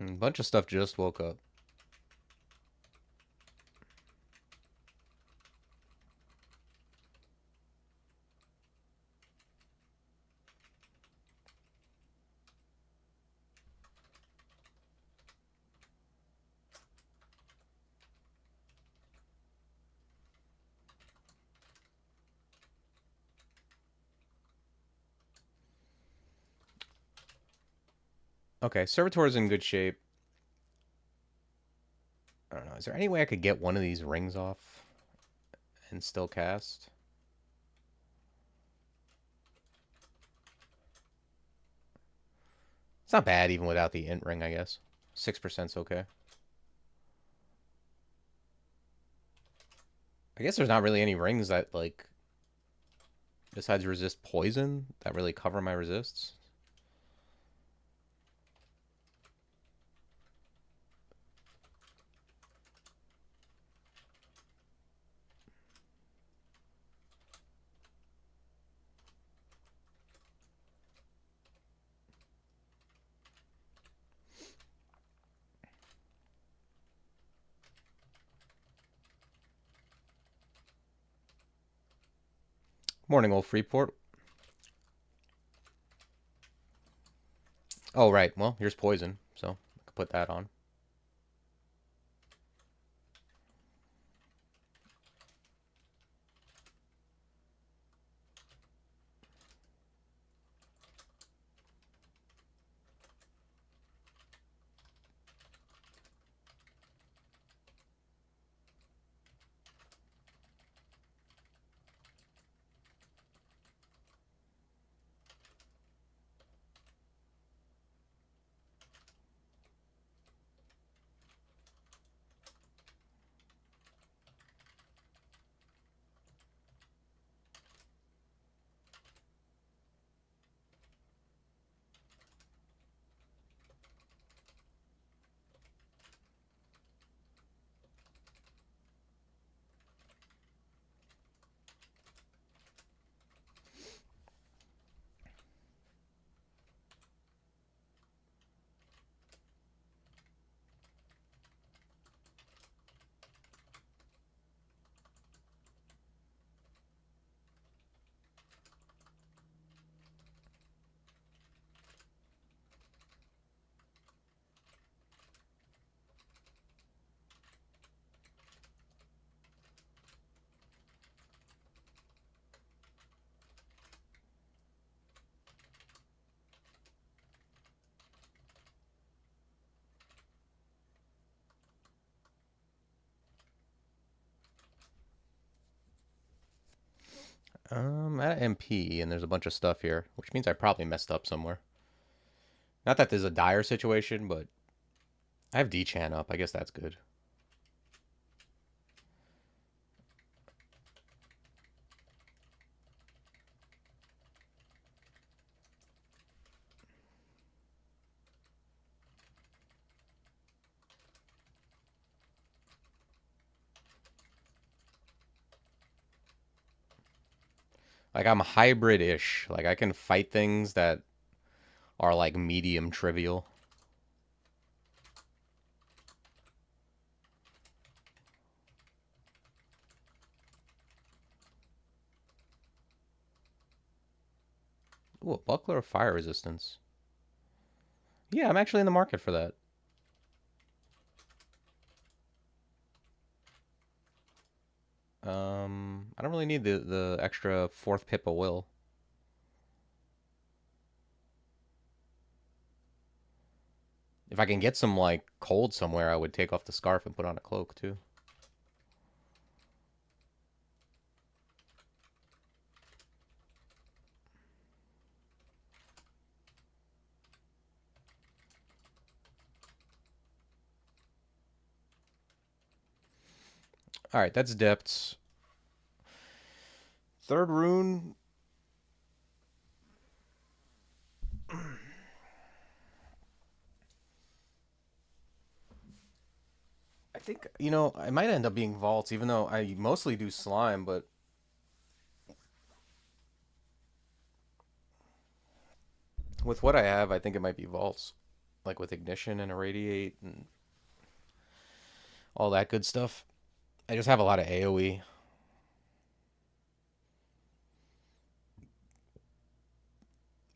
S1: A bunch of stuff just woke up. Okay, Servitor is in good shape. I don't know. Is there any way I could get one of these rings off and still cast? It's not bad even without the int ring, I guess. 6%'s okay. I guess there's not really any rings that, like, besides resist poison, that really cover my resists. Morning, old Freeport. Oh, right. Well, here's poison, so I could put that on. At MP, and there's a bunch of stuff here, which means I probably messed up somewhere. Not that there's a dire situation, but I have D-Chan up. I guess that's good. Like, I'm hybrid-ish. Like, I can fight things that are, like, medium trivial. Ooh, a buckler of fire resistance. Yeah, I'm actually in the market for that. I don't really need the extra fourth pip of will. If I can get some, like, cold somewhere, I would take off the scarf and put on a cloak, too. Alright, that's depths. Third rune. I think, you know, I might end up being vaults, even though I mostly do slime, but with what I have, I think it might be vaults. like with ignition and irradiate and all that good stuff. I just have a lot of AoE.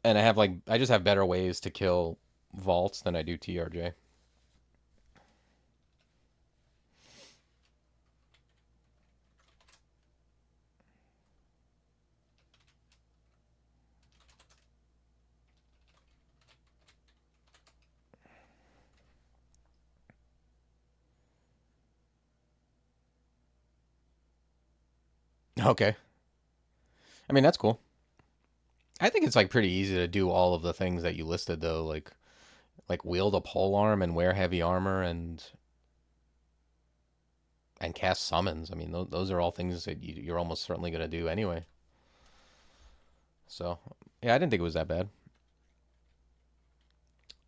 S1: And I just have better ways to kill vaults than I do TRJ. Okay. I mean, that's cool. I think it's like pretty easy to do all of the things that you listed though, like wield a pole arm and wear heavy armor and cast summons. I mean, those are all things that you're almost certainly going to do anyway. So, yeah, I didn't think it was that bad.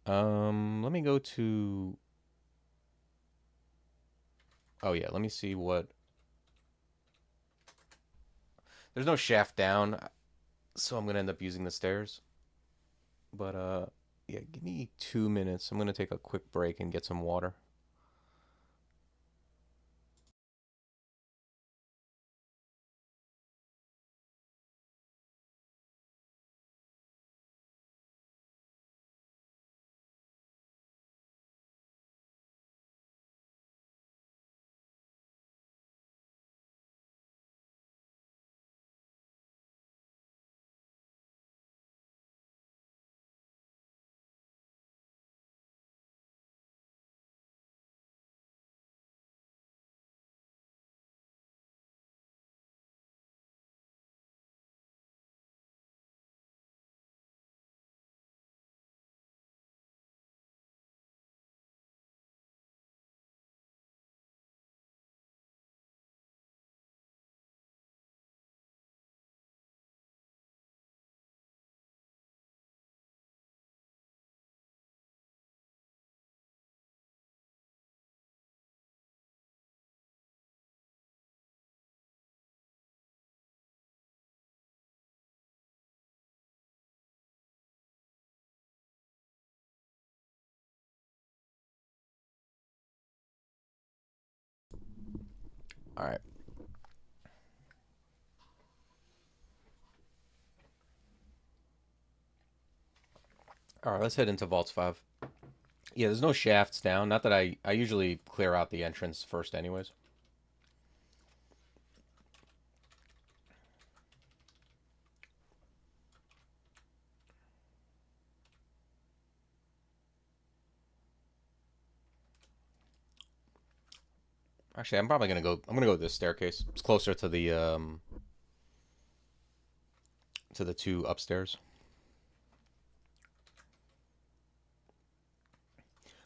S1: Let me go to. Oh yeah, let me see what. There's no shaft down, so I'm gonna end up using the stairs. But yeah, give me 2 minutes. I'm gonna take a quick break and get some water. All right. All right, let's head into Vaults 5. Yeah, there's no shafts down. Not that I usually clear out the entrance first anyways. Actually, I'm gonna go this staircase. It's closer to the two upstairs.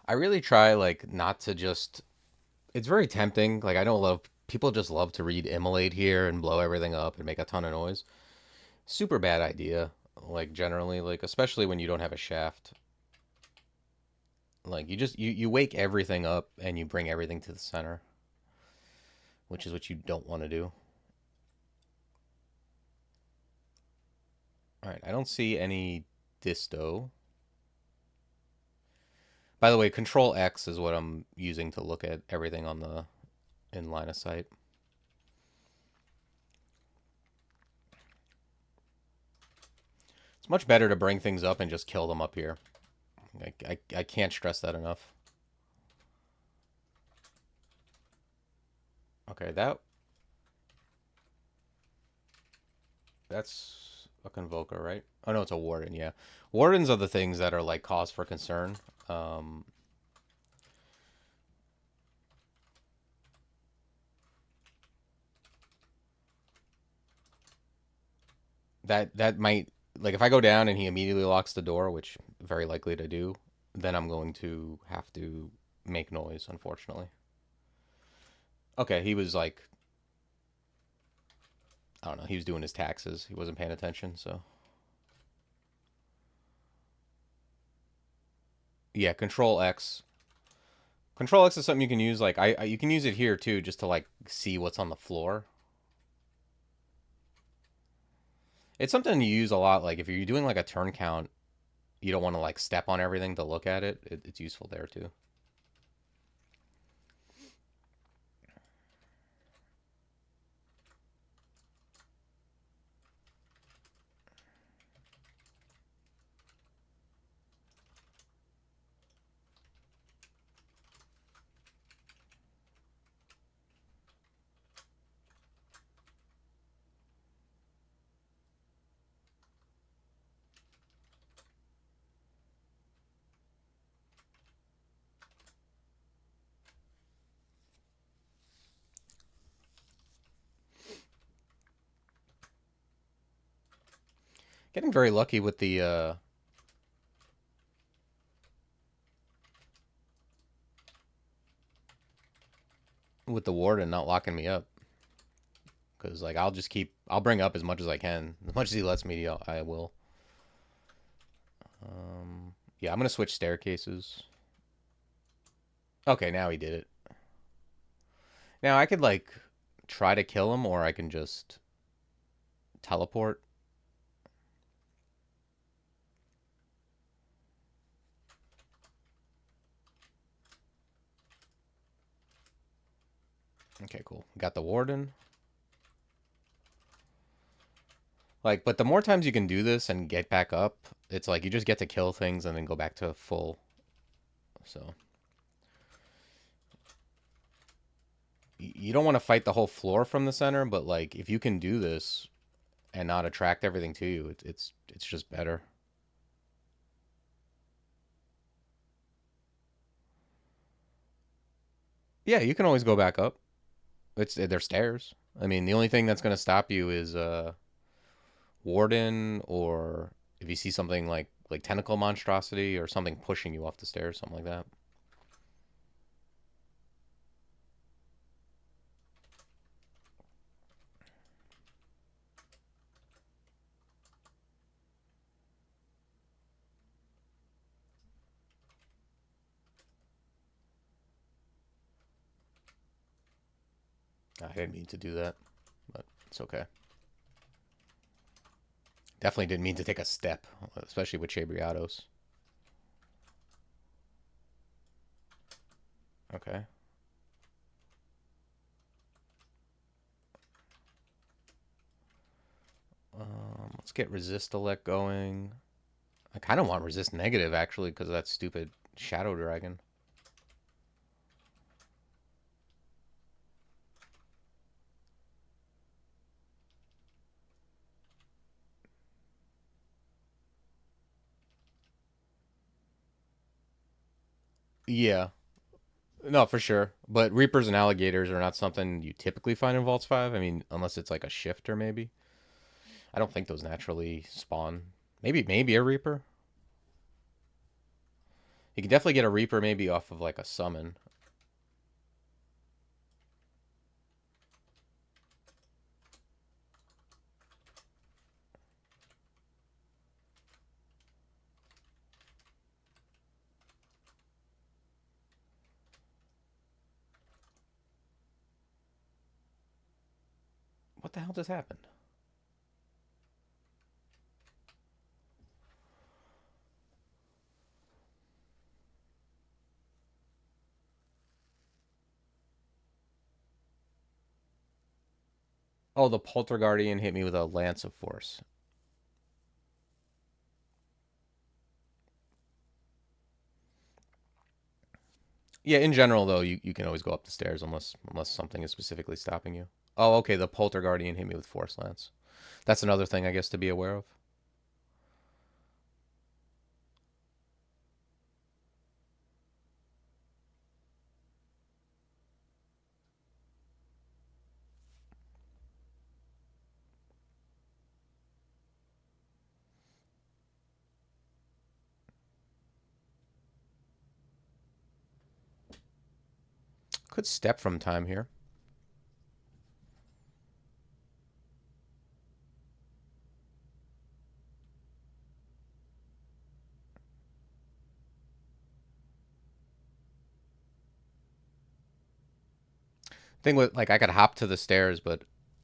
S1: I really try like not to just it's very tempting. Like I don't love people just love to read immolate here and blow everything up and make a ton of noise. Super bad idea. Like generally, like especially when you don't have a shaft. Like you wake everything up and you bring everything to the center, which is what you don't want to do. All right, I don't see any disto. By the way, Control X is what I'm using to look at everything on the in line of sight. It's much better to bring things up and just kill them up here. I can't stress that enough. Okay, that's a Convoker, right? Oh no, it's a Warden, yeah. Wardens are the things that are like cause for concern. Um, that might like if I go down and he immediately locks the door, which very likely to do, then I'm going to have to make noise, unfortunately. Okay, he was like I don't know, he was doing his taxes. He wasn't paying attention, so yeah, Control X. Control X is something you can use like you can use it here too just to like see what's on the floor. It's something you use a lot like if you're doing like a turn count, you don't want to like step on everything to look at it, it's useful there too. Getting very lucky with the warden not locking me up. Because like I'll bring up as much as I can, as much as he lets me. I will. Yeah, I'm gonna switch staircases. Okay, now he did it. Now I could like try to kill him, or I can just teleport. Okay, cool. Got the warden. Like, but the more times you can do this and get back up, it's like you just get to kill things and then go back to full. So you don't want to fight the whole floor from the center, but like if you can do this and not attract everything to you, it's just better. Yeah, you can always go back up. They're stairs. I mean, the only thing that's gonna stop you is warden, or if you see something like tentacle monstrosity or something pushing you off the stairs, something like that. I didn't mean to do that, but it's okay. Definitely didn't mean to take a step, especially with Cheibriados. Okay. Let's get resist elect going. I kind of want resist negative actually because of that stupid shadow dragon. Yeah, no, for sure. But reapers and alligators are not something you typically find in Vaults 5. I mean, unless it's like a shifter maybe. I don't think those naturally spawn. Maybe a reaper. You can definitely get a reaper maybe off of like a summon. What the hell just happened? Oh, the Polterguardian hit me with a Lance of Force. Yeah, in general though, you can always go up the stairs unless something is specifically stopping you. Oh, okay, the Polterguardian hit me with Force Lance. That's another thing I guess to be aware of. Could step from time here. Thing with like I could hop to the stairs, but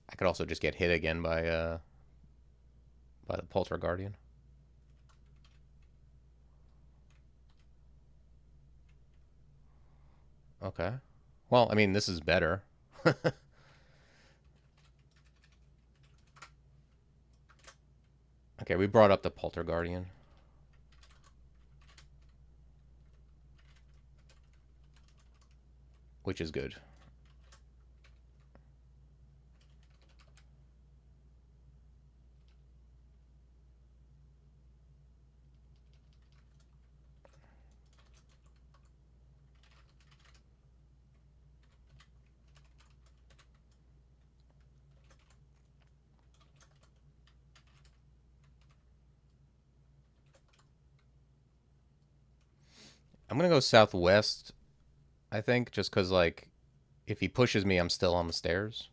S1: I could also just get hit again by the Polter Guardian. Okay. Well, I mean, this is better. Okay, we brought up the Polter Guardian. Which is good. I'm gonna go southwest, I think, just because, like, if he pushes me, I'm still on the stairs.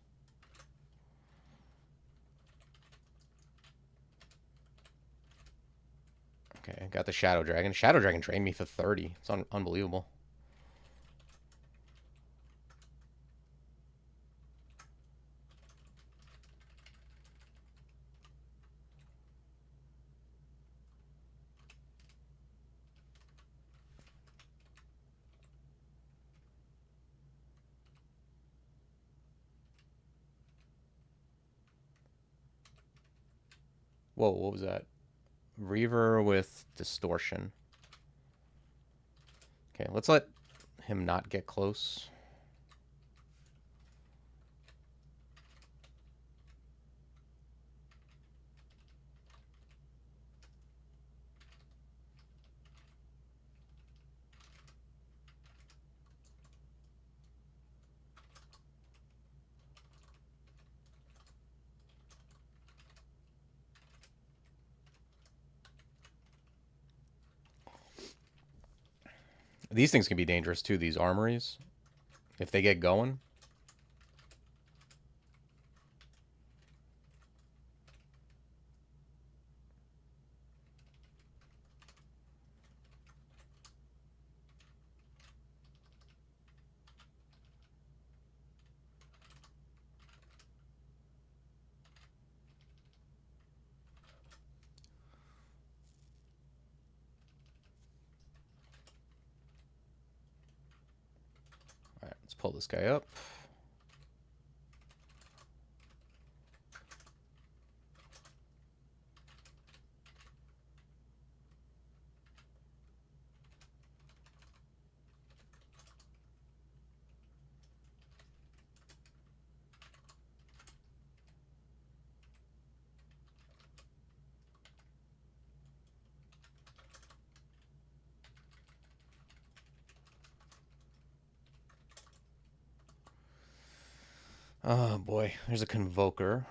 S1: Okay, got the Shadow Dragon. Shadow Dragon trained me for 30. It's unbelievable. Whoa, what was that? Reaver with Distortion. Okay, let's let him not get close. These things can be dangerous too, these armories. If they get going. Alright, let's pull this guy up. Oh boy, there's a Convoker.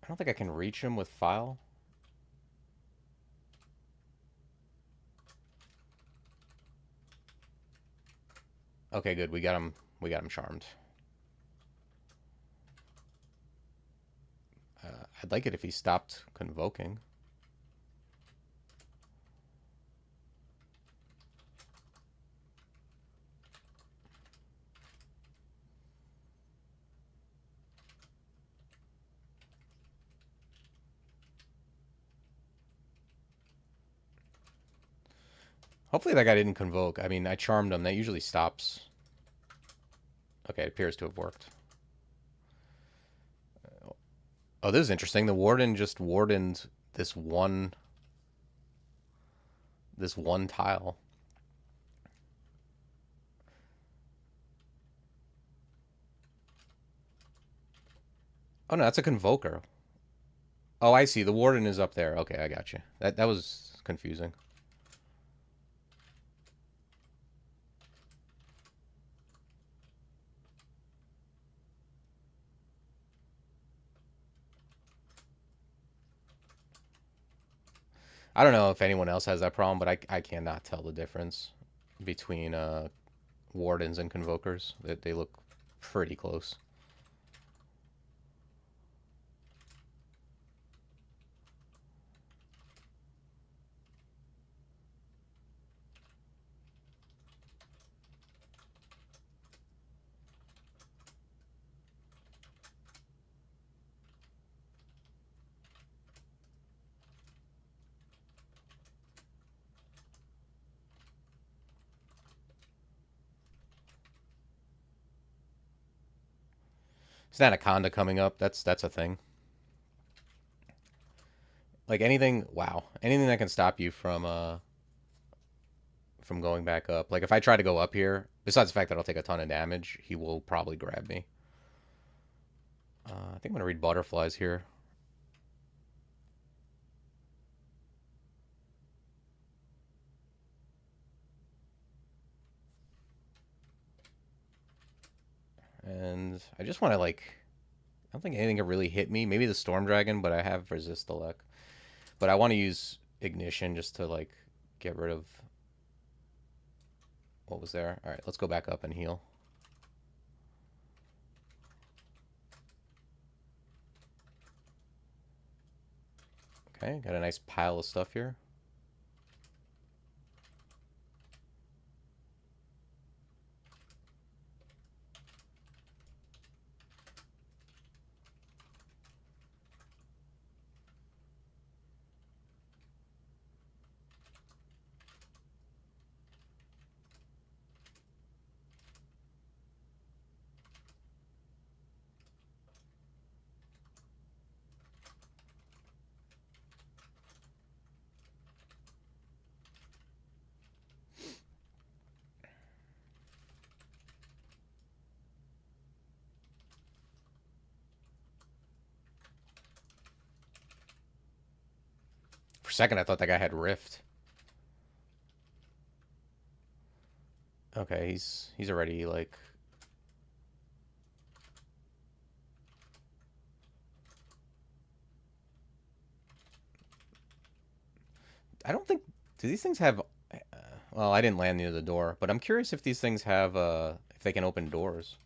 S1: I don't think I can reach him with File. Okay, good. We got him. We got him charmed. I'd like it if he stopped convoking. Hopefully that guy didn't convoke. I mean, I charmed him. That usually stops. Okay, it appears to have worked. Oh, this is interesting. The Warden just wardened this one tile. Oh no, that's a Convoker. Oh, I see. The Warden is up there. Okay, I got you. That was confusing. I don't know if anyone else has that problem, but I cannot tell the difference between Wardens and Convokers. They look pretty close. It's Anaconda coming up. That's a thing. Like anything, wow, anything that can stop you from going back up. Like if I try to go up here, besides the fact that I'll take a ton of damage, he will probably grab me. I think I'm gonna read butterflies here. And I just want to like, I don't think anything can really hit me. Maybe the Storm Dragon, but I have Resist Elect. But I want to use Ignition just to like get rid of what was there. All right, let's go back up and heal. Okay, got a nice pile of stuff here. For a second, I thought that guy had Rift. Okay, he's already like. I don't think. Do these things have? Well, I didn't land near the door, but I'm curious if these things have if they can open doors.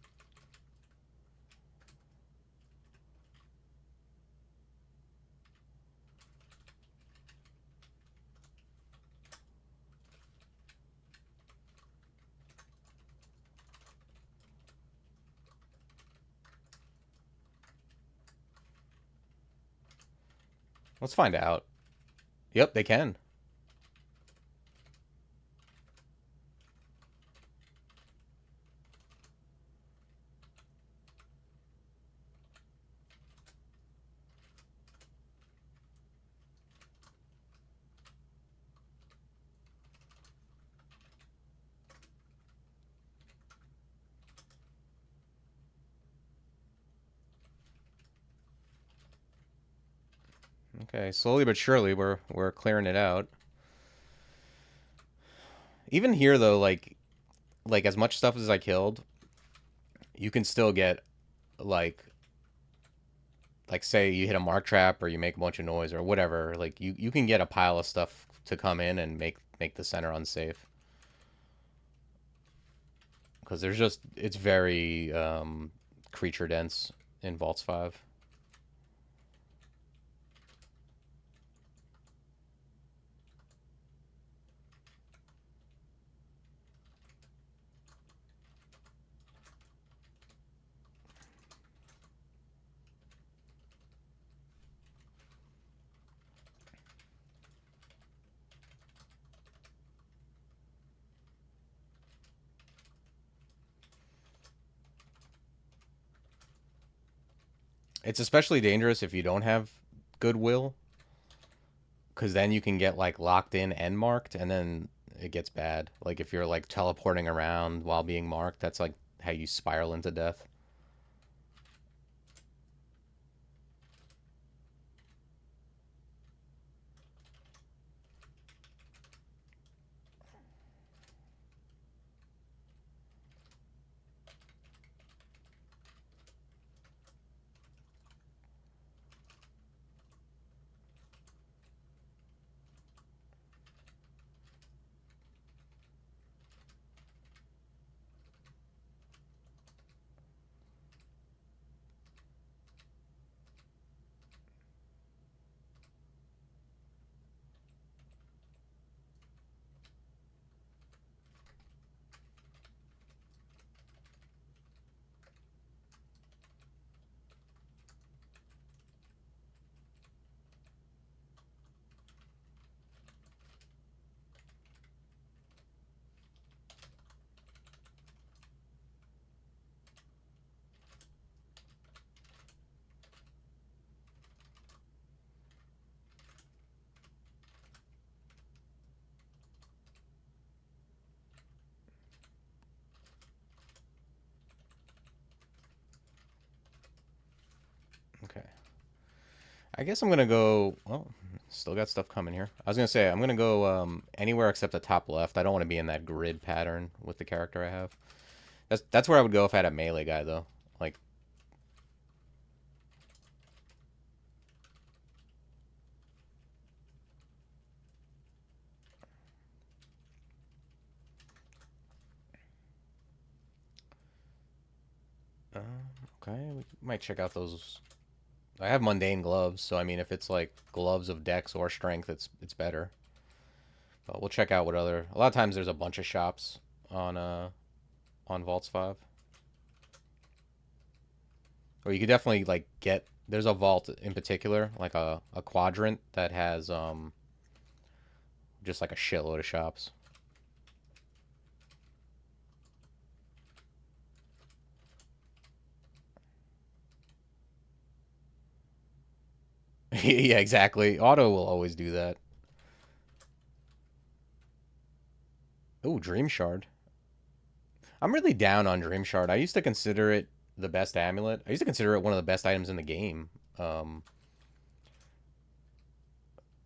S1: Let's find out. Yep, they can. Okay, slowly but surely we're clearing it out. Even here though, like as much stuff as I killed, you can still get like say you hit a mark trap or you make a bunch of noise or whatever, like you can get a pile of stuff to come in and make the center unsafe. Because there's just it's very creature dense in Vaults 5. It's especially dangerous if you don't have goodwill, because then you can get like locked in and marked, and then it gets bad. Like if you're like teleporting around while being marked, that's like how you spiral into death. I guess I'm gonna go. Well, still got stuff coming here. I was gonna say I'm gonna go anywhere except the top left. I don't want to be in that grid pattern with the character I have. That's where I would go if I had a melee guy though. Like, uh, okay, we might check out those. I have mundane gloves, so I mean, if it's like gloves of dex or strength, it's better. But we'll check out what other. A lot of times there's a bunch of shops on Vaults 5. Or you could definitely like get there's a vault in particular, like a quadrant that has just like a shitload of shops. Yeah, exactly. Auto will always do that. Oh, Dream Shard. I'm really down on Dream Shard. I used to consider it the best amulet. I used to consider it one of the best items in the game. Um,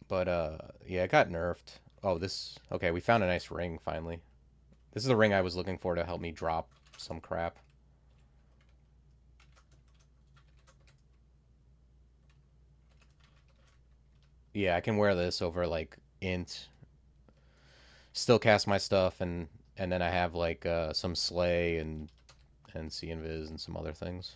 S1: but yeah, it got nerfed. Oh, this. Okay, we found a nice ring finally. This is the ring I was looking for to help me drop some crap. Yeah, I can wear this over like int, still cast my stuff, and then I have like some slay and see invis and some other things.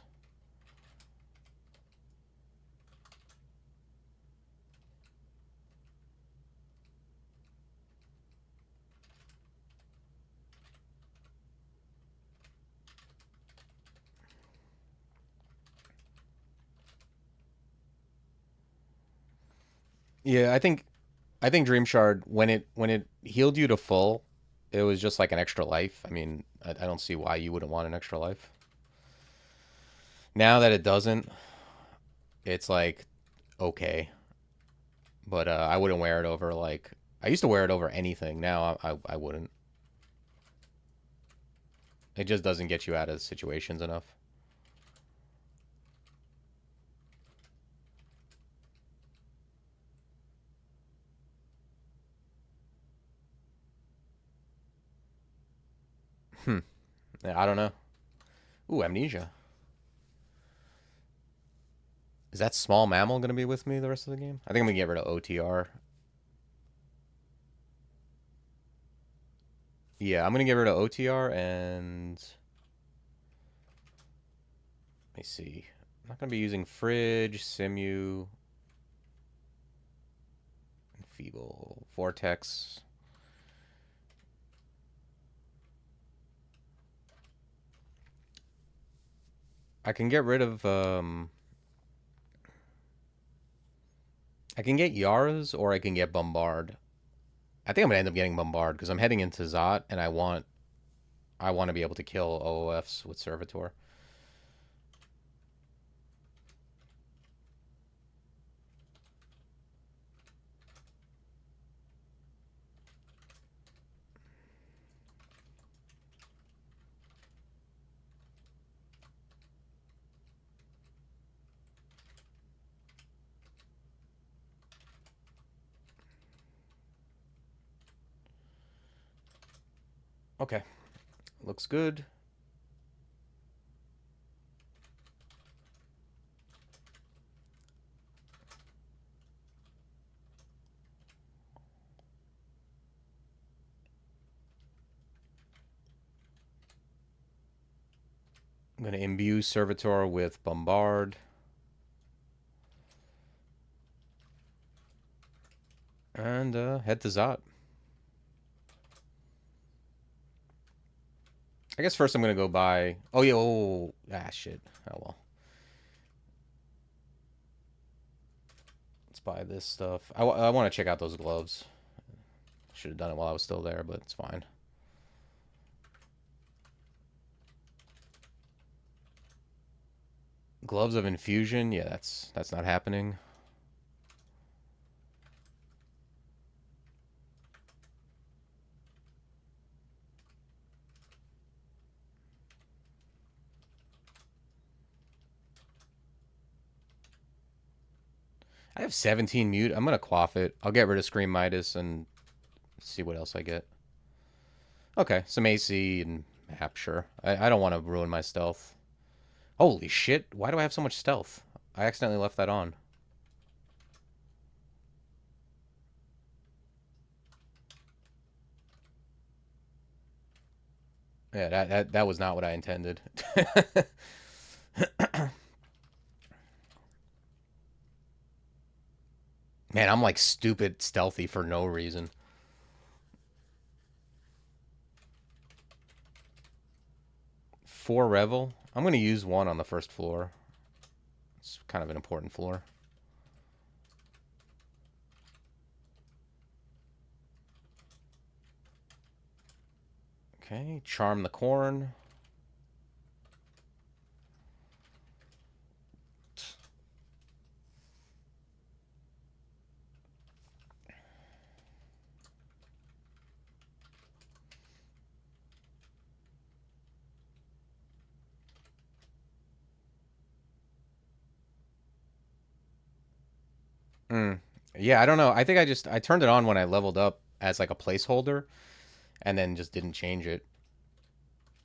S1: Yeah, I think Dream Shard when it healed you to full, it was just like an extra life. I mean, I don't see why you wouldn't want an extra life. Now that it doesn't, it's like okay, but I wouldn't wear it over like I used to wear it over anything. Now I wouldn't. It just doesn't get you out of situations enough. Hmm. Yeah, I don't know. Ooh, amnesia. Is that small mammal gonna be with me the rest of the game? I think I'm gonna get rid of OTR. Yeah, I'm gonna get rid of OTR and let me see. I'm not gonna be using fridge, simu, and feeble vortex. I can get rid of I can get Yaras or I can get Bombard. I think I'm gonna end up getting Bombard because I'm heading into Zot and I want to be able to kill OOFs with Servitor. Okay, looks good. I'm gonna imbue Servitor with Bombard and head to Zot. I guess first I'm gonna go buy. Oh yeah. Oh shit. Oh well. Let's buy this stuff. I want to check out those gloves. Should have done it while I was still there, but it's fine. Gloves of infusion. Yeah, that's not happening. I have 17 mute. I'm gonna quaff it. I'll get rid of Scream Midas and see what else I get. Okay, some AC and map, sure. I don't want to ruin my stealth. Holy shit, why do I have so much stealth? I accidentally left that on. Yeah, that was not what I intended. Man, I'm like stupid stealthy for no reason. 4 Revel. I'm going to use 1 on the first floor. It's kind of an important floor. Okay, Charm the Corn. Mm. Yeah, I don't know. I think I turned it on when I leveled up as like a placeholder and then just didn't change it.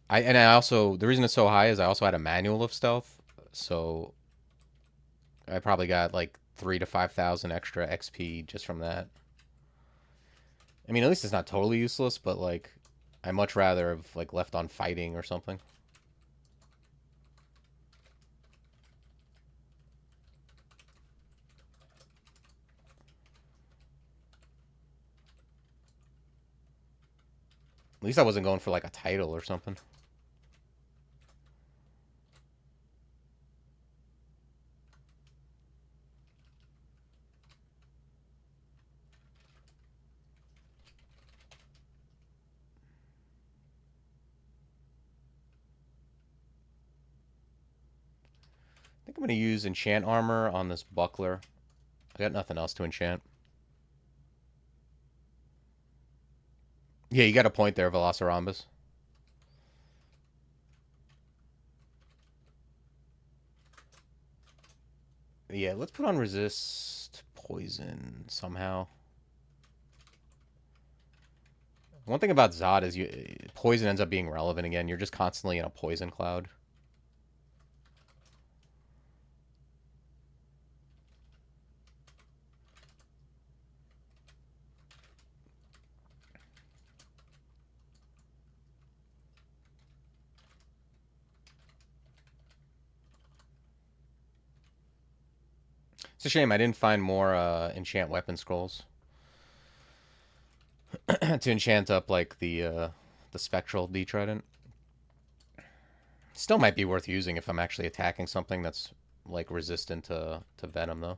S1: I also the reason it's so high is I also had a manual of stealth, so I probably got like 3 to 5,000 extra XP just from that. I mean, at least it's not totally useless, but like I much rather have like left on fighting or something. At least I wasn't going for like a title or something. I think I'm going to use enchant armor on this buckler. I got nothing else to enchant. Yeah, you got a point there, Velocirambus. Yeah, let's put on resist poison somehow. One thing about Zod is poison ends up being relevant again. You're just constantly in a poison cloud. It's a shame I didn't find more enchant weapon scrolls to enchant up like the spectral detrident. Still might be worth using if I'm actually attacking something that's like resistant to venom though.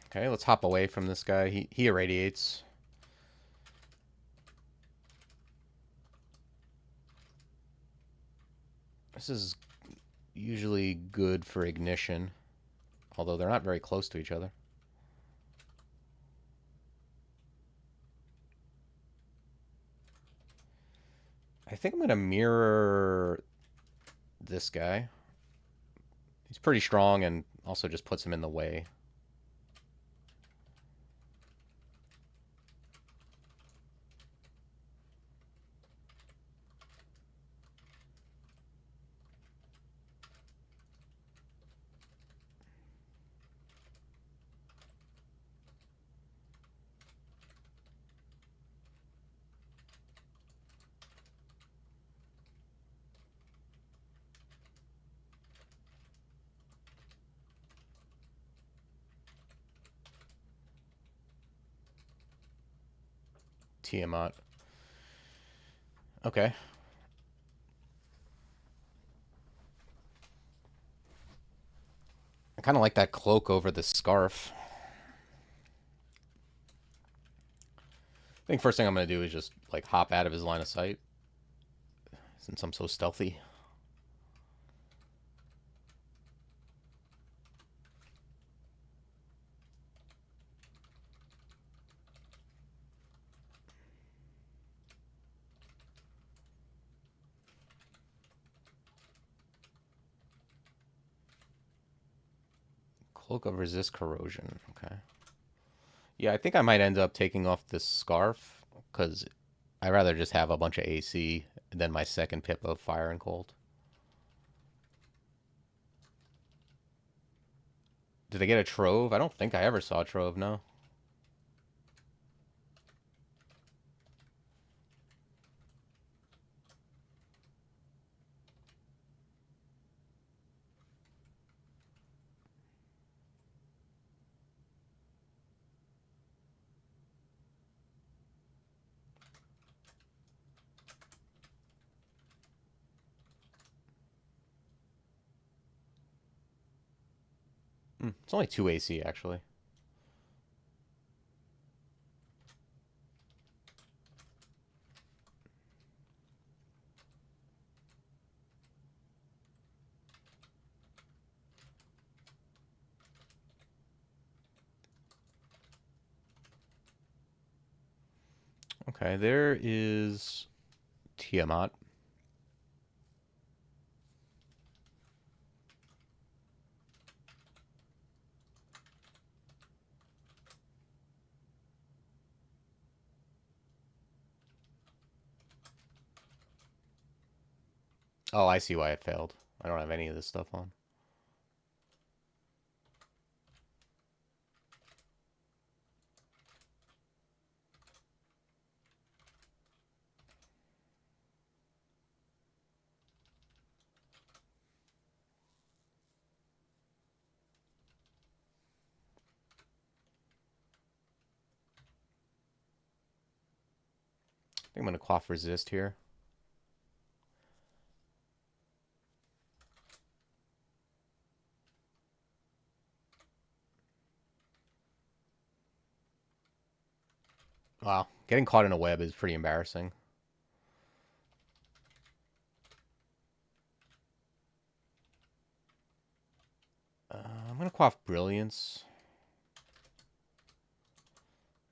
S1: Okay, let's hop away from this guy. He irradiates. This is usually good for ignition, although they're not very close to each other. I think I'm going to mirror this guy. He's pretty strong and also just puts him in the way. Tiamat. Okay. I kind of like that cloak over the scarf. I think first thing I'm going to do is just like hop out of his line of sight. since I'm so stealthy. Cloak of resist corrosion. Okay. Yeah, I think I might end up taking off this scarf because I'd rather just have a bunch of AC than my second pip of fire and cold. Did I get a trove? I don't think I ever saw a trove, no. It's only 2 AC, actually. Okay, there is Tiamat. Oh, I see why it failed. I don't have any of this stuff on. I think I'm going to quaff resist here. Wow, getting caught in a web is pretty embarrassing. I'm going to quaff Brilliance.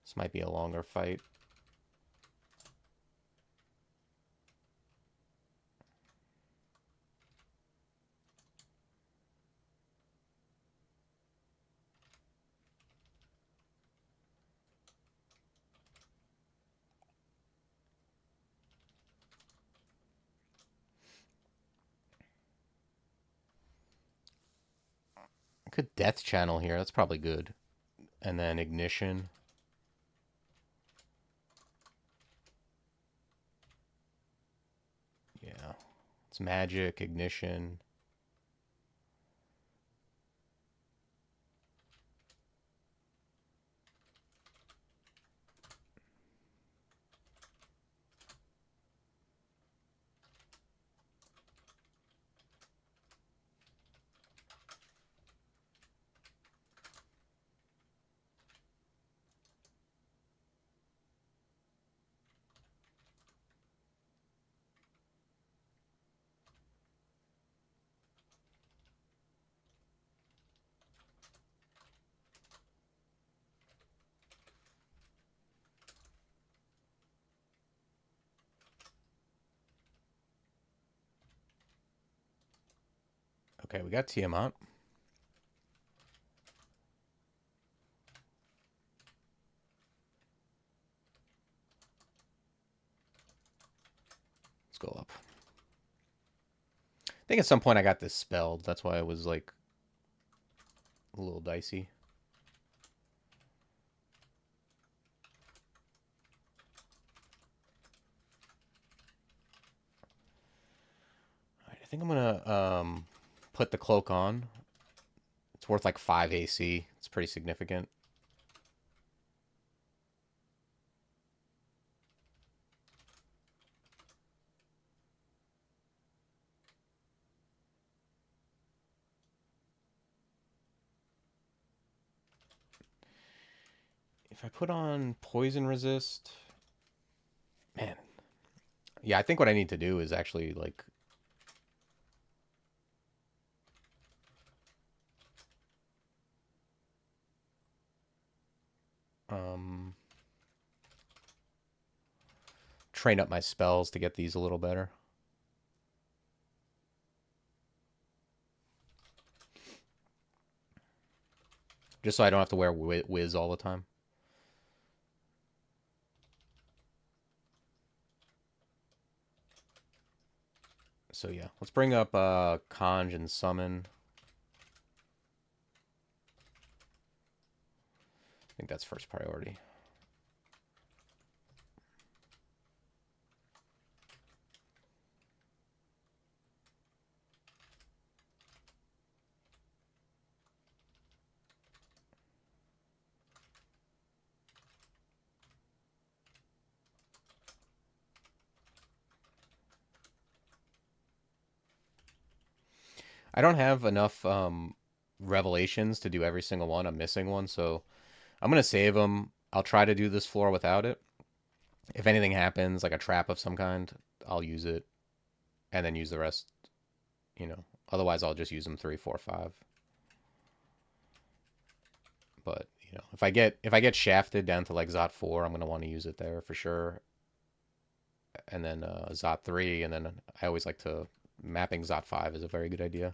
S1: This might be a longer fight. I could Death Channel here. That's probably good. And then Ignition. Yeah. It's Magic, Ignition. Okay, we got Tiamat. Let's go up. I think at some point I got this spelled. That's why it was like a little dicey. All right, I think I'm gonna put the cloak on. It's worth like 5 AC. It's pretty significant. If I put on poison resist, man, Yeah, I think what I need to do is actually like um train up my spells to get these a little better. Just so I don't have to wear Wiz all the time. So yeah, let's bring up Conj and Summon. I think that's first priority. I don't have enough revelations to do every single one. I'm missing one, so I'm gonna save them. I'll try to do this floor without it. If anything happens, like a trap of some kind, I'll use it, and then use the rest. You know, otherwise I'll just use them 3, 4, 5. But you know, if I get shafted down to like Zot 4, I'm gonna want to use it there for sure. And then Zot 3, and then I always like to mapping Zot 5 is a very good idea.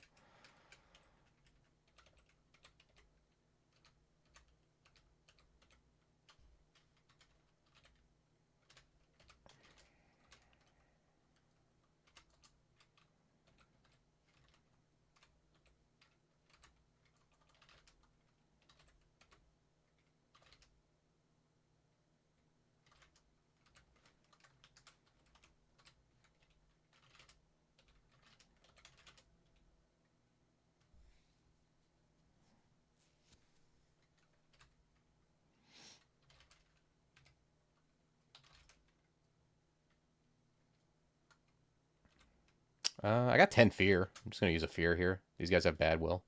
S1: I got 10 fear. I'm just gonna use a fear here. These guys have bad will.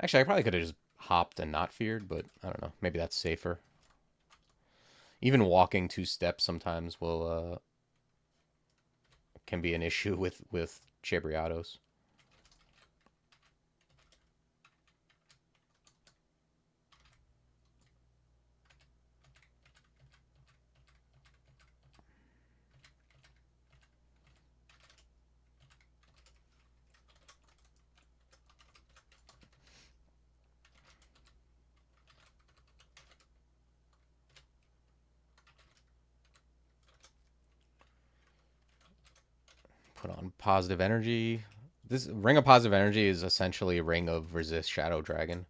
S1: Actually, I probably could have just hopped and not feared, but I don't know. Maybe that's safer. Even walking 2 steps sometimes will can be an issue with Cheibriados. Put on positive energy. This ring of positive energy is essentially a ring of resist Shadow Dragon.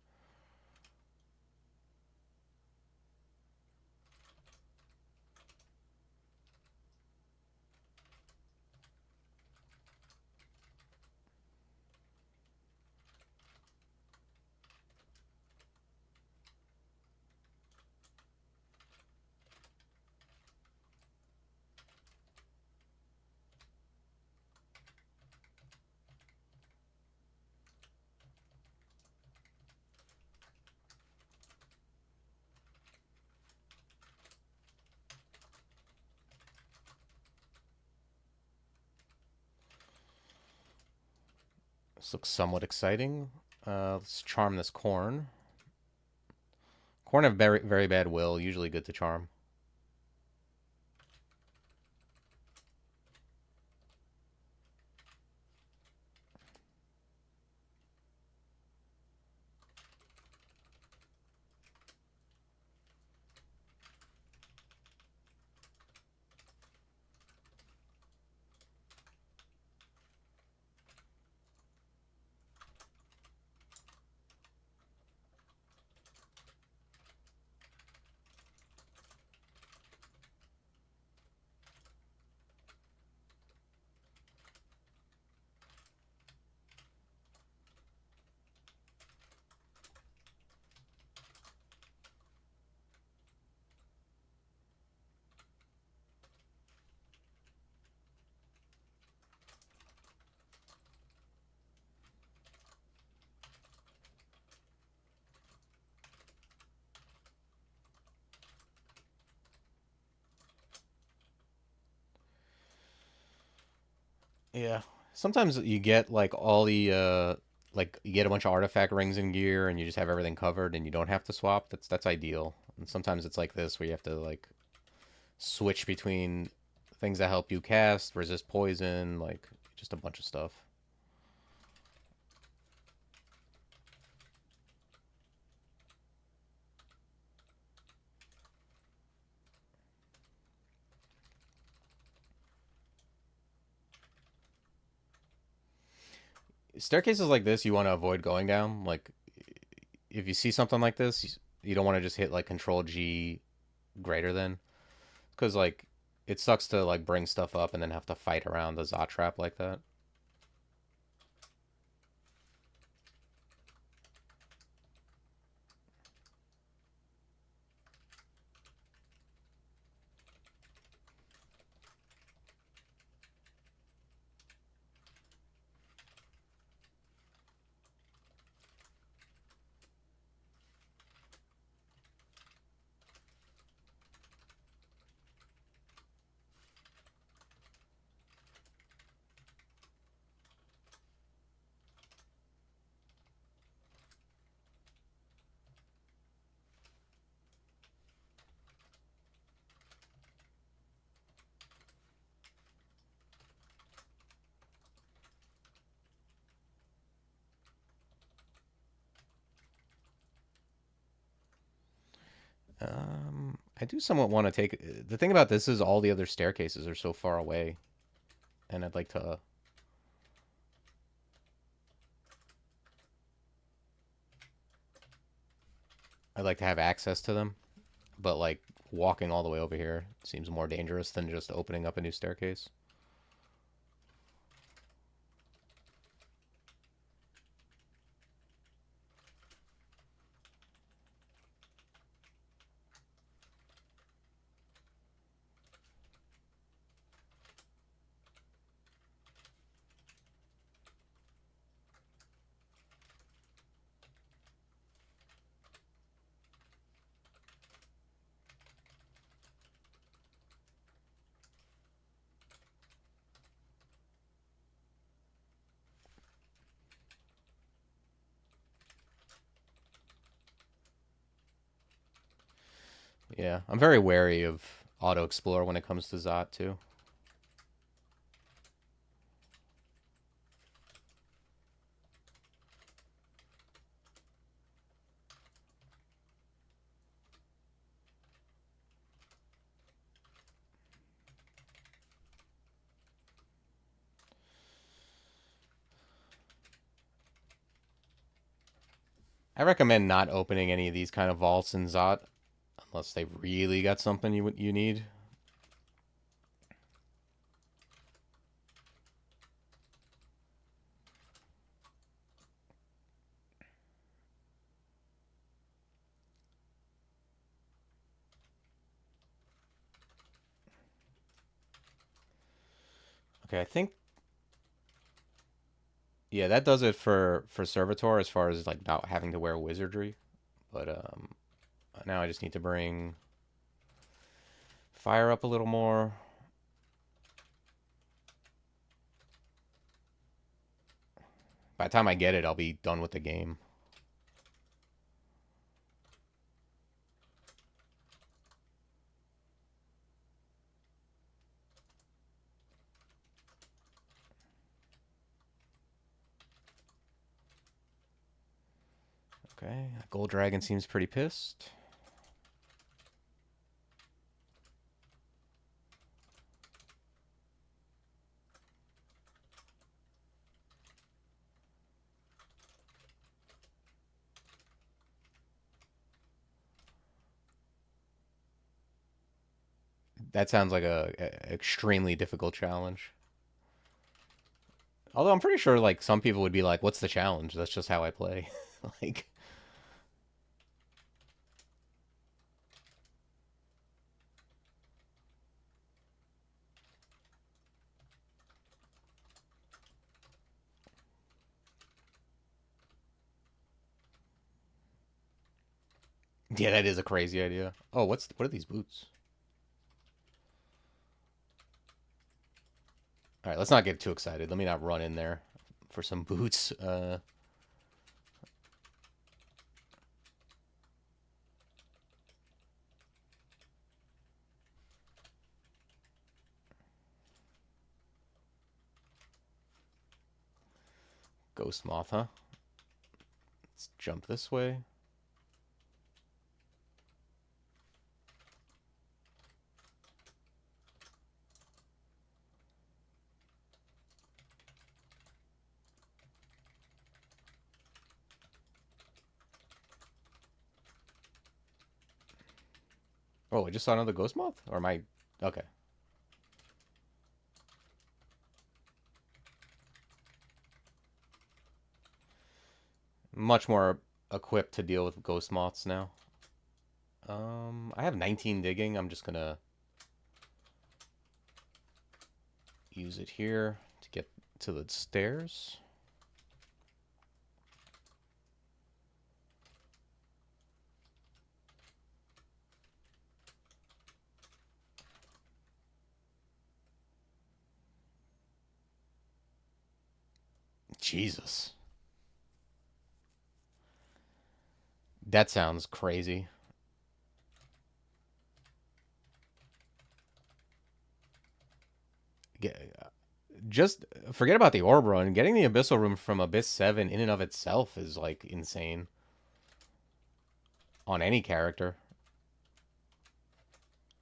S1: This looks somewhat exciting. Let's charm this corn. Corn have very, very bad will, usually good to charm. Yeah. Sometimes you get like all the like you get a bunch of artifact rings and gear and you just have everything covered and you don't have to swap. That's ideal. And sometimes it's like this where you have to like switch between things that help you cast, resist poison, like just a bunch of stuff. Staircases like this you want to avoid going down. Like if you see something like this, you don't want to just hit like Control G greater than, because like it sucks to like bring stuff up and then have to fight around the Zot trap like that. I do somewhat want to take. The thing about this is all the other staircases are so far away, and I'd like to have access to them, but like walking all the way over here seems more dangerous than just opening up a new staircase. Yeah, I'm very wary of auto explore when it comes to Zot too. I recommend not opening any of these kind of vaults in Zot unless they really got something you need. Okay, I think yeah, that does it for Servitor as far as like not having to wear wizardry. But now I just need to bring fire up a little more. By the time I get it, I'll be done with the game. Okay, Gold Dragon seems pretty pissed. That sounds like a extremely difficult challenge. Although I'm pretty sure like some people would be like, "What's the challenge? That's just how I play." Like, yeah, that is a crazy idea. Oh, what are these boots? All right, let's not get too excited. Let me not run in there for some boots. Ghost Moth, huh? Let's jump this way. Oh, I just saw another Ghost Moth? Or am I... Okay. Much more equipped to deal with Ghost Moths now. I have 19 digging. I'm just gonna use it here to get to the stairs. Jesus. That sounds crazy. Just forget about the orb run. Getting the Abyssal Room from Abyss 7 in and of itself is, like, insane. On any character.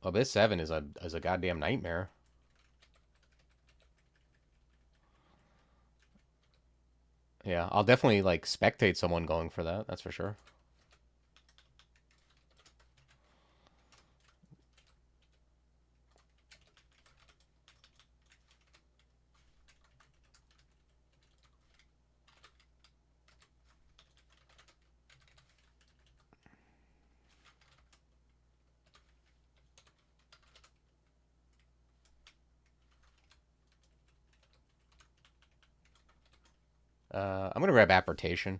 S1: Abyss 7 is a goddamn nightmare. Yeah, I'll definitely, like, spectate someone going for that. That's for sure. I'm gonna grab Apportation.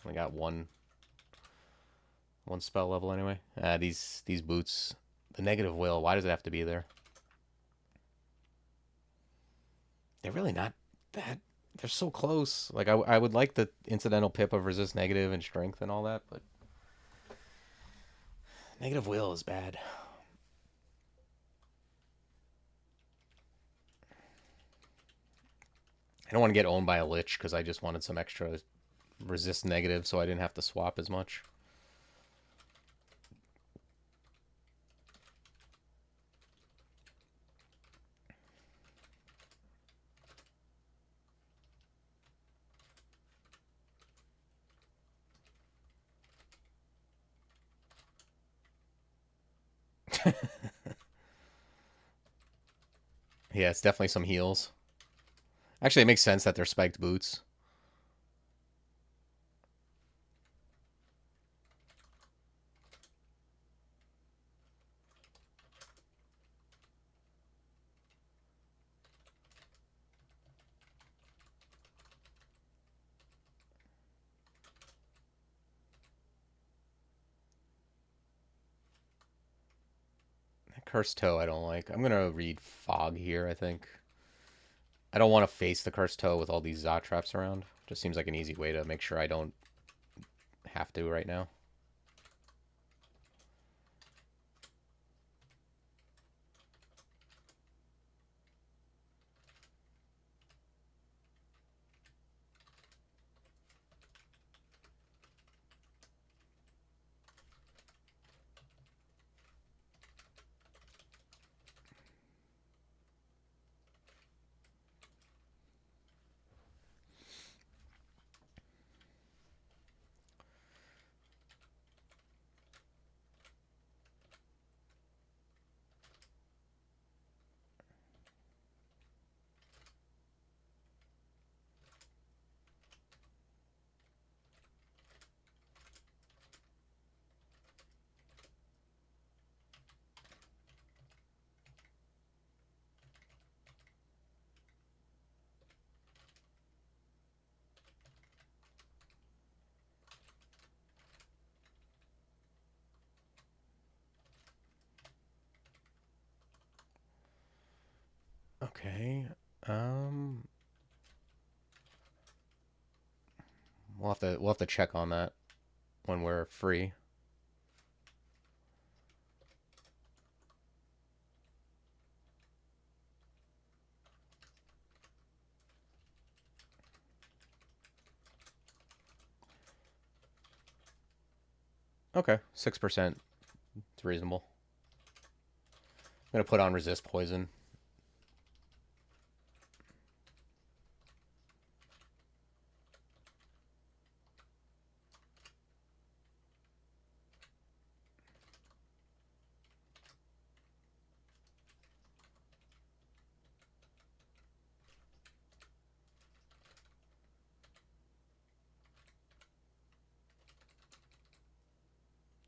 S1: I got one spell level anyway. These boots, the negative will. Why does it have to be there? They're really not that. They're so close. Like I would like the incidental pip of resist negative and strength and all that, but negative will is bad. I don't want to get owned by a lich because I just wanted some extra resist negative so I didn't have to swap as much. Yeah, it's definitely some heals. Actually, it makes sense that they're spiked boots. Cursed Toe I don't like. I'm going to read Fog here, I think. I don't want to face the Cursed Toe with all these Zot traps around. Just seems like an easy way to make sure I don't have to right now. Okay. Um, we'll have to check on that when we're free. Okay, 6%. It's reasonable. I'm gonna put on resist poison.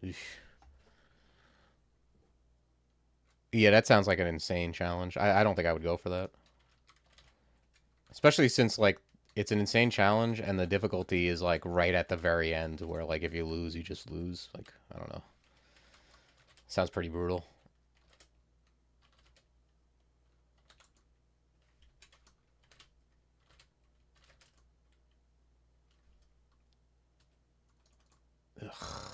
S1: Eesh. Yeah, that sounds like an insane challenge. I don't think I would go for that. Especially since, like, it's an insane challenge and the difficulty is, like, right at the very end where, like, if you lose, you just lose. Like, I don't know. Sounds pretty brutal. Ugh.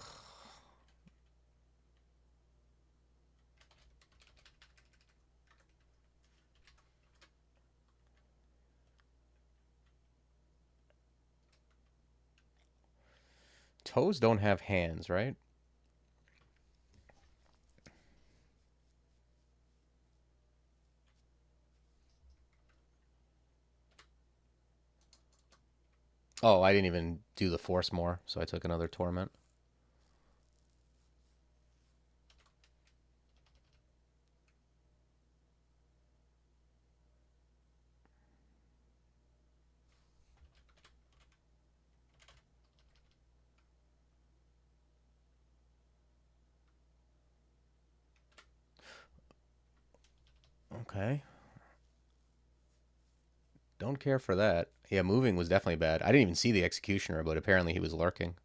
S1: Toes don't have hands, right? Oh, I didn't even do the force more, so I took another torment. Okay. Don't care for that. Yeah, moving was definitely bad. I didn't even see the executioner, but apparently he was lurking.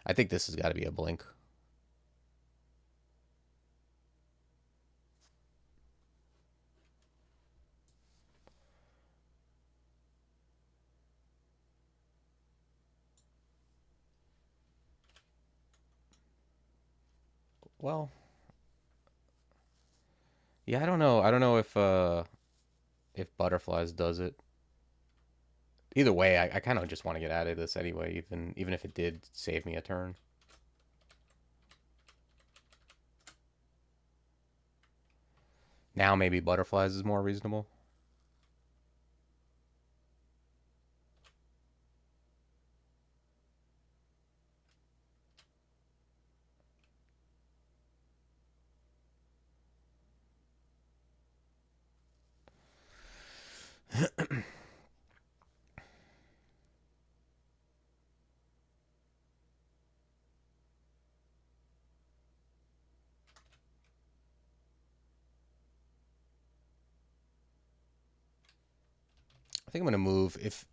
S1: I think this has got to be a blink. Well, yeah, I don't know. I don't know if butterflies does it. Either way, I kind of just want to get out of this anyway, even if it did save me a turn. Now maybe butterflies is more reasonable. I think I'm gonna move. If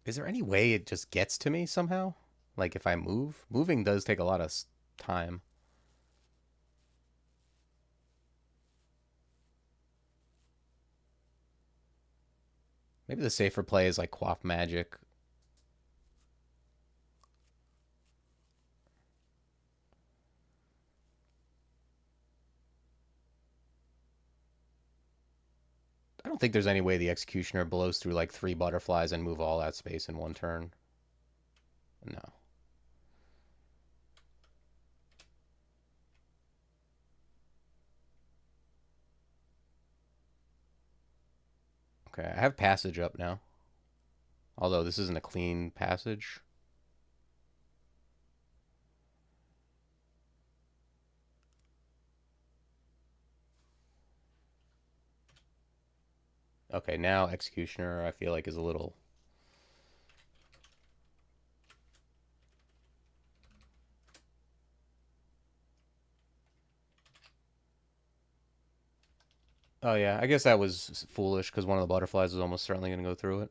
S1: is there any way it just gets to me somehow? Like if I move, moving does take a lot of time. Maybe the safer play is like quaff magic. I don't think there's any way the executioner blows through like 3 butterflies and move all that space in one turn. No. Okay, I have passage up now. Although this isn't a clean passage. Okay, now executioner I feel like is a little. Oh yeah, I guess that was foolish because one of the butterflies was almost certainly going to go through it.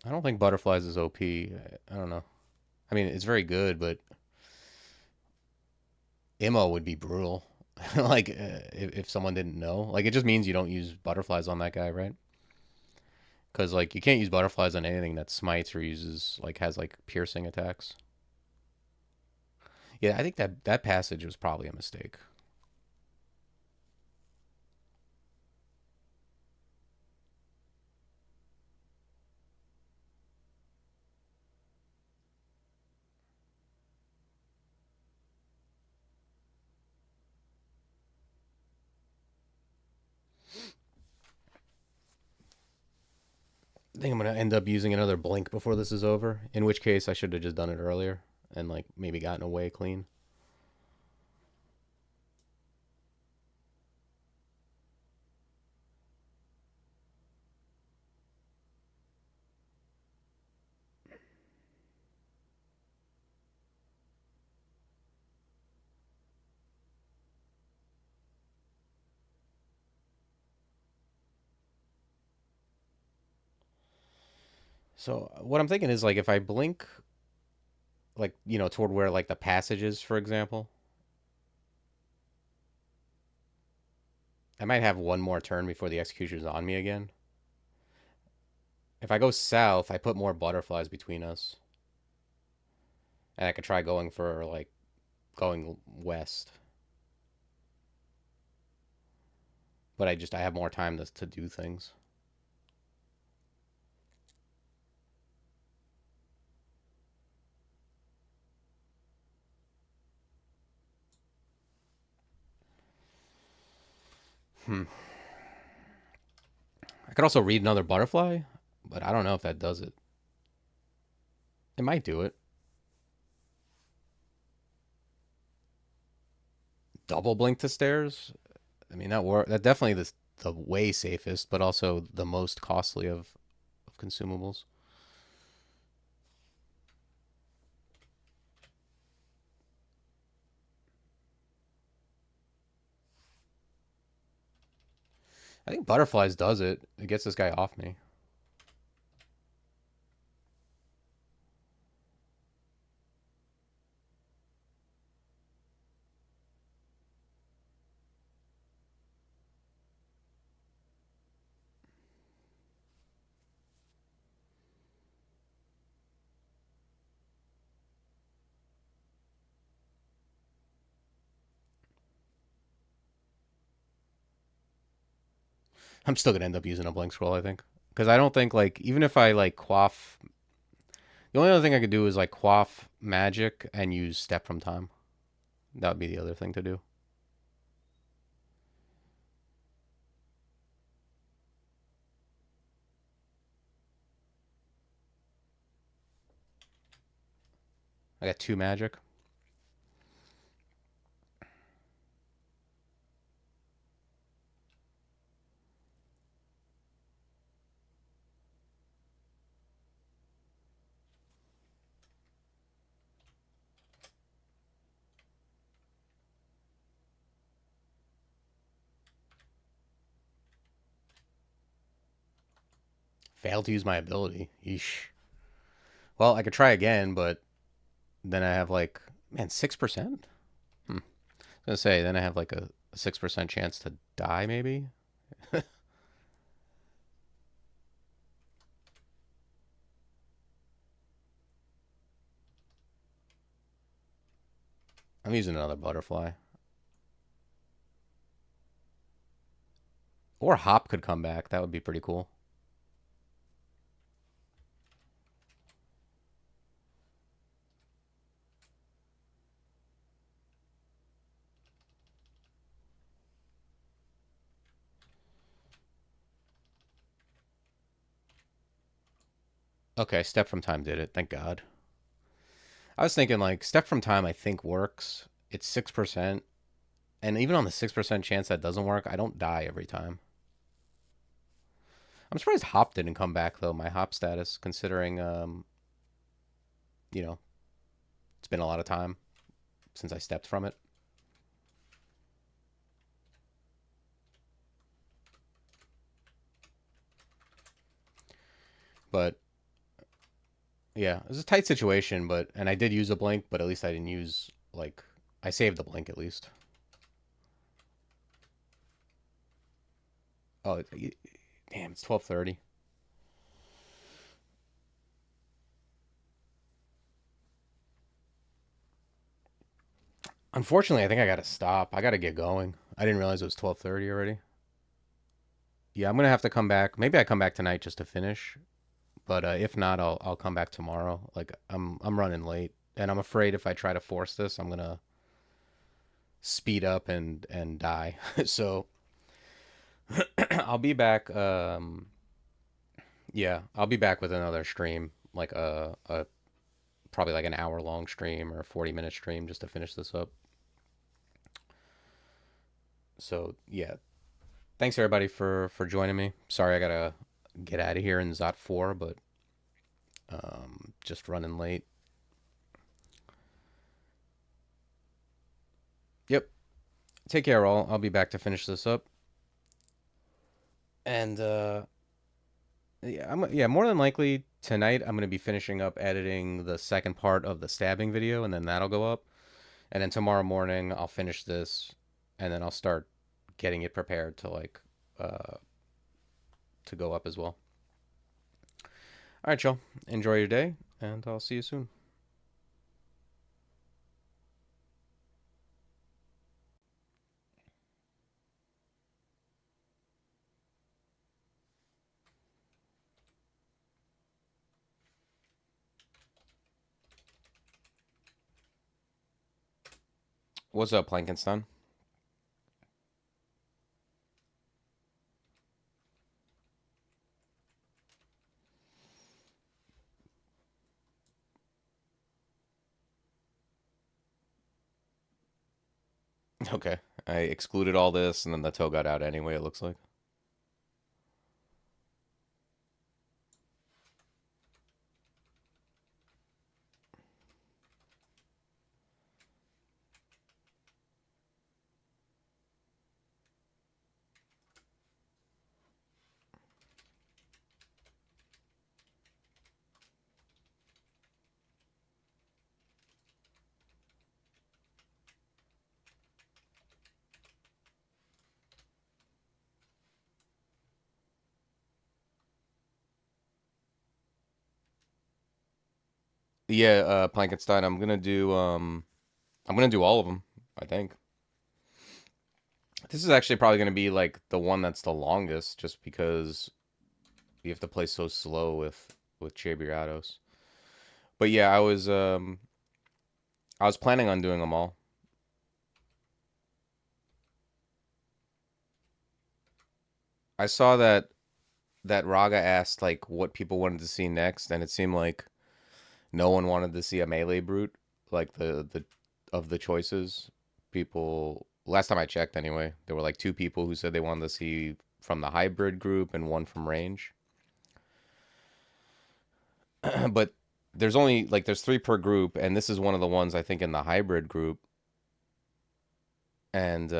S1: I don't think butterflies is OP. I don't know. I mean, it's very good, but IMO would be brutal. Like if someone didn't know, like it just means you don't use butterflies on that guy, right? Because like you can't use butterflies on anything that smites or uses like has like piercing attacks. Yeah, I think that passage was probably a mistake. I think I'm gonna end up using another blink before this is over. In which case, I should have just done it earlier and like maybe gotten away clean. So what I'm thinking is like if I blink, like toward where like the passage is, for example, I might have one more turn before the execution's on me again. If I go south, I put more butterflies between us, and I could try going for like going west. But I have more time to do things. Hmm. I could also read another butterfly, but I don't know if that does it. It might do it. Double blink to stairs. I mean that definitely the way safest, but also the most costly of consumables. I think butterflies does it. It gets this guy off me. I'm still gonna end up using a blink scroll, I think, because I don't think like even if I like quaff, the only other thing I could do is like quaff magic and use step from time. That would be the other thing to do. I got two magic. Failed to use my ability. Yeesh. Well, I could try again, but then I have like, man, 6%. I was gonna say then I have like a 6% chance to die, maybe. I'm using another butterfly. Or Hop could come back. That would be pretty cool. Okay, Step from Time did it. Thank God. I was thinking like Step from Time I think works. It's 6%. And even on the 6% chance that doesn't work, I don't die every time. I'm surprised Hop didn't come back though, my Hop status, considering you know, it's been a lot of time since I stepped from it. But Yeah, it was a tight situation, but and I did use a blink, but at least I didn't use like I saved the blink at least. Oh, damn! It's 12:30. Unfortunately, I think I gotta stop. I gotta get going. I didn't realize it was 12:30 already. Yeah, I'm gonna have to come back. Maybe I come back tonight just to finish. But if not, I'll come back tomorrow. Like I'm running late, and I'm afraid if I try to force this, I'm gonna speed up and die. So I'll be back. Yeah, I'll be back with another stream, like a probably like an hour long stream or a 40-minute stream just to finish this up. So yeah, thanks everybody for joining me. Sorry I gotta get out of here in Zot 4, but just running late. Yep. Take care, all. I'll be back to finish this up. And yeah, more than likely tonight I'm gonna be finishing up editing the second part of the stabbing video, and then that'll go up. And then tomorrow morning I'll finish this, and then I'll start getting it prepared to like uh to go up as well. All right, y'all. Enjoy your day, and I'll see you soon. What's up, Plankenstein? Okay. I excluded all this, and then the toe got out anyway, it looks like. Yeah, Plankenstein, I'm gonna do all of them, I think. This is actually probably gonna be like the one that's the longest, just because you have to play so slow with Cheibriados. But yeah, I was planning on doing them all. I saw that Raga asked like what people wanted to see next, and it seemed like no one wanted to see a melee brute, like the of the choices. People last time I checked anyway, there were like two people who said they wanted to see from the hybrid group and one from range. But there's only like there's three per group, and this is one of the ones I think in the hybrid group. And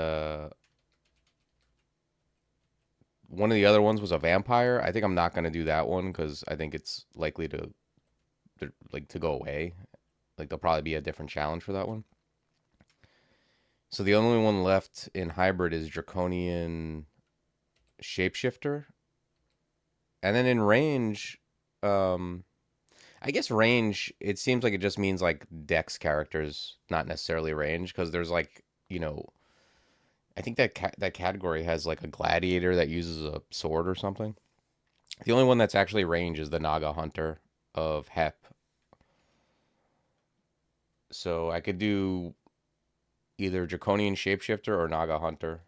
S1: one of the other ones was a vampire. I think I'm not gonna do that one because I think it's likely to go away. Like there'll probably be a different challenge for that one. So the only one left in hybrid is Draconian Shapeshifter, and then in range, um, I guess range. It seems like it just means like Dex characters, not necessarily range, because there's like I think that category has like a gladiator that uses a sword or something. The only one that's actually range is the Naga Hunter of Hep. So I could do either Draconian Shapeshifter or Naga Hunter.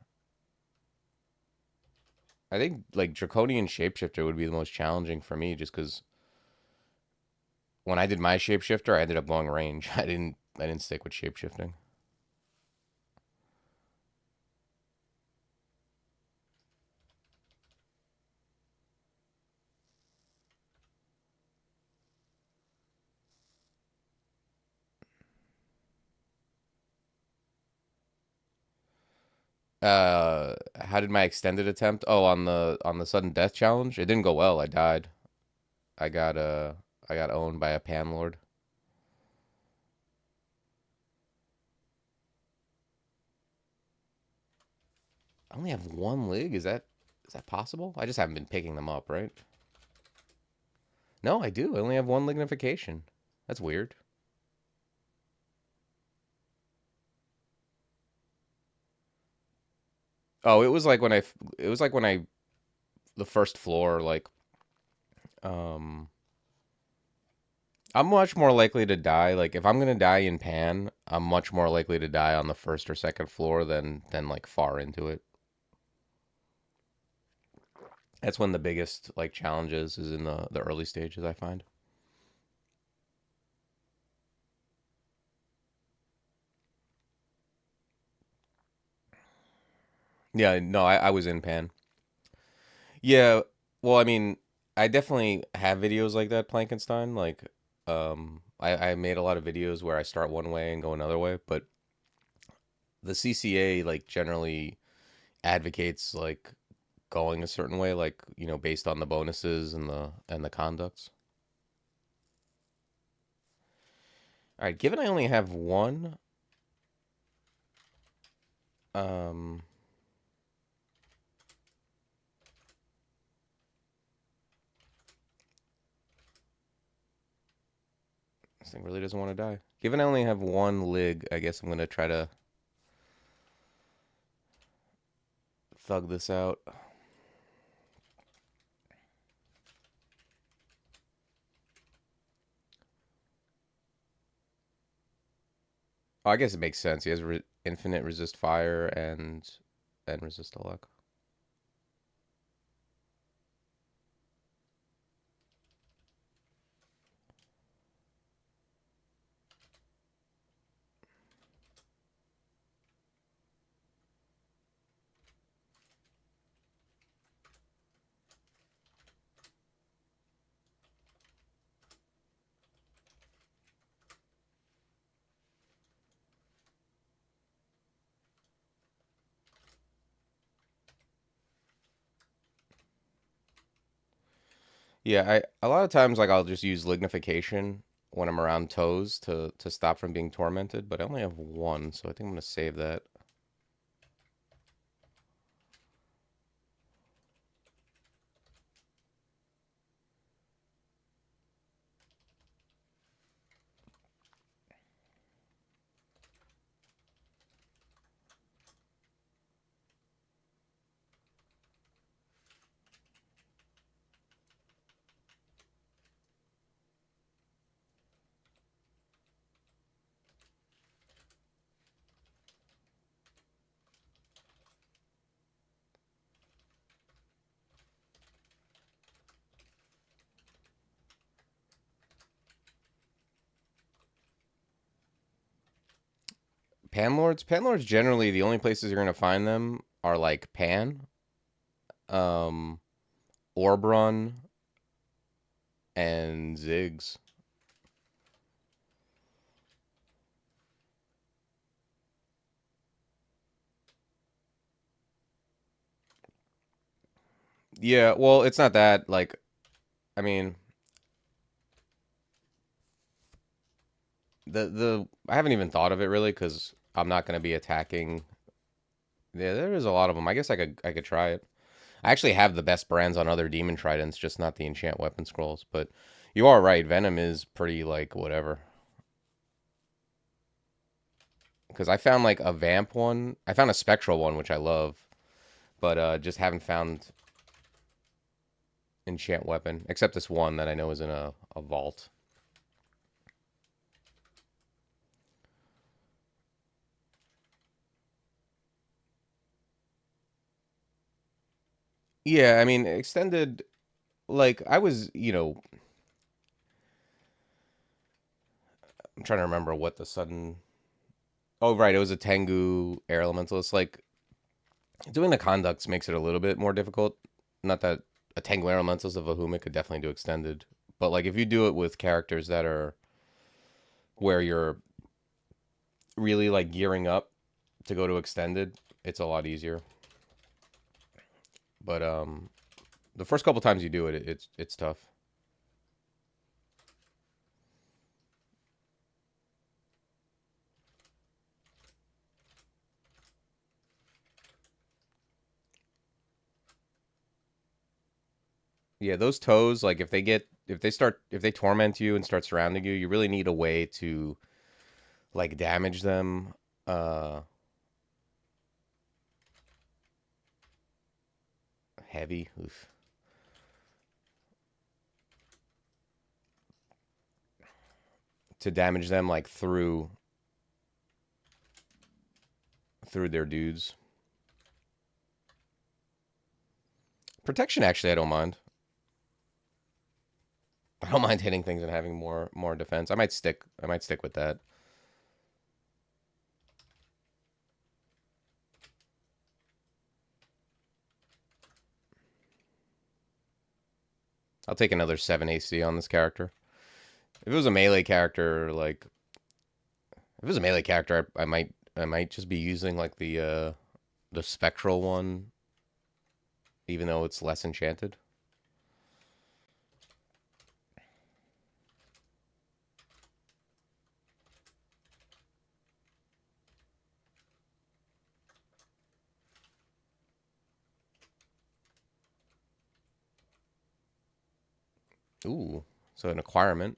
S1: I think like Draconian Shapeshifter would be the most challenging for me, just because when I did my Shapeshifter, I ended up going range. I didn't stick with shapeshifting. How did my extended attempt? Oh, on the sudden death challenge, it didn't go well. I died. I got I got owned by a pan lord. I only have one lig. Is that possible? I just haven't been picking them up, right? No, I do. I only have one lignification. That's weird. Oh, it was like when I the first floor like um I'm much more likely to die. Like if I'm gonna die in pan, I'm much more likely to die on the first or second floor than like far into it. That's when the biggest like challenges is in the early stages, I find. Yeah, no, I was in pan. Yeah, well, I mean, I definitely have videos like that, Plankenstein. Like, I made a lot of videos where I start one way and go another way, but the CCA like generally advocates like going a certain way, like based on the bonuses and the conducts. All right, given I only have one, um, this thing really doesn't want to die. Given I only have one lig, I guess I'm gonna try to thug this out. Oh, I guess it makes sense. He has infinite resist fire and resist elect. Yeah, I a lot of times like I'll just use lignification when I'm around toes to stop from being tormented, but I only have one, so I think I'm gonna save that. Panlords generally the only places you're gonna find them are like Pan, um, Orbron, and Ziggs. Yeah, well, it's not that like I mean the I haven't even thought of it really because I'm not gonna be attacking. Yeah, there is a lot of them. I guess I could try it. I actually have the best brands on other demon tridents, just not the enchant weapon scrolls. But you are right, Venom is pretty like whatever. Because I found like a vamp one. I found a spectral one, which I love, but just haven't found enchant weapon except this one that I know is in a vault. Yeah, I mean extended. Like I was, I'm trying to remember what the sudden. Oh right, it was a Tengu air elementalist. Like doing the conducts makes it a little bit more difficult. Not that a Tengu air elementalist of a Humid could definitely do extended, but like if you do it with characters that are where you're really like gearing up to go to extended, it's a lot easier. But the first couple times you do it, it's tough. Yeah, those toes, like if they torment you and start surrounding you, you really need a way to like damage them. Uh, Heavy. Oof. To damage them like through their dudes. Protection, actually, I don't mind. I don't mind hitting things and having more defense. I might stick with that. I'll take another 7 AC on this character. If it was a melee character, like if it was a melee character, I might just be using like the spectral one, even though it's less enchanted. Ooh, so an acquirement.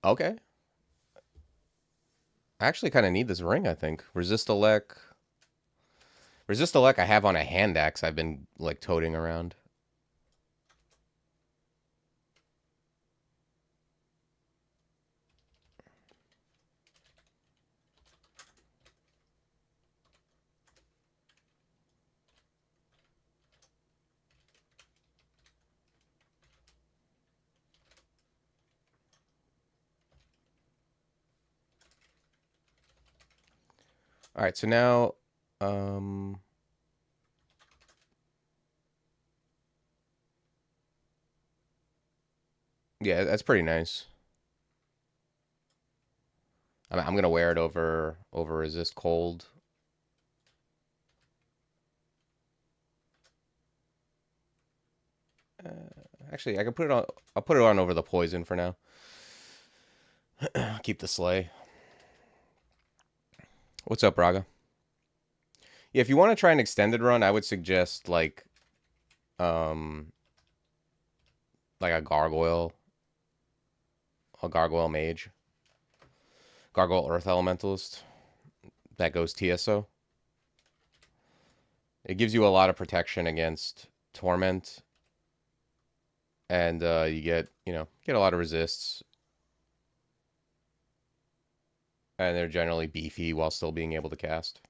S1: Okay. I actually kind of need this ring, I think. Resist elect I have on a hand axe I've been like toting around. All right, so now um yeah, that's pretty nice. I'm gonna wear it over resist cold. Uh, Actually, I can put it on. I'll put it on over the poison for now. Keep the sleigh. What's up, Braga? Yeah, if you want to try an extended run, I would suggest um like a gargoyle mage, gargoyle earth elementalist that goes TSO. It gives you a lot of protection against torment, and you get a lot of resists, and they're generally beefy while still being able to cast.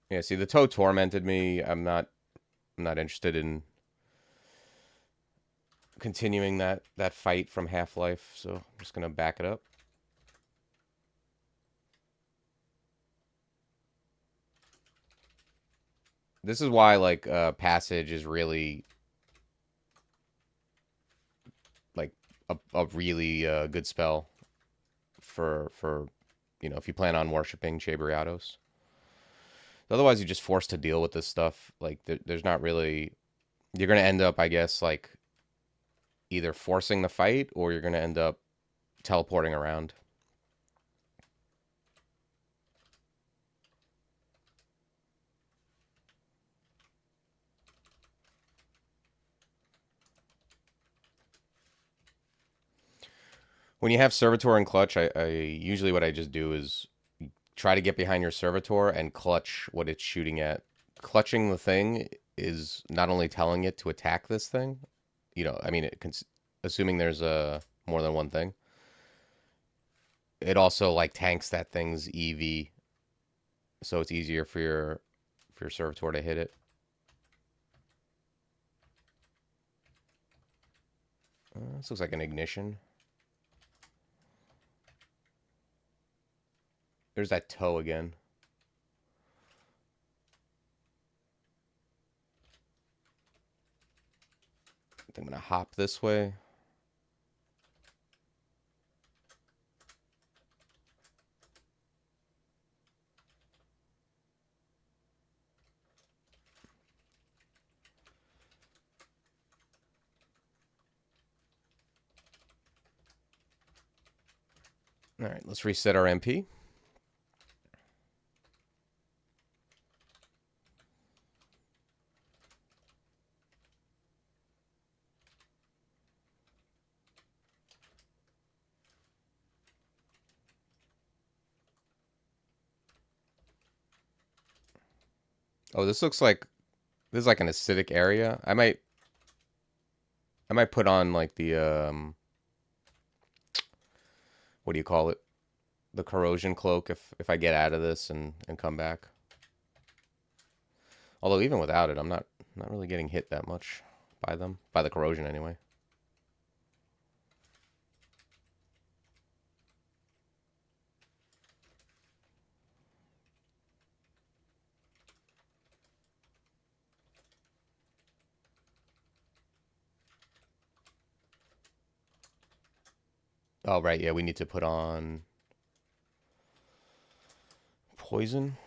S1: Yeah, see, the toe tormented me. I'm not interested in continuing that fight from Half Life, so I'm just gonna back it up. This is why like passage is really like a really good spell for if you plan on worshiping Cheibriados. Otherwise, you're just forced to deal with this stuff. Like there's not really you're gonna end up, I guess, like either forcing the fight or you're gonna end up teleporting around. When you have Servitor and Clutch, I usually what I just do is try to get behind your Servitor and clutch what it's shooting at. Clutching the thing is not only telling it to attack this thing, I mean, assuming there's more than one thing, it also like tanks that thing's EV, so it's easier for your Servitor to hit it. This looks like an ignition. There's that toe again. I think I'm gonna hop this way. All right, let's reset our MP. Oh, this looks like this is like an acidic area. I might put on like the what do you call it? The corrosion cloak if I get out of this and come back. Although even without it, I'm not really getting hit that much by them, by the corrosion anyway. Oh right, yeah, we need to put on poison.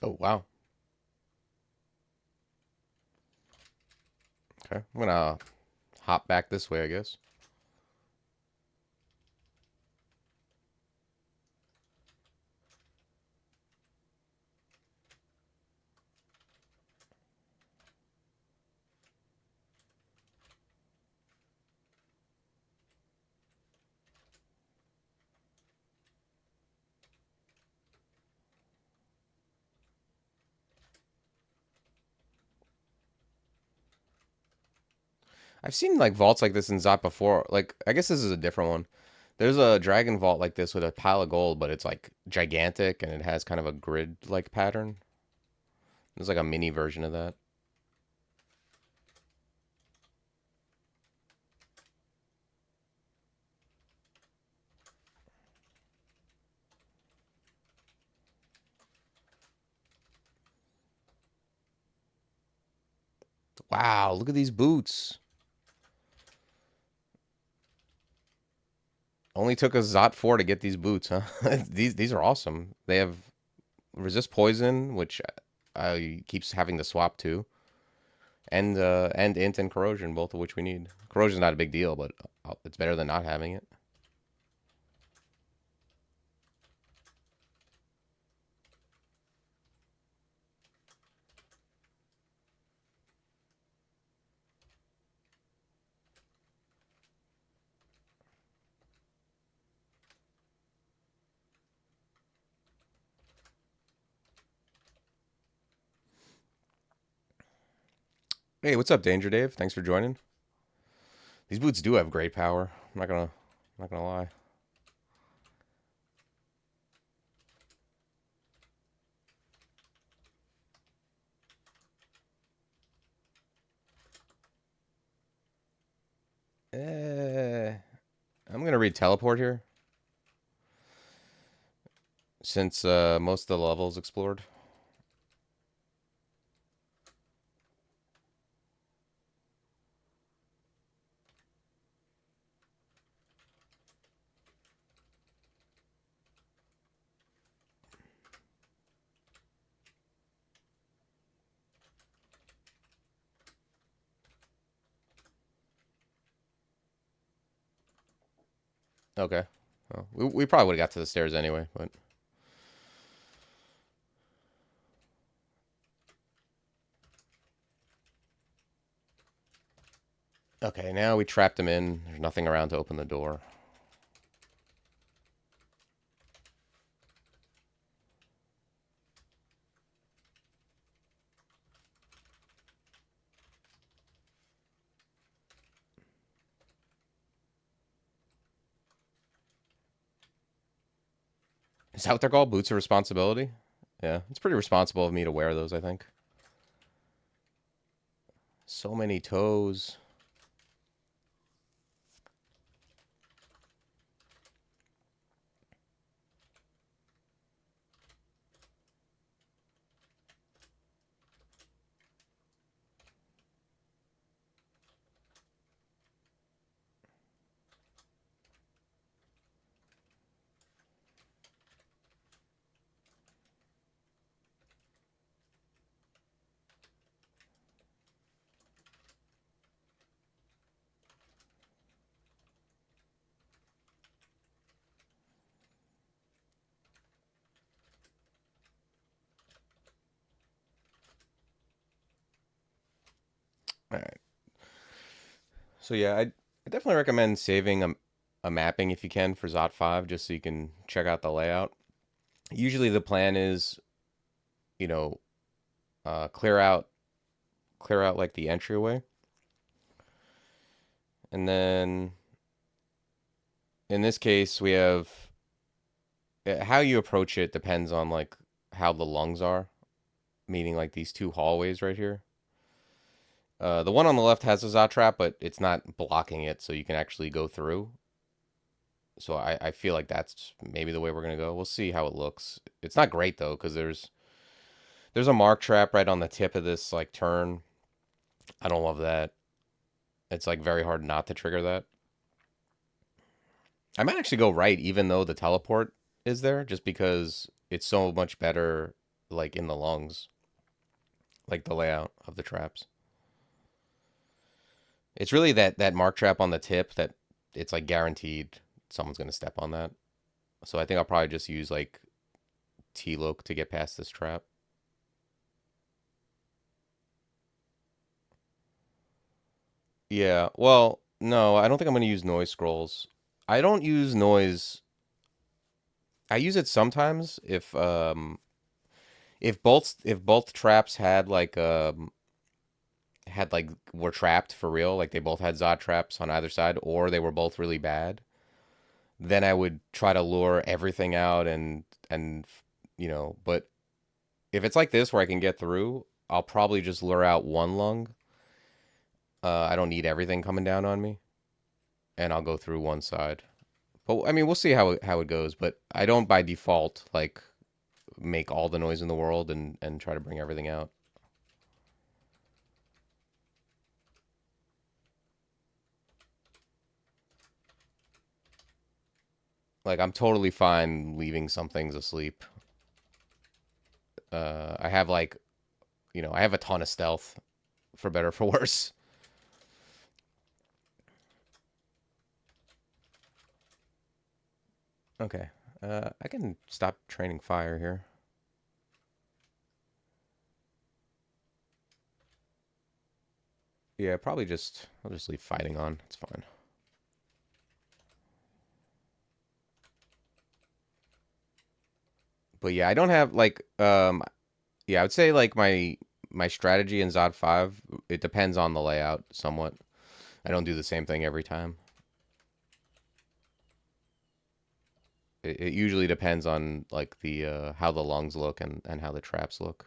S1: Oh wow. Okay, I'm gonna hop back this way, I guess. I've seen like vaults like this in Zot before. Like I guess this is a different one. There's a dragon vault like this with a pile of gold, but it's like gigantic and it has kind of a grid like pattern. There's like a mini version of that. Wow, look at these boots. Only took a Zot 4 to get these boots, huh? These are awesome. They have resist poison, which I keeps having to swap to, and int and corrosion, both of which we need. Corrosion's not a big deal, but it's better than not having it. Hey, what's up, Danger Dave? Thanks for joining. These boots do have great power. I'm not gonna lie. Eh, I'm gonna read teleport here since most of the levels explored. Okay. Well, we probably would have got to the stairs anyway, but okay. Now we trapped him in. There's nothing around to open the door. Is that what they're called? Boots of responsibility? Yeah, it's pretty responsible of me to wear those, I think. So many toes. All right. So yeah, I definitely recommend saving a mapping if you can for Zot 5 just so you can check out the layout. Usually the plan is, you know, clear out like the entryway. And then in this case, we have how you approach it depends on like how the lungs are, meaning like these two hallways right here. The one on the left has a Zot trap, but it's not blocking it, so you can actually go through. So I feel like that's maybe the way we're gonna go. We'll see how it looks. It's not great though, because there's a mark trap right on the tip of this like turn. I don't love that. It's like very hard not to trigger that. I might actually go right, even though the teleport is there, just because it's so much better, like in the lungs, like the layout of the traps. It's really that mark trap on the tip that it's like guaranteed someone's gonna step on that. So I think I'll probably just use like T-Loc to get past this trap. Yeah, well, no, I don't think I'm gonna use noise scrolls. I don't use noise. I use it sometimes if both traps had like were trapped for real, like they both had Zod traps on either side, or they were both really bad, then I would try to lure everything out and but if it's like this where I can get through, I'll probably just lure out one lung. I don't need everything coming down on me, and I'll go through one side. But I mean, we'll see how it goes. But I don't by default like make all the noise in the world and try to bring everything out. Like I'm totally fine leaving some things asleep. I have like I have a ton of stealth, for better or for worse. Okay. I can stop training fire here. Yeah, probably I'll just leave fighting on. It's fine. But yeah, I don't have like yeah, I would say like my strategy in Zod 5, it depends on the layout somewhat. I don't do the same thing every time. It usually depends on like the how the lungs look and how the traps look.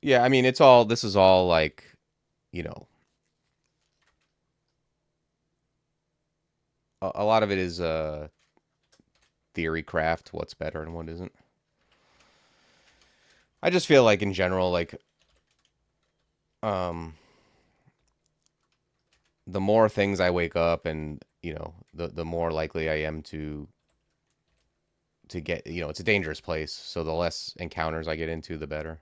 S1: Yeah, I mean this is all like, you know, a lot of it is theory craft, what's better and what isn't. I just feel like in general like um the more things I wake up and, the more likely I am to get, it's a dangerous place, so the less encounters I get into, the better.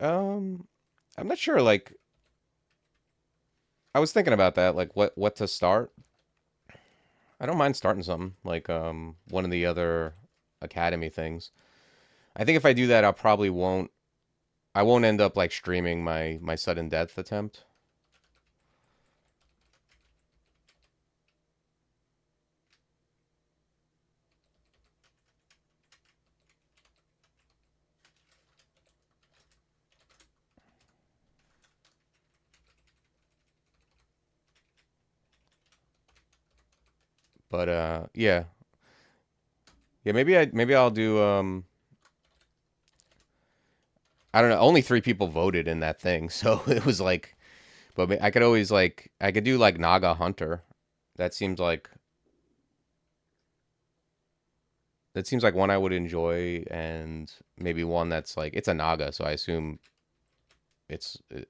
S1: Um, I'm not sure. Like, I was thinking about that. Like, what to start? I don't mind starting something like one of the other academy things. I think if I do that, I won't end up like streaming my sudden death attempt. But yeah. Yeah, maybe I'll do I don't know, only 3 people voted in that thing. So it was like but I could always like I could do like Naga Hunter. That seems like that seems like one I would enjoy, and maybe one that's like it's a Naga, so I assume it's it's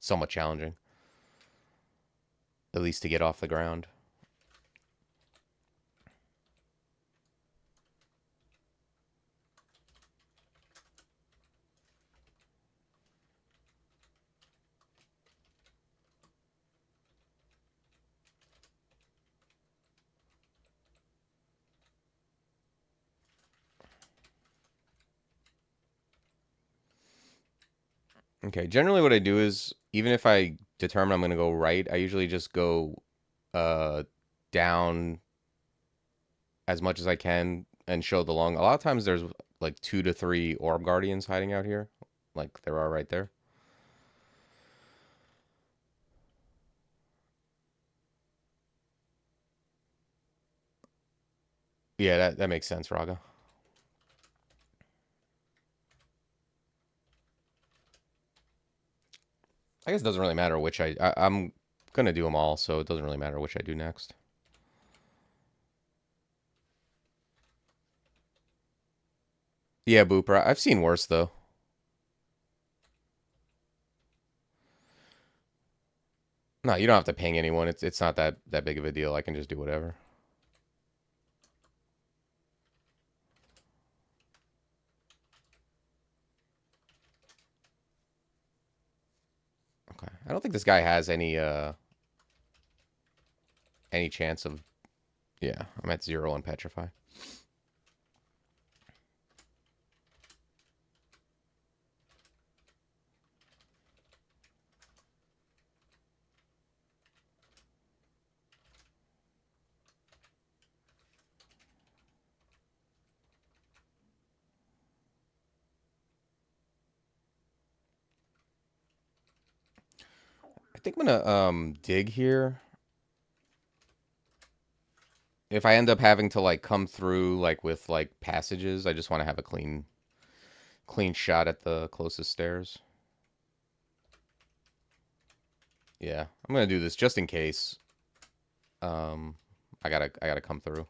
S1: somewhat challenging at least to get off the ground. Okay, generally what I do is even if I determine I'm going to go right, I usually just go uh down as much as I can and show the long. A lot of times there's like 2 to 3 orb guardians hiding out here, like there are right there. Yeah, that makes sense, Raga. I guess it doesn't really matter which I'm gonna do them all, so it doesn't really matter which I do next. Yeah, Booper. I've seen worse though. No, you don't have to ping anyone. It's not that big of a deal. I can just do whatever. Okay. I don't think this guy has any chance of. Yeah, I'm at 0 on Petrify. I think I'm gonna dig here. If I end up having to like come through like with like passages, I just want to have a clean shot at the closest stairs. Yeah, I'm gonna do this just in case. Um, I gotta come through.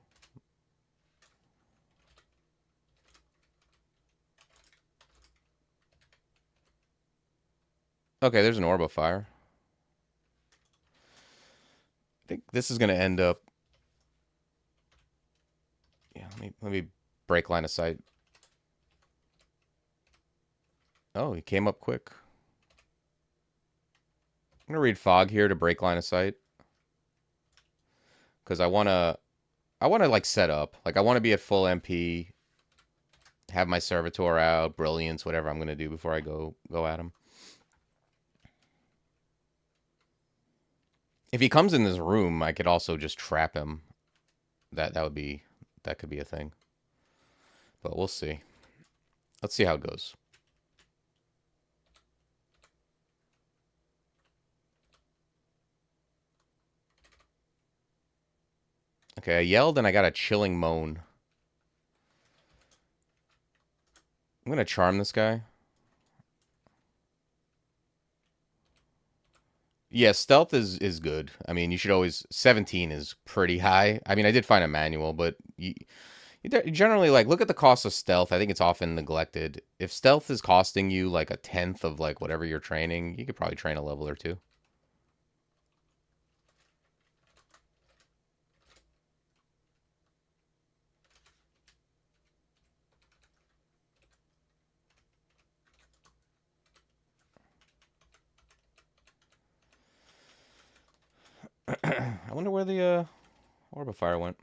S1: Okay, there's an orb of fire. I think this is gonna end up. Yeah, let me break line of sight. Oh, he came up quick. I'm gonna read fog here to break line of sight because I wanna like set up. Like I want to be at full MP, have my servitor out, brilliance, whatever I'm gonna do before I go at him. If he comes in this room, I could also just trap him. That could be a thing. But we'll see. Let's see how it goes. Okay, I yelled and I got a chilling moan. I'm gonna charm this guy. Yeah, stealth is good. I mean, you should always 17 is pretty high. I mean, I did find a manual, but you generally like look at the cost of stealth. I think it's often neglected. If stealth is costing you like a tenth of like whatever you're training, you could probably train a level or two. I wonder where the orb of fire went.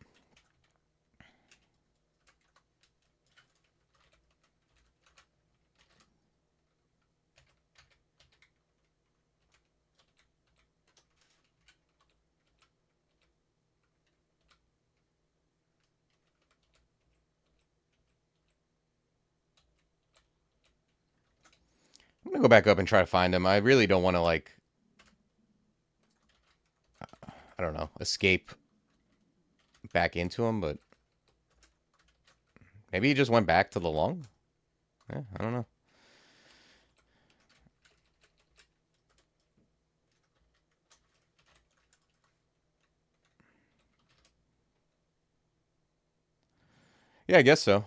S1: I'm gonna go back up and try to find him. I really don't want to, like, I don't know, escape back into him, but maybe he just went back to the lung? Yeah, I don't know. Yeah, I guess so.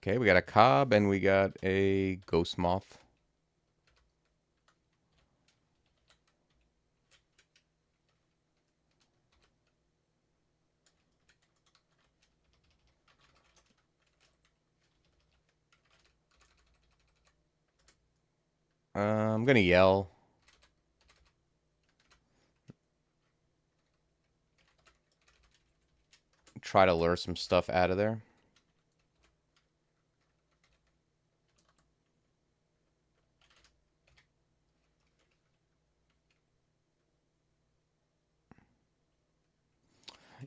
S1: Okay, we got a Cobb and we got a Ghost Moth. I'm gonna yell. Try to lure some stuff out of there.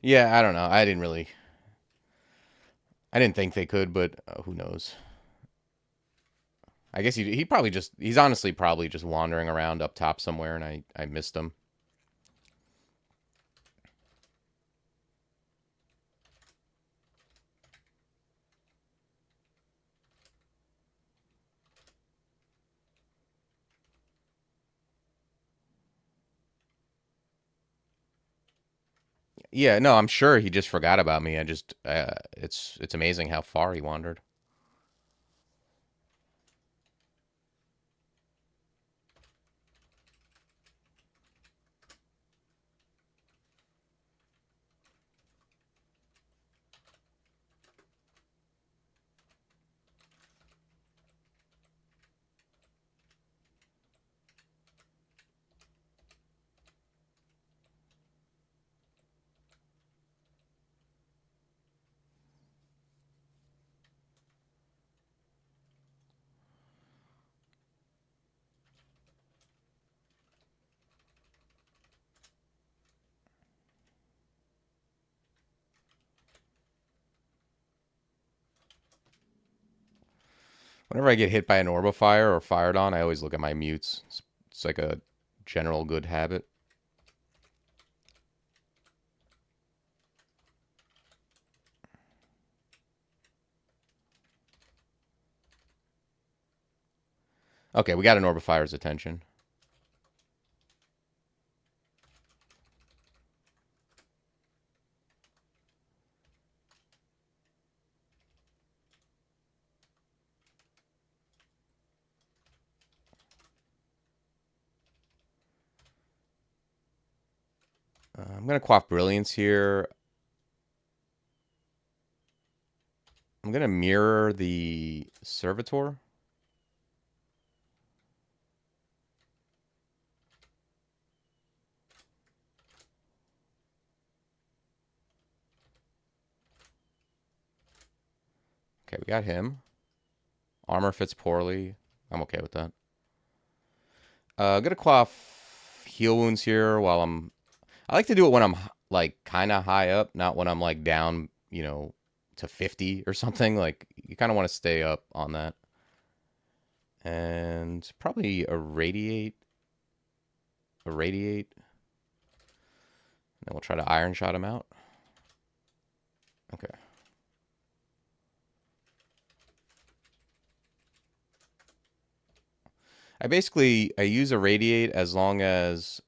S1: Yeah, I don't know. I didn't think they could, but who knows? I guess he probably just, he's honestly probably just wandering around up top somewhere, and I missed him. Yeah, no, I'm sure he just forgot about me. I just, it's amazing how far he wandered. Whenever I get hit by an orbifier or fired on, I always look at my mutes. It's like a general good habit. Okay, we got an orbifier's attention. I'm gonna quaff brilliance here. I'm gonna mirror the servitor. Okay, we got him. Armor fits poorly. I'm okay with that. I'm gonna quaff heal wounds here while I like to do it when I'm like kind of high up, not when I'm like down, to 50 or something. Like you kind of want to stay up on that. And probably irradiate. Then we'll try to iron shot him out. Okay. I use irradiate as long as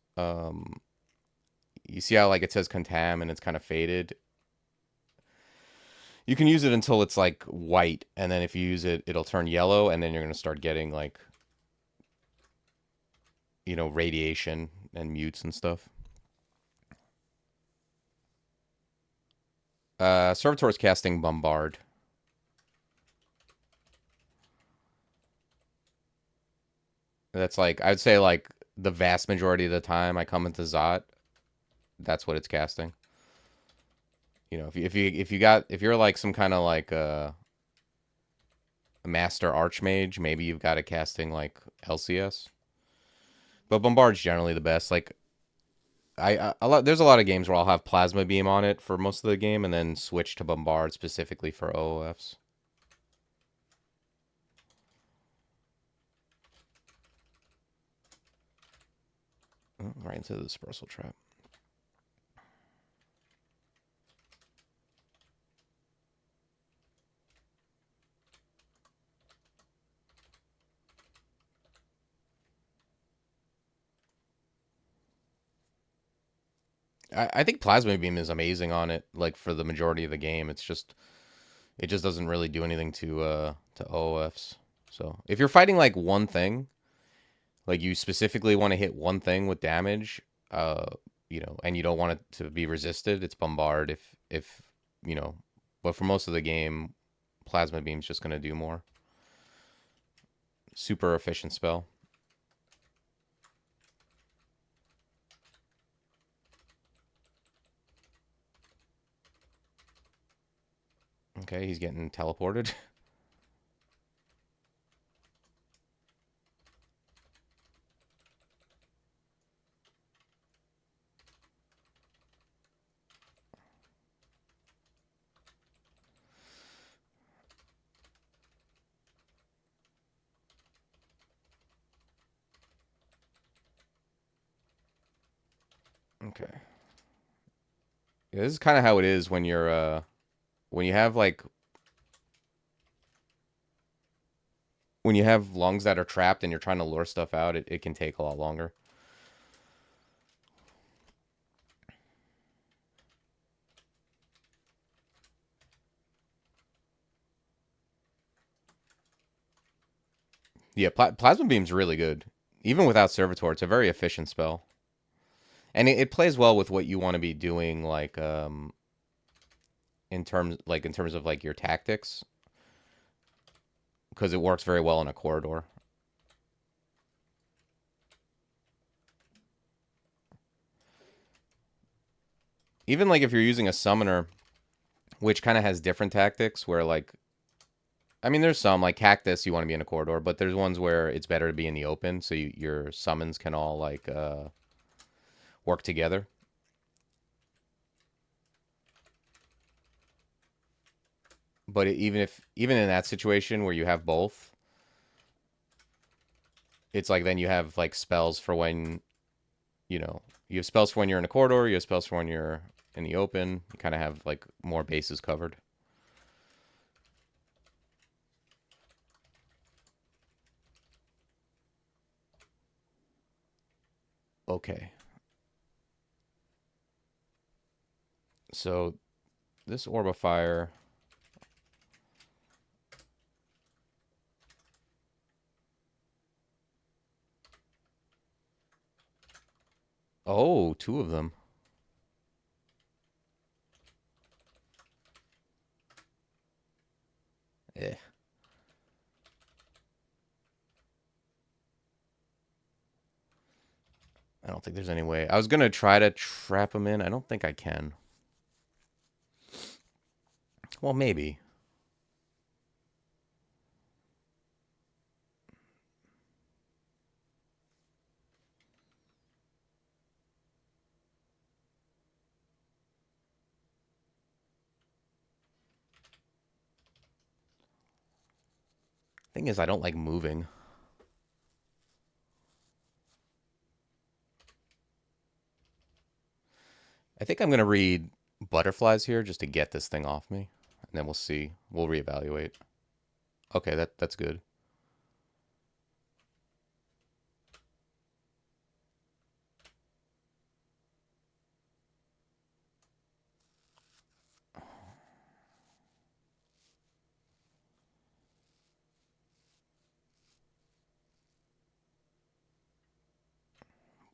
S1: you see how like it says contam and it's kind of faded. You can use it until it's like white, and then if you use it, it'll turn yellow, and then you're gonna start getting like radiation and mutes and stuff. Servitor is casting Bombard. That's like I'd say like the vast majority of the time I come into Zot, that's what it's casting. You know, if you're like some kind of like a master archmage, maybe you've got a casting like LCS. But Bombard's generally the best. Like there's a lot of games where I'll have Plasma Beam on it for most of the game and then switch to Bombard specifically for OOFs. Oh, right into the dispersal trap. I think Plasma Beam is amazing on it, like for the majority of the game. It just doesn't really do anything to OOFs. So if you're fighting like one thing, like you specifically want to hit one thing with damage, uh, you know, and you don't want it to be resisted, it's Bombard. If you know, but for most of the game, Plasma Beam's just gonna do more. Super efficient spell. Okay, he's getting teleported. Okay. Yeah, this is kind of how it is when you're when you have like when you have lungs that are trapped and you're trying to lure stuff out, it can take a lot longer. Yeah, Plasma Beam's really good. Even without Servitor, it's a very efficient spell. And it plays well with what you want to be doing, like in terms of like your tactics, because it works very well in a corridor. Even like if you're using a summoner, which kind of has different tactics, where like I mean, there's some like Cactus you want to be in a corridor, but there's ones where it's better to be in the open, so your summons can all like work together. But even in that situation where you have both, it's like then you have like spells for when you know you have spells for when you're in a corridor, you have spells for when you're in the open. You kind of have like more bases covered. Okay, so this Orb of Fire. Oh, two of them. Eh. I don't think there's any way. I was gonna try to trap him in. I don't think I can. Well, maybe. Thing is, I don't like moving. I think I'm gonna read Butterflies here just to get this thing off me, and then we'll see. We'll reevaluate. Okay, that's good.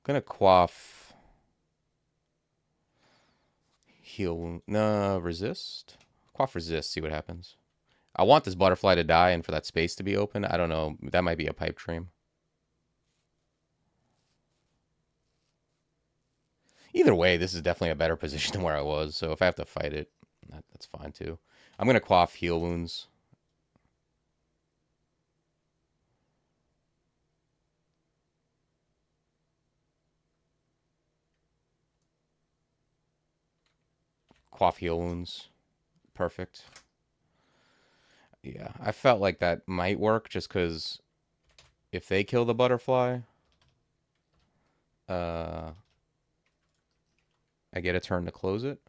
S1: Gonna quaff. Heal. No, resist. Quaff resist. See what happens. I want this butterfly to die and for that space to be open. I don't know. That might be a pipe dream. Either way, this is definitely a better position than where I was. So if I have to fight it, that's fine too. I'm gonna quaff heal wounds. Quaff heal wounds. Perfect. Yeah, I felt like that might work just because if they kill the butterfly, uh, I get a turn to close it.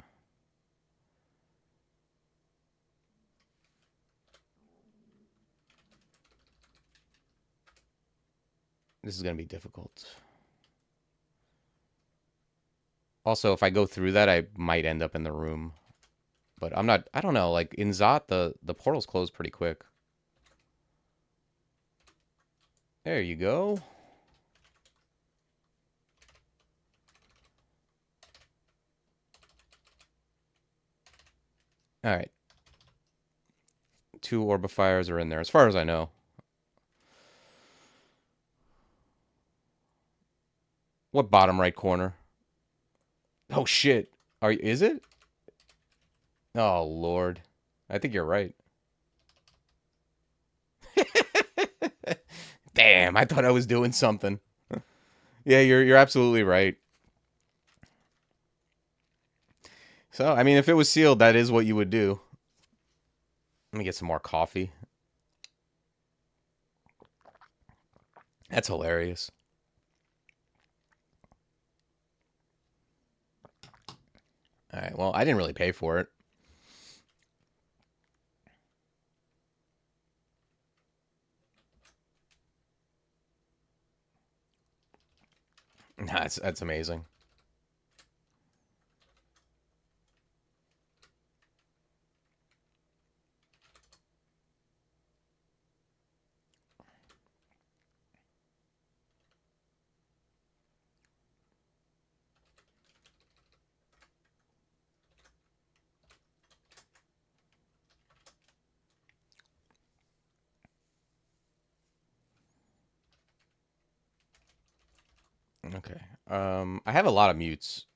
S1: This is going to be difficult. Also, if I go through that, I might end up in the room. But I'm not, I don't know, like in Zot, the portals close pretty quick. There you go. All right. 2 orbifiers are in there, as far as I know. What bottom right corner? Oh, shit. Is it? Oh, Lord. I think you're right. Damn, I thought I was doing something. Yeah, you're absolutely right. So, I mean, if it was sealed, that is what you would do. Let me get some more coffee. That's hilarious. All right, well, I didn't really pay for it. That's amazing. Okay. I have a lot of mutes.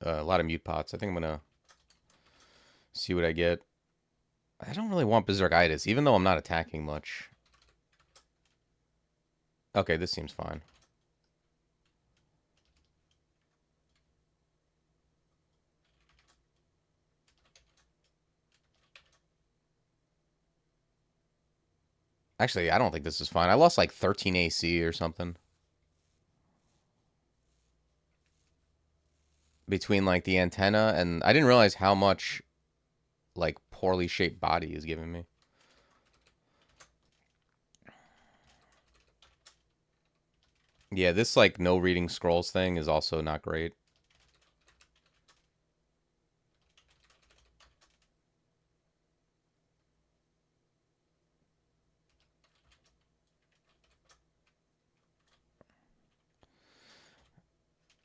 S1: A lot of mute pots. I think I'm gonna see what I get. I don't really want Berserkitis, even though I'm not attacking much. Okay, this seems fine. Actually, I don't think this is fine. I lost like 13 AC or something. Between like the antenna and I didn't realize how much like poorly shaped body is giving me. Yeah, this like no reading scrolls thing is also not great.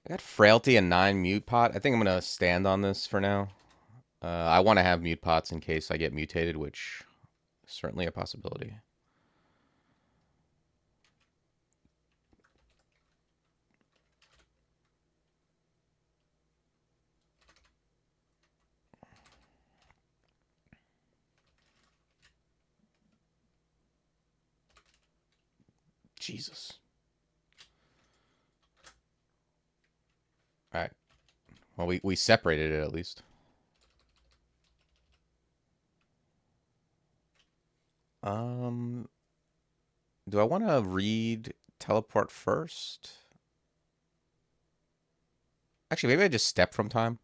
S1: I got frailty and 9 mute pot. I think I'm gonna stand on this for now. I want to have mute pots in case I get mutated, which is certainly a possibility. Jesus. All right. Well, we separated it at least. Do I want to read teleport first? Actually, maybe I just step from time.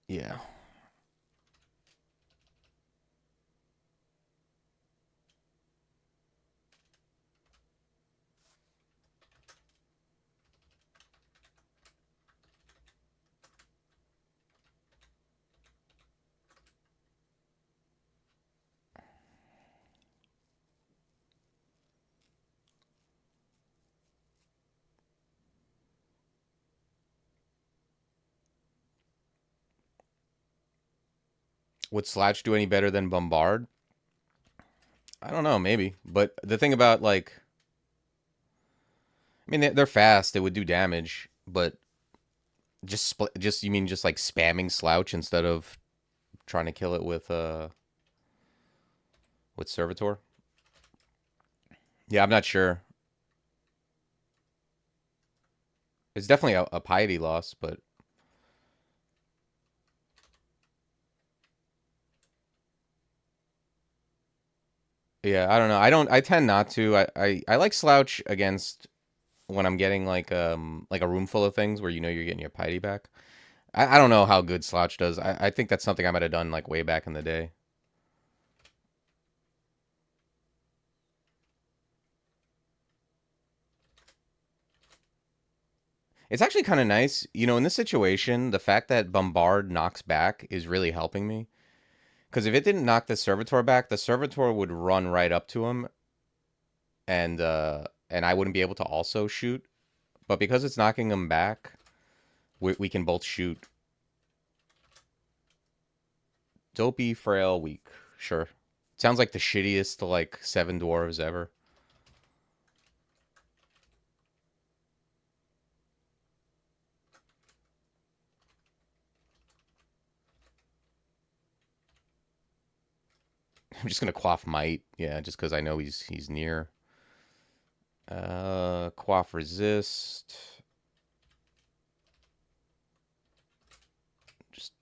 S1: Yeah. Would Slatch do any better than Bombard? I don't know, maybe. But the thing about like I mean, they're fast. It would do damage, but just you mean just like spamming slouch instead of trying to kill it with servitor? Yeah, I'm not sure. It's definitely a piety loss, but yeah, I don't know. I tend not to. I like slouch against when I'm getting like a room full of things where you know you're getting your piety back. I don't know how good slouch does. I think that's something I might have done like way back in the day. It's actually kind of nice, you know, in this situation, the fact that bombard knocks back is really helping me. Because if it didn't knock the servitor back, the servitor would run right up to him, and I wouldn't be able to also shoot. But because it's knocking him back, we can both shoot. Dopey, frail, weak. Sure. Sounds like the shittiest like seven dwarves ever. I'm just gonna quaff might, yeah, just because I know he's near. Quaff resist. Just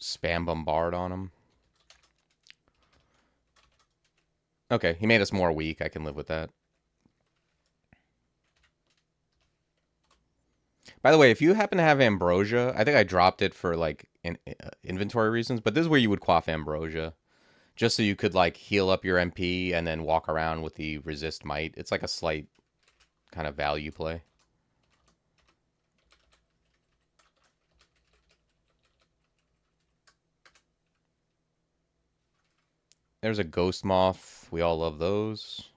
S1: spam bombard on him. Okay, he made us more weak. I can live with that. By the way, if you happen to have ambrosia, I think I dropped it for like inventory reasons, but this is where you would quaff ambrosia, just so you could like heal up your MP and then walk around with the resist might. It's like a slight kind of value play. There's a ghost moth. We all love those.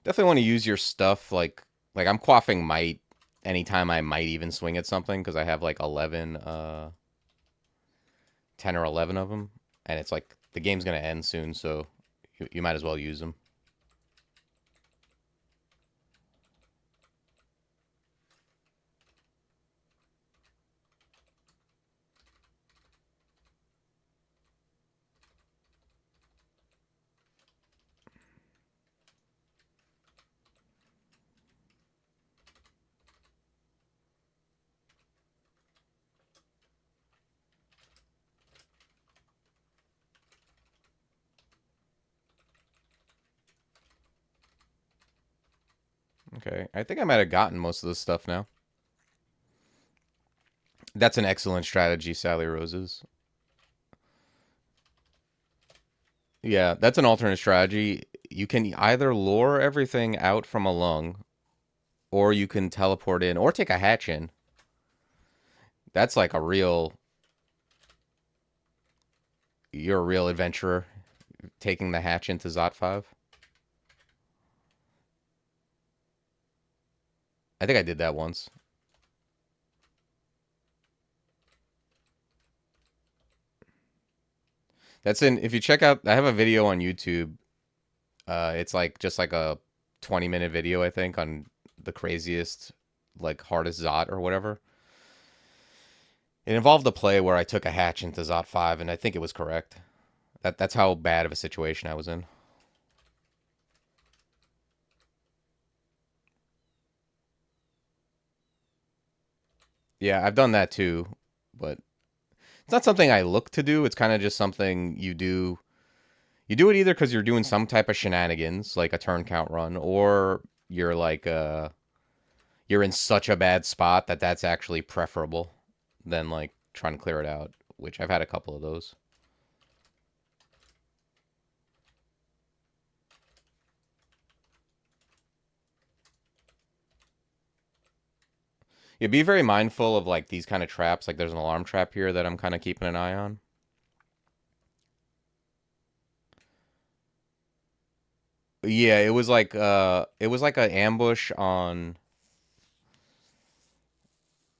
S1: Definitely want to use your stuff like I'm quaffing might anytime I might even swing at something because I have like 11 10 or 11 of them, and it's like the game's going to end soon, so you might as well use them. Okay, I think I might have gotten most of this stuff now. That's an excellent strategy, Sally Roses. Yeah, that's an alternate strategy. You can either lure everything out from a lung, or you can teleport in, or take a hatch in. That's like a real. You're a real adventurer taking the hatch into Zot 5. I think I did that once. That's in. If you check out, I have a video on YouTube. It's like just like a 20-minute video, I think, on the craziest, like hardest Zot or whatever. It involved a play where I took a hatch into Zot 5, and I think it was correct. That's how bad of a situation I was in. Yeah, I've done that too, but it's not something I look to do. It's kind of just something you do. You do it either because you're doing some type of shenanigans, like a turn count run, or you're like you're in such a bad spot that that's actually preferable than like trying to clear it out, which I've had a couple of those. Yeah, be very mindful of like these kind of traps. Like there's an alarm trap here that I'm kind of keeping an eye on. Yeah, it was like an ambush on.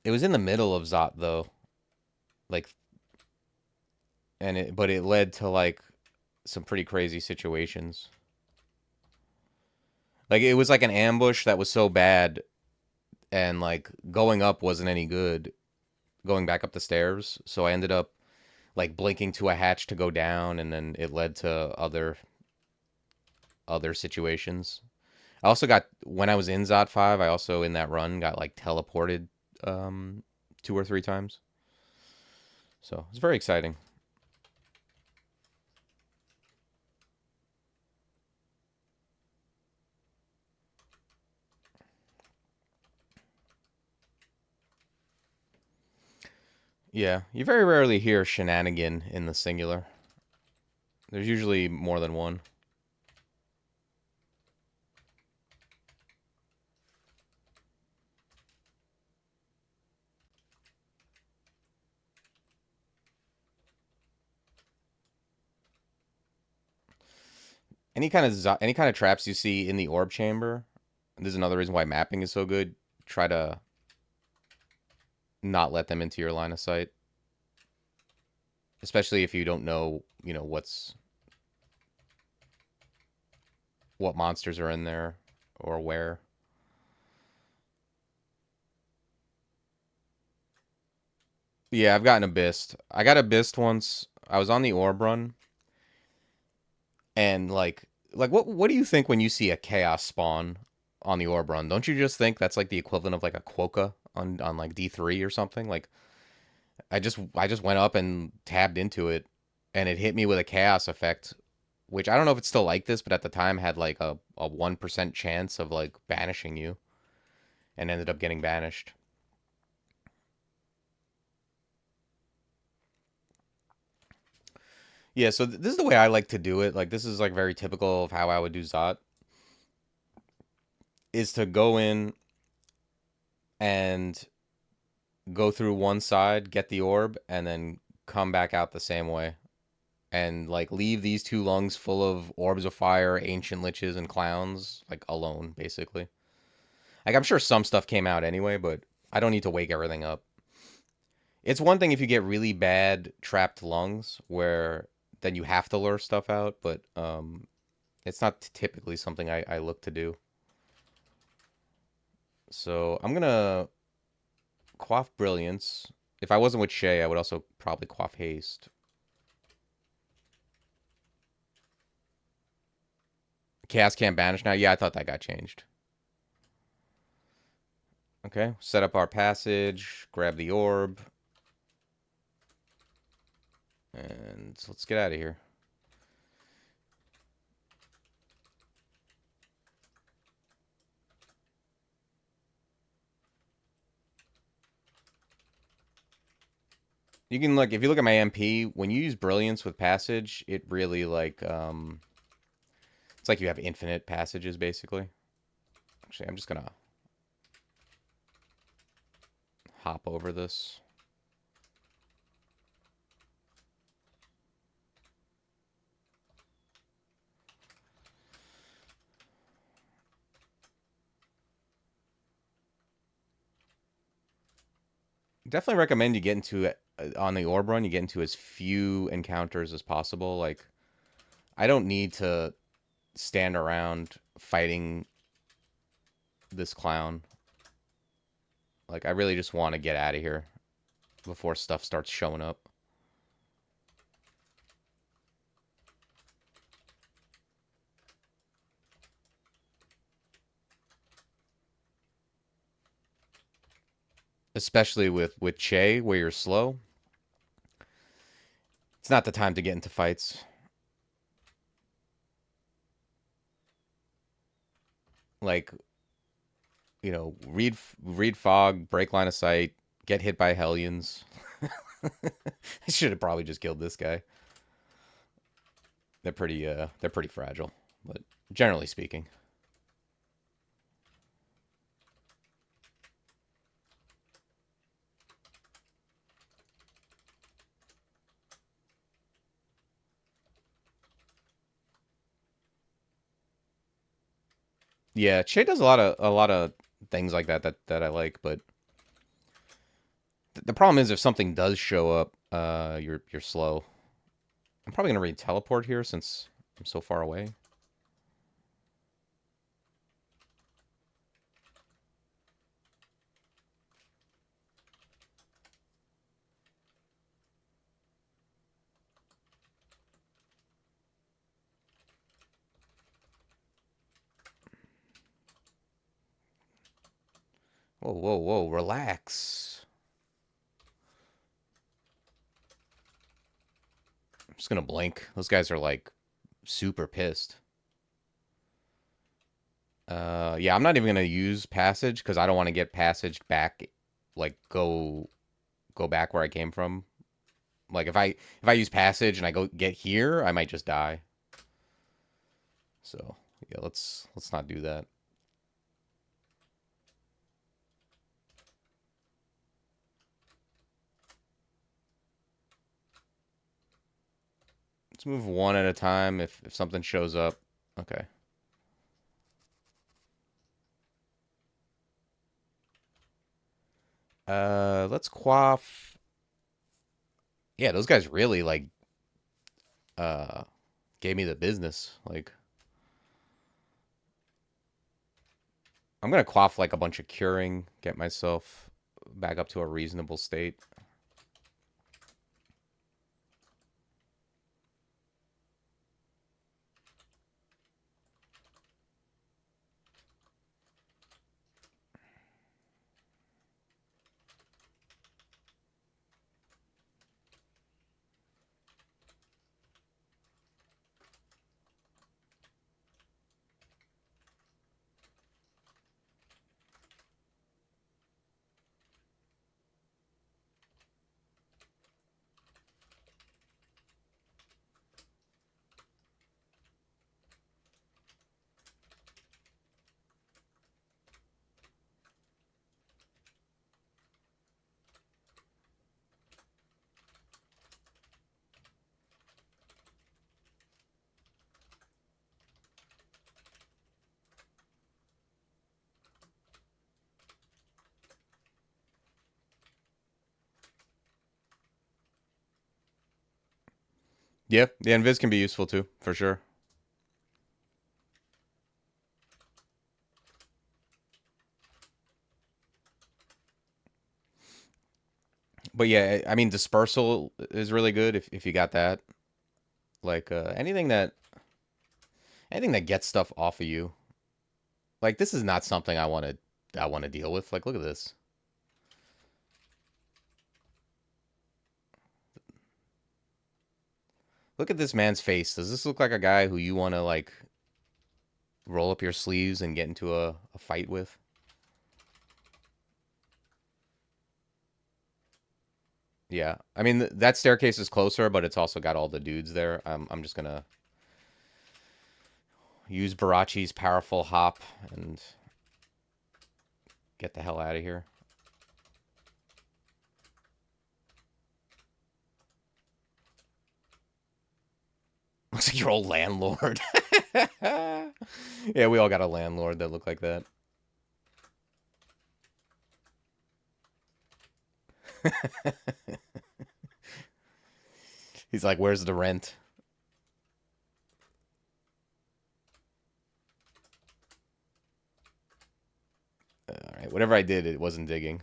S1: It was in the middle of Zot though, like, but it led to like some pretty crazy situations. Like it was like an ambush that was so bad, and like going up wasn't any good. Going back up the stairs, so I ended up like blinking to a hatch to go down, and then it led to other situations. I also got when I was in Zot 5, I also in that run got like teleported um 2 or 3 times. So, it's very exciting. Yeah, you very rarely hear shenanigan in the singular. There's usually more than one. Any kind of traps you see in the orb chamber, this is another reason why mapping is so good. Try to not let them into your line of sight, especially if you don't know, what monsters are in there or where. Yeah, I've gotten abyssed. I got abyssed once. I was on the orb run, and like what do you think when you see a chaos spawn on the orb run? Don't you just think that's like the equivalent of like a quokka on like D3 or something? Like I just went up and tabbed into it, and it hit me with a chaos effect, which I don't know if it's still like this, but at the time had like a 1% chance of like banishing you, and ended up getting banished. Yeah, so this is the way I like to do it. Like this is like very typical of how I would do Zot, is to go in and go through one side, get the orb, and then come back out the same way. And like leave these two lungs full of orbs of fire, ancient liches, and clowns, like alone, basically. Like I'm sure some stuff came out anyway, but I don't need to wake everything up. It's one thing if you get really bad trapped lungs where then you have to lure stuff out, but it's not typically something I look to do. So I'm gonna quaff brilliance. If I wasn't with Shay, I would also probably quaff haste. Chaos can't banish now. Yeah, I thought that got changed. Okay, set up our passage, grab the orb, and let's get out of here. You can look if you look at my MP, when you use brilliance with passage, it really like it's like you have infinite passages basically. Actually, I'm just gonna hop over this. Definitely recommend you get into on the orb run. You get into as few encounters as possible. Like I don't need to stand around fighting this clown. Like I really just want to get out of here before stuff starts showing up. Especially with Che, where you're slow. It's not the time to get into fights. Like, read fog, break line of sight, get hit by hellions. I should have probably just killed this guy. They're pretty fragile, but generally speaking. Yeah, Che does a lot of things like that I like, but the problem is if something does show up, you're slow. I'm probably gonna read teleport here since I'm so far away. Whoa, whoa, whoa, relax. I'm just gonna blink. Those guys are like super pissed. Yeah, I'm not even gonna use passage because I don't want to get passage back. Like go back where I came from. Like if I use passage and I go get here, I might just die. So yeah, let's not do that. Let's move one at a time. If something shows up, okay. Let's quaff. Yeah, those guys really like uh gave me the business. Like I'm gonna quaff like a bunch of curing, get myself back up to a reasonable state. Yeah, the invis can be useful too, for sure. But yeah, I mean dispersal is really good if you got that. Like anything that gets stuff off of you. Like this is not something I want to deal with. Like look at this. Look at this man's face. Does this look like a guy who you want to like roll up your sleeves and get into a fight with? Yeah. I mean that staircase is closer, but it's also got all the dudes there. I'm just gonna use Barachi's powerful hop and get the hell out of here. Looks like your old landlord. Yeah, we all got a landlord that looked like that. He's like, "Where's the rent?" All right, whatever I did, it wasn't digging.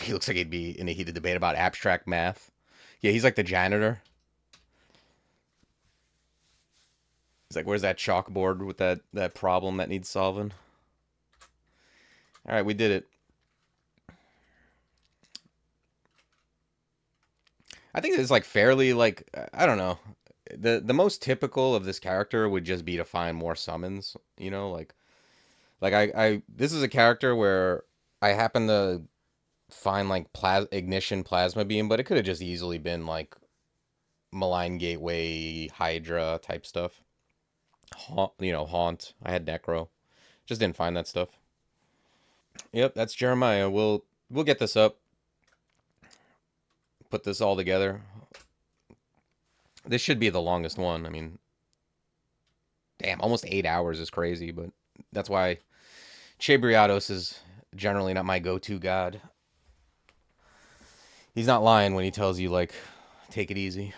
S1: He looks like he'd be in a heated debate about abstract math. Yeah, he's like the janitor. He's like, "Where's that chalkboard with that problem that needs solving?" All right, we did it. I think it's like fairly like I don't know. the most typical of this character would just be to find more summons, you know, like I this is a character where I happen to find like ignition plasma beam, but it could have just easily been like malign gateway Hydra type stuff. Haunt. I had Necro. Just didn't find that stuff. Yep, that's Jeremiah. We'll get this up. Put this all together. This should be the longest one. I mean, damn, almost 8 hours is crazy, but that's why Cheibriados is generally not my go-to god. He's not lying when he tells you like, take it easy.